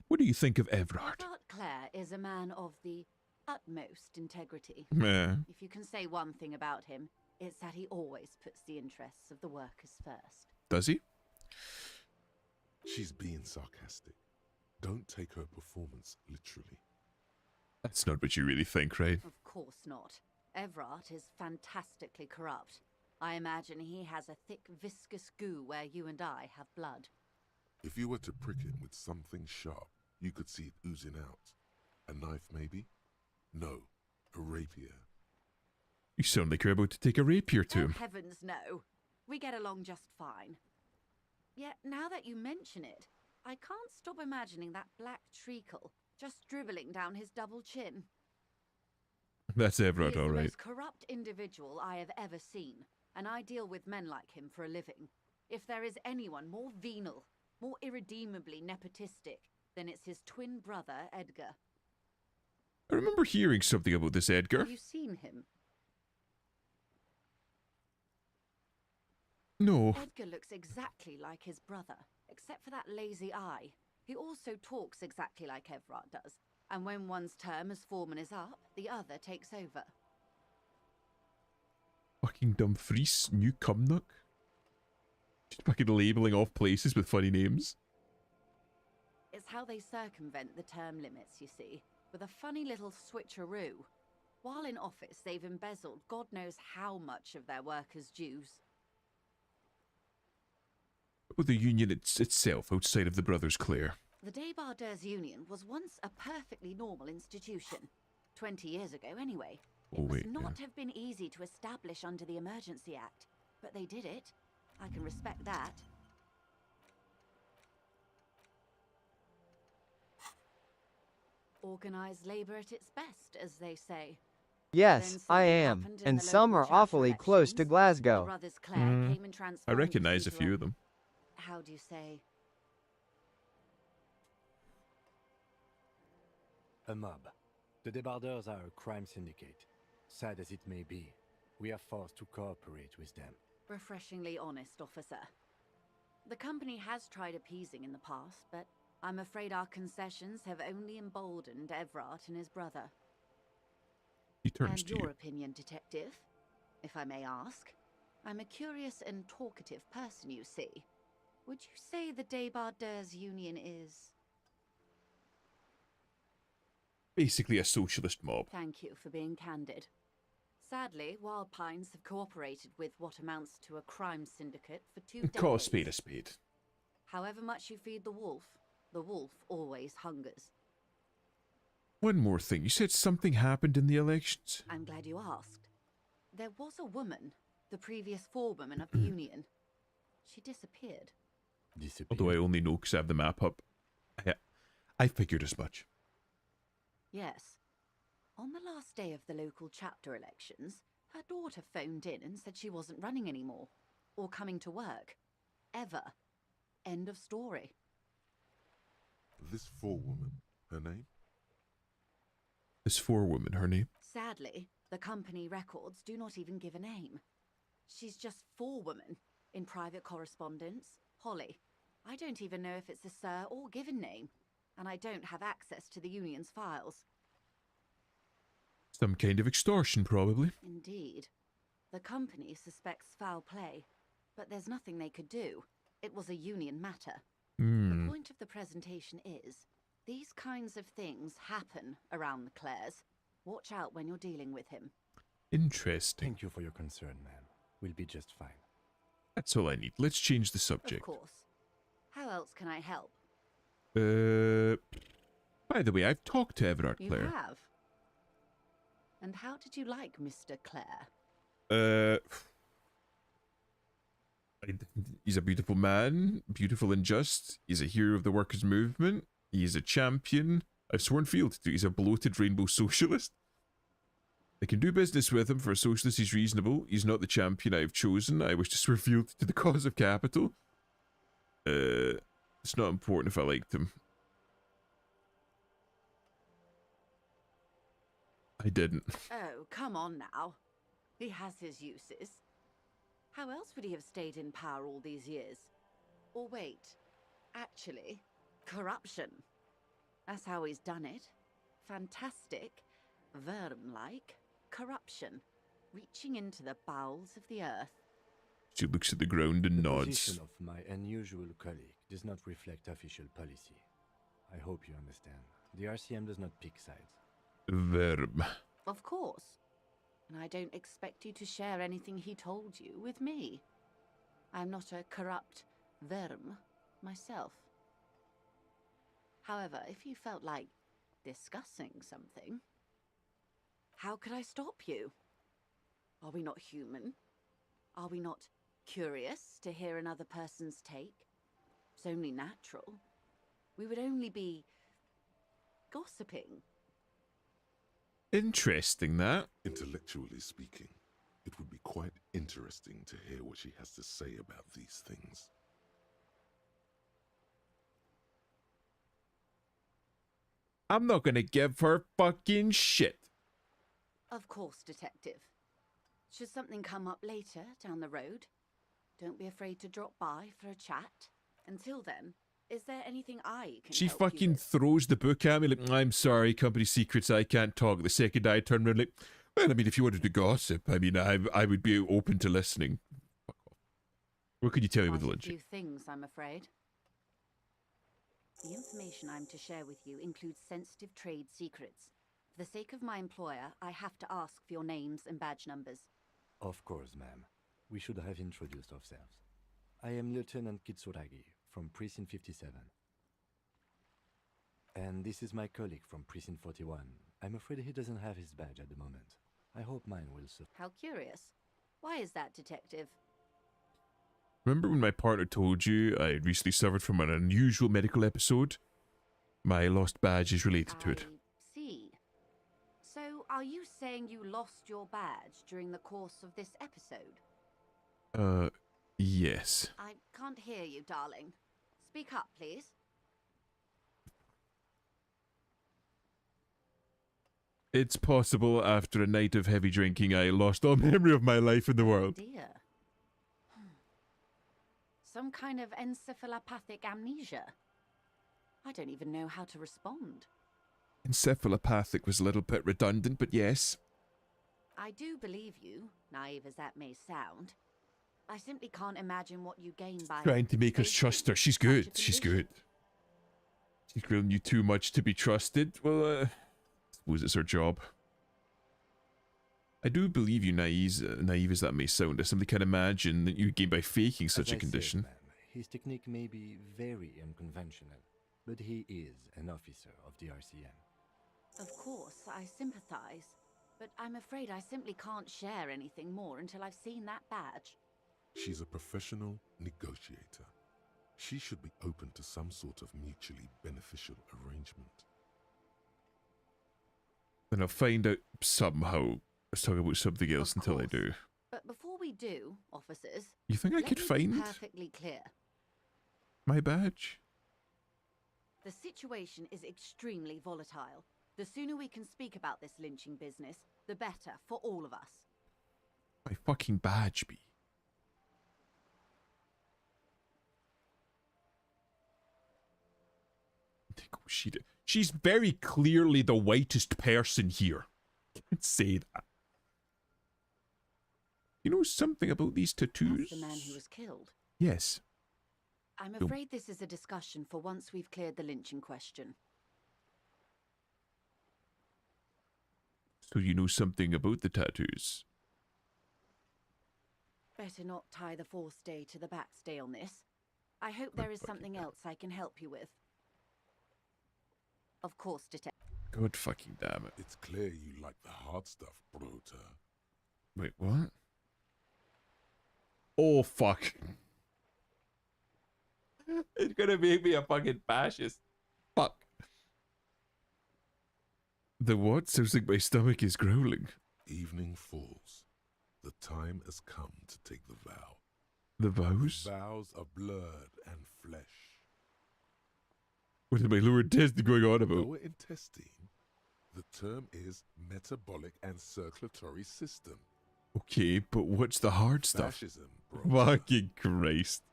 S1: What do you think of Everard?
S13: Everard Clare is a man of the utmost integrity.
S1: Meh.
S13: If you can say one thing about him, it's that he always puts the interests of the workers first.
S1: Does he?
S2: She's being sarcastic. Don't take her performance literally.
S1: That's not what you really think, right?
S13: Of course not. Everard is fantastically corrupt. I imagine he has a thick, viscous goo where you and I have blood.
S2: If you were to prick him with something sharp, you could see it oozing out. A knife, maybe? No, a rapier.
S1: You sound like you're about to take a rapier to
S13: Oh,
S1: him.
S13: heavens no. We get along just fine. Yet, now that you mention it, I can't stop imagining that black treacle just dribbling down his double chin.
S1: That's
S13: He
S1: Everard,
S13: is the
S1: alright.
S13: most corrupt individual I have ever seen, and I deal with men like him for a living. If there is anyone more venal, more irredeemably nepotistic, then it's his twin brother, Edgar.
S1: I remember hearing something about this Edgar.
S13: Have you seen him?
S1: No.
S13: Edgar looks exactly like his brother, except for that lazy eye. He also talks exactly like Everard does, and when one's term as foreman is up, the other takes over.
S1: Fucking Dumfries, New Cumnock. She's fucking labeling off places with funny names.
S13: It's how they circumvent the term limits, you see, with a funny little switcheroo. While in office, they've embezzled God knows how much of their workers' dues.
S1: With the union itself outside of the Brothers Clare.
S13: The Debardeurs Union was once a perfectly normal institution. 20 years ago, anyway. It
S1: Oh, wait,
S13: must not
S1: yeah.
S13: have been easy to establish under the Emergency Act, but they did it. I can respect that. Organised labour at its best, as they say.
S4: Yes,
S13: Then
S4: I
S13: something
S4: am,
S13: happened in
S4: and
S13: the
S4: some
S13: local
S4: are
S13: chapter
S4: awfully close to
S13: elections. The
S4: Glasgow.
S13: Brothers Clare came and
S1: I
S13: transformed
S1: recognize a
S13: the
S1: few of them.
S13: how do you say,
S3: A mob. The debardeurs are a crime syndicate. Sad as it may be, we are forced to cooperate with them.
S13: Refreshingly honest, officer. The company has tried appeasing in the past, but I'm afraid our concessions have only emboldened Everard and his brother.
S1: He turns
S13: And
S1: to
S13: your
S1: you.
S13: opinion, detective, if I may ask? I'm a curious and talkative person, you see. Would you say the Debardeurs Union is...
S1: Basically a socialist mob.
S13: Thank you for being candid. Sadly, Wild Pines have cooperated with what amounts to a crime syndicate for 2 decades.
S1: Call a spade a spade.
S13: However much you feed the wolf always hungers.
S1: One more thing. You said something happened in the elections?
S13: I'm glad you asked. There was a woman, the previous forewoman of the Union. She disappeared.
S1: Although I only know because I have the map up. I figured as much.
S13: Yes. On the last day of the local chapter elections, her daughter phoned in and said she wasn't running anymore, or coming to work. Ever. End of story.
S2: This forewoman, her name?
S1: This forewoman, her name?
S13: Sadly, the company records do not even give a name. She's just forewoman in private correspondence, Holly. I don't even know if it's a sir or given name, and I don't have access to the Union's files.
S1: Some kind of extortion, probably.
S13: Indeed. The company suspects foul play, but there's nothing they could do. It was a Union matter. The point of the presentation is, these kinds of things happen around the Clares. Watch out when you're dealing with him.
S1: Interesting.
S3: Thank you for your concern, ma'am. We'll be just fine.
S1: That's all I need. Let's change the subject.
S13: Of course. How else can I help?
S1: By the way, I've talked to Everard
S13: You
S1: Clare.
S13: have? And how did you like Mr. Clare?
S1: He's a beautiful man, beautiful and just. He's a hero of the workers' movement. He's a champion. I've sworn fealty to. He's a bloated rainbow socialist. I can do business with him. For a socialist, he's reasonable. He's not the champion I've chosen. I wish to swear fealty to the cause of capital. It's not important if I liked him. I didn't.
S13: Oh, come on now. He has his uses. How else would he have stayed in power all these years? Or wait, actually, corruption. That's how he's done it. Fantastic, Verm-like corruption, reaching into the bowels of the earth.
S1: She looks at the ground and
S3: The
S1: nods.
S3: position of my unusual colleague does not reflect official policy. I hope you understand. The RCM does not pick sides.
S1: Verm.
S13: Of course. And I don't expect you to share anything he told you with me. I'm not a corrupt Verm myself. However, if you felt like discussing something, how could I stop you? Are we not human? Are we not curious to hear another person's take? It's only natural. We would only be gossiping.
S1: Interesting, that.
S2: Intellectually speaking, it would be quite interesting to hear what she has to say about these things.
S1: I'm not gonna give her fucking shit.
S13: Of course, detective. Should something come up later down the road, don't be afraid to drop by for a chat. Until then, is there anything I can
S1: She
S13: help you
S1: fucking
S13: with?
S1: throws the book at me like, I'm sorry, company secrets, I can't talk. The second I turn around like, well, I mean, if you wanted to gossip, I mean, I would be open to listening. Fuck off. What could you tell me with
S13: Quite a
S1: lunch?
S13: few things, I'm afraid. The information I'm to share with you includes sensitive trade secrets. For the sake of my employer, I have to ask for your names and badge numbers.
S3: Of course, ma'am. We should have introduced ourselves. I am Lieutenant Kitsuragi from Precinct 57. And this is my colleague from Precinct 41. I'm afraid he doesn't have his badge at the moment. I hope mine will soon.
S13: How curious. Why is that, detective?
S1: Remember when my partner told you I had recently suffered from an unusual medical episode? My lost badge is related to it.
S13: I see. So, are you saying you lost your badge during the course of this episode?
S1: Yes.
S13: I can't hear you, darling. Speak up, please.
S1: It's possible after a night of heavy drinking I lost all memory of my life in the world.
S13: Dear. Some kind of encephalopathic amnesia. I don't even know how to respond.
S1: Encephalopathic was a little bit redundant, but yes.
S13: I do believe you, naive as that may sound. I simply can't imagine what you gain by
S1: Trying to make us trust her. She's good. She's good. She's grilling you too much to be trusted. Well, I suppose it's her job. I do believe you, naive as that may sound. I simply can't imagine that you gain by faking such a condition.
S3: Said, man, his technique may be very unconventional, but he is an officer of the RCM.
S13: Of course, I sympathize, but I'm afraid I simply can't share anything more until I've seen that badge.
S2: She's a professional negotiator. She should be open to some sort of mutually beneficial arrangement.
S1: Then I'll find out somehow. Let's talk about something else until I do.
S13: But before we do, officers,
S1: You think I could find
S13: perfectly clear.
S1: my badge?
S13: The situation is extremely volatile. The sooner we can speak about this lynching business, the better for all of us.
S1: My fucking badge be. She's very clearly the whitest person here. Can't say that. You know something about these tattoos?
S13: That's the man who was killed.
S1: Yes.
S13: I'm afraid this is a discussion for once we've cleared the lynching question.
S1: So you know something about the tattoos?
S13: Better not tie the fourth day to the backstay on this. I hope there is something else I can help you with. Of course, Detective.
S1: God fucking damn it.
S2: It's clear you like the hard stuff, Brota.
S1: Wait, what? Oh, fuck. It's gonna make me a fucking fascist. Fuck. The what? Sounds like my stomach is growling.
S2: Evening falls. The time has come to take the vow.
S1: The vows?
S2: Vows of blood and flesh.
S1: What is my lower intestine going on about?
S2: Lower intestine? The term is metabolic and circulatory system.
S1: Okay, but what's the hard stuff?
S2: Fascism, bro.
S1: Fucking Christ.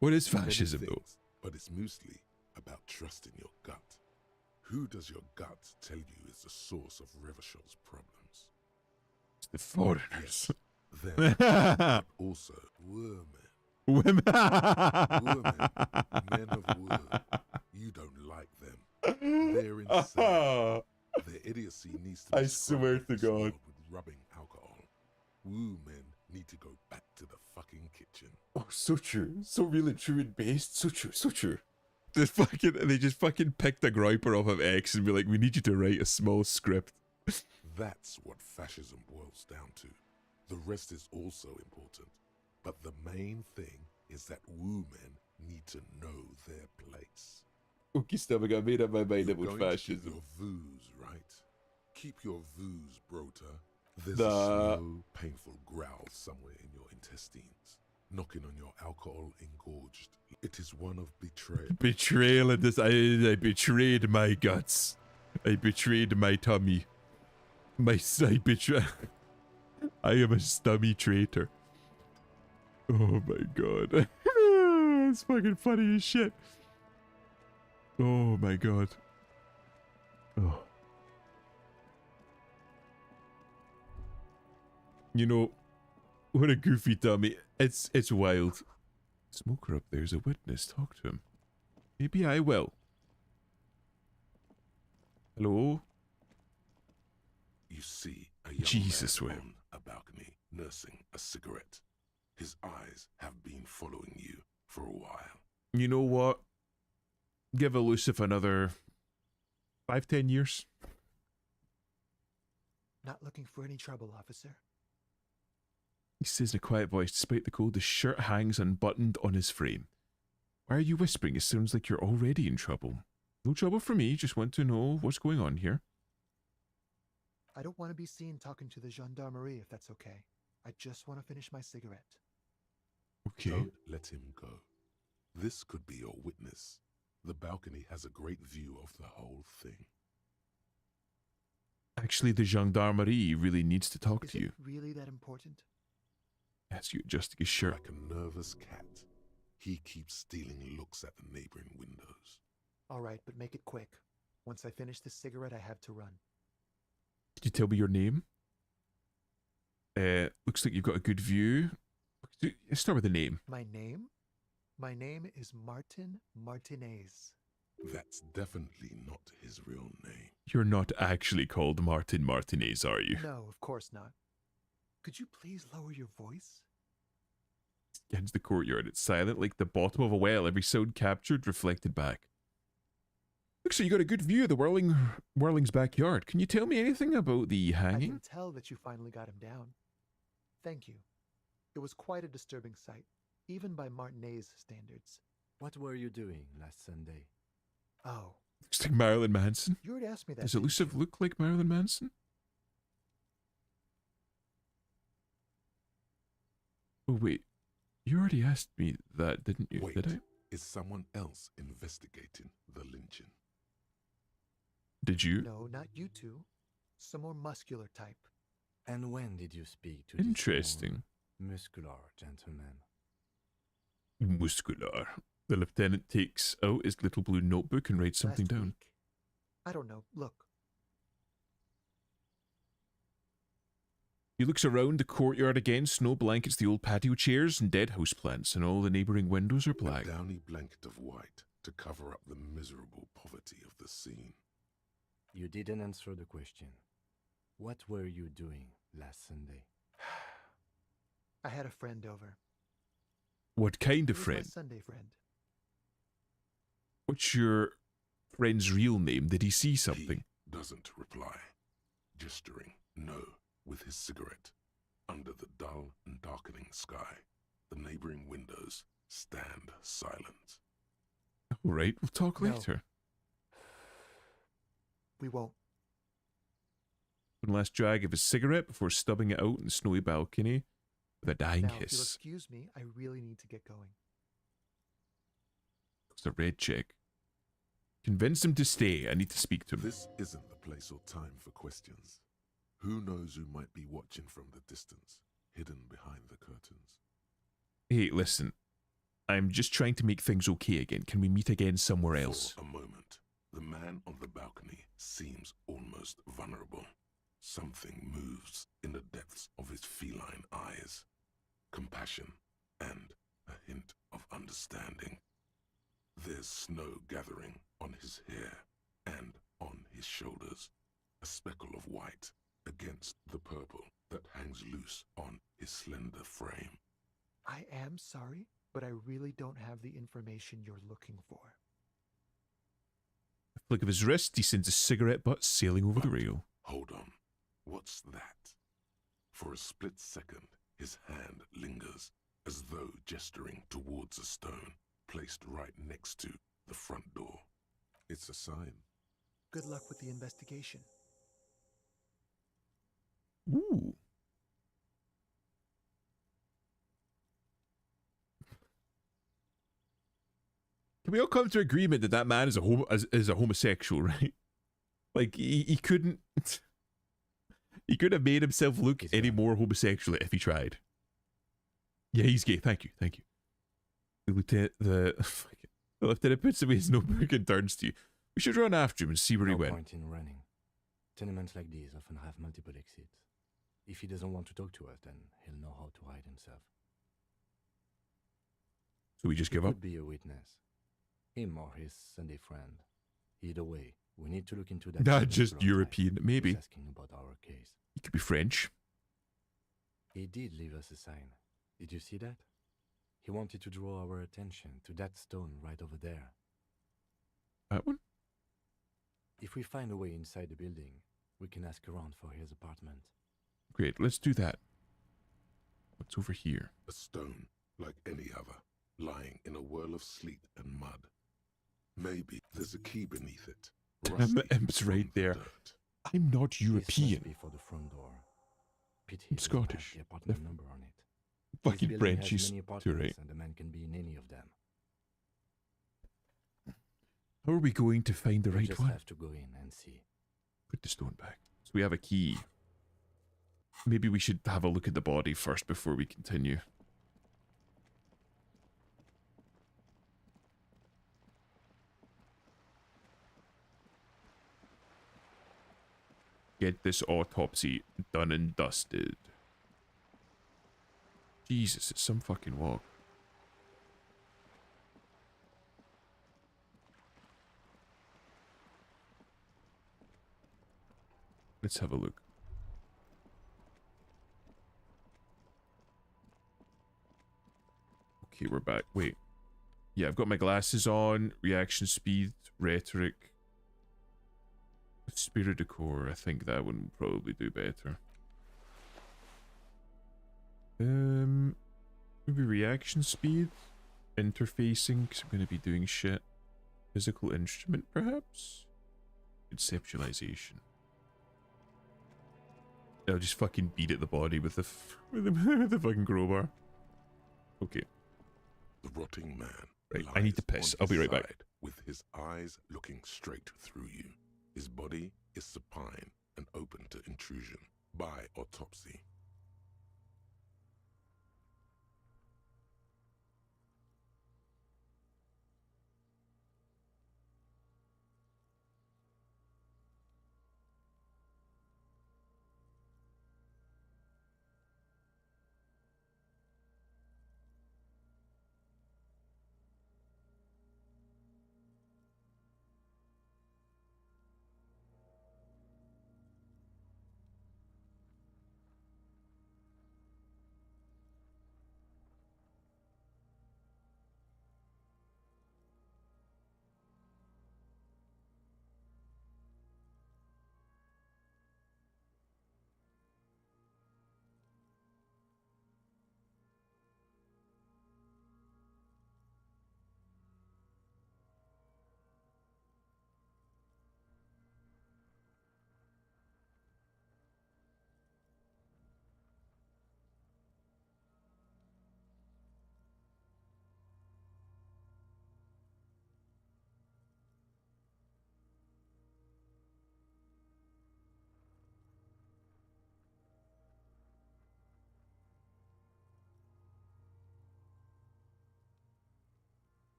S1: What is fascism,
S2: Many
S1: though?
S2: things, but it's mostly about trusting your gut. Who does your gut tell you is the source of Revachel's problems?
S1: It's the foreigners.
S2: Yes, them, but also women.
S1: Women.
S2: Women. Men of wood. You don't like them. They're insane. Their idiocy needs to be
S1: I swear to God.
S2: with rubbing alcohol. Woo men need to go back to the fucking kitchen.
S1: Oh, so true. So really true and based. So true, so true. They just fucking picked a griper off of X and be like, we need you to write a small script.
S2: That's what fascism boils down to. The rest is also important. But the main thing is that women need to know their place.
S1: Okay, stomach, I made up my mind
S2: You're
S1: about
S2: going to
S1: fascism.
S2: keep your voos, right? Keep your voos, Brota. There's
S1: The-
S2: a slow, painful growl somewhere in your intestines, knocking on your alcohol engorged. It is one of betrayal.
S1: Betrayal and this. I betrayed my guts. I betrayed my tummy. I betray. I am a stummy traitor. Oh my god. It's fucking funny as shit. Oh my god. Oh. You know, what a goofy dummy. It's wild. Smoker up there's a witness. Talk to him. Maybe I will. Hello?
S2: You see a young
S1: Jesus,
S2: man
S1: Will.
S2: on a balcony nursing a cigarette. His eyes have been following you for a while.
S1: You know what? Give Elusive another 5-10 years.
S14: Not looking for any trouble, officer.
S1: He says in a quiet voice, despite the cold, his shirt hangs unbuttoned on his frame. Why are you whispering? It sounds like you're already in trouble. No trouble for me, just want to know what's going on here.
S14: I don't want to be seen talking to the gendarmerie if that's okay. I just want to finish my cigarette.
S1: Okay.
S2: Don't let him go. This could be your witness. The balcony has a great view of the whole thing.
S1: Actually, the gendarmerie really needs to talk
S14: Is
S1: to
S14: it
S1: you.
S14: really that important?
S1: As you adjusting his shirt.
S2: Like a nervous cat, he keeps stealing looks at the neighboring windows.
S14: All right, but make it quick. Once I finish this cigarette, I have to run.
S1: Could you tell me your name? Looks like you've got a good view. Let's start with the name.
S14: My name? My name is Martin Martinez.
S2: That's definitely not his real name.
S1: You're not actually called Martin Martinez, are you?
S14: No, of course not. Could you please lower your voice?
S1: Scans the courtyard. It's silent like the bottom of a well. Every sound captured, reflected back. Looks like you got a good view of the Whirling's backyard. Can you tell me anything about the
S14: I
S1: hanging?
S14: can tell that you finally got him down. Thank you. It was quite a disturbing sight, even by Martinez standards.
S3: What were you doing last Sunday?
S14: Oh.
S1: Looks like Marilyn Manson.
S14: You already asked me that.
S1: Does Elusive look like Marilyn Manson? Oh, wait. You already asked me that, didn't you?
S2: Wait,
S1: Did I?
S2: is someone else investigating the lynching?
S1: Did you?
S14: No, not you two. Some more muscular type.
S3: And when did you speak to
S1: Interesting.
S3: this more muscular gentleman?
S1: Muscular. The lieutenant takes out his little blue notebook and writes something
S14: Last
S1: down.
S14: week. I don't know. Look.
S1: He looks around the courtyard again. Snow blankets, the old patio chairs, and dead houseplants, and all the neighbouring windows are black.
S2: A downy blanket of white to cover up the miserable poverty of the scene.
S3: You didn't answer the question. What were you doing last Sunday?
S14: I had a friend over.
S1: What kind of
S14: He was
S1: friend?
S14: my Sunday friend.
S1: What's your friend's real name? Did he see something?
S2: He doesn't reply, gesturing no with his cigarette. Under the dull and darkening sky, the neighboring windows stand silent.
S1: All right, we'll talk
S14: No.
S1: later.
S14: We won't.
S1: One last drag of his cigarette before stubbing it out in the snowy balcony with a dying
S14: Now, if you'll
S1: hiss.
S14: excuse me, I really need to get going.
S1: It's a red check. Convince him to stay. I need to speak to him.
S2: This isn't the place or time for questions. Who knows who might be watching from the distance, hidden behind the curtains?
S1: Hey, listen. I'm just trying to make things okay again. Can we meet again somewhere else?
S2: For a moment, the man on the balcony seems almost vulnerable. Something moves in the depths of his feline eyes. Compassion and a hint of understanding. There's snow gathering on his hair and on his shoulders. A speckle of white against the purple that hangs loose on his slender frame.
S14: I am sorry, but I really don't have the information you're looking for.
S1: A flick of his wrist, he sends a cigarette butt sailing over the rail.
S2: Hold on. What's that? For a split second, his hand lingers, as though gesturing towards a stone placed right next to the front door. It's a sign.
S14: Good luck with the investigation.
S1: Ooh. Can we all come to agreement that that man is a homosexual, right? Like he couldn't he could have made himself look any more homosexual if he tried. Yeah, he's gay. Thank you. The lieutenant puts away his notebook and turns to you. We should run after him and see where he
S3: No
S1: went.
S3: point in running. Tenements like these often have multiple exits. If he doesn't want to talk to us, then he'll know how to hide himself.
S1: So we just
S3: He
S1: give up?
S3: could be a witness. Him or his Sunday friend. Either way, we need to look into that.
S1: Not
S3: Sunday
S1: just
S3: girl
S1: European,
S3: guy
S1: maybe.
S3: who's asking about our case.
S1: He could be French.
S3: He did leave us a sign. Did you see that? He wanted to draw our attention to that stone right over there.
S1: That one?
S3: If we find a way inside the building, we can ask around for his apartment.
S1: Great, let's do that. What's over here?
S2: A stone, like any other, lying in a whirl of sleet and mud. Maybe there's a key beneath it.
S1: Damn, the imp's right there. I'm not
S3: This must
S1: European.
S3: be for the front door. Pity
S1: I'm
S3: it doesn't have
S1: Scottish.
S3: The apartment number on it.
S1: Fucking
S3: This building
S1: French,
S3: has
S1: he's
S3: many
S1: too
S3: apartments,
S1: right.
S3: and the man can be in any of them.
S1: How are we going to find the
S3: We
S1: right
S3: just
S1: one?
S3: have to go in and see.
S1: Put the stone back. So we have a key. Maybe we should have a look at the body first before we continue. Get this autopsy done and dusted. Jesus, it's some fucking walk. Let's have a look. Okay, we're back. Wait. Yeah, I've got my glasses on. Reaction speed, rhetoric. Spirit decor. I think that one will probably do better. Maybe reaction speed, interfacing, because I'm going to be doing shit. Physical instrument, perhaps? Conceptualization. I'll just fucking beat at the body with the with the fucking crowbar. Okay.
S2: The rotting man.
S1: Right, I need to piss. I'll be right back.
S2: With his eyes looking straight through you. His body is supine and open to intrusion by autopsy.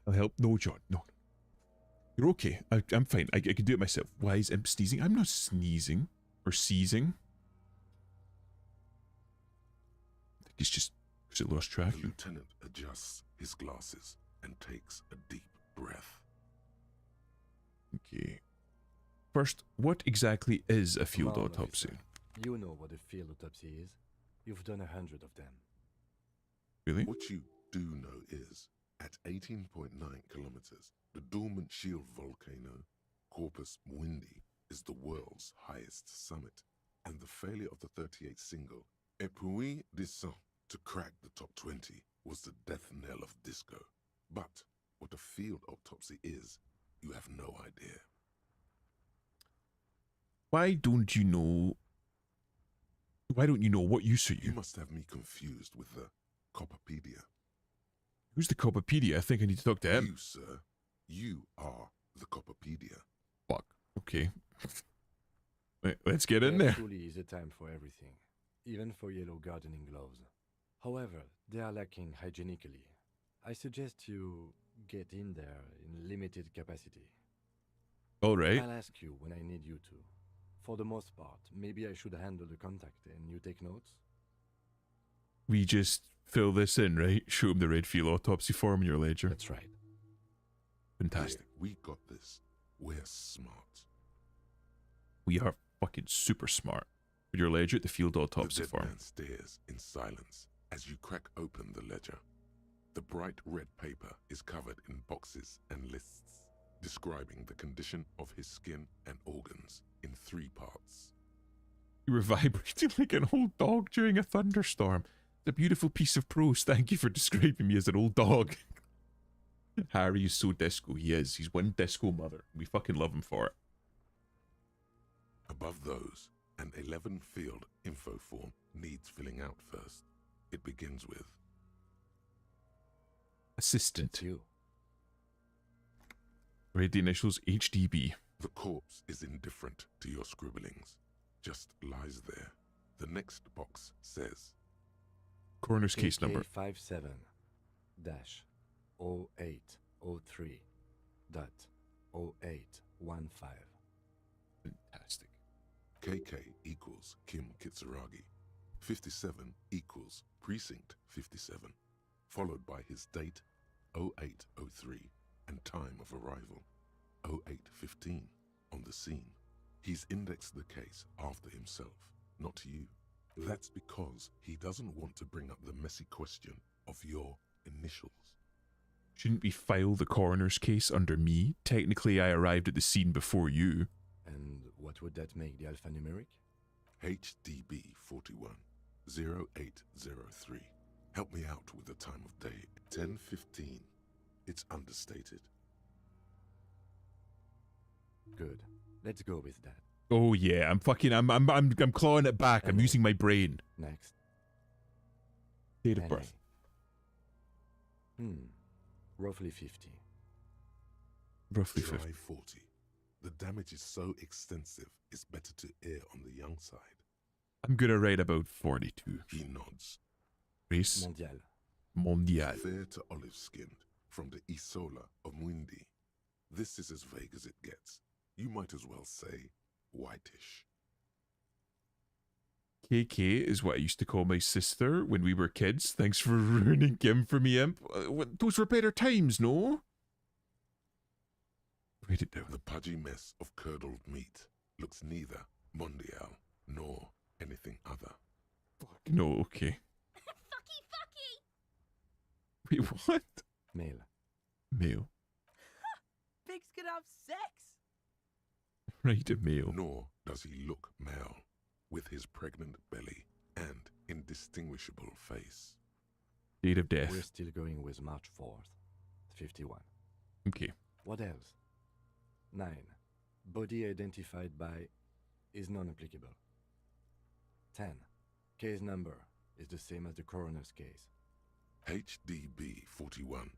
S1: I'll help. No, John, no. You're okay. I'm fine. I can do it myself. Why is him sneezing? I'm not sneezing. Or seizing. I think it's just because it lost track.
S2: The lieutenant adjusts his glasses and takes a deep breath.
S1: Okay. First, what exactly is a field
S3: Come on,
S1: autopsy?
S3: officer. You know what a field autopsy is. You've done 100 of them.
S1: Really?
S2: What you do know is, at 18.9 kilometers, the dormant shield volcano, Corpus Mundi, is the world's highest summit, and the failure of the 38 single, Epui Descent, to crack the top 20 was the death knell of disco. But what a field autopsy is, you have no idea.
S1: Why don't you know? Why don't you know? What use are you?
S2: You must have me confused with the Copperpedia.
S1: Who's the Copperpedia? I think I need to talk to him.
S2: You, sir. You are the Copperpedia.
S1: Fuck. Okay. Let's get in there.
S3: Truly is a time for everything, even for yellow gardening gloves. However, they are lacking hygienically. I suggest you get in there in limited capacity.
S1: All right.
S3: I'll ask you when I need you to. For the most part, maybe I should handle the contact and you take notes?
S1: We just fill this in, right? Show him the red field autopsy form in your ledger.
S3: That's right.
S1: Fantastic.
S2: Yeah, we got this. We're smart.
S1: We are fucking super smart. With your ledger, the field autopsy
S2: The dead
S1: form.
S2: man stares in silence as you crack open the ledger. The bright red paper is covered in boxes and lists, describing the condition of his skin and organs in 3 parts.
S1: You were vibrating like an old dog during a thunderstorm. It's a beautiful piece of prose. Thank you for describing me as an old dog. Harry is so disco. He is. He's one disco mother. We fucking love him for it.
S2: Above those, an 11-field info form needs filling out first. It begins with
S1: assistant.
S3: You.
S1: Read the initials HDB.
S2: The corpse is indifferent to your scribblings. Just lies there. The next box says
S1: Coroner's case number.
S3: 57 0803 dot 0815.
S1: Fantastic.
S2: KK equals Kim Kitsuragi. 57 equals Precinct 57, followed by his date 0803 and time of arrival 0815 on the scene. He's indexed the case after himself, not you. That's because he doesn't want to bring up the messy question of your initials.
S1: Shouldn't we file the coroner's case under me? Technically, I arrived at the scene before you.
S3: And what would that make the alphanumeric?
S2: HDB 41 0803. Help me out with the time of day. 10:15. It's understated.
S3: Good. Let's go with that.
S1: Oh yeah, I'm clawing it back. I'm using my brain.
S3: Next.
S1: Date of birth.
S3: Roughly 50.
S1: Roughly
S2: Try
S1: 50.
S2: 40. The damage is so extensive, it's better to err on the young side.
S1: I'm gonna write about 42.
S2: He nods.
S1: Race?
S3: Mondial.
S1: Mondial.
S2: Fair to olive-skinned, from the Isola of Mwindi. This is as vague as it gets. You might as well say whitish.
S1: KK is what I used to call my sister when we were kids. Thanks for ruining Kim for me, Imp. Those were better times, no? Write it down.
S2: The pudgy mess of curdled meat looks neither mondial nor anything other.
S1: Fuck no, okay.
S10: Fucky, fucky!
S1: Wait, what?
S3: Male.
S1: Male.
S15: Pigs can have sex!
S1: Right, a male.
S2: Nor does he look male, with his pregnant belly and indistinguishable face.
S1: Date of death.
S3: We're still going with March 4th, 51.
S1: Okay.
S3: What else? 9. Body identified by is non-applicable. 10. Case number is the same as the coroner's case.
S2: HDB 41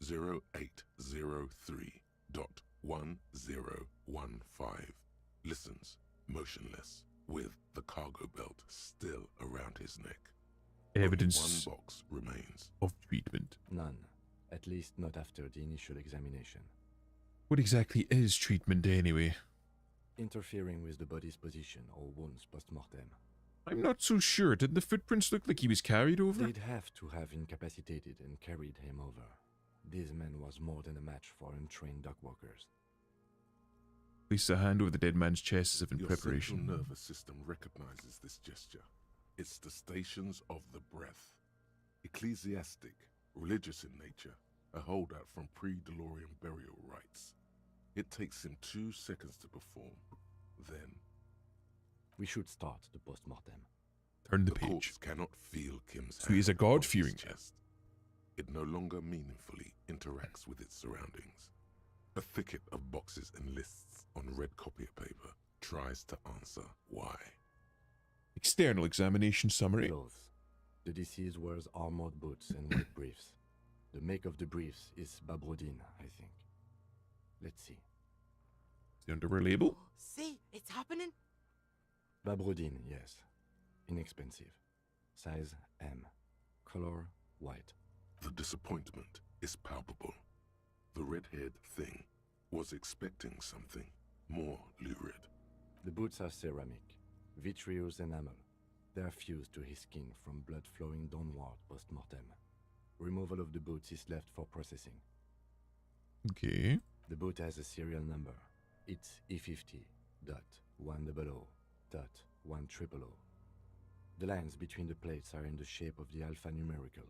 S2: 0803.1015 listens motionless with the cargo belt still around his neck.
S1: Evidence
S2: Only one box remains.
S1: of treatment.
S3: None. At least not after the initial examination.
S1: What exactly is treatment anyway?
S3: Interfering with the body's position or wounds post-mortem.
S1: I'm not so sure. Did the footprints look like he was carried over?
S3: They'd have to have incapacitated and carried him over. This man was more than a match for untrained dog walkers.
S1: Place a hand over the dead man's chest as if in
S2: Your
S1: preparation.
S2: central nervous system recognizes this gesture. It's the stations of the breath. Ecclesiastic, religious in nature, a holdout from pre-DeLorean burial rites. It takes him 2 seconds to perform. Then
S3: we should start the post-mortem.
S1: Turn the
S2: the
S1: page.
S2: corpse cannot feel Kim's
S1: So he is a
S2: hand on his
S1: God-fearing man.
S2: chest. It no longer meaningfully interacts with its surroundings. A thicket of boxes and lists on red copier paper tries to answer why.
S1: External examination summary.
S3: Clothes. The deceased wears armored boots and white briefs. The make of the briefs is Babrodine, I think. Let's see.
S1: The underwear label.
S15: See, it's happening.
S3: Babrodine, yes. Inexpensive. Size M. Color white.
S2: The disappointment is palpable. The red-haired thing was expecting something more lurid.
S3: The boots are ceramic, vitreous enamel. They are fused to his skin from blood flowing downward post-mortem. Removal of the boots is left for processing.
S1: Okay.
S3: The boot has a serial number. It's E50.100.100. The lines between the plates are in the shape of the alphanumerical.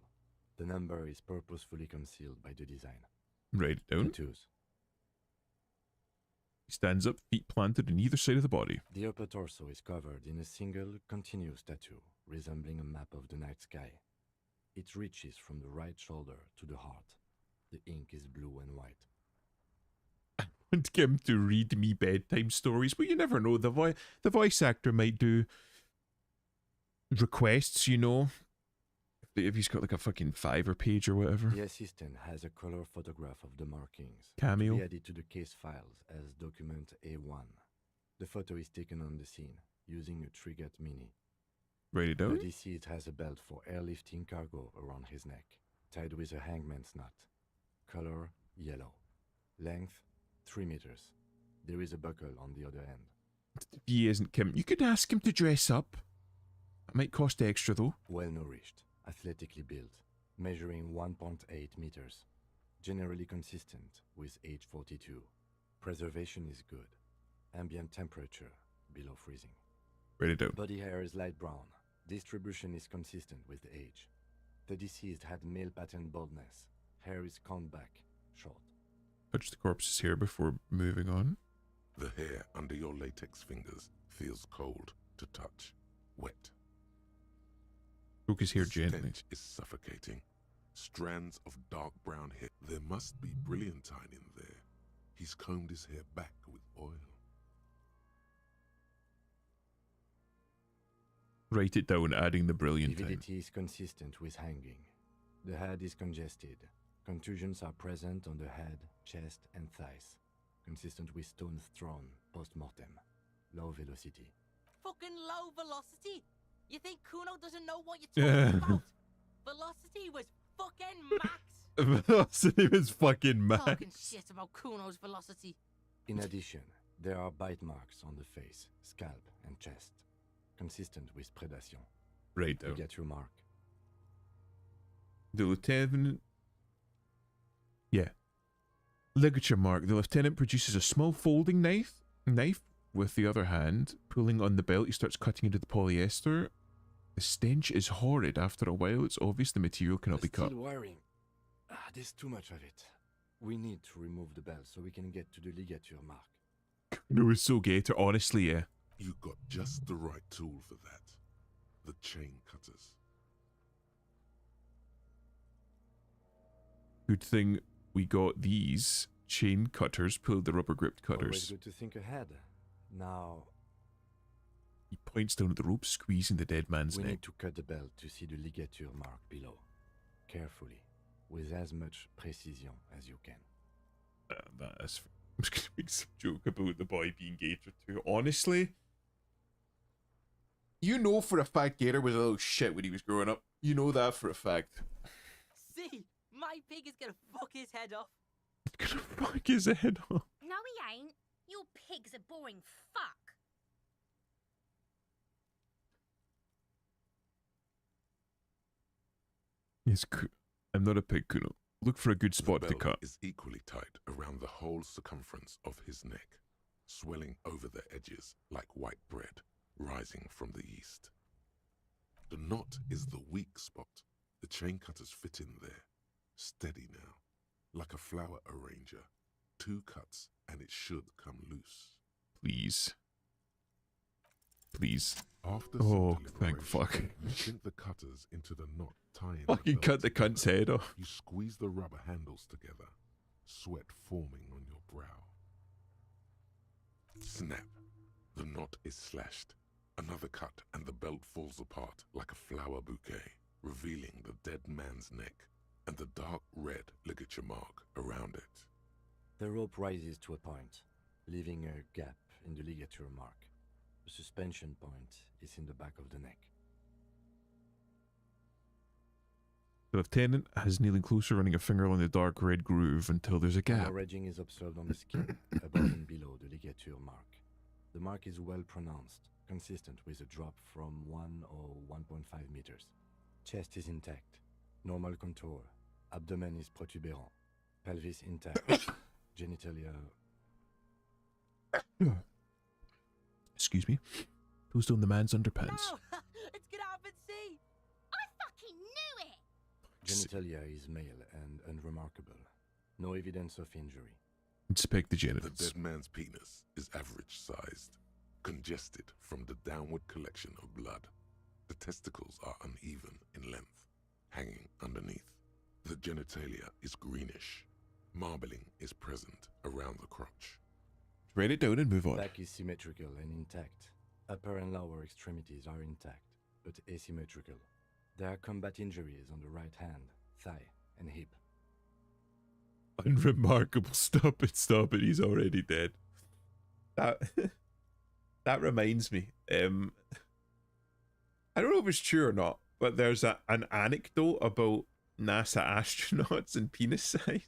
S3: The number is purposefully concealed by the design.
S1: Write it down.
S3: Tattoos.
S1: He stands up, feet planted on either side of the body.
S3: The upper torso is covered in a single, continuous tattoo, resembling a map of the night sky. It reaches from the right shoulder to the heart. The ink is blue and white.
S1: I want him to read me bedtime stories, but you never know. The voice actor might do requests, you know. If he's got like a fucking 5 page or whatever.
S3: The assistant has a color photograph of the markings.
S1: Cameo.
S3: To be added to the case files as document A1. The photo is taken on the scene using a Trigat Mini.
S1: Write it down.
S3: The deceased has a belt for airlifting cargo around his neck, tied with a hangman's knot. Color yellow. Length 3 meters. There is a buckle on the other end.
S1: If he isn't Kim, you could ask him to dress up. It might cost extra though.
S3: Well nourished, athletically built, measuring 1.8 meters. Generally consistent with age 42. Preservation is good. Ambient temperature below freezing.
S1: Write it down.
S3: Body hair is light brown. Distribution is consistent with age. The deceased had male pattern baldness. Hair is combed back, short.
S1: Touch the corpse's hair before moving on.
S2: The hair under your latex fingers feels cold to touch, wet.
S1: Stroke his hair
S2: The
S1: gently.
S2: stench is suffocating. Strands of dark brown hair. There must be brilliantine in there. He's combed his hair back with oil.
S1: Write it down, adding the brilliant time.
S3: Lividity is consistent with hanging. The head is congested. Contusions are present on the head, chest, and thighs. Consistent with stones thrown post-mortem. Low velocity.
S15: Fucking low velocity? You think Kuno doesn't know what you're talking about? Velocity was fucking max.
S1: Velocity was fucking max.
S15: Talking shit about Kuno's velocity.
S3: In addition, there are bite marks on the face, scalp, and chest. Consistent with predation.
S1: Right down.
S3: You get your mark.
S1: The lieutenant... Yeah. Ligature mark. The lieutenant produces a small folding knife with the other hand. Pulling on the belt, he starts cutting into the polyester. The stench is horrid. After a while, it's obvious the material cannot be cut.
S3: Still wiring. There's too much of it. We need to remove the belt so we can get to the ligature mark.
S1: No, it's so gator. Honestly, yeah.
S2: You got just the right tool for that. The chain cutters.
S1: Good thing we got these chain cutters, pulled the rubber gripped
S3: Always
S1: cutters.
S3: good to think ahead. Now,
S1: He points down at the rope, squeezing the dead man's
S3: we
S1: neck.
S3: need to cut the belt to see the ligature mark below. Carefully, with as much precision as you can.
S1: That is... I was going to make some joke about the boy being Gator too. Honestly, you know for a fact Gator was a little shit when he was growing up. You know that for a fact.
S15: See, my pig is gonna fuck his head off.
S1: Gonna fuck his head off.
S16: No, he ain't. Your pig's a boring fuck.
S1: Yes, I'm not a pig, Kuno. Look for a good spot
S2: The
S1: to
S2: belt
S1: cut.
S2: is equally tight around the whole circumference of his neck, swelling over the edges like white bread rising from the east. The knot is the weak spot. The chain cutters fit in there. Steady now, like a flower arranger. 2 cuts and it should come loose.
S1: Please. Please.
S2: After
S1: Oh,
S2: some
S1: thank
S2: deliberation,
S1: fuck.
S2: You sink the cutters into the knot tying
S1: Fucking
S2: the
S1: cut
S2: belt
S1: the cunt's
S2: together.
S1: head off.
S2: You squeeze the rubber handles together, sweat forming on your brow. Snap. The knot is slashed. Another cut and the belt falls apart like a flower bouquet, revealing the dead man's neck and the dark red ligature mark around it.
S3: The rope rises to a point, leaving a gap in the ligature mark. The suspension point is in the back of the neck.
S1: The lieutenant has kneeling closer, running a finger along the dark red groove until there's a gap.
S3: No edging is observed on the skin, above and below the ligature mark. The mark is well pronounced, consistent with a drop from 1 or 1.5 meters. Chest is intact, normal contour. Abdomen is protuberant, pelvis intact, genitalia...
S1: Excuse me. Pulls down the man's underpants.
S15: No! Let's get out and see!
S16: I fucking knew it!
S3: Genitalia is male and unremarkable. No evidence of injury.
S1: Inspect the
S2: The
S1: genitals.
S2: dead man's penis is average-sized, congested from the downward collection of blood. The testicles are uneven in length, hanging underneath. The genitalia is greenish. Marbling is present around the crotch.
S1: Write it down and move on.
S3: Back is symmetrical and intact. Upper and lower extremities are intact, but asymmetrical. There are combat injuries on the right hand, thigh, and hip.
S1: Unremarkable. Stop it, he's already dead. That that reminds me. I don't know if it's true or not, but there's an anecdote about NASA astronauts and penis size.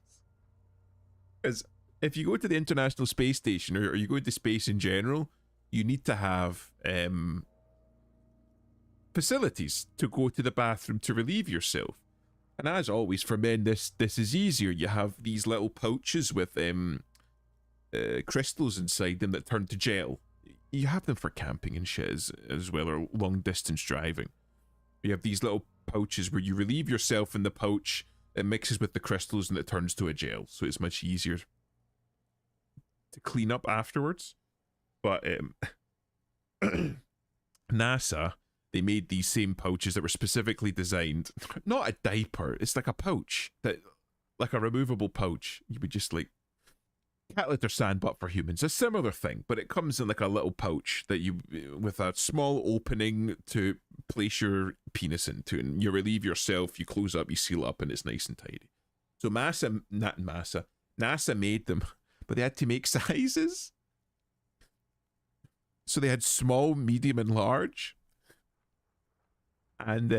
S1: Because if you go to the International Space Station or you go into space in general, you need to have facilities to go to the bathroom to relieve yourself. And as always, for men, this is easier. You have these little pouches with crystals inside them that turn to gel. You have them for camping and shit as well, or long distance driving. You have these little pouches where you relieve yourself in the pouch. It mixes with the crystals and it turns to a gel, so it's much easier to clean up afterwards. But NASA, they made these same pouches that were specifically designed, not a diaper, it's like a pouch, like a removable pouch. You would just like, cat litter sand but for humans, a similar thing, but it comes in like a little pouch that you, with a small opening to place your penis into, and you relieve yourself, you close up, you seal up, and it's nice and tidy. So NASA made them, but they had to make sizes. So they had small, medium, and large. And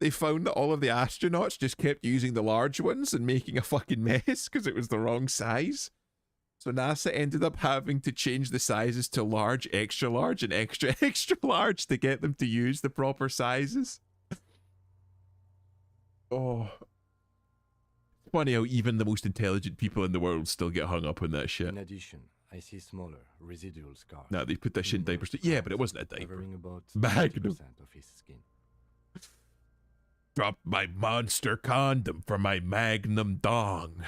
S1: they found that all of the astronauts just kept using the large ones and making a fucking mess because it was the wrong size. So NASA ended up having to change the sizes to large, and extra, extra large to get them to use the proper sizes. Oh. Funny how even the most intelligent people in the world still get hung up on that shit.
S3: In addition, I see smaller residual scars.
S1: No, they put that shit in diapers too. Yeah, but it wasn't a diaper.
S3: Covering about
S1: Magnum.
S3: 50% of his skin.
S1: Drop my monster condom for my magnum dong.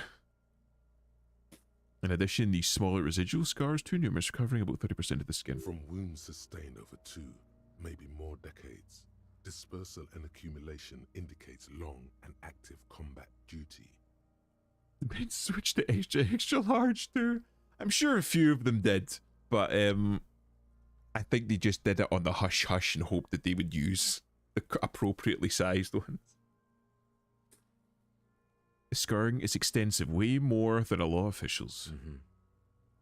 S1: In addition, these smaller residual scars, too numerous, covering about 30% of the skin.
S2: From wounds sustained over 2, maybe more decades, dispersal and accumulation indicates long and active combat duty.
S1: The men switched to extra, extra large too. I'm sure a few of them did, but I think they just did it on the hush-hush and hoped that they would use the appropriately sized ones. The scarring is extensive, way more than a law officials.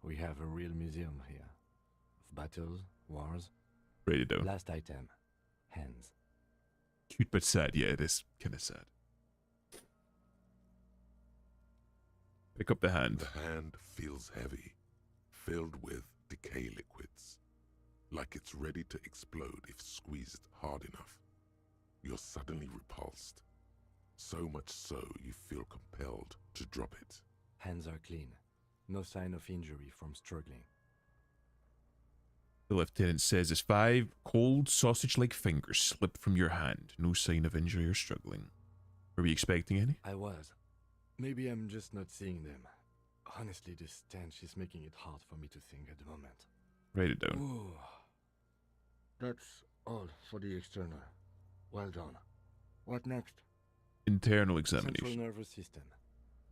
S3: We have a real museum here. Of battles, wars.
S1: Write it down.
S3: Last item. Hands.
S1: Cute but sad. Yeah, it is kind of sad. Pick up the hand.
S2: The hand feels heavy, filled with decay liquids, like it's ready to explode if squeezed hard enough. You're suddenly repulsed, so much so you feel compelled to drop it.
S3: Hands are clean. No sign of injury from struggling.
S1: The lieutenant says as 5 cold sausage-like fingers slip from your hand. No sign of injury or struggling. Were we expecting any?
S3: I was. Maybe I'm just not seeing them. Honestly, this stench is making it hard for me to think at the moment.
S1: Write it down.
S3: Ooh. That's all for the external. Well done. What next?
S1: Internal examination.
S3: Central nervous system.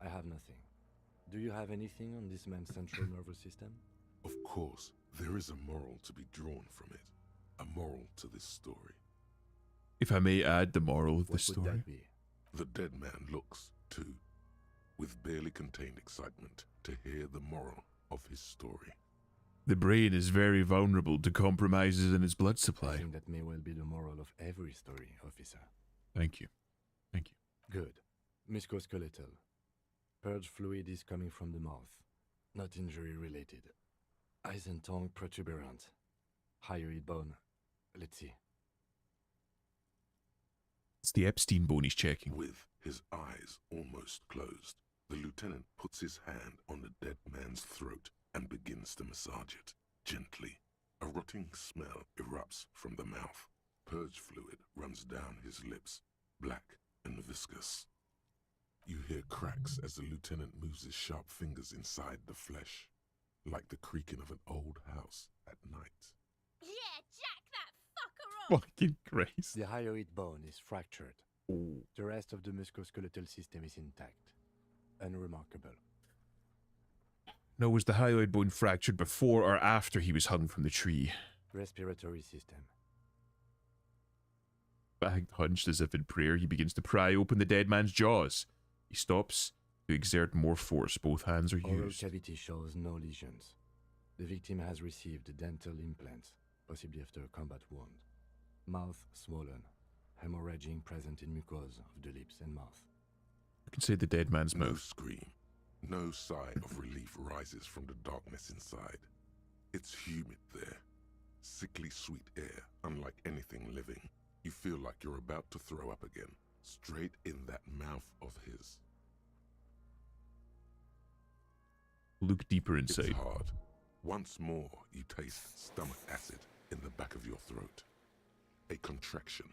S3: I have nothing. Do you have anything on this man's central nervous system?
S2: Of course, there is a moral to be drawn from it. A moral to this story.
S1: If I may add the moral of the
S3: What would
S1: story.
S3: that be?
S2: The dead man looks, too, with barely contained excitement to hear the moral of his story.
S1: The brain is very vulnerable to compromises in its blood
S3: I
S1: supply.
S3: think that may well be the moral of every story, officer.
S1: Thank you. Thank you.
S3: Good. Musculoskeletal. Purge fluid is coming from the mouth. Not injury related. Eyes and tongue protuberant. Hyoid bone. Let's see.
S1: It's the Epstein bone he's checking.
S2: With his eyes almost closed, the lieutenant puts his hand on the dead man's throat and begins to massage it, gently. A rotting smell erupts from the mouth. Purge fluid runs down his lips, black and viscous. You hear cracks as the lieutenant moves his sharp fingers inside the flesh, like the creaking of an old house at night.
S16: Yeah, jack that fucker up!
S1: Fucking Christ.
S3: The hyoid bone is fractured.
S1: Oh.
S3: The rest of the musculoskeletal system is intact. Unremarkable.
S1: Now, was the hyoid bone fractured before or after he was hung from the tree?
S3: Respiratory system.
S1: Bagged hunched as if in prayer, he begins to pry open the dead man's jaws. He stops to exert more force. Both hands are
S3: Oral
S1: used.
S3: cavity shows no lesions. The victim has received dental implants, possibly after a combat wound. Mouth swollen. Hemorrhaging present in mucosa of the lips and mouth.
S1: You can say the dead man's
S2: No
S1: mouth.
S2: scream. No sigh of relief rises from the darkness inside. It's humid there. Sickly sweet air, unlike anything living. You feel like you're about to throw up again, straight in that mouth of his.
S1: Look deeper inside.
S2: It's hard. Once more, you taste stomach acid in the back of your throat. A contraction.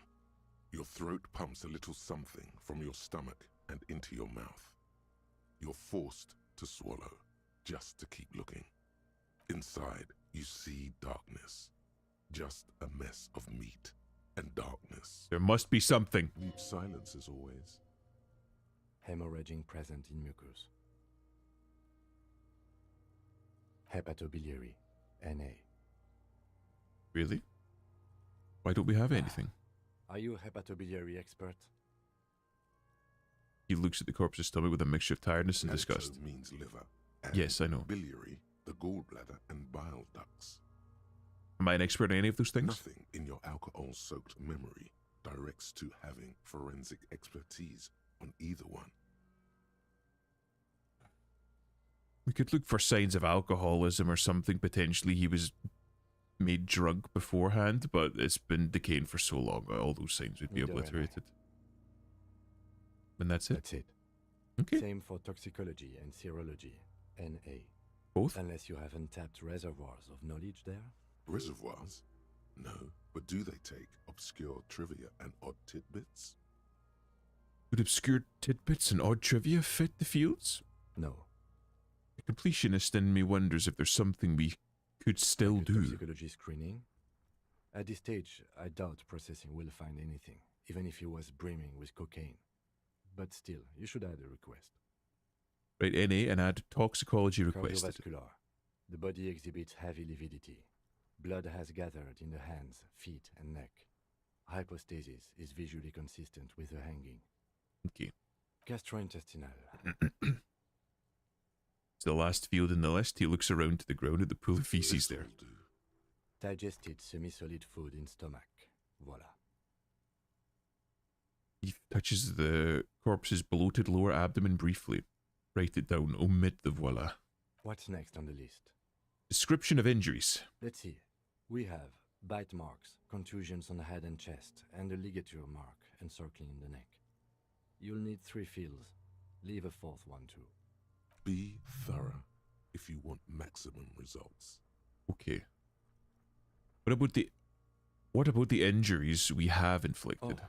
S2: Your throat pumps a little something from your stomach and into your mouth. You're forced to swallow, just to keep looking. Inside, you see darkness. Just a mess of meat and darkness.
S1: There must be something.
S2: Mute silence as always.
S3: Hemorrhaging present in mucus. Hepatobiliary, NA.
S1: Really? Why don't we have anything?
S3: Are you a hepatobiliary expert?
S1: He looks at the corpse's stomach with a mixture of tiredness and disgust.
S2: Hepto means liver. And
S1: Yes, I know.
S2: biliary, the gallbladder and bile ducts.
S1: Am I an expert on any of those things?
S2: Nothing in your alcohol-soaked memory directs to having forensic expertise on either one.
S1: We could look for signs of alcoholism or something. Potentially he was made drunk beforehand, but it's been decaying for so long, all those signs would be
S3: Neither am I.
S1: obliterated. And that's it?
S3: That's it.
S1: Okay.
S3: Same for toxicology and serology, NA.
S1: Both?
S3: Unless you have untapped reservoirs of knowledge there.
S2: Reservoirs? No, but do they take obscure trivia and odd tidbits?
S1: Would obscure tidbits and odd trivia fit the fields?
S3: No.
S1: The completionist in me wonders if there's something we could still do.
S3: Toxicology screening. At this stage, I doubt processing will find anything, even if he was brimming with cocaine. But still, you should add a request.
S1: Right, NA and add toxicology requested.
S3: Cardiovascular. The body exhibits heavy lividity. Blood has gathered in the hands, feet, and neck. Hypostasis is visually consistent with the hanging.
S1: Okay.
S3: Gastrointestinal.
S1: It's the last field in the list. He looks around to the ground at the pool of feces there.
S3: Digested semi-solid food in stomach. Voila.
S1: He touches the corpse's bloated lower abdomen briefly. Write it down. Omit the voila.
S3: What's next on the list?
S1: Description of injuries.
S3: Let's see. We have bite marks, contusions on the head and chest, and a ligature mark encircling the neck. You'll need 3 fields. Leave a 4th one too.
S2: Be thorough if you want maximum results.
S1: Okay. What about the injuries we have inflicted?
S3: Oh,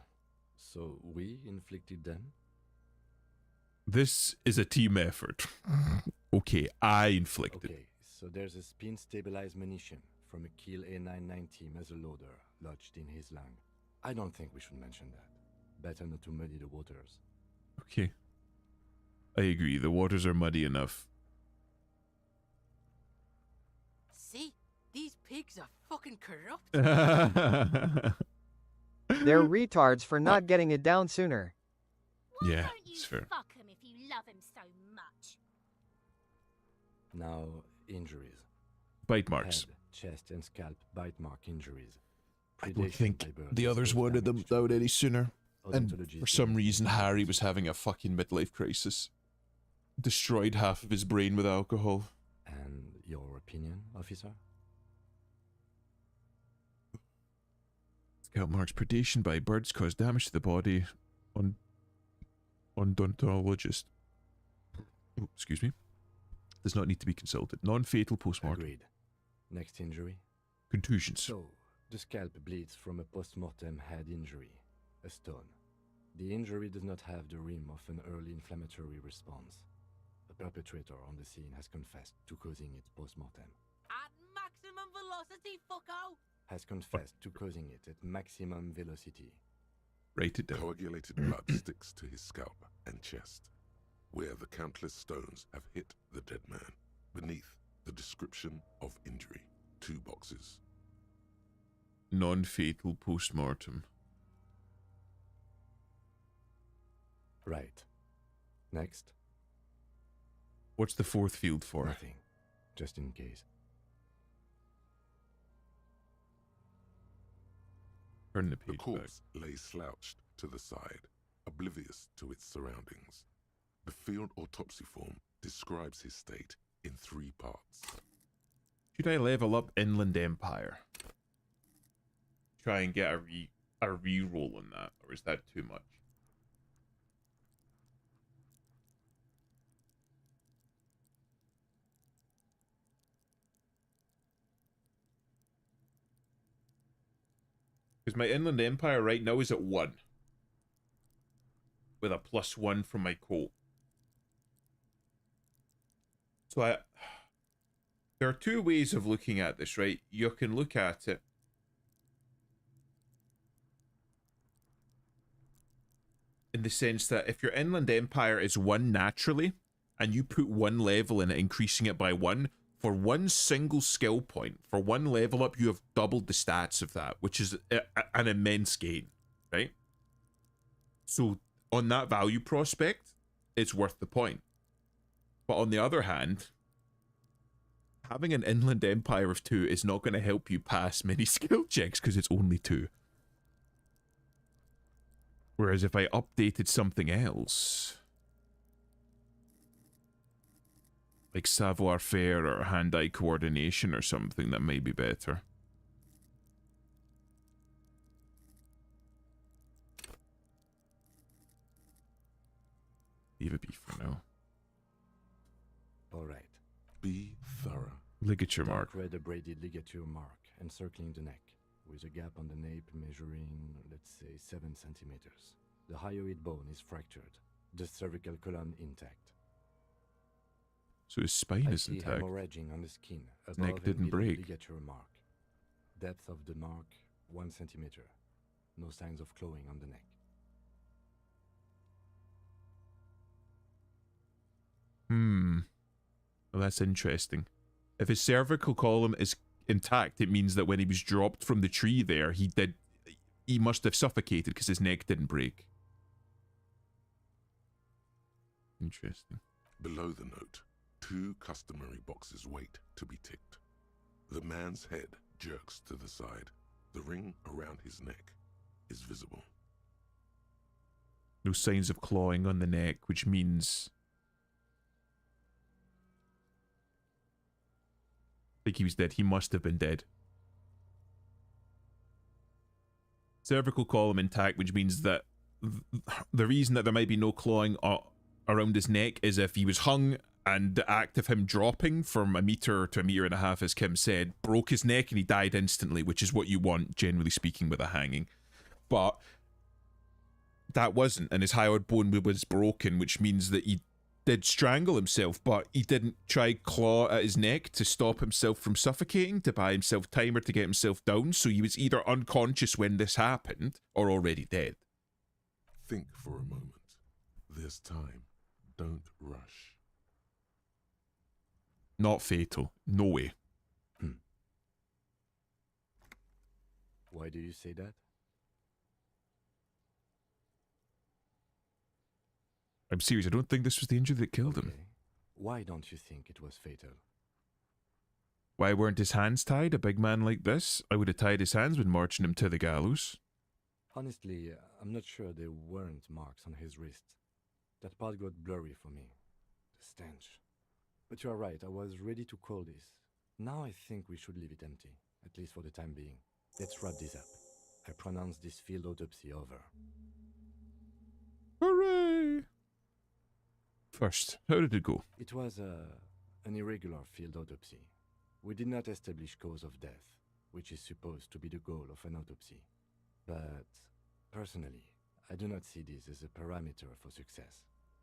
S3: so we inflicted them?
S1: This is a team effort. Okay, I inflicted.
S3: Okay, so there's a spin-stabilized munition from a Kiel A990 muzzleloader lodged in his lung. I don't think we should mention that. Better not to muddy the waters.
S1: Okay. I agree, the waters are muddy enough.
S15: See? These pigs are fucking corrupt.
S4: They're retards for not getting it down sooner.
S1: Yeah, it's fair.
S16: Fuck him if you love him so much.
S3: Now, injuries.
S1: Bite marks.
S3: Head, chest, and scalp bite mark injuries.
S1: I don't
S3: Predation
S1: think
S3: by birds
S1: the others
S3: cause
S1: wanted them
S3: damage.
S1: out any sooner. And
S3: Odontology
S1: for some
S3: says
S1: reason,
S3: no.
S1: Harry was having a fucking midlife crisis. Destroyed half of his brain with alcohol.
S3: And your opinion, officer?
S1: Scalp marks. Predation by birds cause damage to the body. Odontologist. Oh, excuse me. Does not need to be consulted. Non-fatal postmortem.
S3: Agreed. Next injury?
S1: Contusions.
S3: So, the scalp bleeds from a postmortem head injury. A stone. The injury does not have the rim of an early inflammatory response. The perpetrator on the scene has confessed to causing it post-mortem.
S15: At maximum velocity, fucko!
S3: Has confessed to causing it at maximum velocity.
S1: Write it down.
S2: Coagulated blood sticks to his scalp and chest, where the countless stones have hit the dead man. Beneath, the description of injury. 2 boxes.
S1: Non-fatal post-mortem.
S3: Right. Next.
S1: What's the 4th field for?
S3: Nothing. Just in case.
S1: Turn the page
S2: The corpse lay slouched to the side, oblivious to its surroundings. The field autopsy form describes his state in 3 parts.
S1: Should I level up Inland Empire? Try and get a re-roll on that, or is that too much? Because my Inland Empire right now is at 1. With a +1 from my coat. So there are 2 ways of looking at this, right? You can look at it in the sense that if your Inland Empire is 1 naturally, and you put 1 level in it, increasing it by 1, for 1 single skill point, for 1 level up, you have doubled the stats of that, which is an immense gain, right? So on that value prospect, it's worth the point. But on the other hand, having an Inland Empire of 2 is not going to help you pass many skill checks because it's only 2. Whereas if I updated something else, like savoir-faire or hand-eye coordination or something, that may be better. Leave it be for now.
S3: All right.
S2: Be thorough.
S1: Ligature mark.
S3: Red abraded ligature mark encircling the neck, with a gap on the nape measuring, let's say, 7 centimeters. The hyoid bone is fractured. The cervical column intact.
S1: So his spine is
S3: I see
S1: intact.
S3: hemorrhaging on the skin.
S1: His
S3: Above
S1: neck
S3: and
S1: didn't
S3: below
S1: break.
S3: Ligature mark. Depth of the mark 1 centimeter. No signs of clawing on the neck.
S1: Well, that's interesting. If his cervical column is intact, it means that when he was dropped from the tree there, he must have suffocated because his neck didn't break. Interesting.
S2: Below the note, 2 customary boxes wait to be ticked. The man's head jerks to the side. The ring around his neck is visible.
S1: No signs of clawing on the neck, which means... I think he was dead. He must have been dead. Cervical column intact, which means that the reason that there might be no clawing around his neck is if he was hung and the act of him dropping from 1 meter to 1.5 meters, as Kim said, broke his neck and he died instantly, which is what you want, generally speaking, with a hanging. But that wasn't, and his hyoid bone was broken, which means that he did strangle himself, but he didn't try claw at his neck to stop himself from suffocating, to buy himself timer to get himself down, so he was either unconscious when this happened, or already dead.
S2: Think for a moment. There's time. Don't rush.
S1: Not fatal. No way.
S3: Why do you say that?
S1: I'm serious, I don't think this was the injury that killed him.
S3: Why don't you think it was fatal?
S1: Why weren't his hands tied? A big man like this? I would have tied his hands when marching him to the gallows.
S3: Honestly, I'm not sure there weren't marks on his wrist. That part got blurry for me. The stench. But you are right, I was ready to call this. Now I think we should leave it empty, at least for the time being. Let's wrap this up. I pronounce this field autopsy over.
S1: Hooray! First, how did it go?
S3: It was an irregular field autopsy. We did not establish cause of death, which is supposed to be the goal of an autopsy. But, personally, I do not see this as a parameter for success.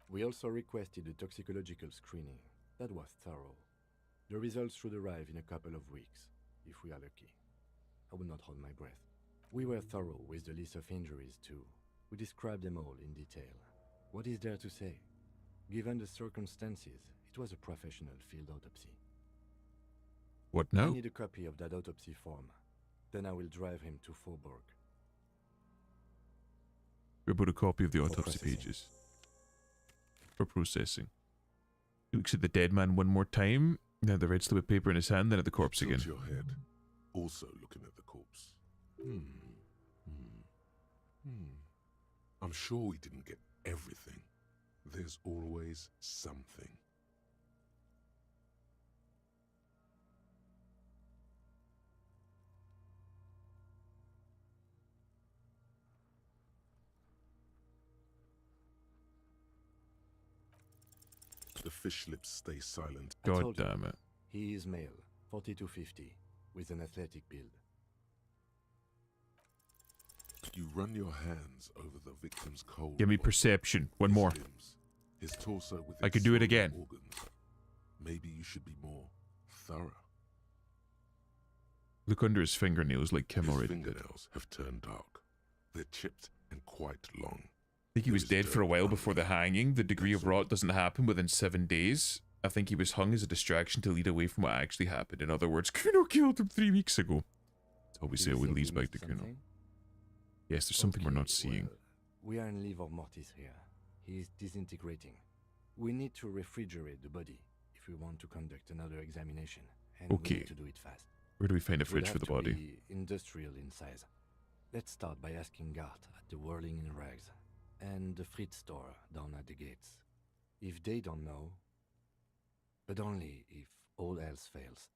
S3: We also requested a toxicological screening. That was thorough. The results should arrive in a couple of weeks, if we are lucky. I will not hold my breath. We were thorough with the list of injuries too. We described them all in detail. What is there to say? Given the circumstances, it was a professional field autopsy.
S1: What
S3: I
S1: now?
S3: need a copy of that autopsy form. Then I will drive him to Faubourg.
S1: About a copy of the autopsy
S3: processing.
S1: pages. For processing. He looks at the dead man one more time, then the red slip of paper in his hand, then at the corpse again.
S2: Tilt your head, also looking at the corpse. I'm sure we didn't get everything. There's always something. The fish lips stay silent.
S3: I
S1: God
S3: told you,
S1: damn it.
S3: He is male, 40 to 50, with an athletic build.
S2: You run your hands over the victim's cold
S1: Give me
S2: body,
S1: perception. One
S2: his
S1: more.
S2: limbs, his torso with
S1: I
S2: its
S1: could do it
S2: swollen
S1: again.
S2: organs. Maybe you should be more thorough.
S1: Look under his fingernails like Kim
S2: His
S1: already did.
S2: fingernails have turned dark. They're chipped and quite long.
S1: I think he was
S2: There is
S1: dead for a
S2: dirt
S1: while
S2: under
S1: before the
S2: them.
S1: hanging. The degree of rot doesn't happen within 7 days. I think he was hung as a distraction to lead away from what actually happened. In other words, Kuno killed him 3 weeks ago. That's all we
S3: Do
S1: say
S3: you
S1: when
S3: think
S1: leads
S3: we
S1: back to
S3: missed
S1: Kuno.
S3: something?
S1: Yes, there's something we're not
S3: Okay,
S1: seeing.
S3: well, we are in livor mortis here. He is disintegrating. We need to refrigerate the body if we want to conduct another examination. And
S1: Okay.
S3: we need to do it fast.
S1: Where do we find a
S3: It would
S1: fridge for
S3: have
S1: the
S3: to
S1: body?
S3: be industrial in size. Let's start by asking Gart at the Whirling in Rags and the Fritz store down at the gates. If they don't know, but only if all else fails.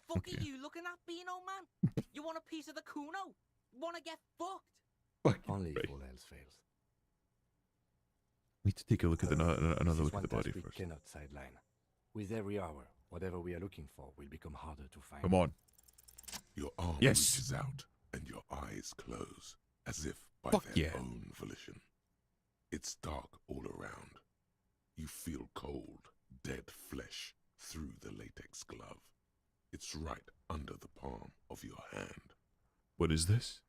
S15: Fuck
S1: Okay.
S15: are you looking at, Beano man? You want a piece of the Kuno? Wanna get fucked?
S3: Only
S1: Right.
S3: if all else fails.
S1: Need to take a look at another
S3: This
S1: look
S3: is
S1: at
S3: one
S1: the body
S3: task we
S1: first.
S3: cannot sideline. With every hour, whatever we are looking for will become harder to find.
S1: Come on.
S2: Your arm
S1: Yes.
S2: reaches out and your eyes close, as if by
S1: Fuck
S2: their
S1: yeah.
S2: own volition. It's dark all around. You feel cold, dead flesh through the latex glove. It's right under the palm of your hand.
S1: What is this?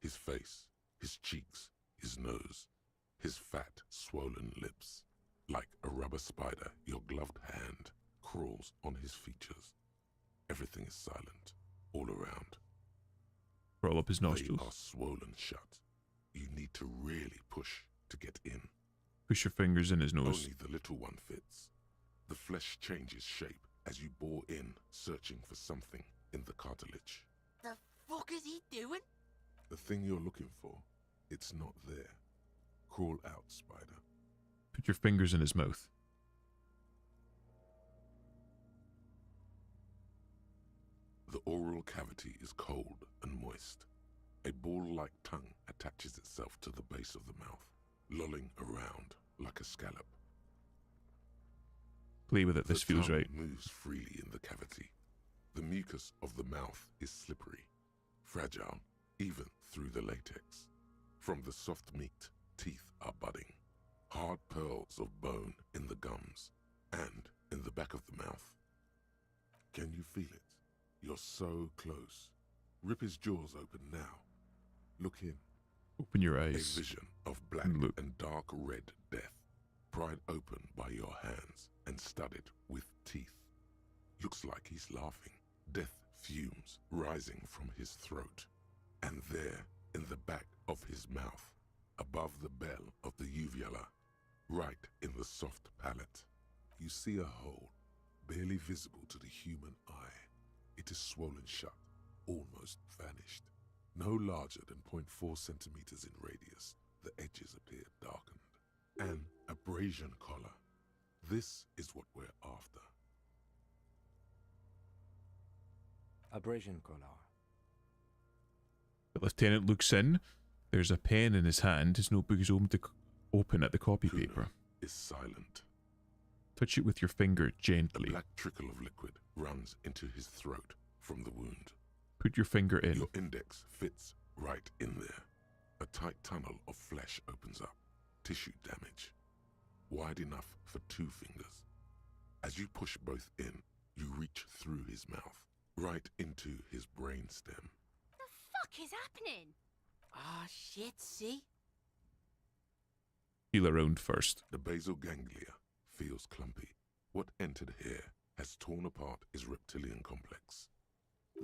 S2: His face, his cheeks, his nose, his fat, swollen lips. Like a rubber spider, your gloved hand crawls on his features. Everything is silent, all around.
S1: Roll up his
S2: They
S1: nostrils.
S2: are swollen shut. You need to really push to get in.
S1: Push your fingers in his nose.
S2: Only the little one fits. The flesh changes shape as you bore in, searching for something in the cartilage.
S15: The fuck is he doing?
S2: The thing you're looking for, it's not there. Crawl out, spider.
S1: Put your fingers in his mouth.
S2: The oral cavity is cold and moist. A ball-like tongue attaches itself to the base of the mouth, lolling around like a scallop.
S1: Play with it. This
S2: The
S1: feels
S2: tongue
S1: right.
S2: moves freely in the cavity. The mucus of the mouth is slippery, fragile, even through the latex. From the soft meat, teeth are budding. Hard pearls of bone in the gums and in the back of the mouth. Can you feel it? You're so close. Rip his jaws open now. Look in.
S1: Open your
S2: A
S1: eyes.
S2: vision of black
S1: Look.
S2: and dark red death, pried open by your hands and studded with teeth. Looks like he's laughing. Death fumes rising from his throat. And there, in the back of his mouth, above the bell of the uvula, right in the soft palate, you see a hole, barely visible to the human eye. It is swollen shut, almost vanished. No larger than 0.4 centimeters in radius, the edges appear darkened. An abrasion collar. This is what we're after.
S3: Abrasion collar.
S1: The lieutenant looks in. There's a pen in his hand. His notebook is open at the copy
S2: Kuno
S1: paper.
S2: is silent.
S1: Touch it with your finger
S2: A
S1: gently.
S2: black trickle of liquid runs into his throat from the wound.
S1: Put your finger in.
S2: Your index fits right in there. A tight tunnel of flesh opens up. Tissue damage. Wide enough for 2 fingers. As you push both in, you reach through his mouth, right into his brainstem.
S16: The fuck is happening?
S15: Ah, shit, see?
S1: Feel around first.
S2: The basal ganglia feels clumpy. What entered here has torn apart his reptilian complex.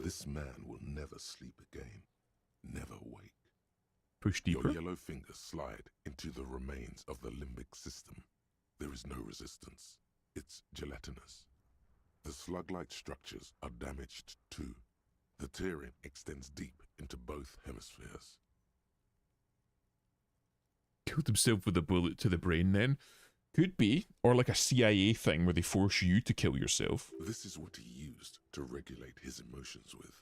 S2: This man will never sleep again. Never wake.
S1: Push deeper.
S2: Your yellow fingers slide into the remains of the limbic system. There is no resistance. It's gelatinous. The slug-like structures are damaged too. The tearing extends deep into both hemispheres.
S1: Killed himself with a bullet to the brain then. Could be. Or like a CIA thing where they force you to kill yourself.
S2: This is what he used to regulate his emotions with.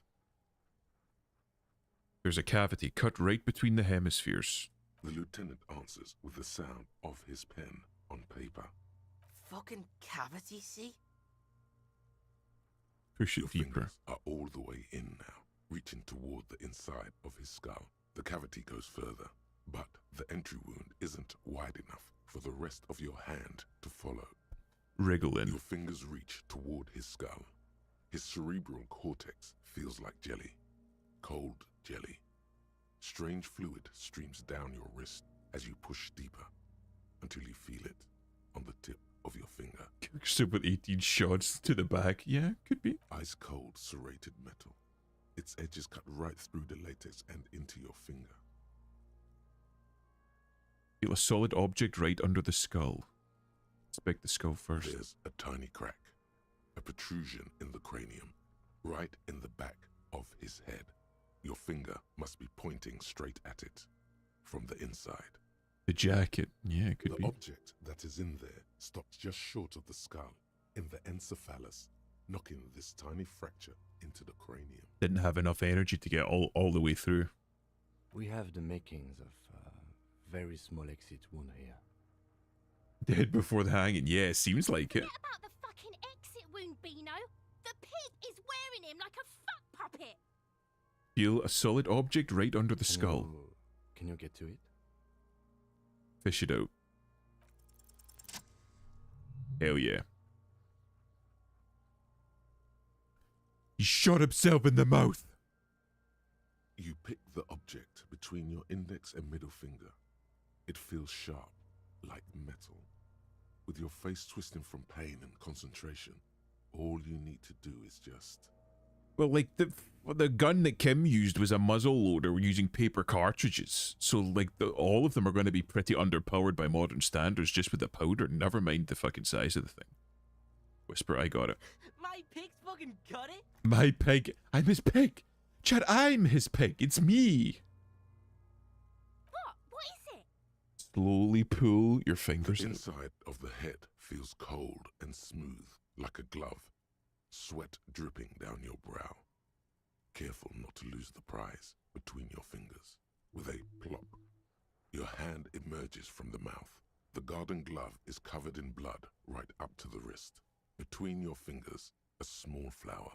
S1: There's a cavity cut right between the hemispheres.
S2: The lieutenant answers with the sound of his pen on paper.
S15: Fucking cavity, see?
S1: Push it
S2: Your
S1: deeper.
S2: fingers are all the way in now, reaching toward the inside of his skull. The cavity goes further, but the entry wound isn't wide enough for the rest of your hand to follow.
S1: Wriggle in.
S2: Your fingers reach toward his skull. His cerebral cortex feels like jelly. Cold jelly. Strange fluid streams down your wrist as you push deeper until you feel it on the tip of your finger.
S1: Yourself with 18 shots to the back. Yeah, could be.
S2: Ice cold serrated metal. Its edges cut right through the latex and into your finger.
S1: Feel a solid object right under the skull. Inspect the skull first.
S2: There's a tiny crack. A protrusion in the cranium. Right in the back of his head. Your finger must be pointing straight at it. From the inside.
S1: The jacket. Yeah, it could be.
S2: The object that is in there stops just short of the skull. In the encephalus. Knocking this tiny fracture into the cranium.
S1: Didn't have enough energy to get all the way through.
S3: We have the makings of very small exit wound here.
S1: Dead before the hanging. Yeah, seems like it.
S16: Forget about the fucking exit wound, Beano. The pig is wearing him like a fuck puppet.
S1: Feel a solid object right under the skull.
S3: Can you get to it?
S1: Fish it out. Hell yeah. He shot himself in the mouth.
S2: You pick the object between your index and middle finger. It feels sharp, like metal. With your face twisting from pain and concentration, all you need to do is just...
S1: Well, like, the gun that Kim used was a muzzle loader using paper cartridges. So, like, all of them are going to be pretty underpowered by modern standards just with the powder. Never mind the fucking size of the thing. Whisper, I got it.
S15: My pig's fucking got it?
S1: My pig. I'm his pig. Chad, I'm his pig. It's me.
S16: What is it?
S1: Slowly pull your fingers
S2: The
S1: in.
S2: inside of the head feels cold and smooth, like a glove. Sweat dripping down your brow. Careful not to lose the prize between your fingers. With a plop, your hand emerges from the mouth. The garden glove is covered in blood right up to the wrist. Between your fingers, a small flower.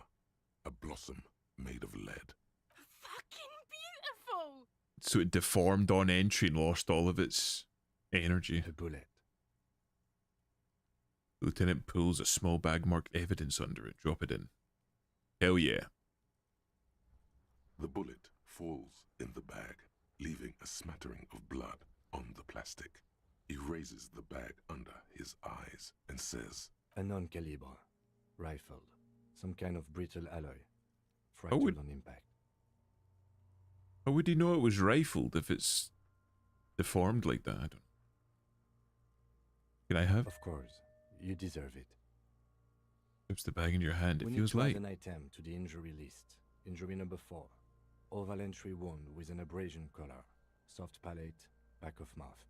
S2: A blossom made of lead.
S16: Fucking beautiful.
S1: So it deformed on entry and lost all of its energy.
S3: A bullet.
S1: Lieutenant pulls a small bag marked evidence under it. Drop it in. Hell yeah.
S2: The bullet falls in the bag, leaving a smattering of blood on the plastic. He raises the bag under his eyes and says,
S3: A non-calibre. Rifled. Some kind of brittle alloy. Fractured on impact.
S1: How would he know it was rifled if it's deformed like that? I don't know. Can I have?
S3: Of course. You deserve it.
S1: Tips the bag in your hand. It
S3: We
S1: feels
S3: need to
S1: light.
S3: add an item to the injury list. Injury number 4. Oval entry wound with an abrasion color. Soft palate, back of mouth.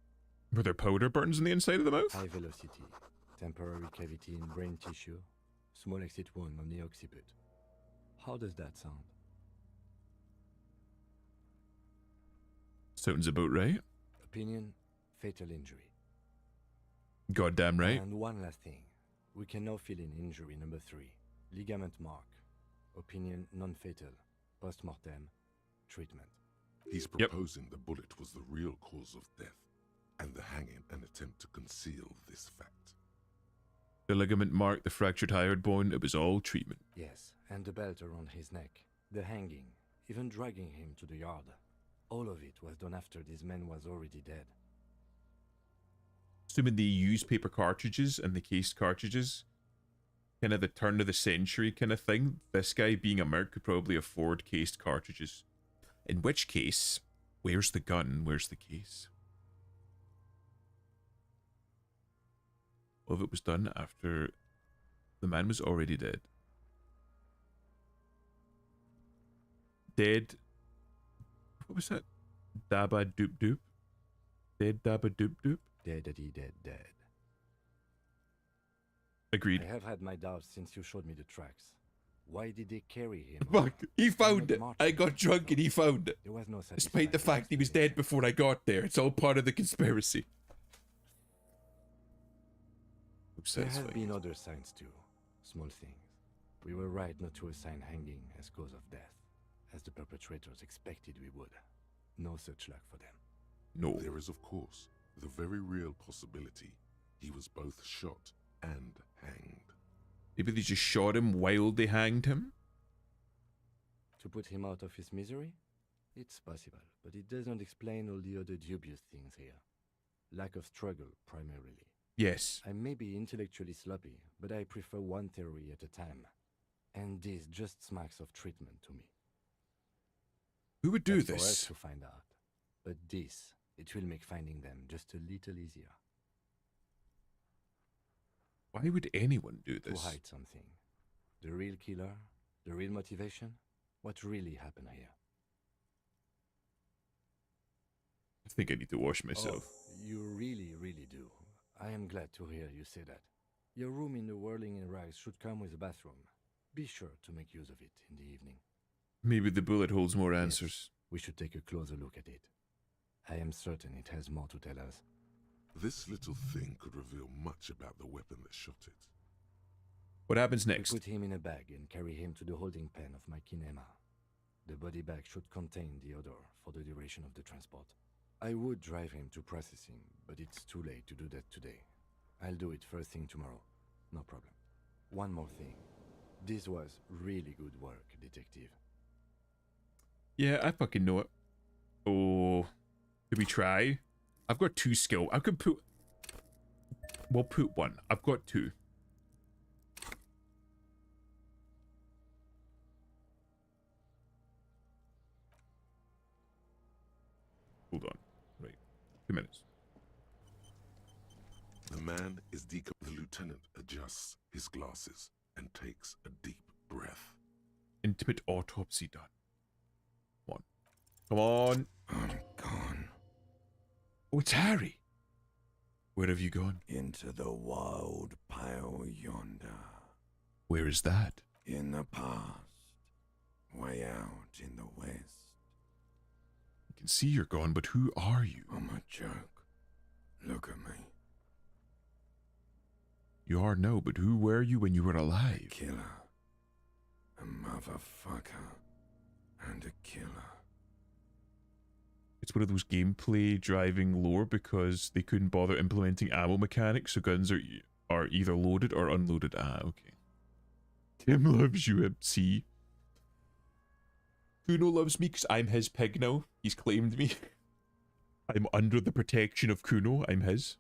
S1: Were there powder burns in the inside of the mouth?
S3: High velocity. Temporary cavity in brain tissue. Small exit wound on the occiput. How does that sound?
S1: Sounds about right.
S3: Opinion, fatal injury.
S1: Goddamn right.
S3: And one last thing. We can now fill in injury number 3. Ligament mark. Opinion, non-fatal. post-mortem, treatment.
S2: He's proposing the bullet was the real cause of death, and the hanging an attempt to conceal this fact.
S1: The ligament marked the fractured hyoid bone. It was all treatment.
S3: Yes, and the belt around his neck, the hanging, even dragging him to the yard. All of it was done after this man was already dead.
S1: Assuming they use paper cartridges and the cased cartridges, kind of the turn of the century kind of thing, this guy being a merc could probably afford cased cartridges. In which case, where's the gun? Where's the case? Well, if it was done after the man was already dead. Dead. What was that? Dabba doop doop? Dead dabba doop doop?
S3: Dead.
S1: Agreed.
S3: I have had my doubts since you showed me the tracks. Why did they carry him?
S1: Fuck, he found it. I got drunk and he found it.
S3: There was no
S1: Despite the fact he was dead before I got there. It's all part of the conspiracy.
S3: There have been other signs too. Small things. We were right not to assign hanging as cause of death, as the perpetrators expected we would. No such luck for them.
S1: No.
S2: There is, of course, the very real possibility he was both shot and hanged.
S1: Maybe they just shot him while they hanged him?
S3: To put him out of his misery? It's possible, but it doesn't explain all the other dubious things here. Lack of struggle, primarily.
S1: Yes.
S3: I may be intellectually sloppy, but I prefer one theory at a time. And this just smacks of treatment to me.
S1: Who would do
S3: That's for
S1: this?
S3: us to find out. But this, it will make finding them just a little easier.
S1: Why would anyone do this?
S3: To hide something. The real killer? The real motivation? What really happened here?
S1: I think I need to wash myself.
S3: Oh, you really, really do. I am glad to hear you say that. Your room in the Whirling in Rags should come with a bathroom. Be sure to make use of it in the evening.
S1: Maybe the bullet holds more answers.
S3: Yes, we should take a closer look at it. I am certain it has more to tell us.
S2: This little thing could reveal much about the weapon that shot it.
S1: What happens next?
S3: We put him in a bag and carry him to the holding pen of my kinema. The body bag should contain the odor for the duration of the transport. I would drive him to processing, but it's too late to do that today. I'll do it first thing tomorrow. No problem. One more thing. This was really good work, detective.
S1: Yeah, I fucking know it. Oh, did we try? I've got 2 skill. I could put... We'll put 1. I've got 2. Hold on. Right. 2 minutes.
S2: The man is The lieutenant adjusts his glasses and takes a deep breath.
S1: Intimate autopsy done. Come on. Come on.
S17: I'm gone.
S1: Oh, it's Harry. Where have you gone?
S17: Into the wild pale yonder.
S1: Where is that?
S17: In the past. Way out in the west.
S1: I can see you're gone, but who are you?
S17: I'm a joke. Look at me.
S1: You are no, but who were you when you were alive?
S17: Killer. A motherfucker. And a killer.
S1: It's one of those gameplay driving lore because they couldn't bother implementing ammo mechanics, so guns are either loaded or unloaded. Ah, okay. Tim loves you, MC. Kuno loves me because I'm his pig now. He's claimed me. I'm under the protection of Kuno. I'm his.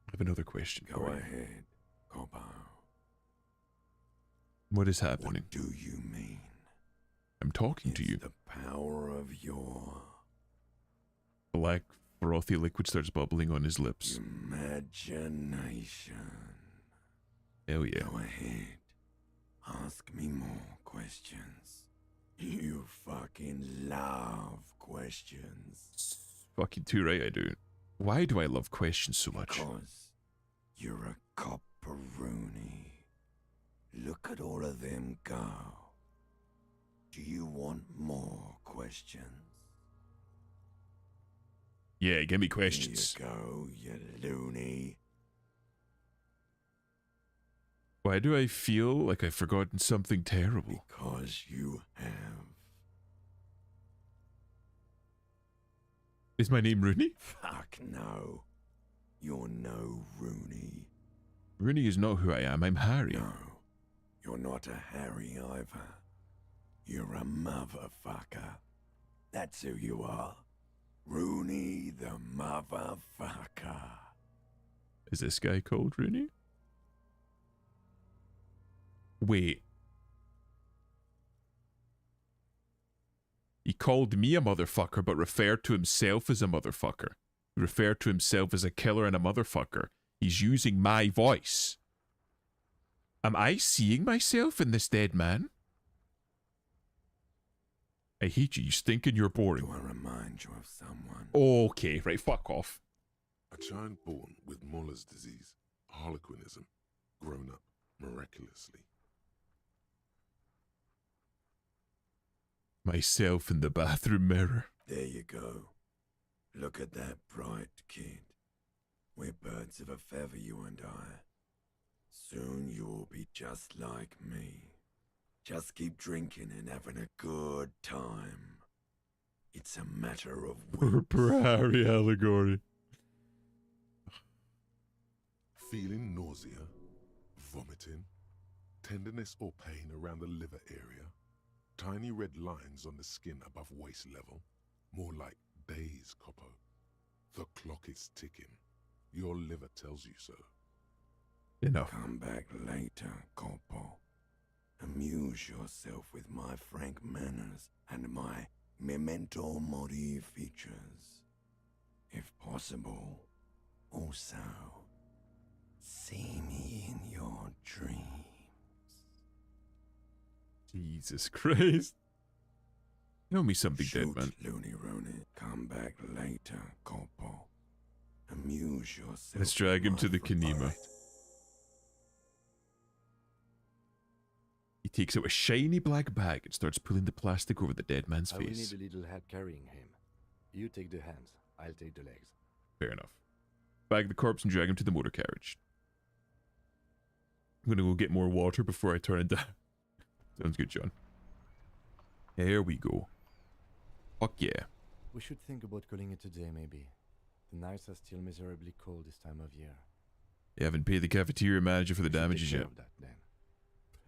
S1: I have another question.
S17: Go ahead, Kobo.
S1: What is happening?
S17: What do you mean?
S1: I'm talking to you.
S17: The power of your
S1: Black frothy liquid starts bubbling on his lips.
S17: imagination.
S1: Hell yeah.
S17: Go ahead. Ask me more questions. You fucking love questions.
S1: Fucking too right I do. Why do I love questions so much?
S17: Because you're a copperoonie. Look at all of them go. Do you want more questions?
S1: Yeah, give me questions.
S17: Here you go, you loony.
S1: Why do I feel like I've forgotten something terrible?
S17: Because you have.
S1: Is my name Rooney?
S17: Fuck no. You're no Rooney.
S1: Rooney is not who I am. I'm Harry.
S17: No. You're not a Harry either. You're a motherfucker. That's who you are. Rooney the motherfucker.
S1: Is this guy called Rooney? Wait. He called me a motherfucker, but referred to himself as a motherfucker. He referred to himself as a killer and a motherfucker. He's using my voice. Am I seeing myself in this dead man? I hate you. You stink and you're boring.
S17: Do I remind you of someone?
S1: Okay, right, fuck off.
S2: A child born with Muller's disease, harlequinism, grown up miraculously.
S1: Myself in the bathroom mirror.
S17: There you go. Look at that bright kid. We're birds of a feather, you and I. Soon you'll be just like me. Just keep drinking and having a good time. It's a matter of
S1: Poor Harry allegory.
S2: Feeling nausea, vomiting, tenderness or pain around the liver area, tiny red lines on the skin above waist level, more like days, Coppo. The clock is ticking. Your liver tells you so.
S1: Enough.
S17: Come back later, Coppo. Amuse yourself with my frank manners and my memento mori features. If possible, also, see me in your dreams.
S1: Jesus Christ. Tell me something,
S17: Shoot,
S1: dead man.
S17: Looney Rooney. Come back later, Coppo. Amuse yourself.
S1: Let's drag him to the Kanema. He takes out a shiny black bag and starts pulling the plastic over the dead man's
S3: I will
S1: face.
S3: need a little help carrying him. You take the hands, I'll take the legs.
S1: Fair enough. Bag the corpse and drag him to the motor carriage. I'm gonna go get more water before I turn it down. Sounds good, John. There we go. Fuck yeah.
S3: We should think about calling it a day, maybe. The nights are still miserably cold this time of year.
S1: They haven't paid the cafeteria manager for the damages yet.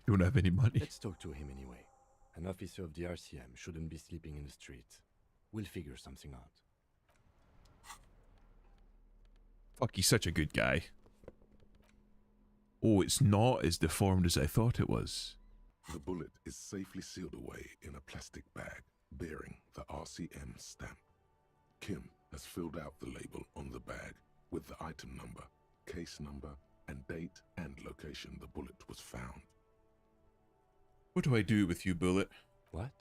S1: Don't have any money.
S3: Let's talk to him anyway. An officer of the RCM shouldn't be sleeping in the streets. We'll figure something out.
S1: Fuck, he's such a good guy. Oh, it's not as deformed as I thought it was.
S2: The bullet is safely sealed away in a plastic bag bearing the RCM stamp. Kim has filled out the label on the bag with the item number, case number, and date and location the bullet was found.
S1: What do I do with you, Bullet?
S3: What?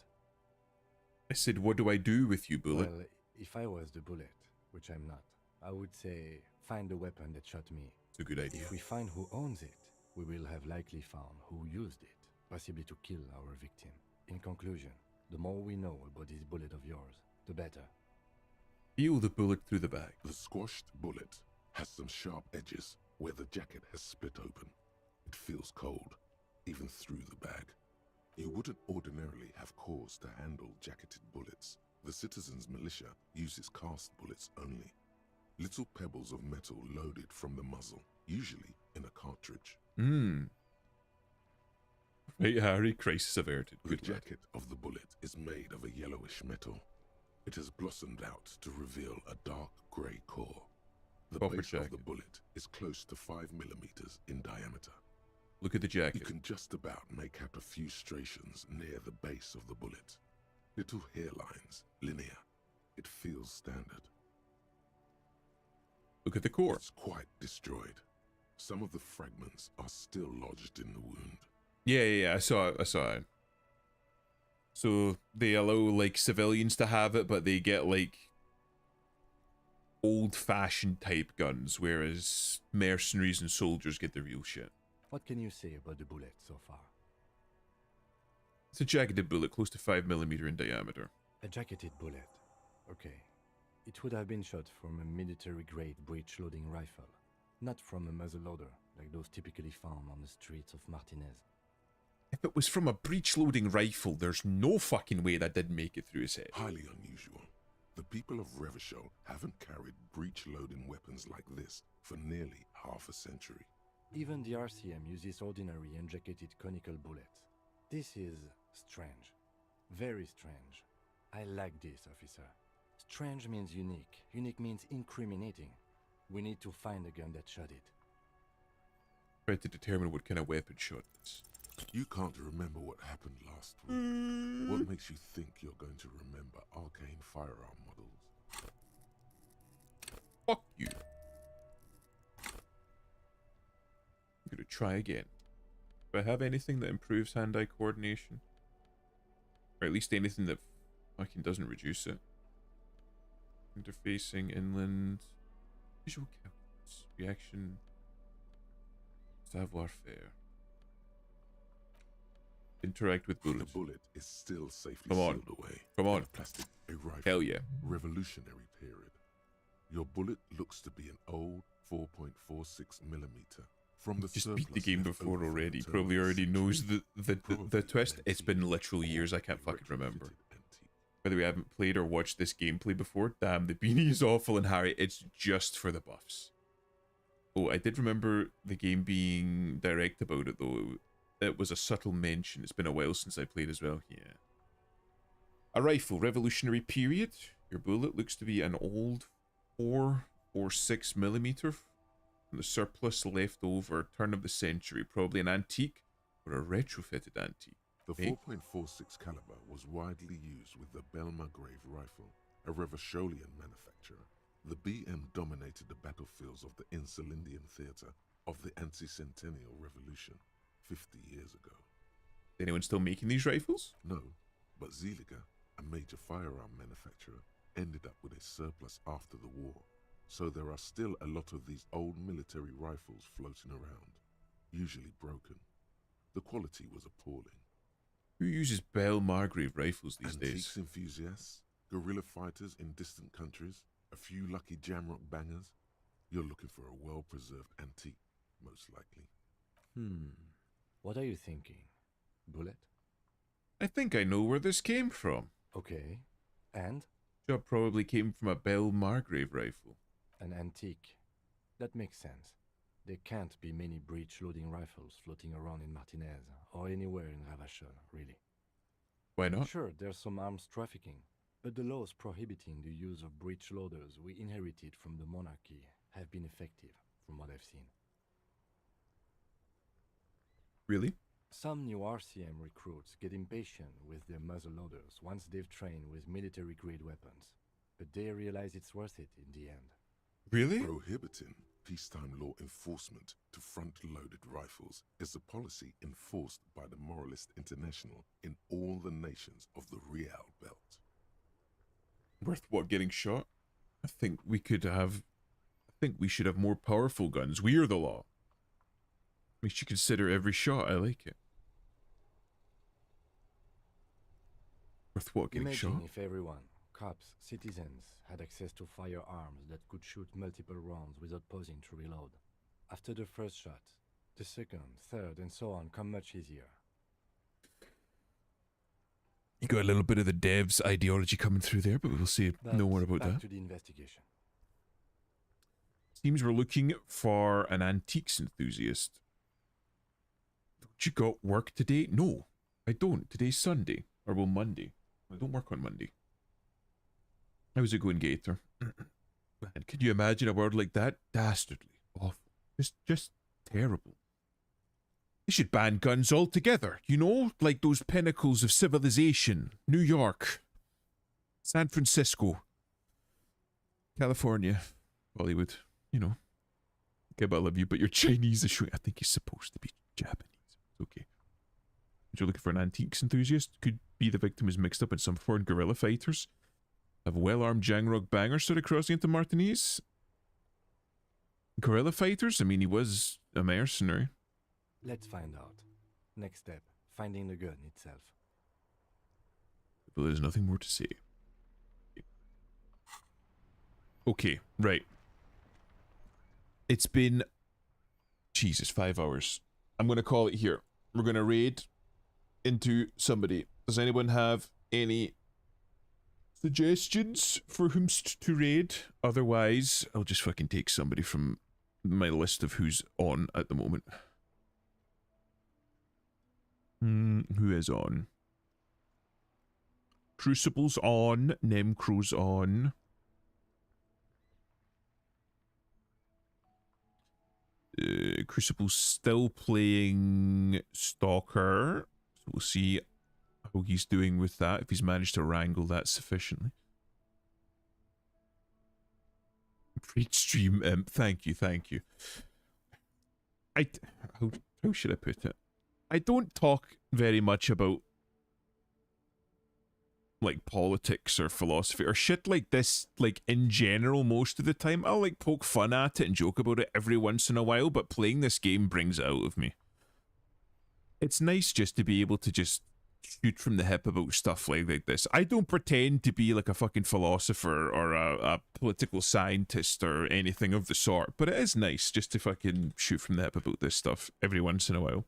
S1: I said, what do I do with you, Bullet?
S3: Well, if I was the bullet, which I'm not, I would say find the weapon that shot me.
S1: It's a good idea.
S3: If we find who owns it, we will have likely found who used it, possibly to kill our victim. In conclusion, the more we know about this bullet of yours, the better.
S1: Feel the bullet through the bag.
S2: The squashed bullet has some sharp edges where the jacket has split open. It feels cold, even through the bag. You wouldn't ordinarily have cause to handle jacketed bullets. The citizens' militia uses cast bullets only. Little pebbles of metal loaded from the muzzle, usually in a cartridge.
S1: Right, Harry, crisis averted.
S2: The jacket of the bullet is made of a yellowish metal. It has blossomed out to reveal a dark grey core. The base of the bullet is close to 5 millimeters in diameter.
S1: Look at the jacket.
S2: You can just about make out a few striations near the base of the bullet. Little hairlines, linear. It feels standard.
S1: Look at the core.
S2: It's quite destroyed. Some of the fragments are still lodged in the wound.
S1: Yeah, I saw it. So they allow, like, civilians to have it, but they get, like, old-fashioned type guns, whereas mercenaries and soldiers get the real shit.
S3: What can you say about the bullet so far?
S1: It's a jacketed bullet, close to 5 millimeter in diameter.
S3: A jacketed bullet. Okay. It would have been shot from a military-grade breech-loading rifle. Not from a muzzleloader, like those typically found on the streets of Martinez.
S1: If it was from a breech-loading rifle, there's no fucking way that didn't make it through his head.
S2: Highly unusual. The people of Revachol haven't carried breech-loading weapons like this for nearly half a century.
S3: Even the RCM uses ordinary injected conical bullets. This is strange. Very strange. I like this, officer. Strange means unique. Unique means incriminating. We need to find the gun that shot it.
S1: Try to determine what kind of weapon shot this.
S2: You can't remember what happened last week. What makes you think you're going to remember arcane firearm models?
S1: Fuck you. I'm gonna try again. Do I have anything that improves hand-eye coordination? Or at least anything that fucking doesn't reduce it. Interfacing, inland, visual calculus, reaction, savoir-faire. Interact with bullets.
S2: The bullet is still safely
S1: Come on.
S2: sealed away.
S1: Come on.
S2: in a plastic, a rifle.
S1: Hell yeah.
S2: Revolutionary period. Your bullet looks to be an old 4.46 millimeter. From the
S1: Just beat the
S2: surplus
S1: game
S2: left
S1: before
S2: over from
S1: already.
S2: the
S1: Probably already knows the
S2: Probably
S1: twist. It's been
S2: antique
S1: literally years. I can't
S2: or
S1: fucking remember.
S2: retrofitted antique.
S1: By the way, I haven't played or watched this gameplay before. Damn, the beanie is awful, and Harry, it's just for the buffs. Oh, I did remember the game being direct about it, though. It was a subtle mention. It's been a while since I played as well. Yeah. A rifle, Revolutionary period. Your bullet looks to be an old 4 or 6 millimeter from the surplus left over turn of the century. Probably an antique or a retrofitted antique.
S2: The
S1: Eh?
S2: 4.46 caliber was widely used with the Belmargrave rifle, a Revacholian manufacturer. The BM dominated the battlefields of the Insulindian theatre of the anti-centennial revolution 50 years ago.
S1: Is anyone still making these rifles?
S2: No, but Zeliger, a major firearm manufacturer, ended up with a surplus after the war. So there are still a lot of these old military rifles floating around, usually broken. The quality was appalling.
S1: Who uses Bell Margrave rifles these
S2: Antiques
S1: days?
S2: enthusiasts, guerrilla fighters in distant countries, a few lucky jamrock bangers. You're looking for a well-preserved antique, most likely.
S3: What are you thinking? Bullet?
S1: I think I know where this came from.
S3: Okay. And?
S1: Job probably came from a Bell Margrave rifle.
S3: An antique. That makes sense. There can't be many breech-loading rifles floating around in Martinez, or anywhere in Ravachol, really.
S1: Why not?
S3: Sure, there's some arms trafficking, but the laws prohibiting the use of breech loaders we inherited from the monarchy have been effective, from what I've seen.
S1: Really?
S3: Some new RCM recruits get impatient with their muzzle loaders once they've trained with military-grade weapons, but they realize it's worth it in the end.
S1: Really?
S2: Prohibiting peacetime law enforcement to front-loaded rifles is a policy enforced by the Moralist International in all the nations of the Real Belt.
S1: Worth what, getting shot? I think we should have more powerful guns. We are the law. Makes you consider every shot. I like it. Worth what, getting
S3: Imagine
S1: shot?
S3: if everyone, cops, citizens, had access to firearms that could shoot multiple rounds without pausing to reload. After the first shot, the second, third, and so on come much easier.
S1: You got a little bit of the devs ideology coming through there, but we'll see no more about
S3: back
S1: that.
S3: to the investigation.
S1: Seems we're looking for an antiques enthusiast. Don't you got work today? No, I don't. Today's Sunday. Or well, Monday. I don't work on Monday. How's it going, Gator? And can you imagine a word like that? Dastardly. Awful. Just terrible. They should ban guns altogether, you know? Like those pinnacles of civilization. New York. San Francisco. California. Hollywood. You know. Okay, but I love you, but you're Chinese. I think he's supposed to be Japanese. It's okay. You're looking for an antiques enthusiast? Could be the victim is mixed up in some foreign guerrilla fighters. Have well-armed Jangrog bangers started crossing into Martinez? Guerrilla fighters? I mean, he was a mercenary.
S3: Let's find out. Next step, finding the gun itself.
S1: But there's nothing more to say. Okay, right. It's been Jesus, 5 hours. I'm going to call it here. We're going to raid into somebody. Does anyone have any suggestions for whom to raid? Otherwise, I'll just fucking take somebody from my list of who's on at the moment. Who is on? Crucible's on. Nemcrow's on. Crucible's still playing Stalker. So we'll see how he's doing with that, if he's managed to wrangle that sufficiently. Great stream, Imp. Thank you, thank you. How should I put it? I don't talk very much about like politics or philosophy or shit like this, like in general most of the time. I'll like poke fun at it and joke about it every once in a while, but playing this game brings it out of me. It's nice just to be able to just shoot from the hip about stuff like this. I don't pretend to be like a fucking philosopher or a political scientist or anything of the sort, but it is nice just to fucking shoot from the hip about this stuff every once in a while.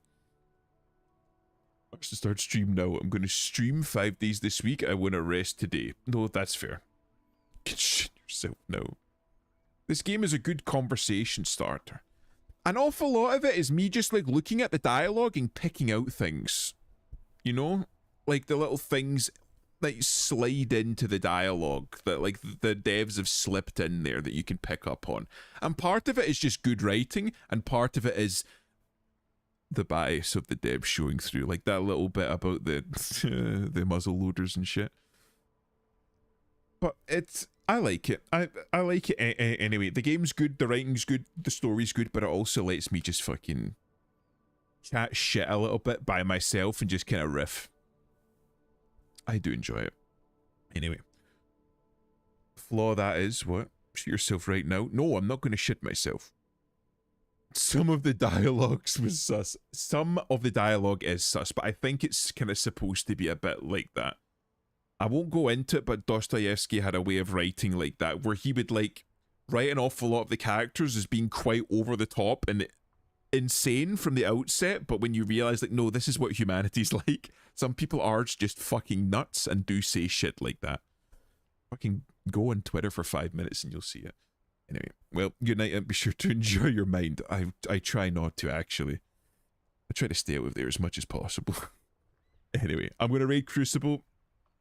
S1: I have to start stream now. I'm going to stream 5 days this week. I want to rest today. No, that's fair. Can shit yourself now. This game is a good conversation starter. An awful lot of it is me just like looking at the dialogue and picking out things. You know? Like the little things that slide into the dialogue that like the devs have slipped in there that you can pick up on. And part of it is just good writing, and part of it is the bias of the devs showing through. Like that little bit about the the muzzle loaders and shit. But I like it. I like it anyway. The game's good, the writing's good, the story's good, but it also lets me just fucking chat shit a little bit by myself and just kind of riff. I do enjoy it. Anyway. Flaw that is, what? Shoot yourself right now? No, I'm not going to shit myself. Some of the dialogues was sus. Some of the dialogue is sus, but I think it's kind of supposed to be a bit like that. I won't go into it, but Dostoevsky had a way of writing like that, where he would like write an awful lot of the characters as being quite over the top and insane from the outset, but when you realize like, no, this is what humanity's like. Some people are just fucking nuts and do say shit like that. Fucking go on Twitter for 5 minutes and you'll see it. Anyway, well, good night and be sure to enjoy your mind. I try not to, actually. I try to stay out of there as much as possible. Anyway, I'm going to raid Crucible.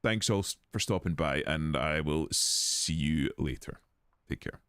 S1: Thanks all for stopping by, and I will see you later. Take care.